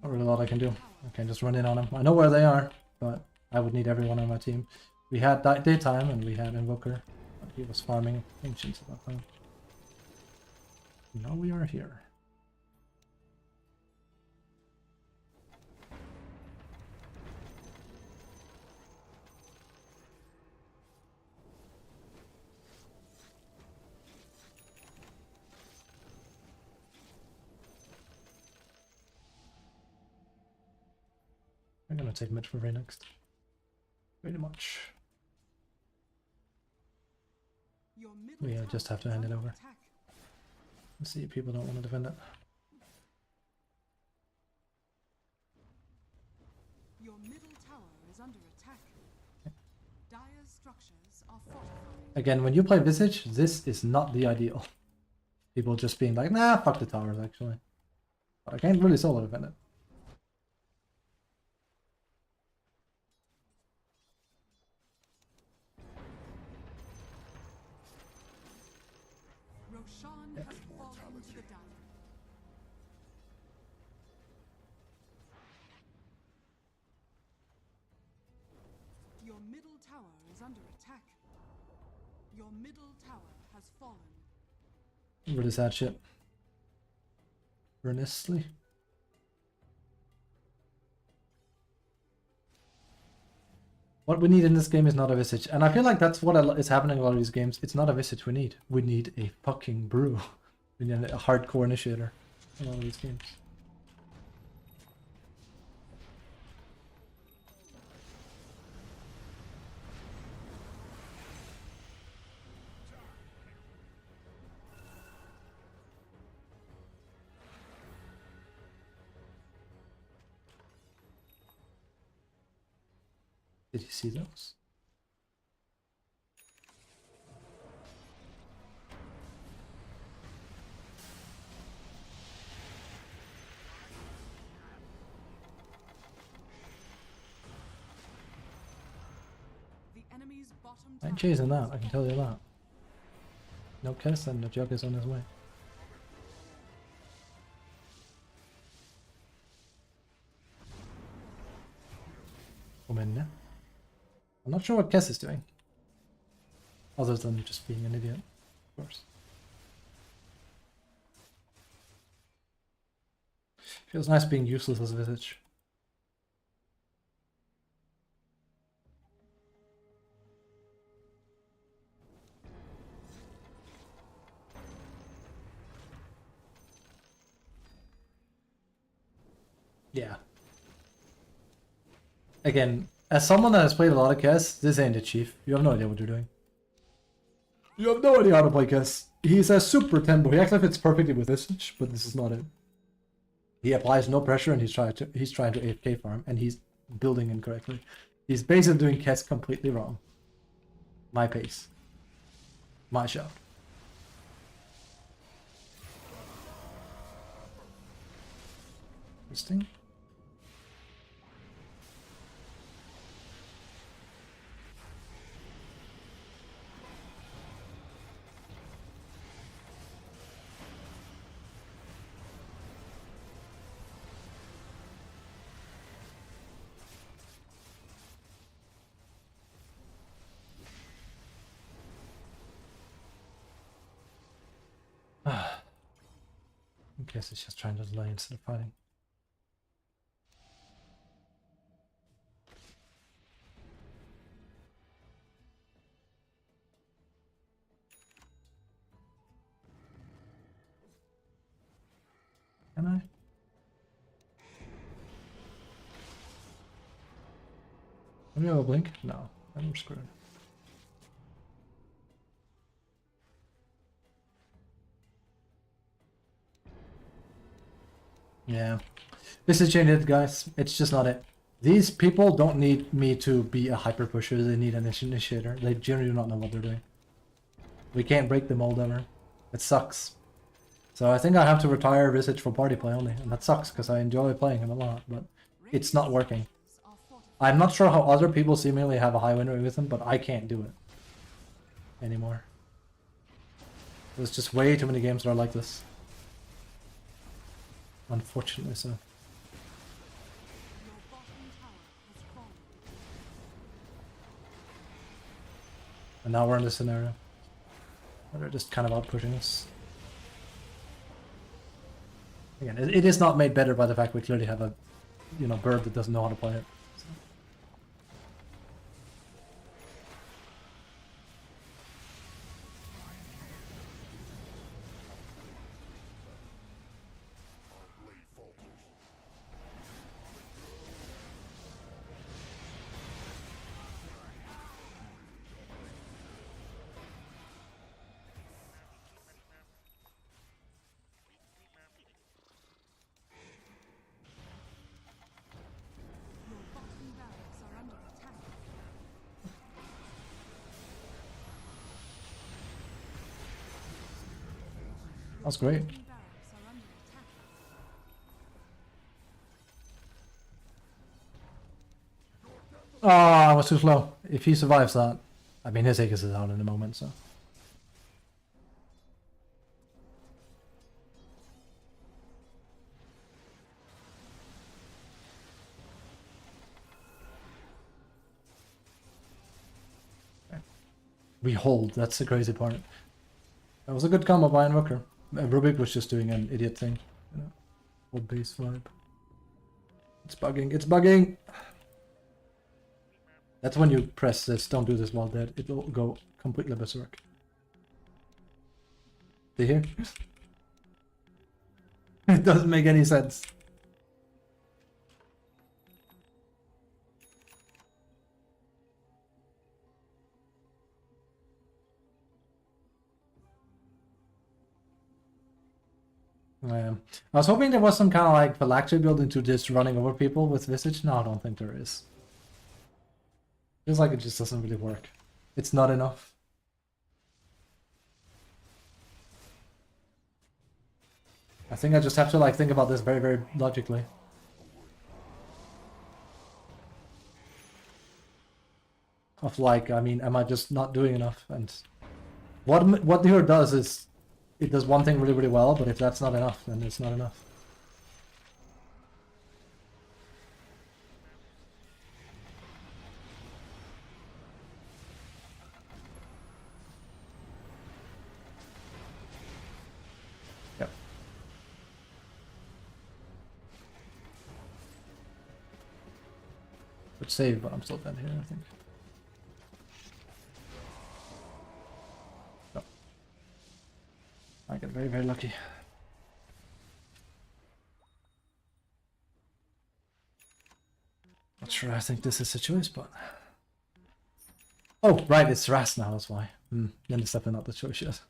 Not really a lot I can do. I can just run in on them. I know where they are, but I would need everyone on my team. We had daytime and we had Invoker, but he was farming ancients at that time. Now we are here. I'm gonna take mid for Ray next. Pretty much. Your middle We tower just have to is hand it under over. attack. Let's see if people don't want to defend it. Your middle tower is under attack. Dire's structures are fortified. Again, when you play Visage, this is not the ideal. People just being like, nah, fuck the towers, actually. But I can't really solo defend it. Roshan has fallen to the Dire. Your middle tower is under attack. Your middle tower has fallen. Really sad shit. Earnestly. What we need in this game is not a Visage. And I feel like that's what is happening in a lot of these games. It's not a Visage we need. We need a fucking brew. We need a hardcore initiator in all of these games. Did you see those? The enemy's bottom I ain't tower chasing that, is I can tell you that. No kiss and the jug is on his way. Oh win. I'm not sure what Kess is doing. Other than just being an idiot, of course. Feels nice being useless as a Visage. Yeah. Again, as someone that has played a lot of Kess, this ain't it, Chief. You have no idea what you're doing. You have no idea how to play Kess. He's a super tempo. He actually fits perfectly with Visage, but this is not it. He applies no pressure and he's trying to AFK farm and he's building incorrectly. He's basically doing Kess completely wrong. My pace. My shot. Interesting. I guess it's just trying to delay instead of fighting. Can I? Let me have a blink? No, I'm screwed. Yeah. This is changing it, guys. It's just not it. These people don't need me to be a hyper pusher. They need an initiator. They generally do not know what they're doing. We can't break the mold ever. It sucks. So I think I have to retire Visage for party play only. And that sucks because I enjoy playing him a lot, but it's not working. I'm not sure how other people seemingly have a high win rate with him, but I can't do it anymore. There's just way too many games that are like this. Unfortunately so. Your bottom tower has fallen. And now we're in this scenario. Where they're just kind of out pushing us. Again, it is not made better by the fact we clearly have a, bird that doesn't know how to play it. So. Your bottom barracks are under attack. That's great. Bottom barracks are under attack. Oh, I was too slow. If he survives that, I mean his Aegis is out in a moment, so. We hold, that's the crazy part. That was a good combo by Invoker. Rubik was just doing an idiot thing. Old base vibe. It's bugging, it's bugging! That's when you press this, don't do this while dead. It will go completely berserk. Do you hear? It doesn't make any sense. I was hoping there was some kind of like phylactery build into just running over people with Visage. No, I don't think there is. Feels like it just doesn't really work. It's not enough. I think I just have to like think about this very, very logically. Of like, I mean, am I just not doing enough? And what the hero does is it does one thing really, really well, but if that's not enough, then it's not enough. Would save, but I'm still dead here, I think. No. I get very, very lucky. Not sure I think this is a choice, but... Oh, right, it's Rast now, that's why. Then it's definitely not the choice yet.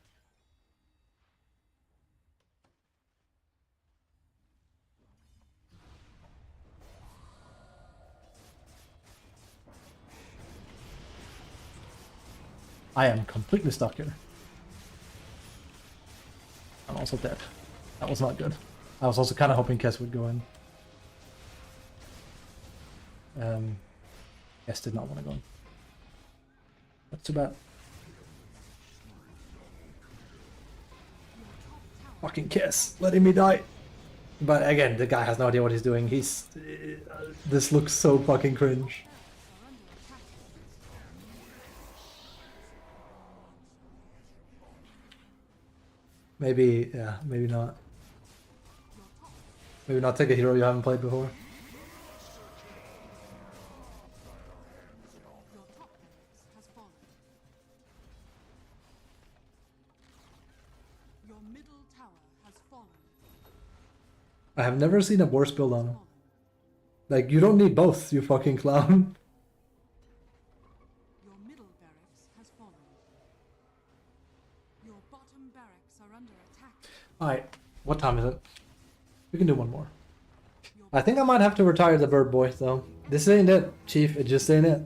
I am completely stuck here. I'm also dead. That was not good. I was also kind of hoping Kess would go in. Kess did not want to go in. That's too bad. Fucking Kess, letting me die. But again, the guy has no idea what he's doing. He's... this looks so fucking cringe. Maybe, yeah, maybe not. Maybe not take a hero you haven't played before. Your top base has fallen. Your middle tower has fallen. I have never seen a worse build on him. Like, you don't need both, you fucking clown. Your middle barracks has fallen. Your bottom barracks are under attack. Alright, what time is it? We can do one more. I think I might have to retire the bird boy, though. This ain't it, Chief. It just ain't it.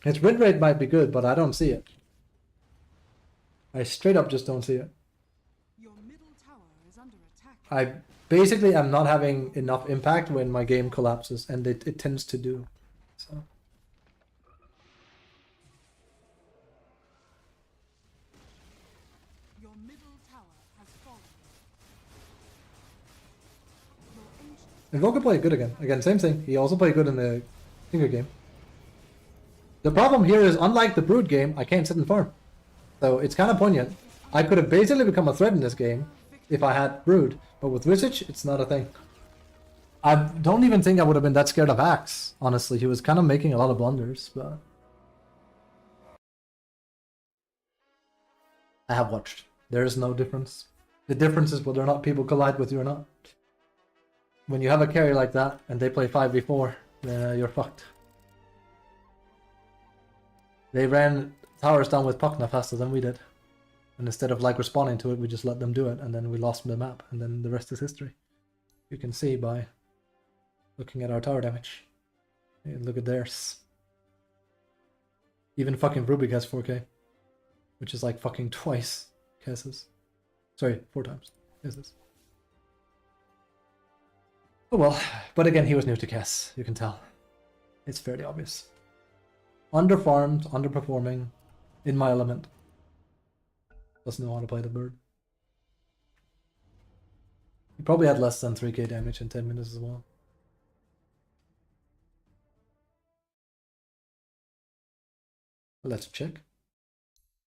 Its win rate might be good, but I don't see it. I straight up just don't see it. Your middle tower is under attack. I basically am not having enough impact when my game collapses, and it tends to do. So. Your middle tower has fallen. Your ancient Invoker played good again. Again, same thing. He also played good in the Finger game. The problem here is, unlike the Brood game, I can't sit and farm. So it's kind of poignant. I could have basically become a threat in this game if I had Brood, but with Visage, it's not a thing. I don't even think I would have been that scared of Axe, honestly. He was kind of making a lot of blunders, but... I have watched. There is no difference. The difference is whether or not people collide with you or not. When you have a carry like that, and they play 5v4, then you're fucked. They ran towers down with Puckna faster than we did. And instead of like responding to it, we just let them do it, and then we lost the map, and then the rest is history. You can see by looking at our tower damage. And look at theirs. Even fucking Rubik has 4k. Which is like fucking twice Kess's. Sorry, 4 times Kess's. Oh well, but again, he was new to Kess, you can tell. It's fairly obvious. Underfarmed, underperforming, in my element. Doesn't know how to play the bird. He probably had less than 3k damage in 10 minutes as well. Let's check.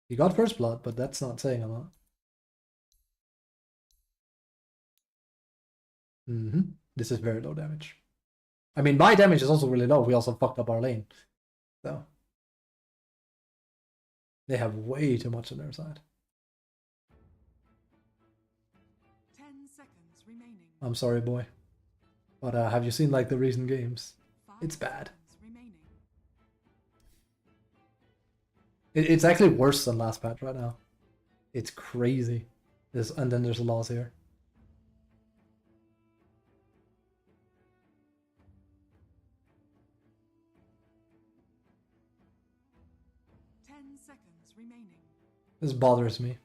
He got first blood, but that's not saying a lot. This is very low damage. I mean, my damage is also really low. We also fucked up our lane. So. They have way too much on their side. 10 seconds remaining. I'm sorry, boy. But have you seen like the recent games? 5 It's bad. seconds remaining. It's actually worse than last patch right now. It's crazy. And then there's laws here. Remaining. This bothers me.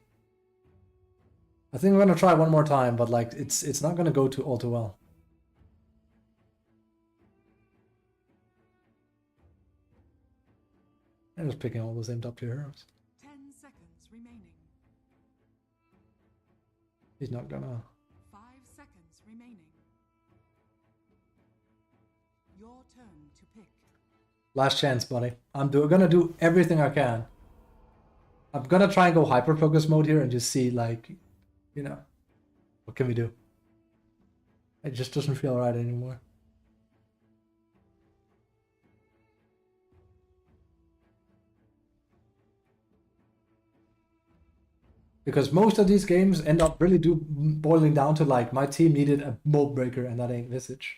I think I'm gonna try one more time, but like it's not gonna go all too well. I'm just picking all the same top tier heroes. 10 seconds remaining. He's not gonna. 5 seconds remaining. Your turn to pick. Last chance, buddy. I'm gonna do everything I can. I'm gonna try and go hyper focus mode here and just see, like, you know, what can we do? It just doesn't feel right anymore. Because most of these games end up really boiling down to like my team needed a mold breaker and that ain't Visage.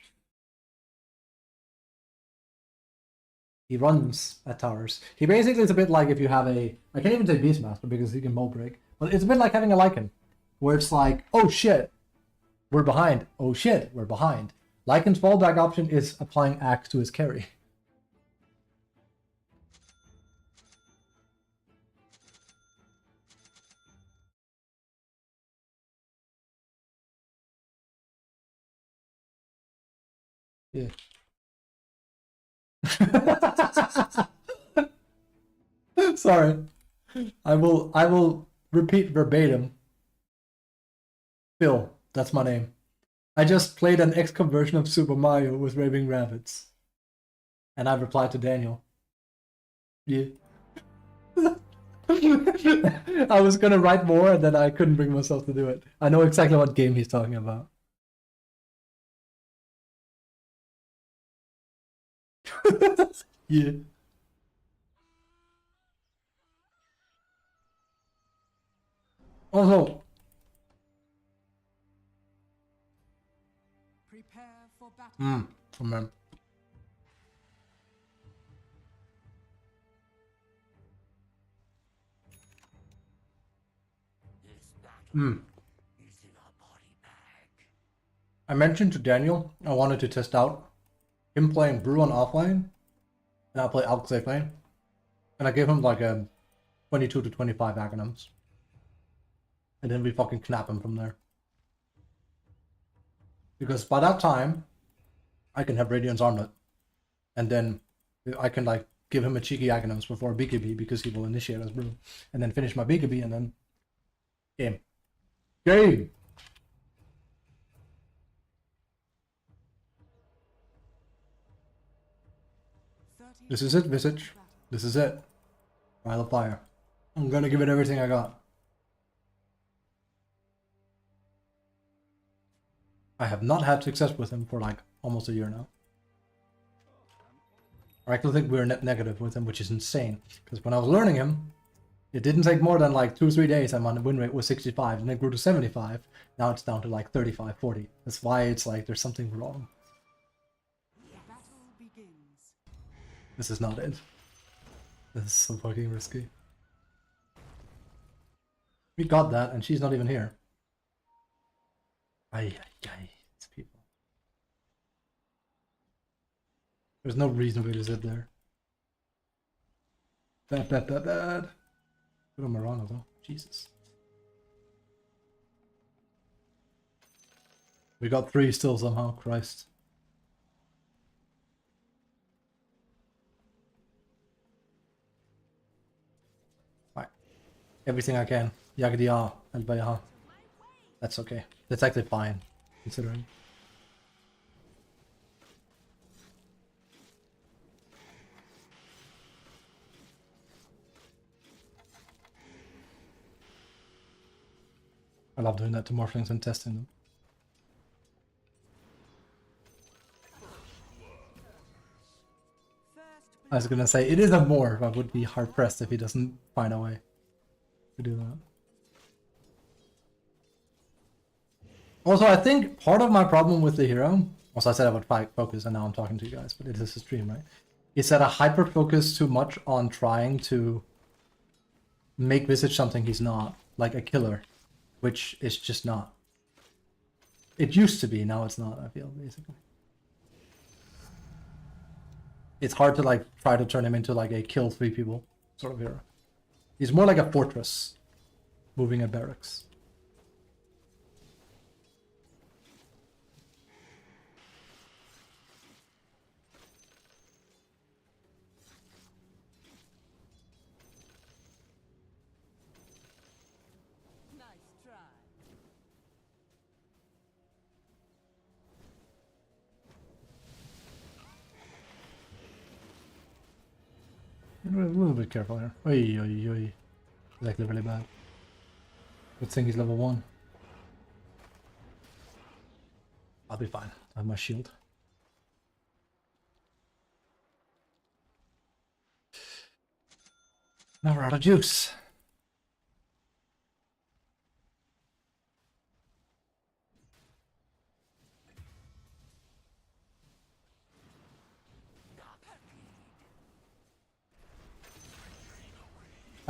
He runs at towers. He basically is a bit like if you have a, I can't even say Beastmaster because he can mold break, but it's a bit like having a Lycan, where it's like, oh shit, we're behind. Oh shit, we're behind. Lycan's fallback option is applying Axe to his carry. Yeah. Sorry. I will repeat verbatim. Phil, that's my name. I just played an XCOM version of Super Mario with raving rabbits. And I replied to Daniel. Yeah. I was gonna write more and then I couldn't bring myself to do it. I know exactly what game he's talking about. Yeah. Also, Prepare for battle. man. I mentioned to Daniel I wanted to test out him playing Brew on offline, and I play Alxafe lane, and I gave him like a 22 to 25 acronyms, and then we fucking knap him from there. Because by that time, I can have Radiant's Armlet, and then I can like give him a cheeky acronyms before BKB because he will initiate as Brew, and then finish my BKB and then game. Game. This is it, Visage. This is it. Trial of Fire. I'm gonna give it everything I got. I have not had success with him for like almost a year now. I actually think we're net negative with him, which is insane. Because when I was learning him, it didn't take more than like 2 or 3 days and my win rate was 65 and it grew to 75. Now it's down to like 35, 40. That's why it's like there's something wrong. Battle begins. This is not it. This is so fucking risky. We got that and she's not even here. Ay, it's people. There's no reason for me to sit there. Bad. Put on Marana though. Jesus. We got 3 still somehow, Christ. Right. Everything I can. Yagdiya and Bayaha. That's okay. That's actually fine, considering. I love doing that to Morphlings and testing them. I was gonna say, it is a morph. I would be hard pressed if he doesn't find a way to do that. Also, I think part of my problem with the hero, also I said I would focus and now I'm talking to you guys, but it is a stream, right? Is that I hyper-focus too much on trying to make Visage something he's not, like a killer, which is just not. It used to be, now it's not, I feel, basically. It's hard to like try to turn him into like a kill 3 people sort of hero. He's more like a fortress moving a barracks. Nice try. A little bit careful here. Oi. It's actually really bad. Good thing he's level 1. I'll be fine. I have my shield. Now we're out of juice.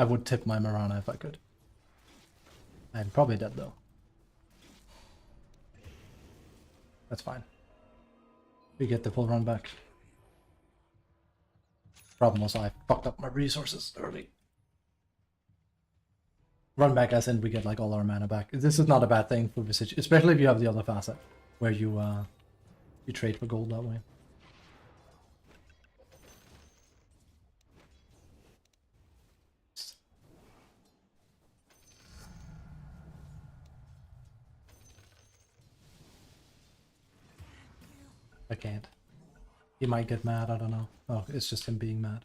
I would tip my Marana if I could. I'm probably dead though. That's fine. We get the full run back. Problem was I fucked up my resources early. Run back as in we get like all our mana back. This is not a bad thing for Visage, especially if you have the other facet where you trade for gold that way. I can't. He might get mad, I don't know. Oh, it's just him being mad.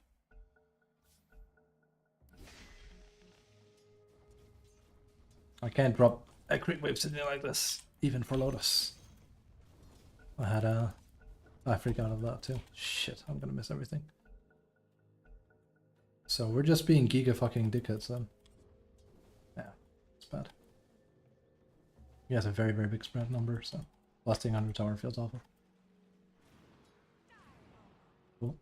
I can't drop a crit wave sitting like this, even for Lotus. I had a... I freak out of that too. Shit, I'm gonna miss everything. So we're just being giga fucking dickheads then. Yeah, it's bad. He has a very, very big spread number, so lasting 100 tower feels awful. Cool.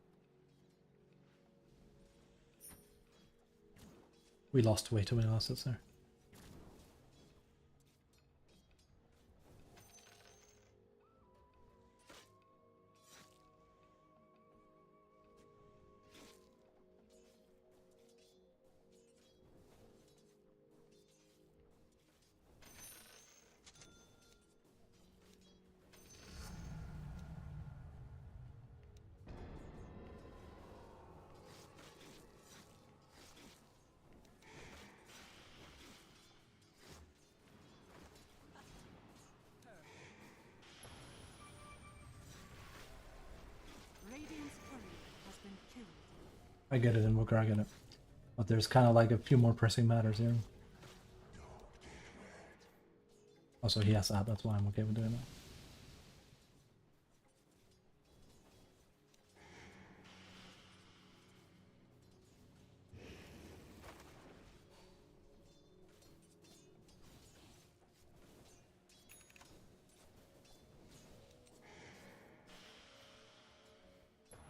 We lost way too many assets there. Radiant's courier has been killed. I get it, Invoker, I get it. But there's kind of like a few more pressing matters here. Also, he has that, that's why I'm okay with doing that.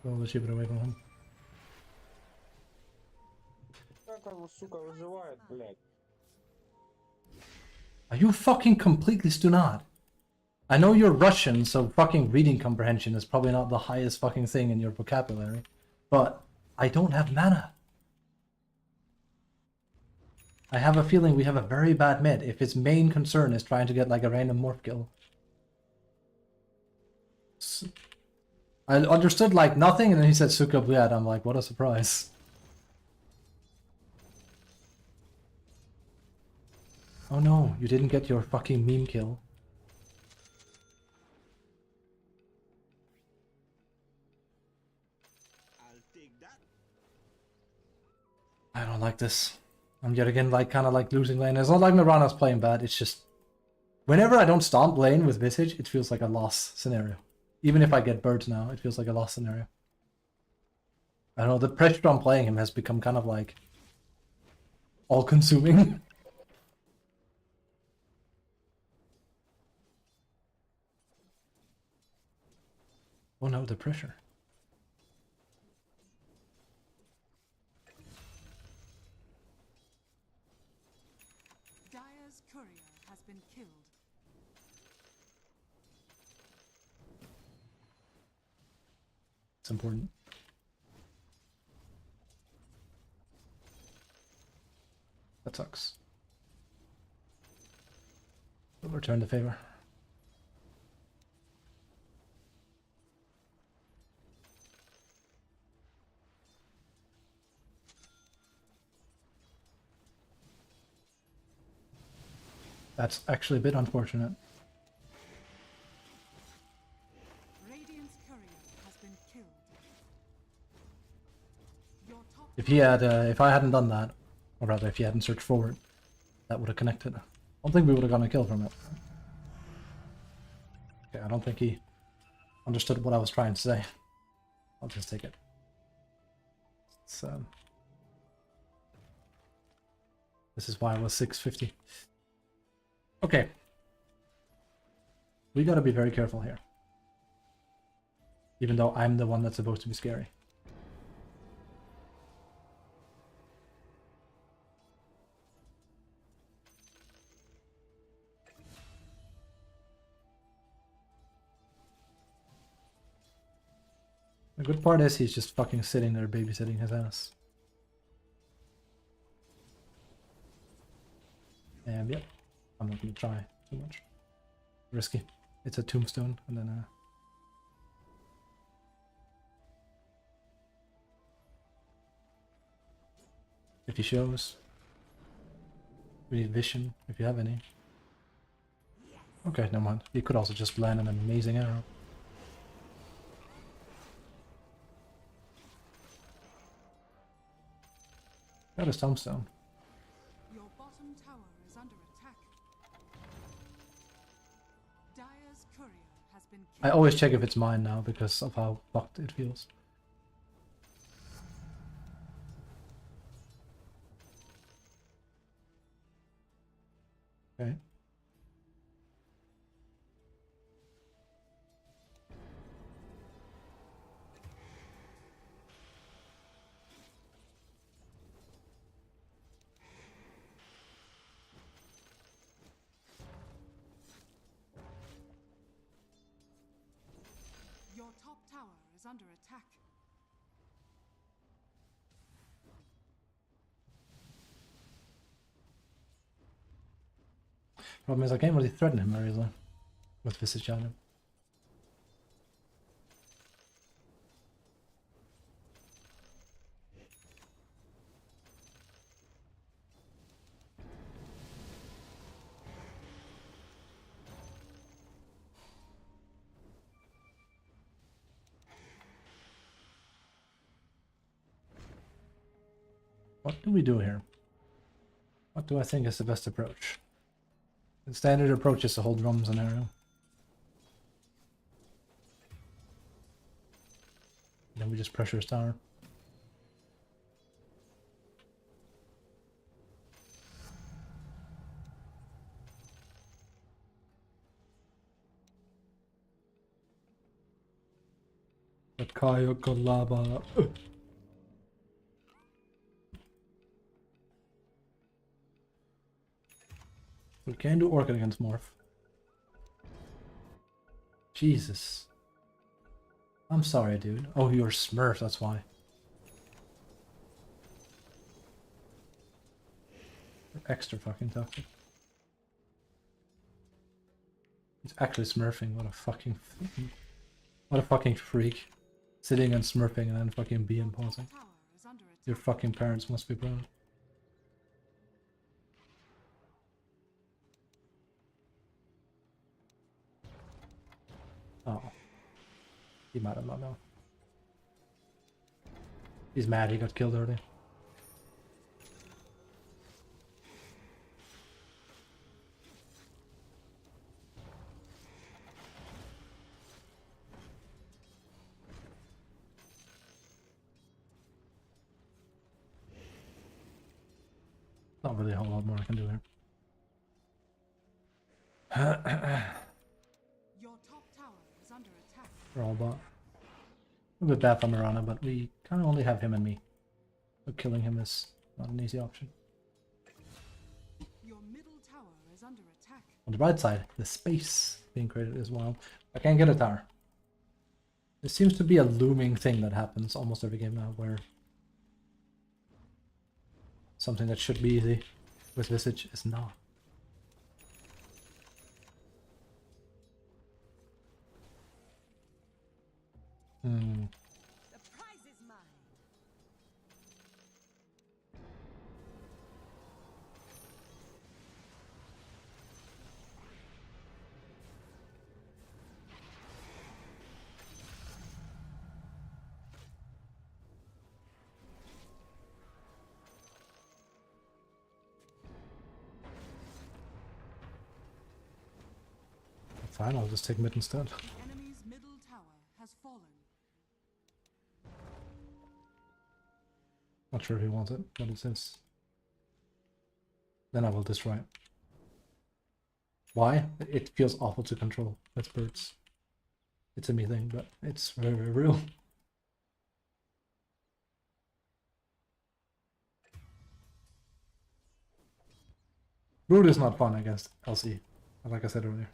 Well, let's keep it away from him. Как он, сука, выживает, блядь? Are you fucking completely stunad? I know you're Russian, so fucking reading comprehension is probably not the highest fucking thing in your vocabulary, but I don't have mana. I have a feeling we have a very bad mid if his main concern is trying to get like a random morph kill. I understood like nothing, and then he said Suka Bled. I'm like, what a surprise. Oh no, you didn't get your fucking meme kill. I'll take that. I don't like this. I'm yet again like kind of like losing lane. It's not like Mirana's playing bad, it's just whenever I don't stomp lane with Visage, it feels like a loss scenario. Even if I get birds now, it feels like a loss scenario. I don't know, the pressure on playing him has become kind of like all-consuming. Oh no, the pressure. Dire's courier has been killed. It's important. That sucks. We'll return the favor. That's actually a bit unfortunate. Radiant's courier has been killed. Your top If he had, if I hadn't done that, or rather, if he hadn't searched forward, that would have connected. I don't think we would have gotten a kill from it. Okay, I don't think he understood what I was trying to say. I'll just take it. It's, this is why I was 650. Okay. We gotta be very careful here. Even though I'm the one that's supposed to be scary. The good part is he's just fucking sitting there babysitting his ass. And yep, I'm not gonna try too much. Risky. It's a tombstone, and then if he shows, we need vision if you have any. Okay, never mind. He could also just land an amazing arrow. Got his tombstone. Your bottom tower is under attack. Dire's courier has been I killed. always check if it's mine now because of how fucked it feels. Okay. Your top tower is under attack. Problem is I can't really threaten him very easily with Visage on him. What do we do here? What do I think is the best approach? The standard approach is to hold drums and arrow. Then we just pressure his tower. Kaya Kolaba. We can do Orchid against Morph. Jesus. I'm sorry, dude. Oh, you're Smurf, that's why. You're extra fucking toxic. He's actually smurfing. What a fucking... What a fucking freak. Sitting and smurfing and then fucking BM pausing. Tower is under attack. Your fucking parents must be proud. Oh. He might have not known. He's mad he got killed early. Not really a whole lot more I can do here. Your top tower is under attack. We're all bot. A bit bad for Mirana, but we kind of only have him and me. So killing him is not an easy option. Your middle tower is under attack. On the right side, the space being created is wild. I can't get a tower. There seems to be a looming thing that happens almost every game now, where something that should be easy with Visage is not. Hmm. The prize is mine. Fine, I'll just take mid instead. The enemy's middle tower has fallen. Not sure if he wants it, but it says. Then I will destroy it. Why? It feels awful to control with birds. It's a me thing, but it's very, very real. Brood is not fun against LC, like I said earlier.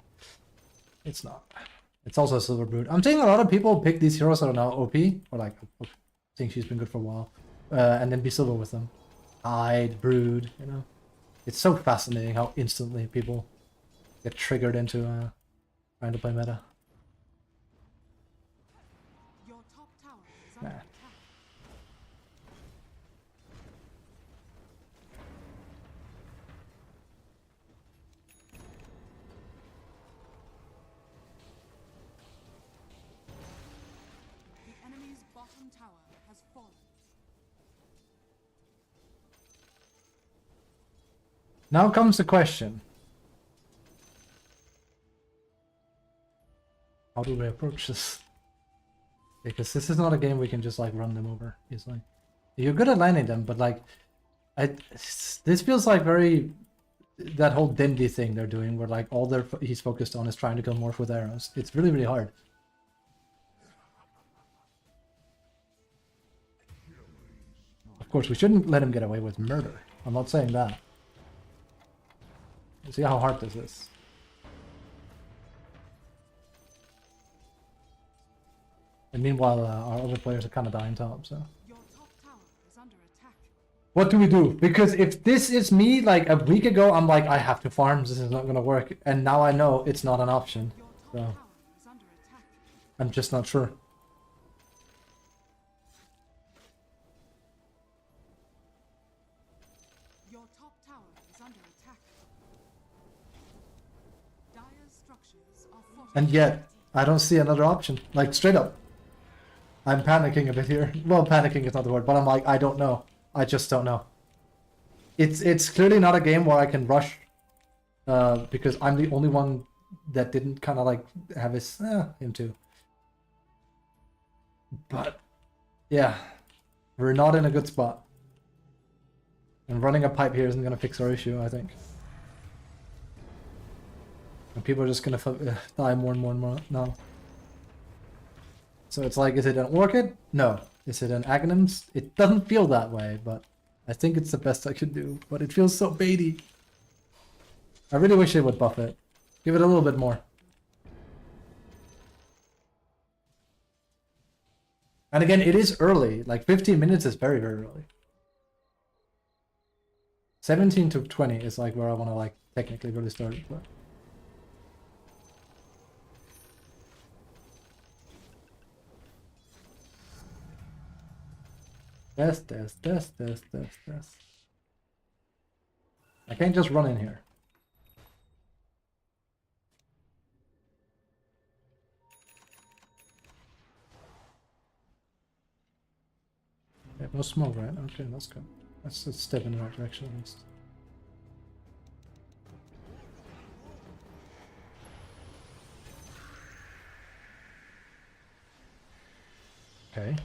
It's not. It's also a silver brood. I'm seeing a lot of people pick these heroes that are now OP, or like, think she's been good for a while, and then be silver with them. Tide, brood, you know. It's so fascinating how instantly people get triggered into trying to play meta. Your top tower is under Nah. attack. The enemy's bottom tower has fallen. Now comes the question. How do we approach this? Because this is not a game we can just like run them over easily. You're good at landing them, but like, this feels like very that whole Dindy thing they're doing, where like all he's focused on is trying to kill Morph with arrows. It's really really hard. Of course, we shouldn't let him get away with murder. I'm not saying that. See how hard this is. And meanwhile, our other players are kind of dying top, so. Your top tower is under attack. What do we do? Because if this is me, like a week ago, I'm like, I have to farm, this is not gonna work. And now I know it's not an option. Your top So, tower is under attack. I'm just not sure. Your top tower is under attack. Dire's structures are fortified. And yet, I don't see another option. Like, straight up. I'm panicking a bit here. Well, panicking is not the word, but I'm like, I don't know. I just don't know. It's clearly not a game where I can rush, because I'm the only one that didn't kind of like have his him too. But yeah, we're not in a good spot, and running a pipe here isn't gonna fix our issue, I think. And people are just gonna die more and more and more now. So it's like, is it an Orchid? No. Is it an Aghanims? It doesn't feel that way, but I think it's the best I could do. But it feels so baity. I really wish they would buff it. Give it a little bit more. And again, it is early. Like 15 minutes is very, very early. 17 to 20 is like where I want to like technically really start. But... Test. I can't just run in here. They have no smoke, right? Okay, that's good. That's a step in the right direction at least. Okay.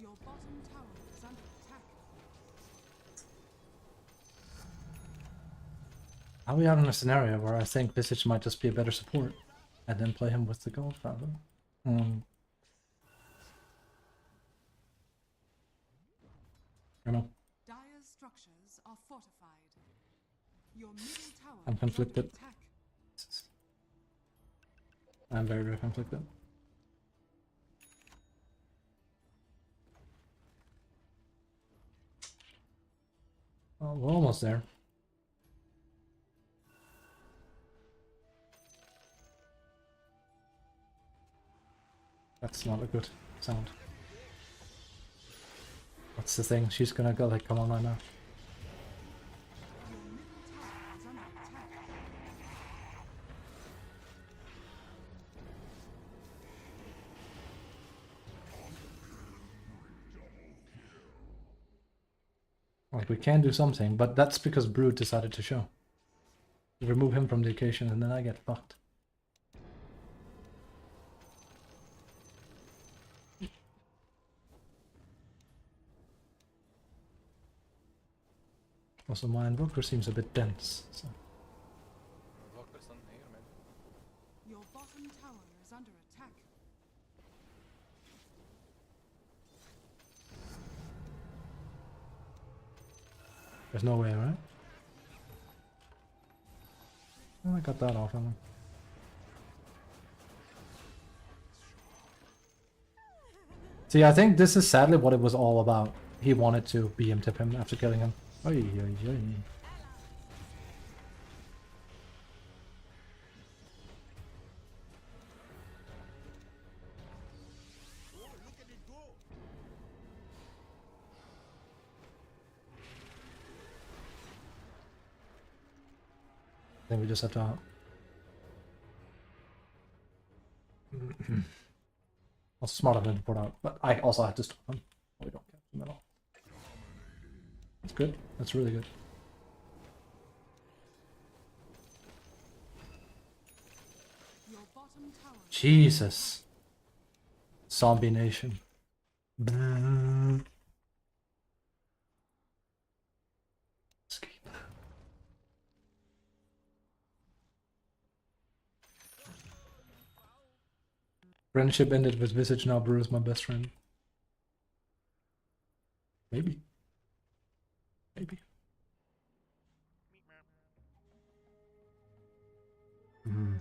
Your bottom tower is under attack. Are we out in a scenario where I think Visage might just be a better support and then play him with the gold fountain? I know. Dire's structures are fortified. Your middle tower I'm is conflicted. under attack. I'm very, very conflicted. Well, we're almost there. That's not a good sound. What's the thing? She's gonna go like, come on right now. Your middle tower is under attack. Like, we can do something, but that's because Brood decided to show. Remove him from the equation and then I get fucked. Also, my invoker seems a bit dense. So. Invoker's on here, maybe. Your bottom tower is under attack. There's no way, right? Oh, I got that off him. See, I think this is sadly what it was all about. He wanted to BM tip him after killing him. Oy, oy, oy. I think we just have to... Also smart of him to put out, but I also had to stop him. We don't catch him at all. That's good. That's really good. Your bottom tower. Jesus. Zombie Nation. Brrr. Escape. Friendship ended with Visage, now Brew is my best friend. Maybe. Maybe. Hmm.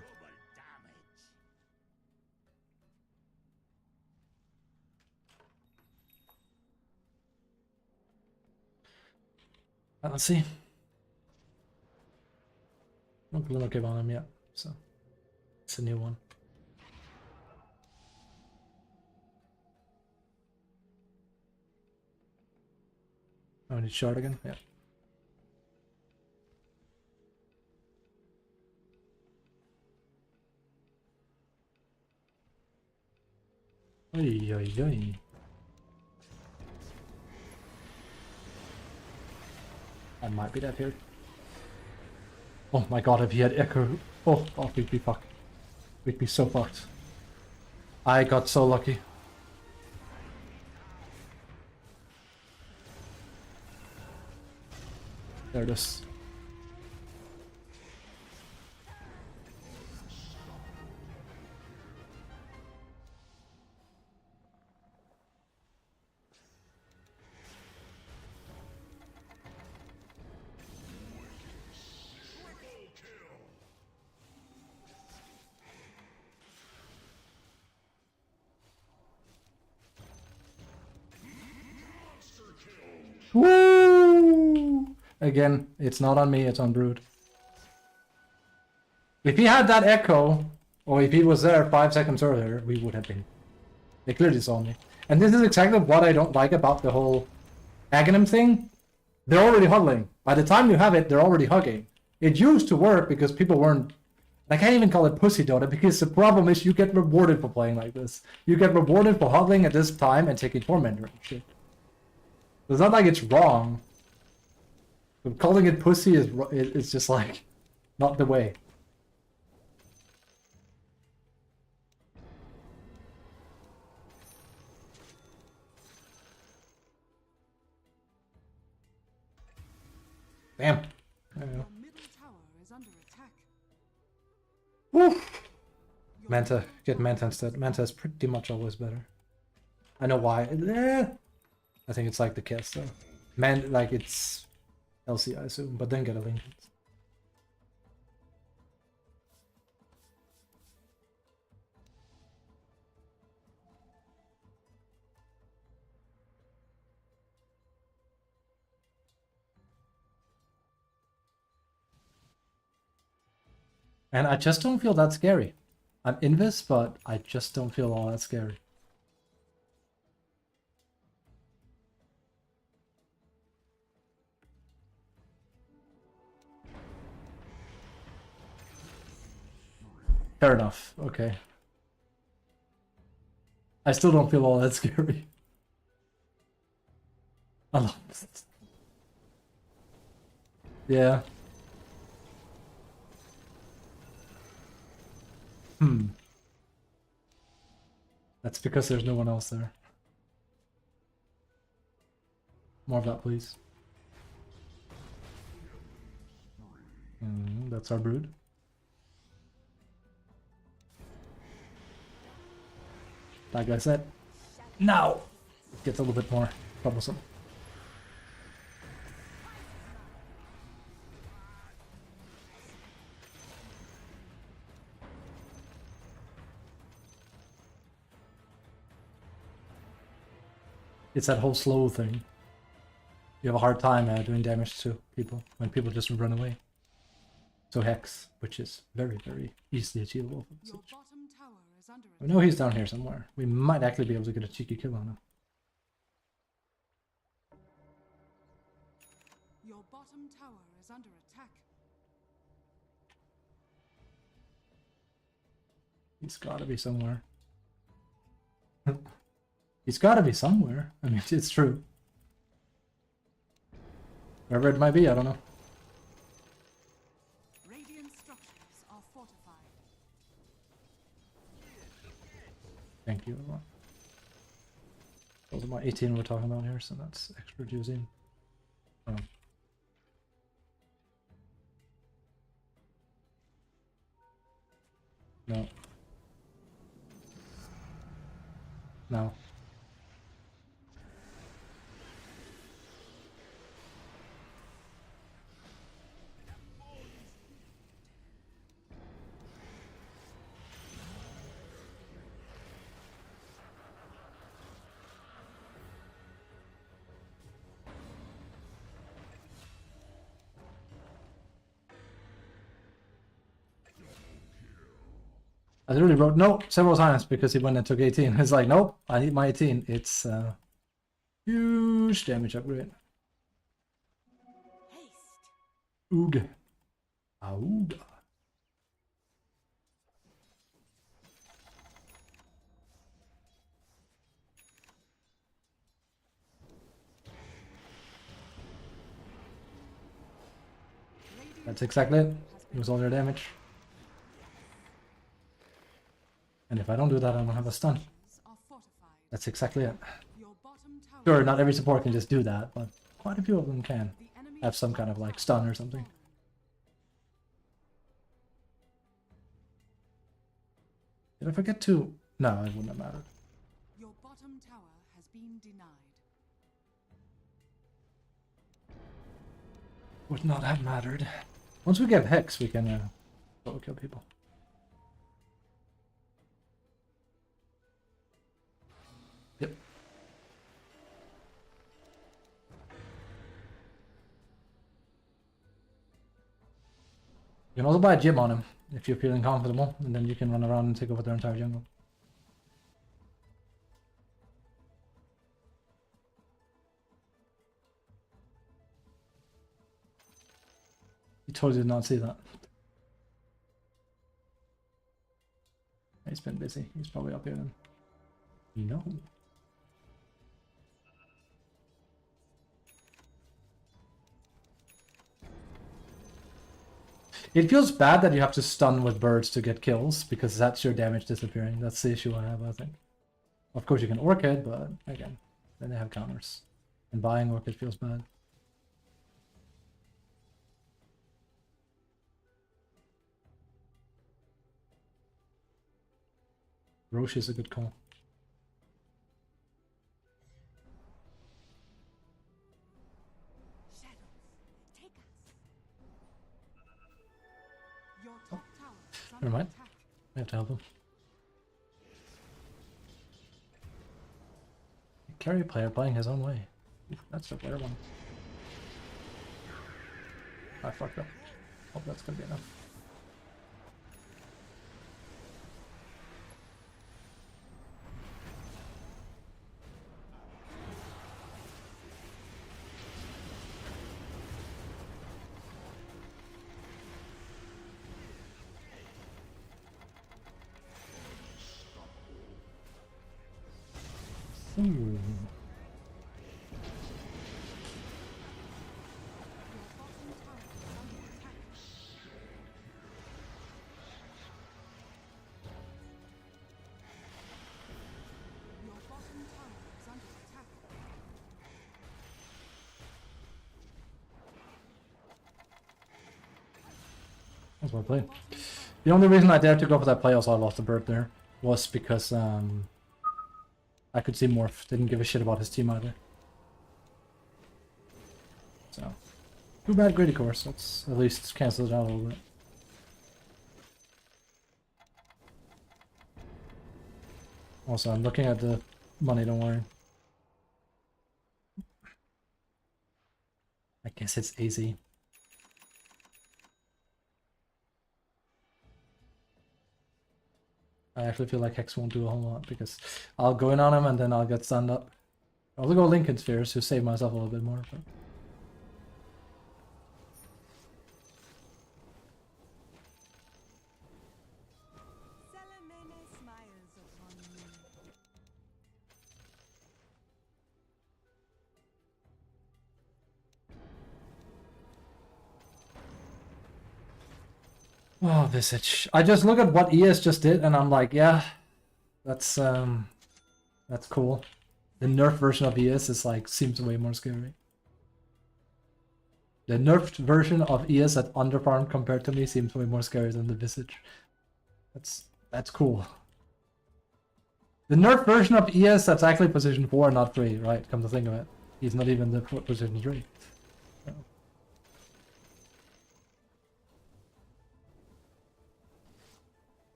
Let's see. No Glimmer Cave on him yet, so it's a new one. Oh, I need shard again? Yeah. Oy, oy, oy. I might be dead here. Oh my god, if he had Echo... Oh, we'd be fucked. We'd be so fucked. I got so lucky. There it is. Woo! Again, it's not on me, it's on Brood. If he had that echo, or if he was there 5 seconds earlier, we would have been. They clearly saw me. And this is exactly what I don't like about the whole Aghanim thing. They're already huddling. By the time you have it, they're already hugging. It used to work because people weren't... I can't even call it pussy Dota, because the problem is you get rewarded for playing like this. You get rewarded for huddling at this time and taking Tormentor and shit. It's not like it's wrong. But calling it pussy is it's just like not the way. Damn. Your middle tower is under attack. Woo! Manta, get Manta instead. Manta is pretty much always better. I know why. I think it's like the cast though. Man, like it's LC, I assume, but then get a link. And I just don't feel that scary. I'm Invis, but I just don't feel all that scary. Fair enough. Okay. I still don't feel all that scary. I love this. Yeah. That's because there's no one else there. More of that, please. That's our brood. Like I said, now it gets a little bit more troublesome. It's that whole slow thing. You have a hard time doing damage to people when people just run away. So Hex, which is very, very easily achievable. Your bottom tower is under I attack. know he's down here somewhere. We might actually be able to get a cheeky kill on him. Your bottom tower is under attack. He's gotta be somewhere. He's gotta be somewhere. I mean, it's true. Wherever it might be, I don't know. Radiant structures are fortified. Thank you, everyone. Those are my 18 we're talking about here, so that's extra juicy. Oh. No. No. I literally wrote no several times because he went and took 18. It's like, nope, I need my 18. It's huge damage upgrade. Haste. Ooga. Auga. That's exactly it. It was all your damage. And if I don't do that, I don't have a stun. Are fortified. That's exactly it. Your bottom tower. Sure, not every support can just do that, but quite a few of them can. The enemy Have some kind of like stun or something. Did I forget to? No, it wouldn't have mattered. Your bottom tower has been denied. Would not have mattered. Once we get Hex, we can solo kill people. Yep. You can also buy a gym on him if you're feeling comfortable, and then you can run around and take over their entire jungle. You totally did not see that. He's been busy. He's probably up here then. No. It feels bad that you have to stun with birds to get kills, because that's your damage disappearing. That's the issue I have, I think. Of course you can Orchid, but again, then they have counters. And buying Orchid feels bad. Roche is a good call. Shadows, take us. Your top tower is under Never mind. attack. We have to help him. Carry player playing his own way. That's the player one. I fucked up. Hope that's gonna be enough. Ooh. Your bottom tower is under attack. was well played. The only reason I dared to go for that play, also I lost a bird there, was because I could see Morph didn't give a shit about his team either. So, too bad Greedy Course. Let's at least cancel it out a little bit. Also, I'm looking at the money, don't worry. I guess it's easy. I actually feel like Hex won't do a whole lot because I'll go in on him and then I'll get stunned up. I'll go Lincoln Spheres to save myself a little bit more. But... Salamene smiles upon me. Oh, Visage. I just look at what ES just did and I'm like, yeah, that's cool. The nerf version of ES is like, seems way more scary. The nerfed version of ES at underfarm compared to me seems way more scary than the Visage. That's cool. The nerf version of ES that's actually position 4 not 3, right? Come to think of it. He's not even the position 3. So.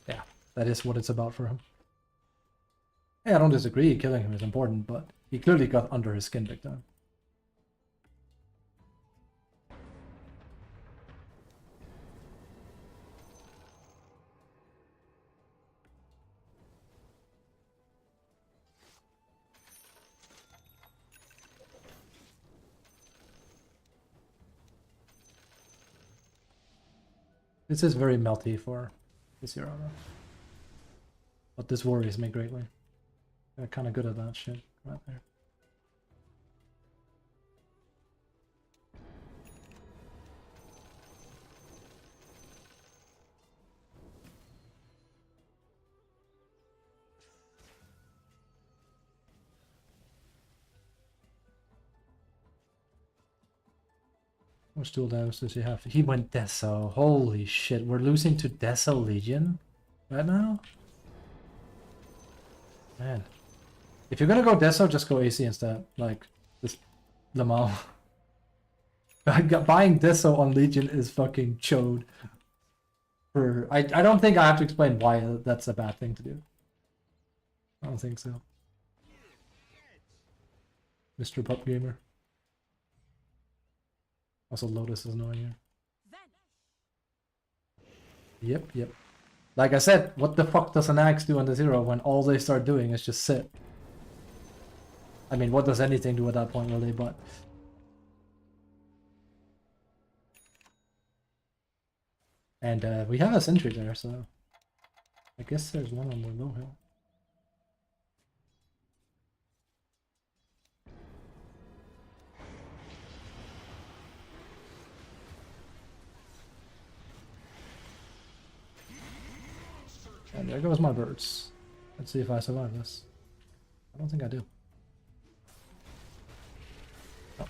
Yeah, that is what it's about for him. Hey, I don't disagree, killing him is important, but he clearly got under his skin big time. This is very melty for this hero, though. But this worries me greatly. They're kind of good at that shit right there. How much dual damage does he have? He went Deso. Holy shit, we're losing to Deso Legion right now? Man. If you're gonna go Deso, just go AC instead. Like, just Lamau. Buying Deso on Legion is fucking chode. I don't think I have to explain why that's a bad thing to do. I don't think so. Mr. Pup Gamer. Also, Lotus is annoying here. Yep. Like I said, what the fuck does an axe do on the zero when all they start doing is just sit? I mean, what does anything do at that point, really, but... And we have a sentry there, so... I guess there's one on the low hill. And there goes my birds. Let's see if I survive this. I don't think I do. Oh.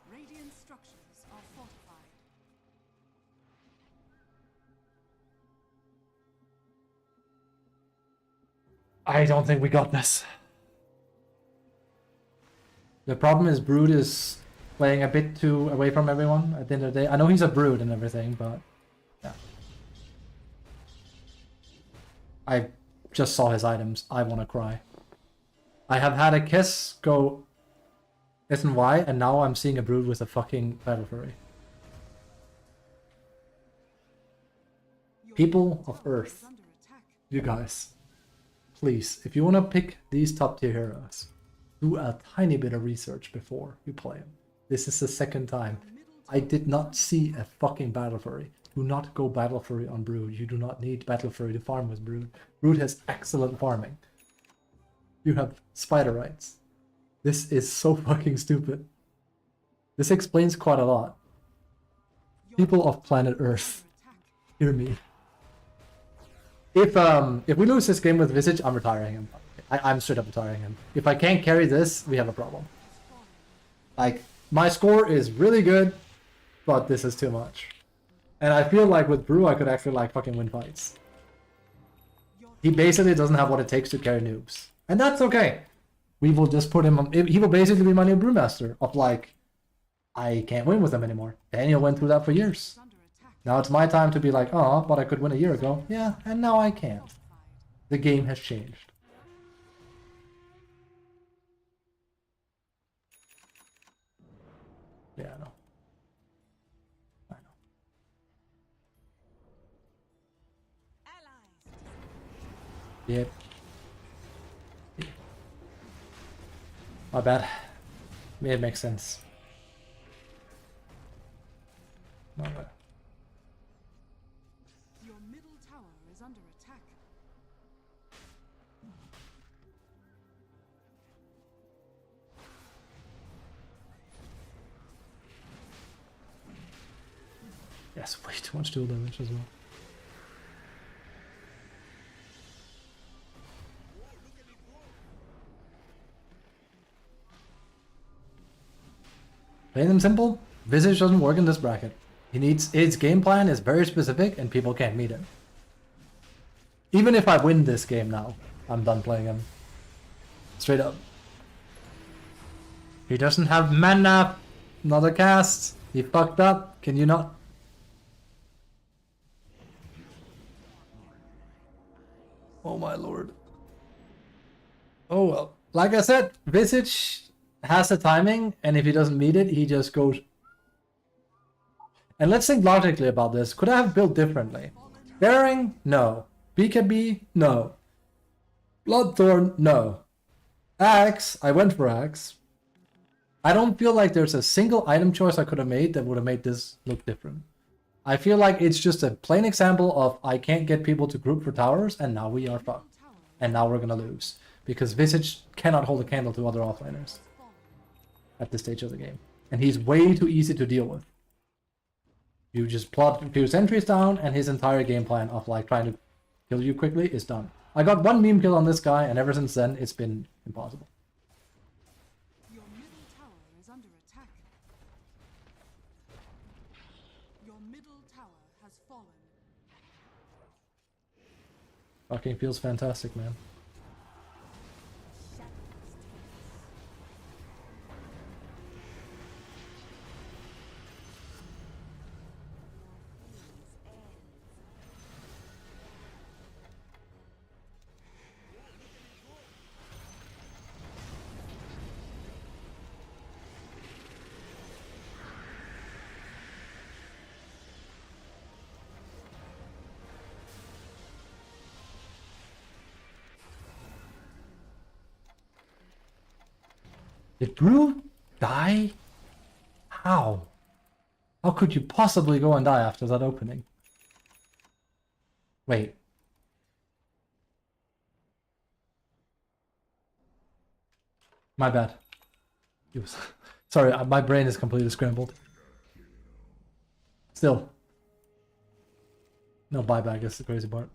Radiant structures are fortified. I don't think we got this. The problem is Brood is playing a bit too away from everyone at the end of the day. I know he's a Brood and everything, but yeah. I just saw his items. I want to cry. I have had a Kiss go S and Y, and now I'm seeing a Brood with a fucking Battle Fury. People of Earth, Under attack. you guys, please, if you want to pick these top tier heroes, do a tiny bit of research before you play them. This is the second time. I did not see a fucking Battle Fury. Do not go Battle Fury on Brood. You do not need Battle Fury to farm with Brood. Brood has excellent farming. You have spider rights. This is so fucking stupid. This explains quite a lot. People of planet Earth, hear me. If we lose this game with Visage, I'm retiring him. I'm straight up retiring him. If I can't carry this, we have a problem. Like, my score is really good, but this is too much. And I feel like with Brew, I could actually like fucking win fights. He basically doesn't have what it takes to carry noobs. And that's okay. We will just put him on, he will basically be my new Brewmaster of like, I can't win with him anymore. Daniel went through that for years. Now it's my time to be like, oh, but I could win a year ago. Yeah, and now I can't. The game has changed. Yeah, I know. I know. Yep. My bad. It makes sense. My bad. Your middle tower is under attack. Yes, way too much dual damage as well. Plain and simple, Visage doesn't work in this bracket. He needs, his game plan is very specific and people can't meet it. Even if I win this game now, I'm done playing him. Straight up. He doesn't have mana. Another cast. He fucked up. Can you not? Oh my lord. Oh well. Like I said, Visage has the timing, and if he doesn't meet it, he just goes. And let's think logically about this. Could I have built differently? Bearing? No. BKB? No. Bloodthorn? No. Axe? I went for Axe. I don't feel like there's a single item choice I could have made that would have made this look different. I feel like it's just a plain example of I can't get people to group for towers, and now we are fucked. And now we're gonna lose. Because Visage cannot hold a candle to other offlaners at this stage of the game. And he's way too easy to deal with. You just plot a few sentries down, and his entire game plan of like trying to kill you quickly is done. I got one meme kill on this guy, and ever since then, it's been impossible. Your middle tower is under attack. Your middle tower has fallen. Fucking feels fantastic, man. Did Brew die? How? How could you possibly go and die after that opening? Wait. My bad. It was... Sorry, my brain is completely scrambled. Still. No buyback is the crazy part.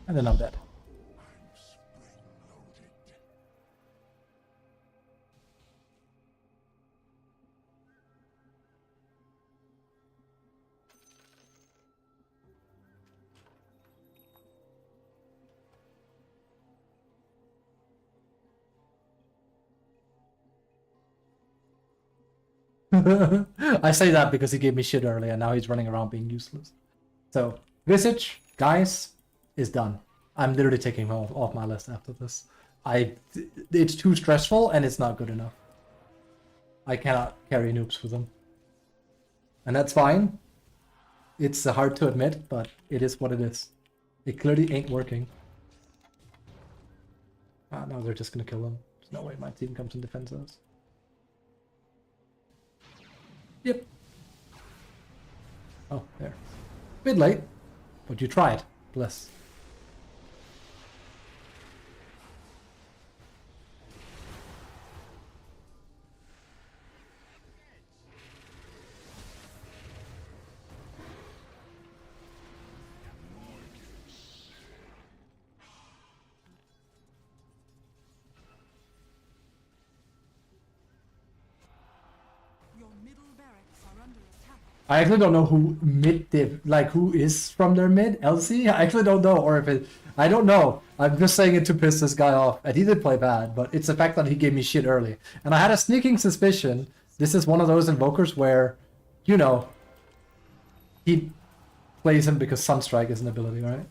And then I'm dead. I say that because he gave me shit earlier, and now he's running around being useless. So, Visage, guys, is done. I'm literally taking him off my list after this. It's too stressful, and it's not good enough. I cannot carry noobs with him. And that's fine. It's hard to admit, but it is what it is. It clearly ain't working. Ah, no, they're just gonna kill him. There's no way my team comes and defends us. Yep. Oh, there. Bit late, but you tried. Bless. Your middle barracks are under attack. I actually don't know who mid div, like who is from their mid. LC? I actually don't know, or if it. I don't know. I'm just saying it to piss this guy off, and he did play bad, but it's the fact that he gave me shit early. And I had a sneaking suspicion this is one of those invokers where, you know, he plays him because Sunstrike is an ability, right?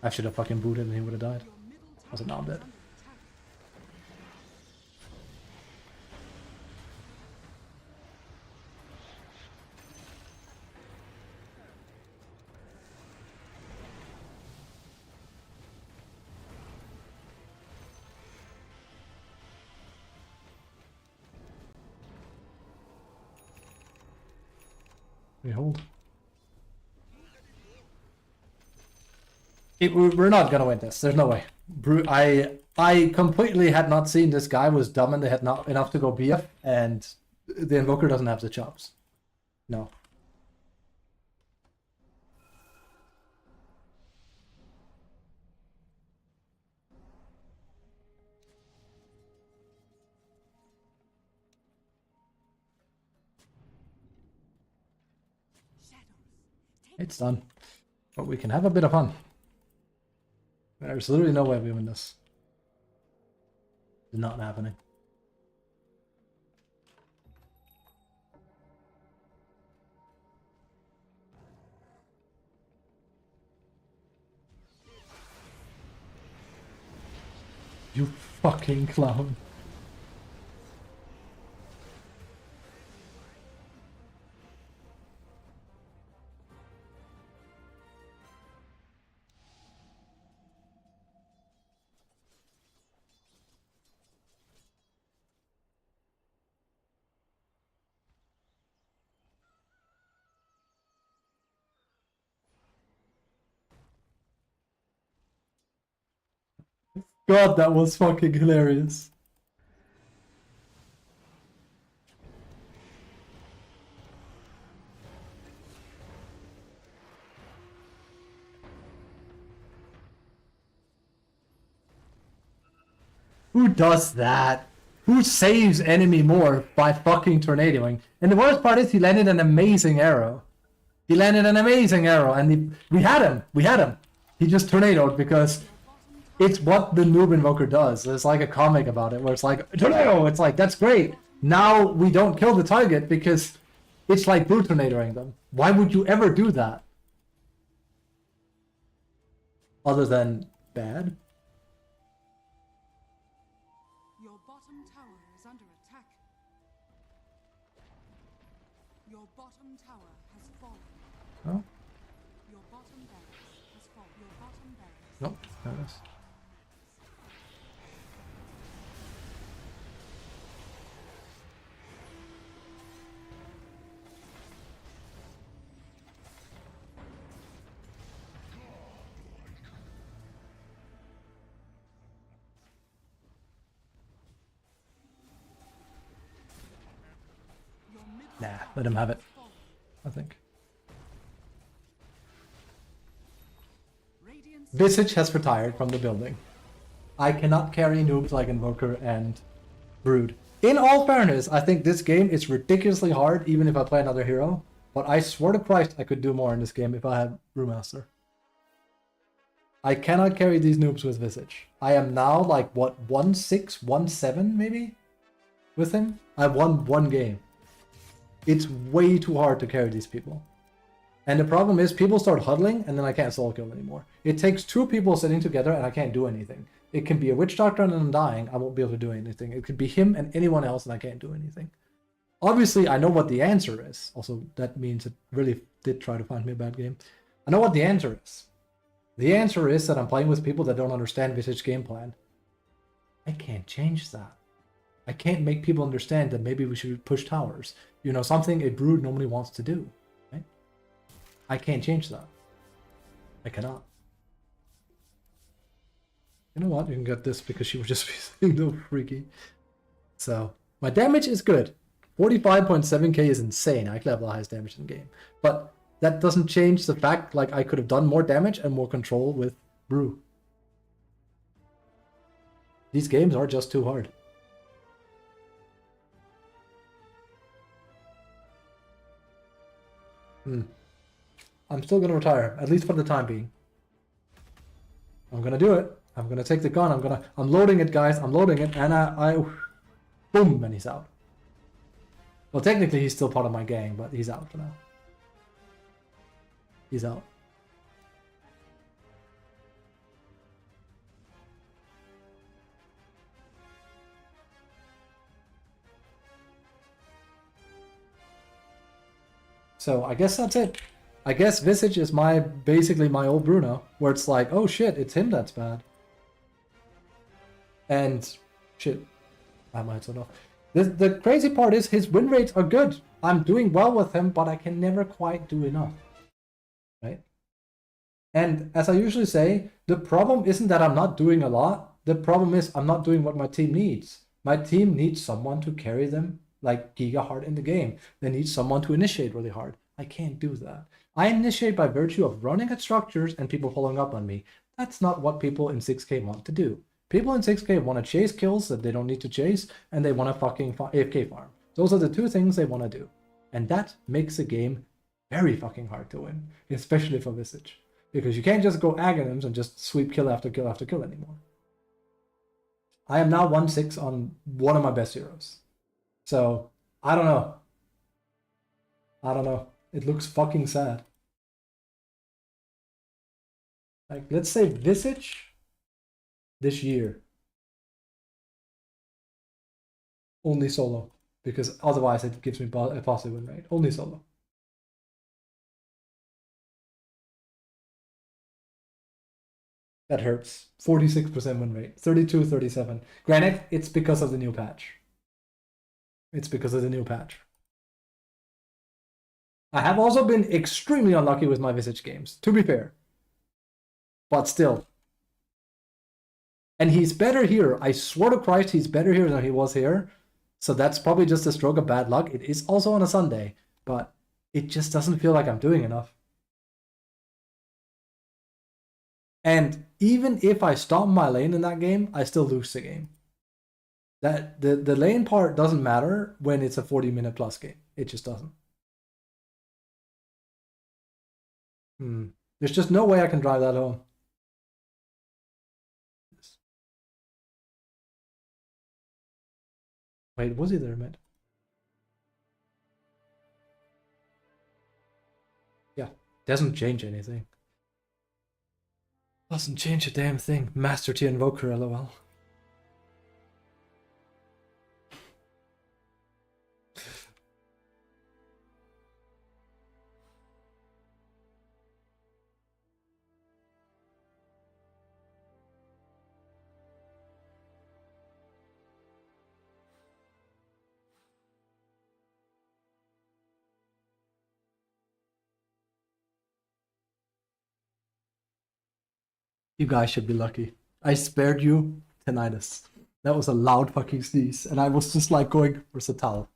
I should have fucking booted and he would have died. Your middle tower Was it not is dead? under attack. We hold. We're not gonna win this. There's no way. I completely had not seen this guy was dumb and they had not enough to go BF, and the invoker doesn't have the chops. No. It's done. But we can have a bit of fun. There's literally no way we win this. It's not happening. You fucking clown. God, that was fucking hilarious. Who does that? Who saves enemy more by fucking tornadoing? And the worst part is he landed an amazing arrow. He landed an amazing arrow, and we had him. We had him. He just tornadoed because it's what the noob invoker does. There's like a comic about it where it's like, tornado! It's like, that's great. Now we don't kill the target because it's like brute tornadoing them. Why would you ever do that? Other than bad? Your bottom tower is under attack. Your bottom tower has fallen. Oh, Your bottom barracks has fallen. Your bottom barracks. nope. There it is. Your middle Nah, tower let him have it, has fallen. I think. Radiant's Visage has retired from the building. I cannot carry noobs like Invoker and Brood. In all fairness, I think this game is ridiculously hard, even if I play another hero. But I swear to Christ, I could do more in this game if I had Brewmaster. I cannot carry these noobs with Visage. I am now like, what, 1-6, 1-7 maybe? With him? I won one game. It's way too hard to carry these people. And the problem is people start huddling and then I can't solo kill anymore. It takes two people sitting together and I can't do anything. It can be a witch doctor and I'm dying, I won't be able to do anything. It could be him and anyone else and I can't do anything. Obviously, I know what the answer is. Also, that means it really did try to find me a bad game. I know what the answer is. The answer is that I'm playing with people that don't understand Visage game plan. I can't change that. I can't make people understand that maybe we should push towers. You know, something a brood normally wants to do. Right? I can't change that. I cannot. You know what? You can get this because she was just being no freaky. So, my damage is good. 45.7k is insane. I actually have the highest damage in the game. But that doesn't change the fact, like, I could have done more damage and more control with Brew. These games are just too hard. I'm still gonna retire, at least for the time being. I'm gonna do it. I'm gonna take the gun. I'm loading it, guys. I'm loading it, and boom, and he's out. Well, technically, he's still part of my gang, but he's out for now. He's out. So I guess that's it. I guess Visage is basically my old Bruno, where it's like, oh shit, it's him that's bad. And shit, I might turn off. The crazy part is his win rates are good. I'm doing well with him, but I can never quite do enough. Right? And as I usually say, the problem isn't that I'm not doing a lot. The problem is I'm not doing what my team needs. My team needs someone to carry them like giga hard in the game. They need someone to initiate really hard. I can't do that. I initiate by virtue of running at structures and people following up on me. That's not what people in 6K want to do. People in 6K want to chase kills that they don't need to chase, and they want to fucking AFK farm. Those are the two things they want to do. And that makes the game very fucking hard to win, especially for Visage. Because you can't just go Aghanims and just sweep kill after kill after kill anymore. I am now 1-6 on one of my best heroes. So, I don't know. I don't know. It looks fucking sad. Like, let's say Visage this year. Only solo. Because otherwise it gives me a positive win rate. Only solo. That hurts. 46% win rate. 32-37. Granted, it's because of the new patch. It's because of the new patch. I have also been extremely unlucky with my Visage games, to be fair. But still. And he's better here. I swear to Christ, he's better here than he was here. So that's probably just a stroke of bad luck. It is also on a Sunday, but it just doesn't feel like I'm doing enough. And even if I stomp my lane in that game, I still lose the game. That the lane part doesn't matter when it's a 40-minute plus game. It just doesn't. There's just no way I can drive that home. Wait, was he there, mate? Yeah, doesn't change anything. Doesn't change a damn thing. Master Tier Invoker, lol. You guys should be lucky. I spared you tinnitus. That was a loud fucking sneeze, and I was just like going versatile.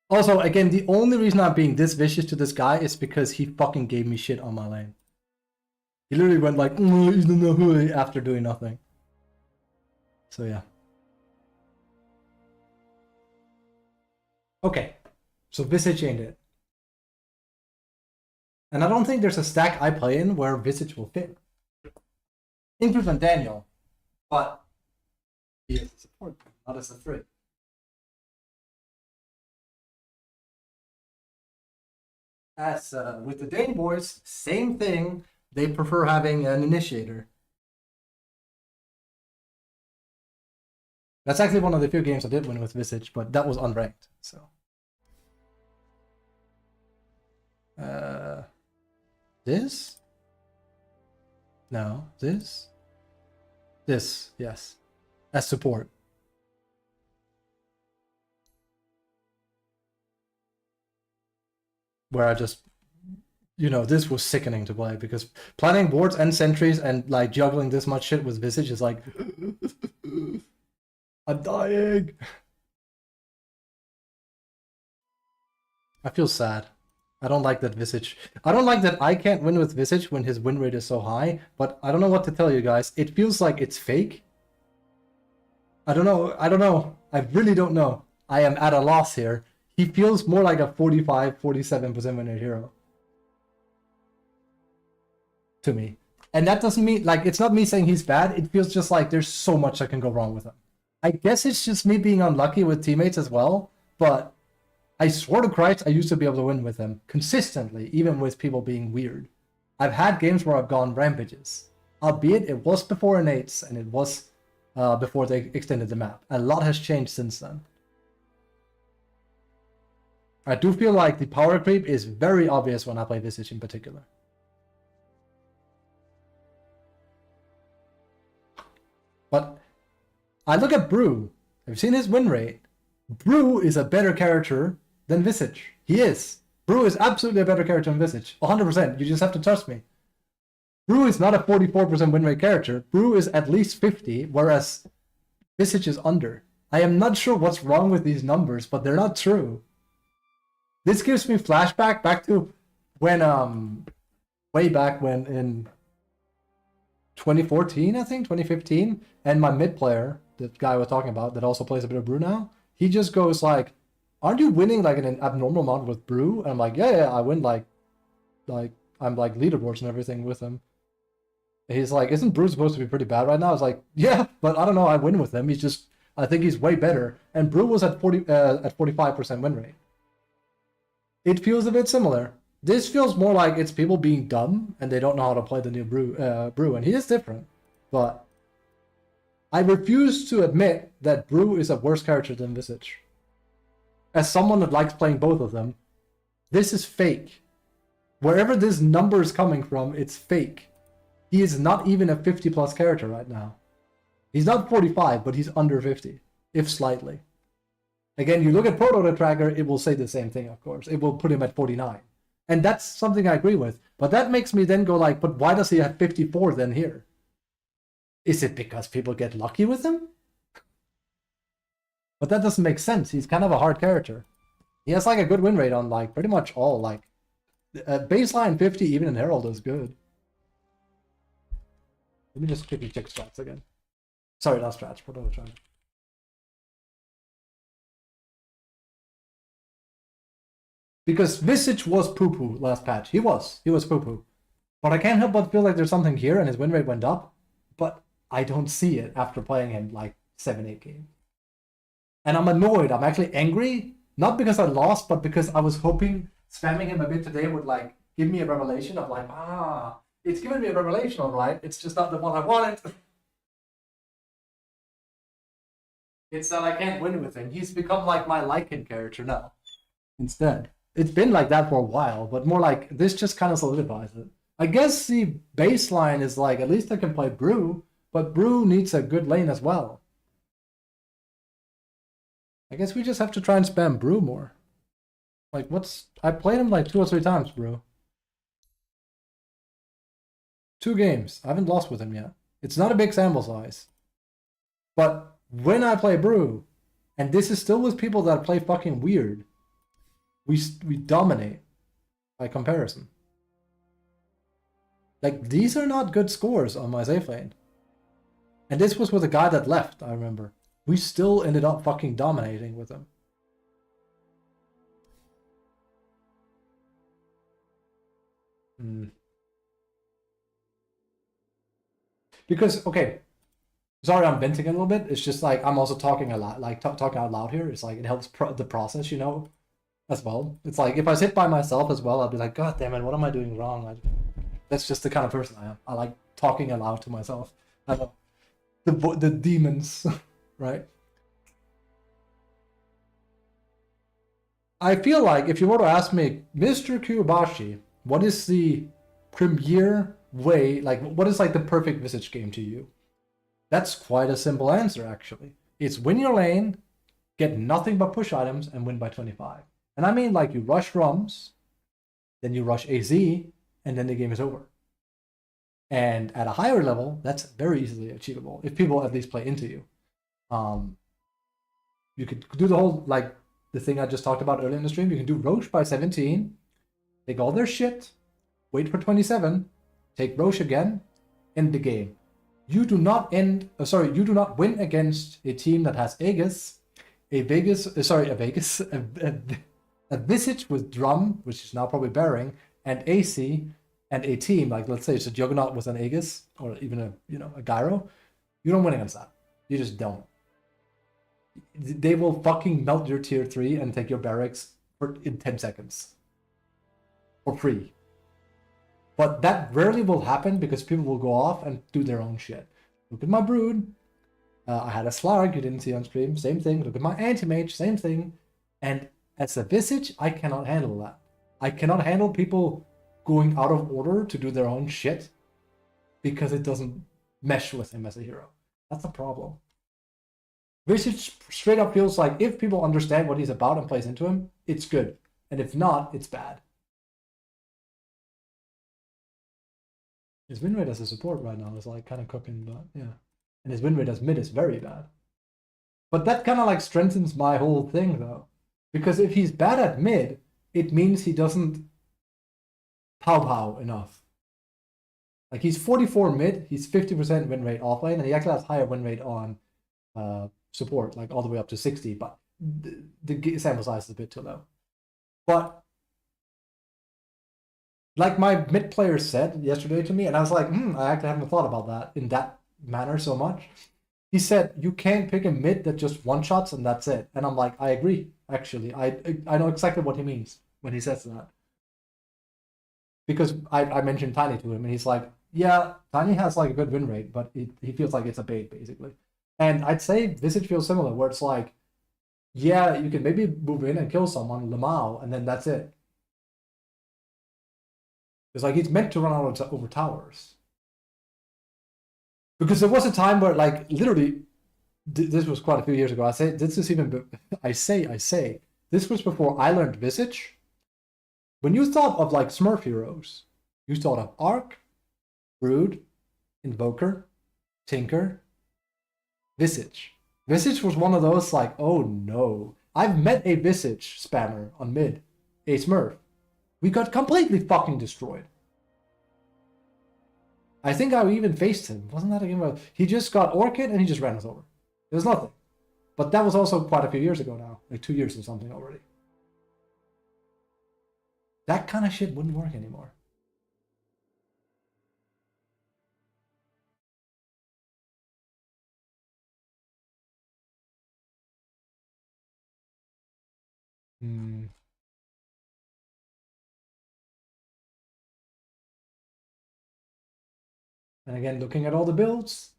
Also, again, the only reason I'm being this vicious to this guy is because he fucking gave me shit on my lane. He literally went like, after doing nothing. So yeah. Okay, so Visage ain't it. And I don't think there's a stack I play in where Visage will fit. Include Daniel, but he is a support, not as a threat. As with the Dane boys, same thing. They prefer having an initiator. That's actually one of the few games I did win with Visage, but that was unranked. So. This? No, this? This, yes. As support. Where I just, this was sickening to play because planning boards and sentries and like juggling this much shit with Visage is like, I'm dying. I feel sad. I don't like that Visage. I don't like that I can't win with Visage when his win rate is so high, but I don't know what to tell you guys. It feels like it's fake. I don't know. I don't know. I really don't know. I am at a loss here. He feels more like a 45, 47% win rate hero. To me. And that doesn't mean, like, it's not me saying he's bad. It feels just like there's so much that can go wrong with him. I guess it's just me being unlucky with teammates as well, but I swear to Christ, I used to be able to win with him consistently, even with people being weird. I've had games where I've gone rampages, albeit it was before Innates and it was before they extended the map. A lot has changed since then. I do feel like the power creep is very obvious when I play Visage in particular. But I look at Brew. I've seen his win rate. Brew is a better character than Visage. He is. Brew is absolutely a better character than Visage. 100%. You just have to trust me. Brew is not a 44% win rate character. Brew is at least 50, whereas Visage is under. I am not sure what's wrong with these numbers, but they're not true. This gives me flashback back to when, way back when in 2014, I think, 2015, and my mid player, the guy I was talking about, that also plays a bit of Brew now, he just goes like, aren't you winning like an abnormal amount with Brew? And I'm like, yeah, I win like I'm like leaderboards and everything with him. And he's like, isn't Brew supposed to be pretty bad right now? I was like, yeah, but I don't know, I win with him. He's just, I think he's way better. And Brew was at 45% win rate. It feels a bit similar. This feels more like it's people being dumb and they don't know how to play the new Brew, and he is different. But I refuse to admit that Brew is a worse character than Visage. As someone that likes playing both of them, this is fake. Wherever this number is coming from, it's fake. He is not even a 50 plus character right now. He's not 45, but he's under 50, if slightly. Again, you look at Pro DotA Tracker, it will say the same thing, of course. It will put him at 49. And that's something I agree with. But that makes me then go like, but why does he have 54 then here? Is it because people get lucky with him? But that doesn't make sense. He's kind of a hard character. He has like a good win rate on like pretty much all, like baseline 50 even in Herald is good. Let me just quickly check strats again. Sorry, not strats, Pro DotA Tracker. Because Visage was poo-poo last patch. He was poo-poo. But I can't help but feel like there's something here and his win rate went up. But I don't see it after playing him like 7-8 games. And I'm annoyed. I'm actually angry. Not because I lost, but because I was hoping spamming him a bit today would like give me a revelation of like, it's giving me a revelation, alright. It's just not the one I wanted. It's that I can't win with him. He's become like my Lycan character now. Instead. It's been like that for a while, but more like this just kind of solidifies it. I guess the baseline is like, at least I can play Brew, but Brew needs a good lane as well. I guess we just have to try and spam Brew more. Like, I played him like 2 or 3 times, Brew. 2 games. I haven't lost with him yet. It's not a big sample size. But when I play Brew, and this is still with people that play fucking weird, we dominate by comparison. Like, these are not good scores on my safe lane. And this was with a guy that left, I remember. We still ended up fucking dominating with him. Because, okay, sorry I'm venting a little bit. It's just like, I'm also talking a lot, like talking out loud here. It's like, it helps the process, you know? As well. It's like, if I sit by myself as well, I'll be like, God damn it, what am I doing wrong? That's just the kind of person I am. I like talking aloud to myself. I know. The demons, right? I feel like if you were to ask me, Mr. Kubashi, what is the premier way, like, what is like the perfect Visage game to you? That's quite a simple answer, actually. It's win your lane, get nothing but push items, and win by 25. And I mean, like, you rush Rums, then you rush AZ, and then the game is over. And at a higher level, that's very easily achievable, if people at least play into you. You could do the whole, like, the thing I just talked about earlier in the stream. You can do Roche by 17, take all their shit, wait for 27, take Roche again, end the game. You do not you do not win against a team that has Aegis, a Visage with Drum, which is now probably Bearing, and AC, and a team like, let's say it's a Juggernaut with an Aegis, or even a Gyro. You don't win against that. You just don't. They will fucking melt your tier 3 and take your barracks in 10 seconds. For free. But that rarely will happen because people will go off and do their own shit. Look at my Brood. I had a Slarg you didn't see on stream. Same thing. Look at my Anti-Mage. Same thing. And as a Visage, I cannot handle that. I cannot handle people going out of order to do their own shit because it doesn't mesh with him as a hero. That's the problem. Visage straight up feels like if people understand what he's about and plays into him, it's good. And if not, it's bad. His win rate as a support right now is like kind of cooking, but yeah. And his win rate as mid is very bad. But that kind of like strengthens my whole thing though. Because if he's bad at mid, it means he doesn't pow enough. Like he's 44 mid, he's 50% win rate offlane, and he actually has higher win rate on support, like all the way up to 60, but the sample size is a bit too low. But like my mid player said yesterday to me, and I was like, I actually haven't thought about that in that manner so much. He said, you can't pick a mid that just one-shots and that's it. And I'm like, I agree, actually. I know exactly what he means when he says that. Because I mentioned Tiny to him, and he's like, yeah, Tiny has like a good win rate, but he feels like it's a bait, basically. And I'd say Visage feels similar, where it's like, yeah, you can maybe move in and kill someone, Lamau, and then that's it. It's like he's meant to run out over towers. Because there was a time where, like, literally, this was quite a few years ago. This was before I learned Visage. When you thought of like Smurf heroes, you thought of Arc, Brood, Invoker, Tinker, Visage. Visage was one of those like, oh no. I've met a Visage spammer on mid, a Smurf. We got completely fucking destroyed. I think I even faced him. Wasn't that a game where he just got Orchid and he just ran us over? There's nothing. But that was also quite a few years ago now. Like 2 years or something already. That kind of shit wouldn't work anymore. And again, looking at all the builds,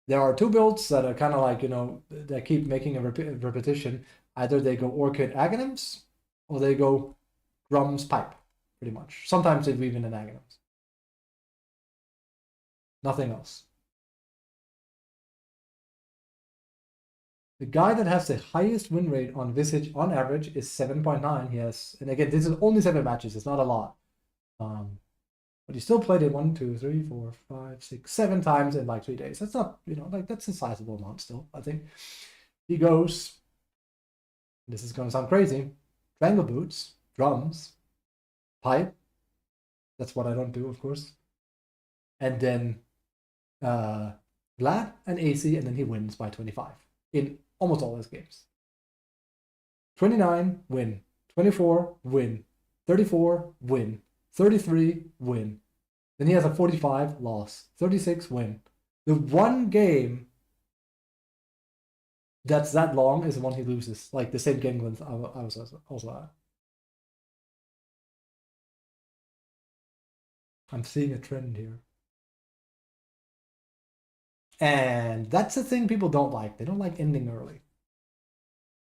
there are two builds that are kind of like, that keep making a repetition. Either they go Orchid Aghanims, or they go Drums Pipe, pretty much. Sometimes they weave in an Aghanims. Nothing else. The guy that has the highest win rate on Visage on average is 7.9. He has, and again, this is only 7 matches. It's not a lot. But he still played it 1, 2, 3, 4, 5, 6, 7 times in like 3 days. That's not, like that's a sizable amount still, I think. He goes, this is going to sound crazy, Triangle Boots, Drums, Pipe. That's what I don't do, of course. And then Vlad and AC, and then he wins by 25 in almost all his games. 29, win. 24, win. 34, win. 33, win. Then he has a 45, loss. 36, win. The one game that's that long is the one he loses. Like the same game length I was also at. I'm seeing a trend here. And that's the thing people don't like. They don't like ending early.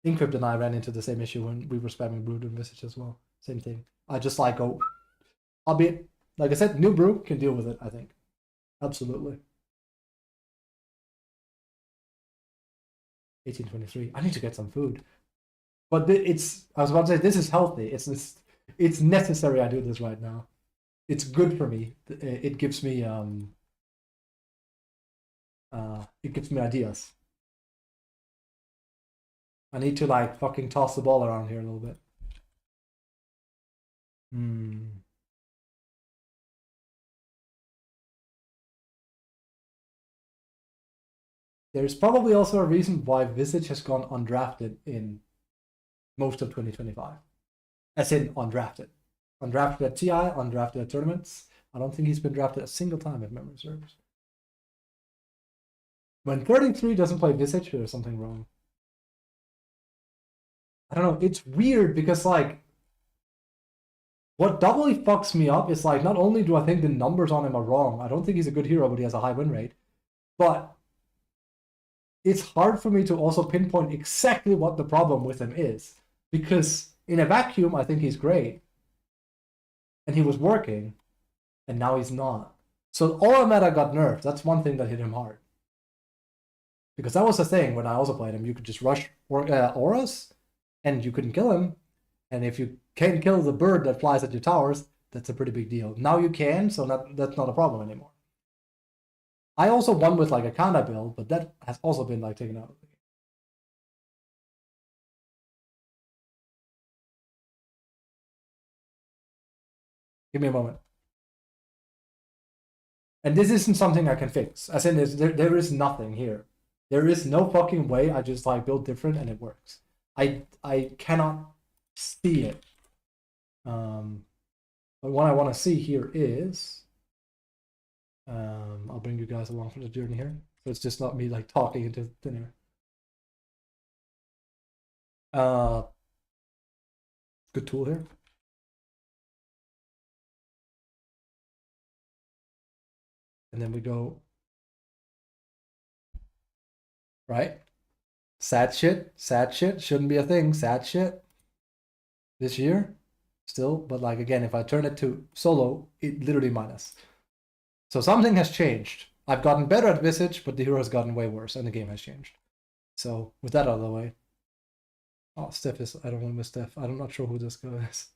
Encrypt and I ran into the same issue when we were spamming Brood and Visage as well. Same thing. I just like go, albeit, like I said, new Brew can deal with it, I think. Absolutely. 1823. I need to get some food. But I was about to say, this is healthy. It's necessary I do this right now. It's good for me. It gives me ideas. I need to like fucking toss the ball around here a little bit. there's probably also a reason why Visage has gone undrafted in most of 2025. As in undrafted. Undrafted at TI, undrafted at tournaments. I don't think he's been drafted a single time if memory serves. When 33 doesn't play Visage, there's something wrong. I don't know, it's weird because like what doubly fucks me up is like not only do I think the numbers on him are wrong, I don't think he's a good hero, but he has a high win rate. But it's hard for me to also pinpoint exactly what the problem with him is. Because in a vacuum, I think he's great. And he was working, and now he's not. So aura meta got nerfed. That's one thing that hit him hard. Because that was the thing when I also played him. You could just rush auras, and you couldn't kill him. And if you can't kill the bird that flies at your towers, that's a pretty big deal. Now you can, so that's not a problem anymore. I also won with like a Kanda build, but that has also been like taken out of the game. Give me a moment. And this isn't something I can fix. As in, there is nothing here. There is no fucking way I just like build different and it works. I cannot see it. But what I want to see here is, I'll bring you guys along for the journey here. So it's just not me like talking into thin air. Good tool here. And then we go, right? Sad shit, shouldn't be a thing, sad shit. This year, still, but like again, if I turn it to solo, it literally minus. So something has changed. I've gotten better at Visage, but the hero has gotten way worse, and the game has changed. So with that out of the way. Oh, Steph is, I don't want to miss Steph. I'm not sure who this guy is.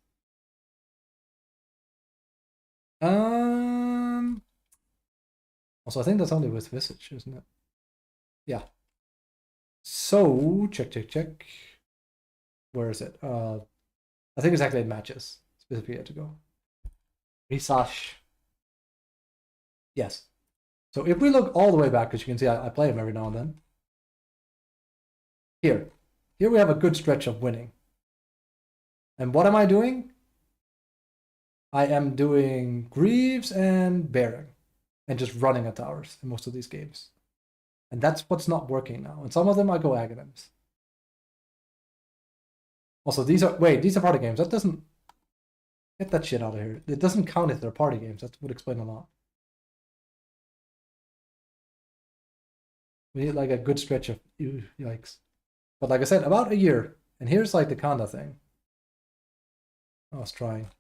Also, I think that's only with Visage, isn't it? Yeah. So, check. Where is it? I think exactly it matches. Specifically, had to go. Risash. Yes. So if we look all the way back, because you can see I play him every now and then. Here we have a good stretch of winning. And what am I doing? I am doing Greaves and Baron. And just running at towers in most of these games. And that's what's not working now. And some of them I go Aghanims. Also, these are party games. That doesn't... Get that shit out of here. It doesn't count if they're party games. That would explain a lot. We need like a good stretch of... Yikes. But like I said, about a year. And here's like the Kanda thing. I was trying.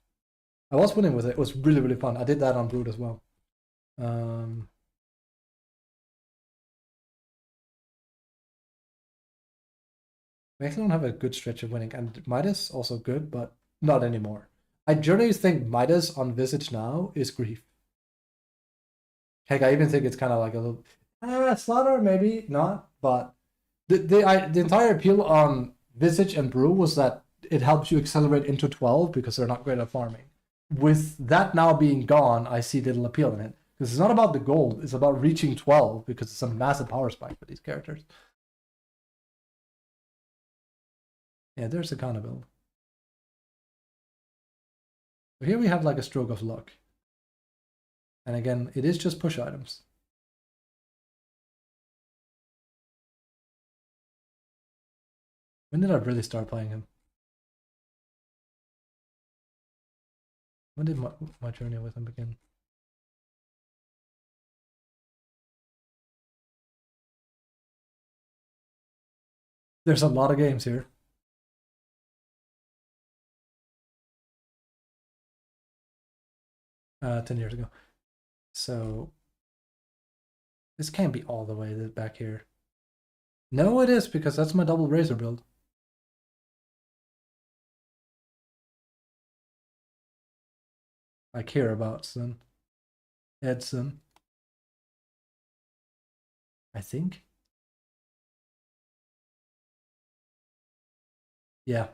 I was winning with it. It was really, really fun. I did that on Brood as well. We actually don't have a good stretch of winning. And Midas, also good, but not anymore. I generally think Midas on Visage now is Grief. Heck, I even think it's kind of like a little... Slaughter, maybe not, but... The entire appeal on Visage and Brew was that it helps you accelerate into 12 because they're not great at farming. With that now being gone, I see little appeal in it. Because it's not about the gold, it's about reaching 12 because it's a massive power spike for these characters. Yeah, there's a kind of build. But here we have like a stroke of luck. And again, it is just push items. When did I really start playing him? When did my journey with him begin? There's a lot of games here. Uh, 10 years ago. So this can't be all the way back here. No, it is, because that's my double razor build. I care about Son. Edson. I think. Yeah.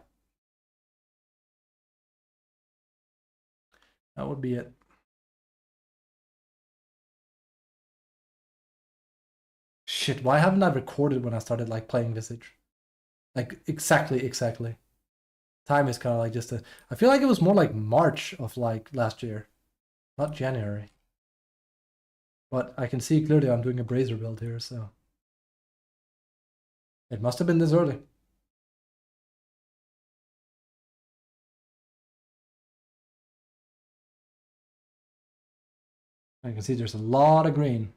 That would be it. Shit. shit, why haven't I recorded when I started like playing Visage? Like exactly. Time is kind of like just a. I feel like it was more like March of like last year, not January. But I can see clearly I'm doing a Brazier build here, so it must have been this early. I can see there's a lot of green.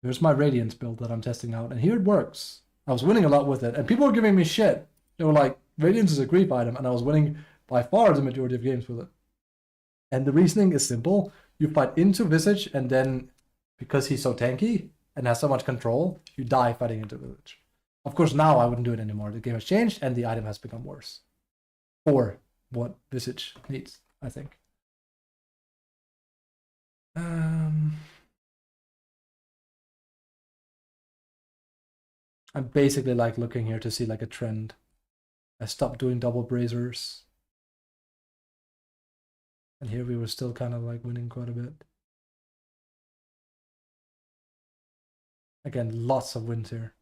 There's my Radiance build that I'm testing out, and here it works. I was winning a lot with it, and people were giving me shit. They were like, Radiance is a creep item, and I was winning by far the majority of games with it. And the reasoning is simple. You fight into Visage, and then, because he's so tanky and has so much control, you die fighting into Visage. Of course, now I wouldn't do it anymore. The game has changed, and the item has become worse. For what Visage needs, I think. I'm basically like looking here to see like a trend. I stopped doing double braziers. And here we were still kind of like winning quite a bit. Again, lots of wins here.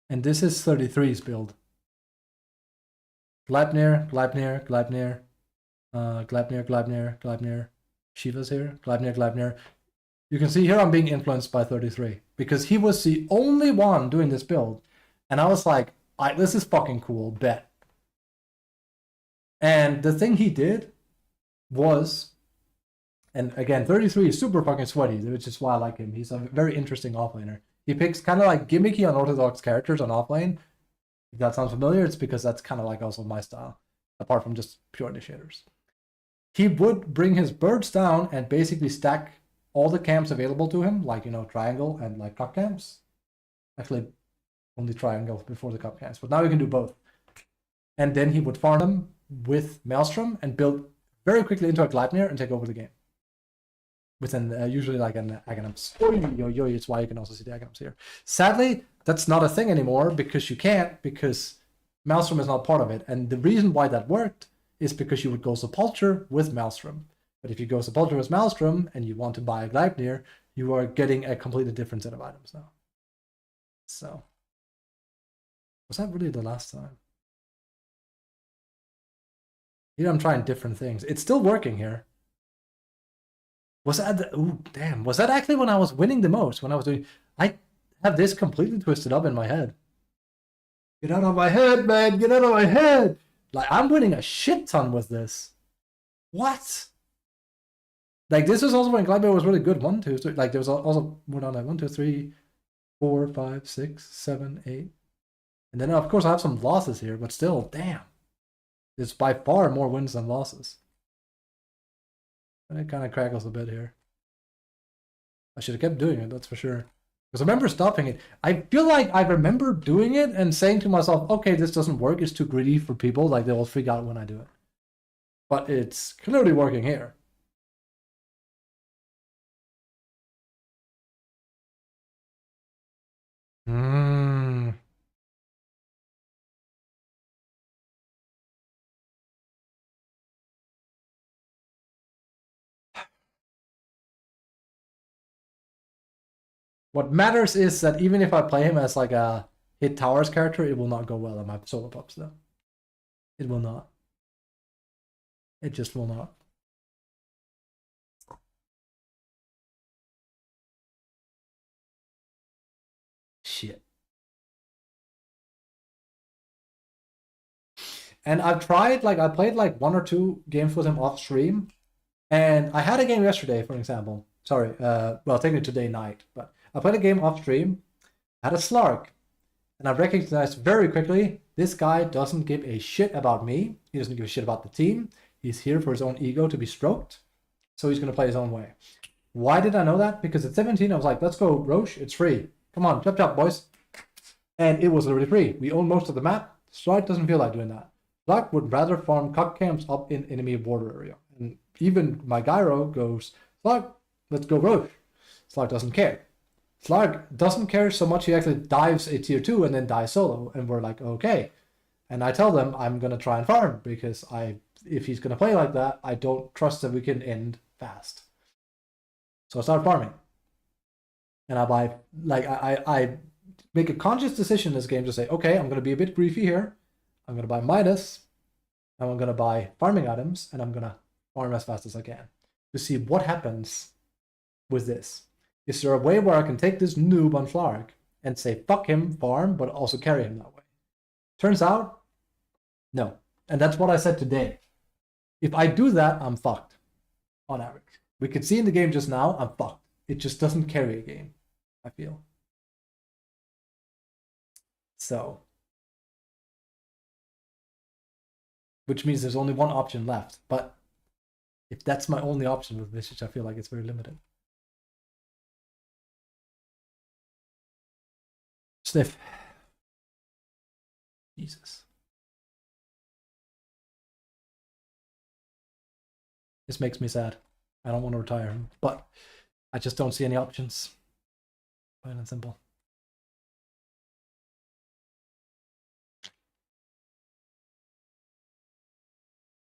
And this is 33's build. Gleipnir, Gleipnir, Gleipnir, Gleipnir, Gleipnir, Gleipnir. Shiva's here, Gleipnir, Gleipnir. You can see here I'm being influenced by 33 because he was the only one doing this build. And I was like, this is fucking cool, bet. And the thing he did was, and again, 33 is super fucking sweaty, which is why I like him. He's a very interesting offlaner. He picks kind of like gimmicky, unorthodox characters on offlane. If that sounds familiar, it's because that's kind of like also my style, apart from just pure initiators. He would bring his birds down and basically stack all the camps available to him, like, you know, triangle and like cup camps. Actually, only triangle before the cup camps, but now you can do both. And then he would farm them with Maelstrom and build very quickly into a Gleipnir and take over the game. Within usually like an Aghanim's. It's why you can also see the Aghanim's here. Sadly, that's not a thing anymore because you can't, because Maelstrom is not part of it. And the reason why that worked is because you would go Sepulture with Maelstrom. But if you go Sepulture with Maelstrom and you want to buy a Gleipnir, you are getting a completely different set of items now. So, was that really the last time? Here I'm trying different things. It's still working here. Was that, was that actually when I was winning the most? When I was doing, I have this completely twisted up in my head. Get out of my head, man, get out of my head. Like, I'm winning a shit ton with this. What? Like, this was also when Gleipnir was really good. 1, 2, 3. Like, there was also more down like 1, 2, 3, 4, 5, 6, 7, 8. And then, of course, I have some losses here, but still, damn. It's by far more wins than losses. And it kind of crackles a bit here. I should have kept doing it, that's for sure. Because I remember stopping it. I feel like I remember doing it and saying to myself, okay, this doesn't work. It's too greedy for people. Like, they will freak out when I do it. But it's clearly working here. What matters is that even if I play him as like a hit towers character, it will not go well on my solo pops though. It will not. It just will not. Shit. And I've tried, like, I played like 1 or 2 games with him off stream. And I had a game yesterday, for example. Sorry, well, technically today night, but I played a game off stream, had a Slark, and I recognized very quickly this guy doesn't give a shit about me. He doesn't give a shit about the team. He's here for his own ego to be stroked, so he's going to play his own way. Why did I know that? Because at 17, I was like, let's go, Roche, it's free. Come on, chop chop, boys. And it was literally free. We own most of the map. Slark doesn't feel like doing that. Slark would rather farm cup camps up in enemy border area. And even my gyro goes, Slark, let's go Roche. Slark doesn't care. Slark doesn't care so much, he actually dives a tier 2 and then dies solo. And we're like, okay. And I tell them I'm going to try and farm because if he's going to play like that, I don't trust that we can end fast. So I start farming. And I buy, like, I make a conscious decision in this game to say, okay, I'm going to be a bit greedy here. I'm going to buy Midas. And I'm going to buy farming items. And I'm going to farm as fast as I can to see what happens with this. Is there a way where I can take this noob on Flark and say, fuck him, farm, but also carry him that way? Turns out, no. And that's what I said today. If I do that, I'm fucked on average. We could see in the game just now, I'm fucked. It just doesn't carry a game, I feel. So, which means there's only one option left. But if that's my only option with Visage, I feel like it's very limited. Sniff. Jesus. This makes me sad. I don't want to retire him, but I just don't see any options. Plain and simple.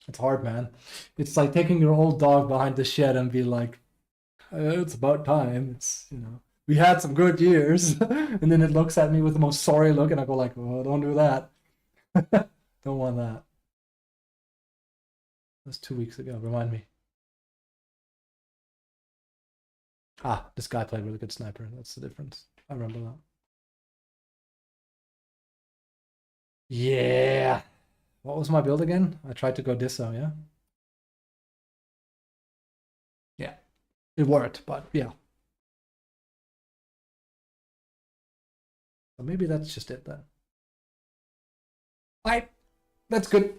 It's hard, man. It's like taking your old dog behind the shed and be like, it's about time. It's, you know, we had some good years. And then it looks at me with the most sorry look and I go like, oh, don't do that. Don't want that. That's 2 weeks ago. Remind me. Ah, this guy played really good sniper. That's the difference. I remember that. Yeah. What was my build again? I tried to go Disso, yeah? Yeah. It worked, but yeah. So maybe that's just it then. Alright. That's good.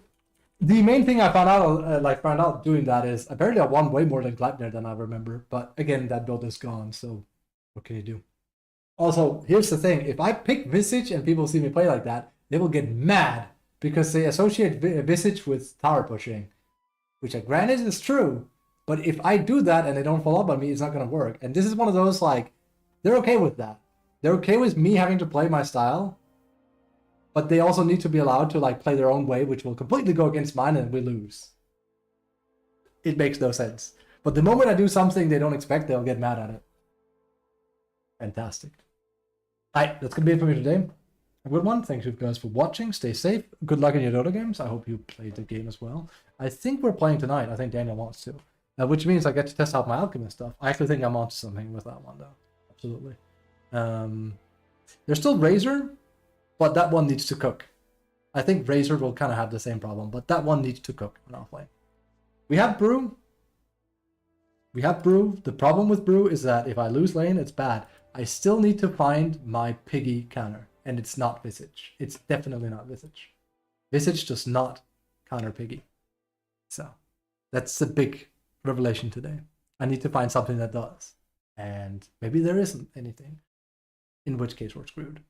The main thing I found out, doing that is apparently I won way more than Gleipnir than I remember. But again, that build is gone, so what can you do? Also, here's the thing. If I pick Visage and people see me play like that, they will get mad because they associate Visage with tower pushing, which granted is true. But if I do that and they don't follow up on me, it's not going to work. And this is one of those, like, they're okay with that. They're okay with me having to play my style. But they also need to be allowed to like play their own way, which will completely go against mine and we lose. It makes no sense. But the moment I do something they don't expect, they'll get mad at it. Fantastic. Alright, that's going to be it for me today. A good one. Thank you guys for watching. Stay safe. Good luck in your Dota games. I hope you played the game as well. I think we're playing tonight. I think Daniel wants to. Which means I get to test out my alchemist stuff. I actually think I'm onto something with that one though. Absolutely. There's still Razor. But that one needs to cook. I think Razor will kind of have the same problem, but that one needs to cook on offlane. We have Brew. The problem with Brew is that if I lose lane, it's bad. I still need to find my piggy counter, and it's not Visage. It's definitely not Visage. Visage does not counter piggy. So that's a big revelation today. I need to find something that does. And maybe there isn't anything. In which case we're screwed.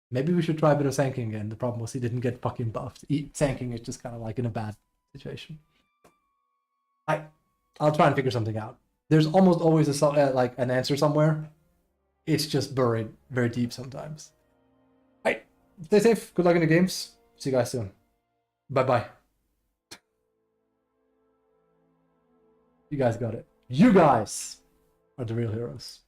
Maybe we should try a bit of Sanking again. The problem was he didn't get fucking buffed. Sanking is just kind of like in a bad situation. I'll try and figure something out. There's almost always like an answer somewhere. It's just buried very deep sometimes. Stay safe. Good luck in the games. See you guys soon. Bye-bye. You guys got it. You guys are the real heroes.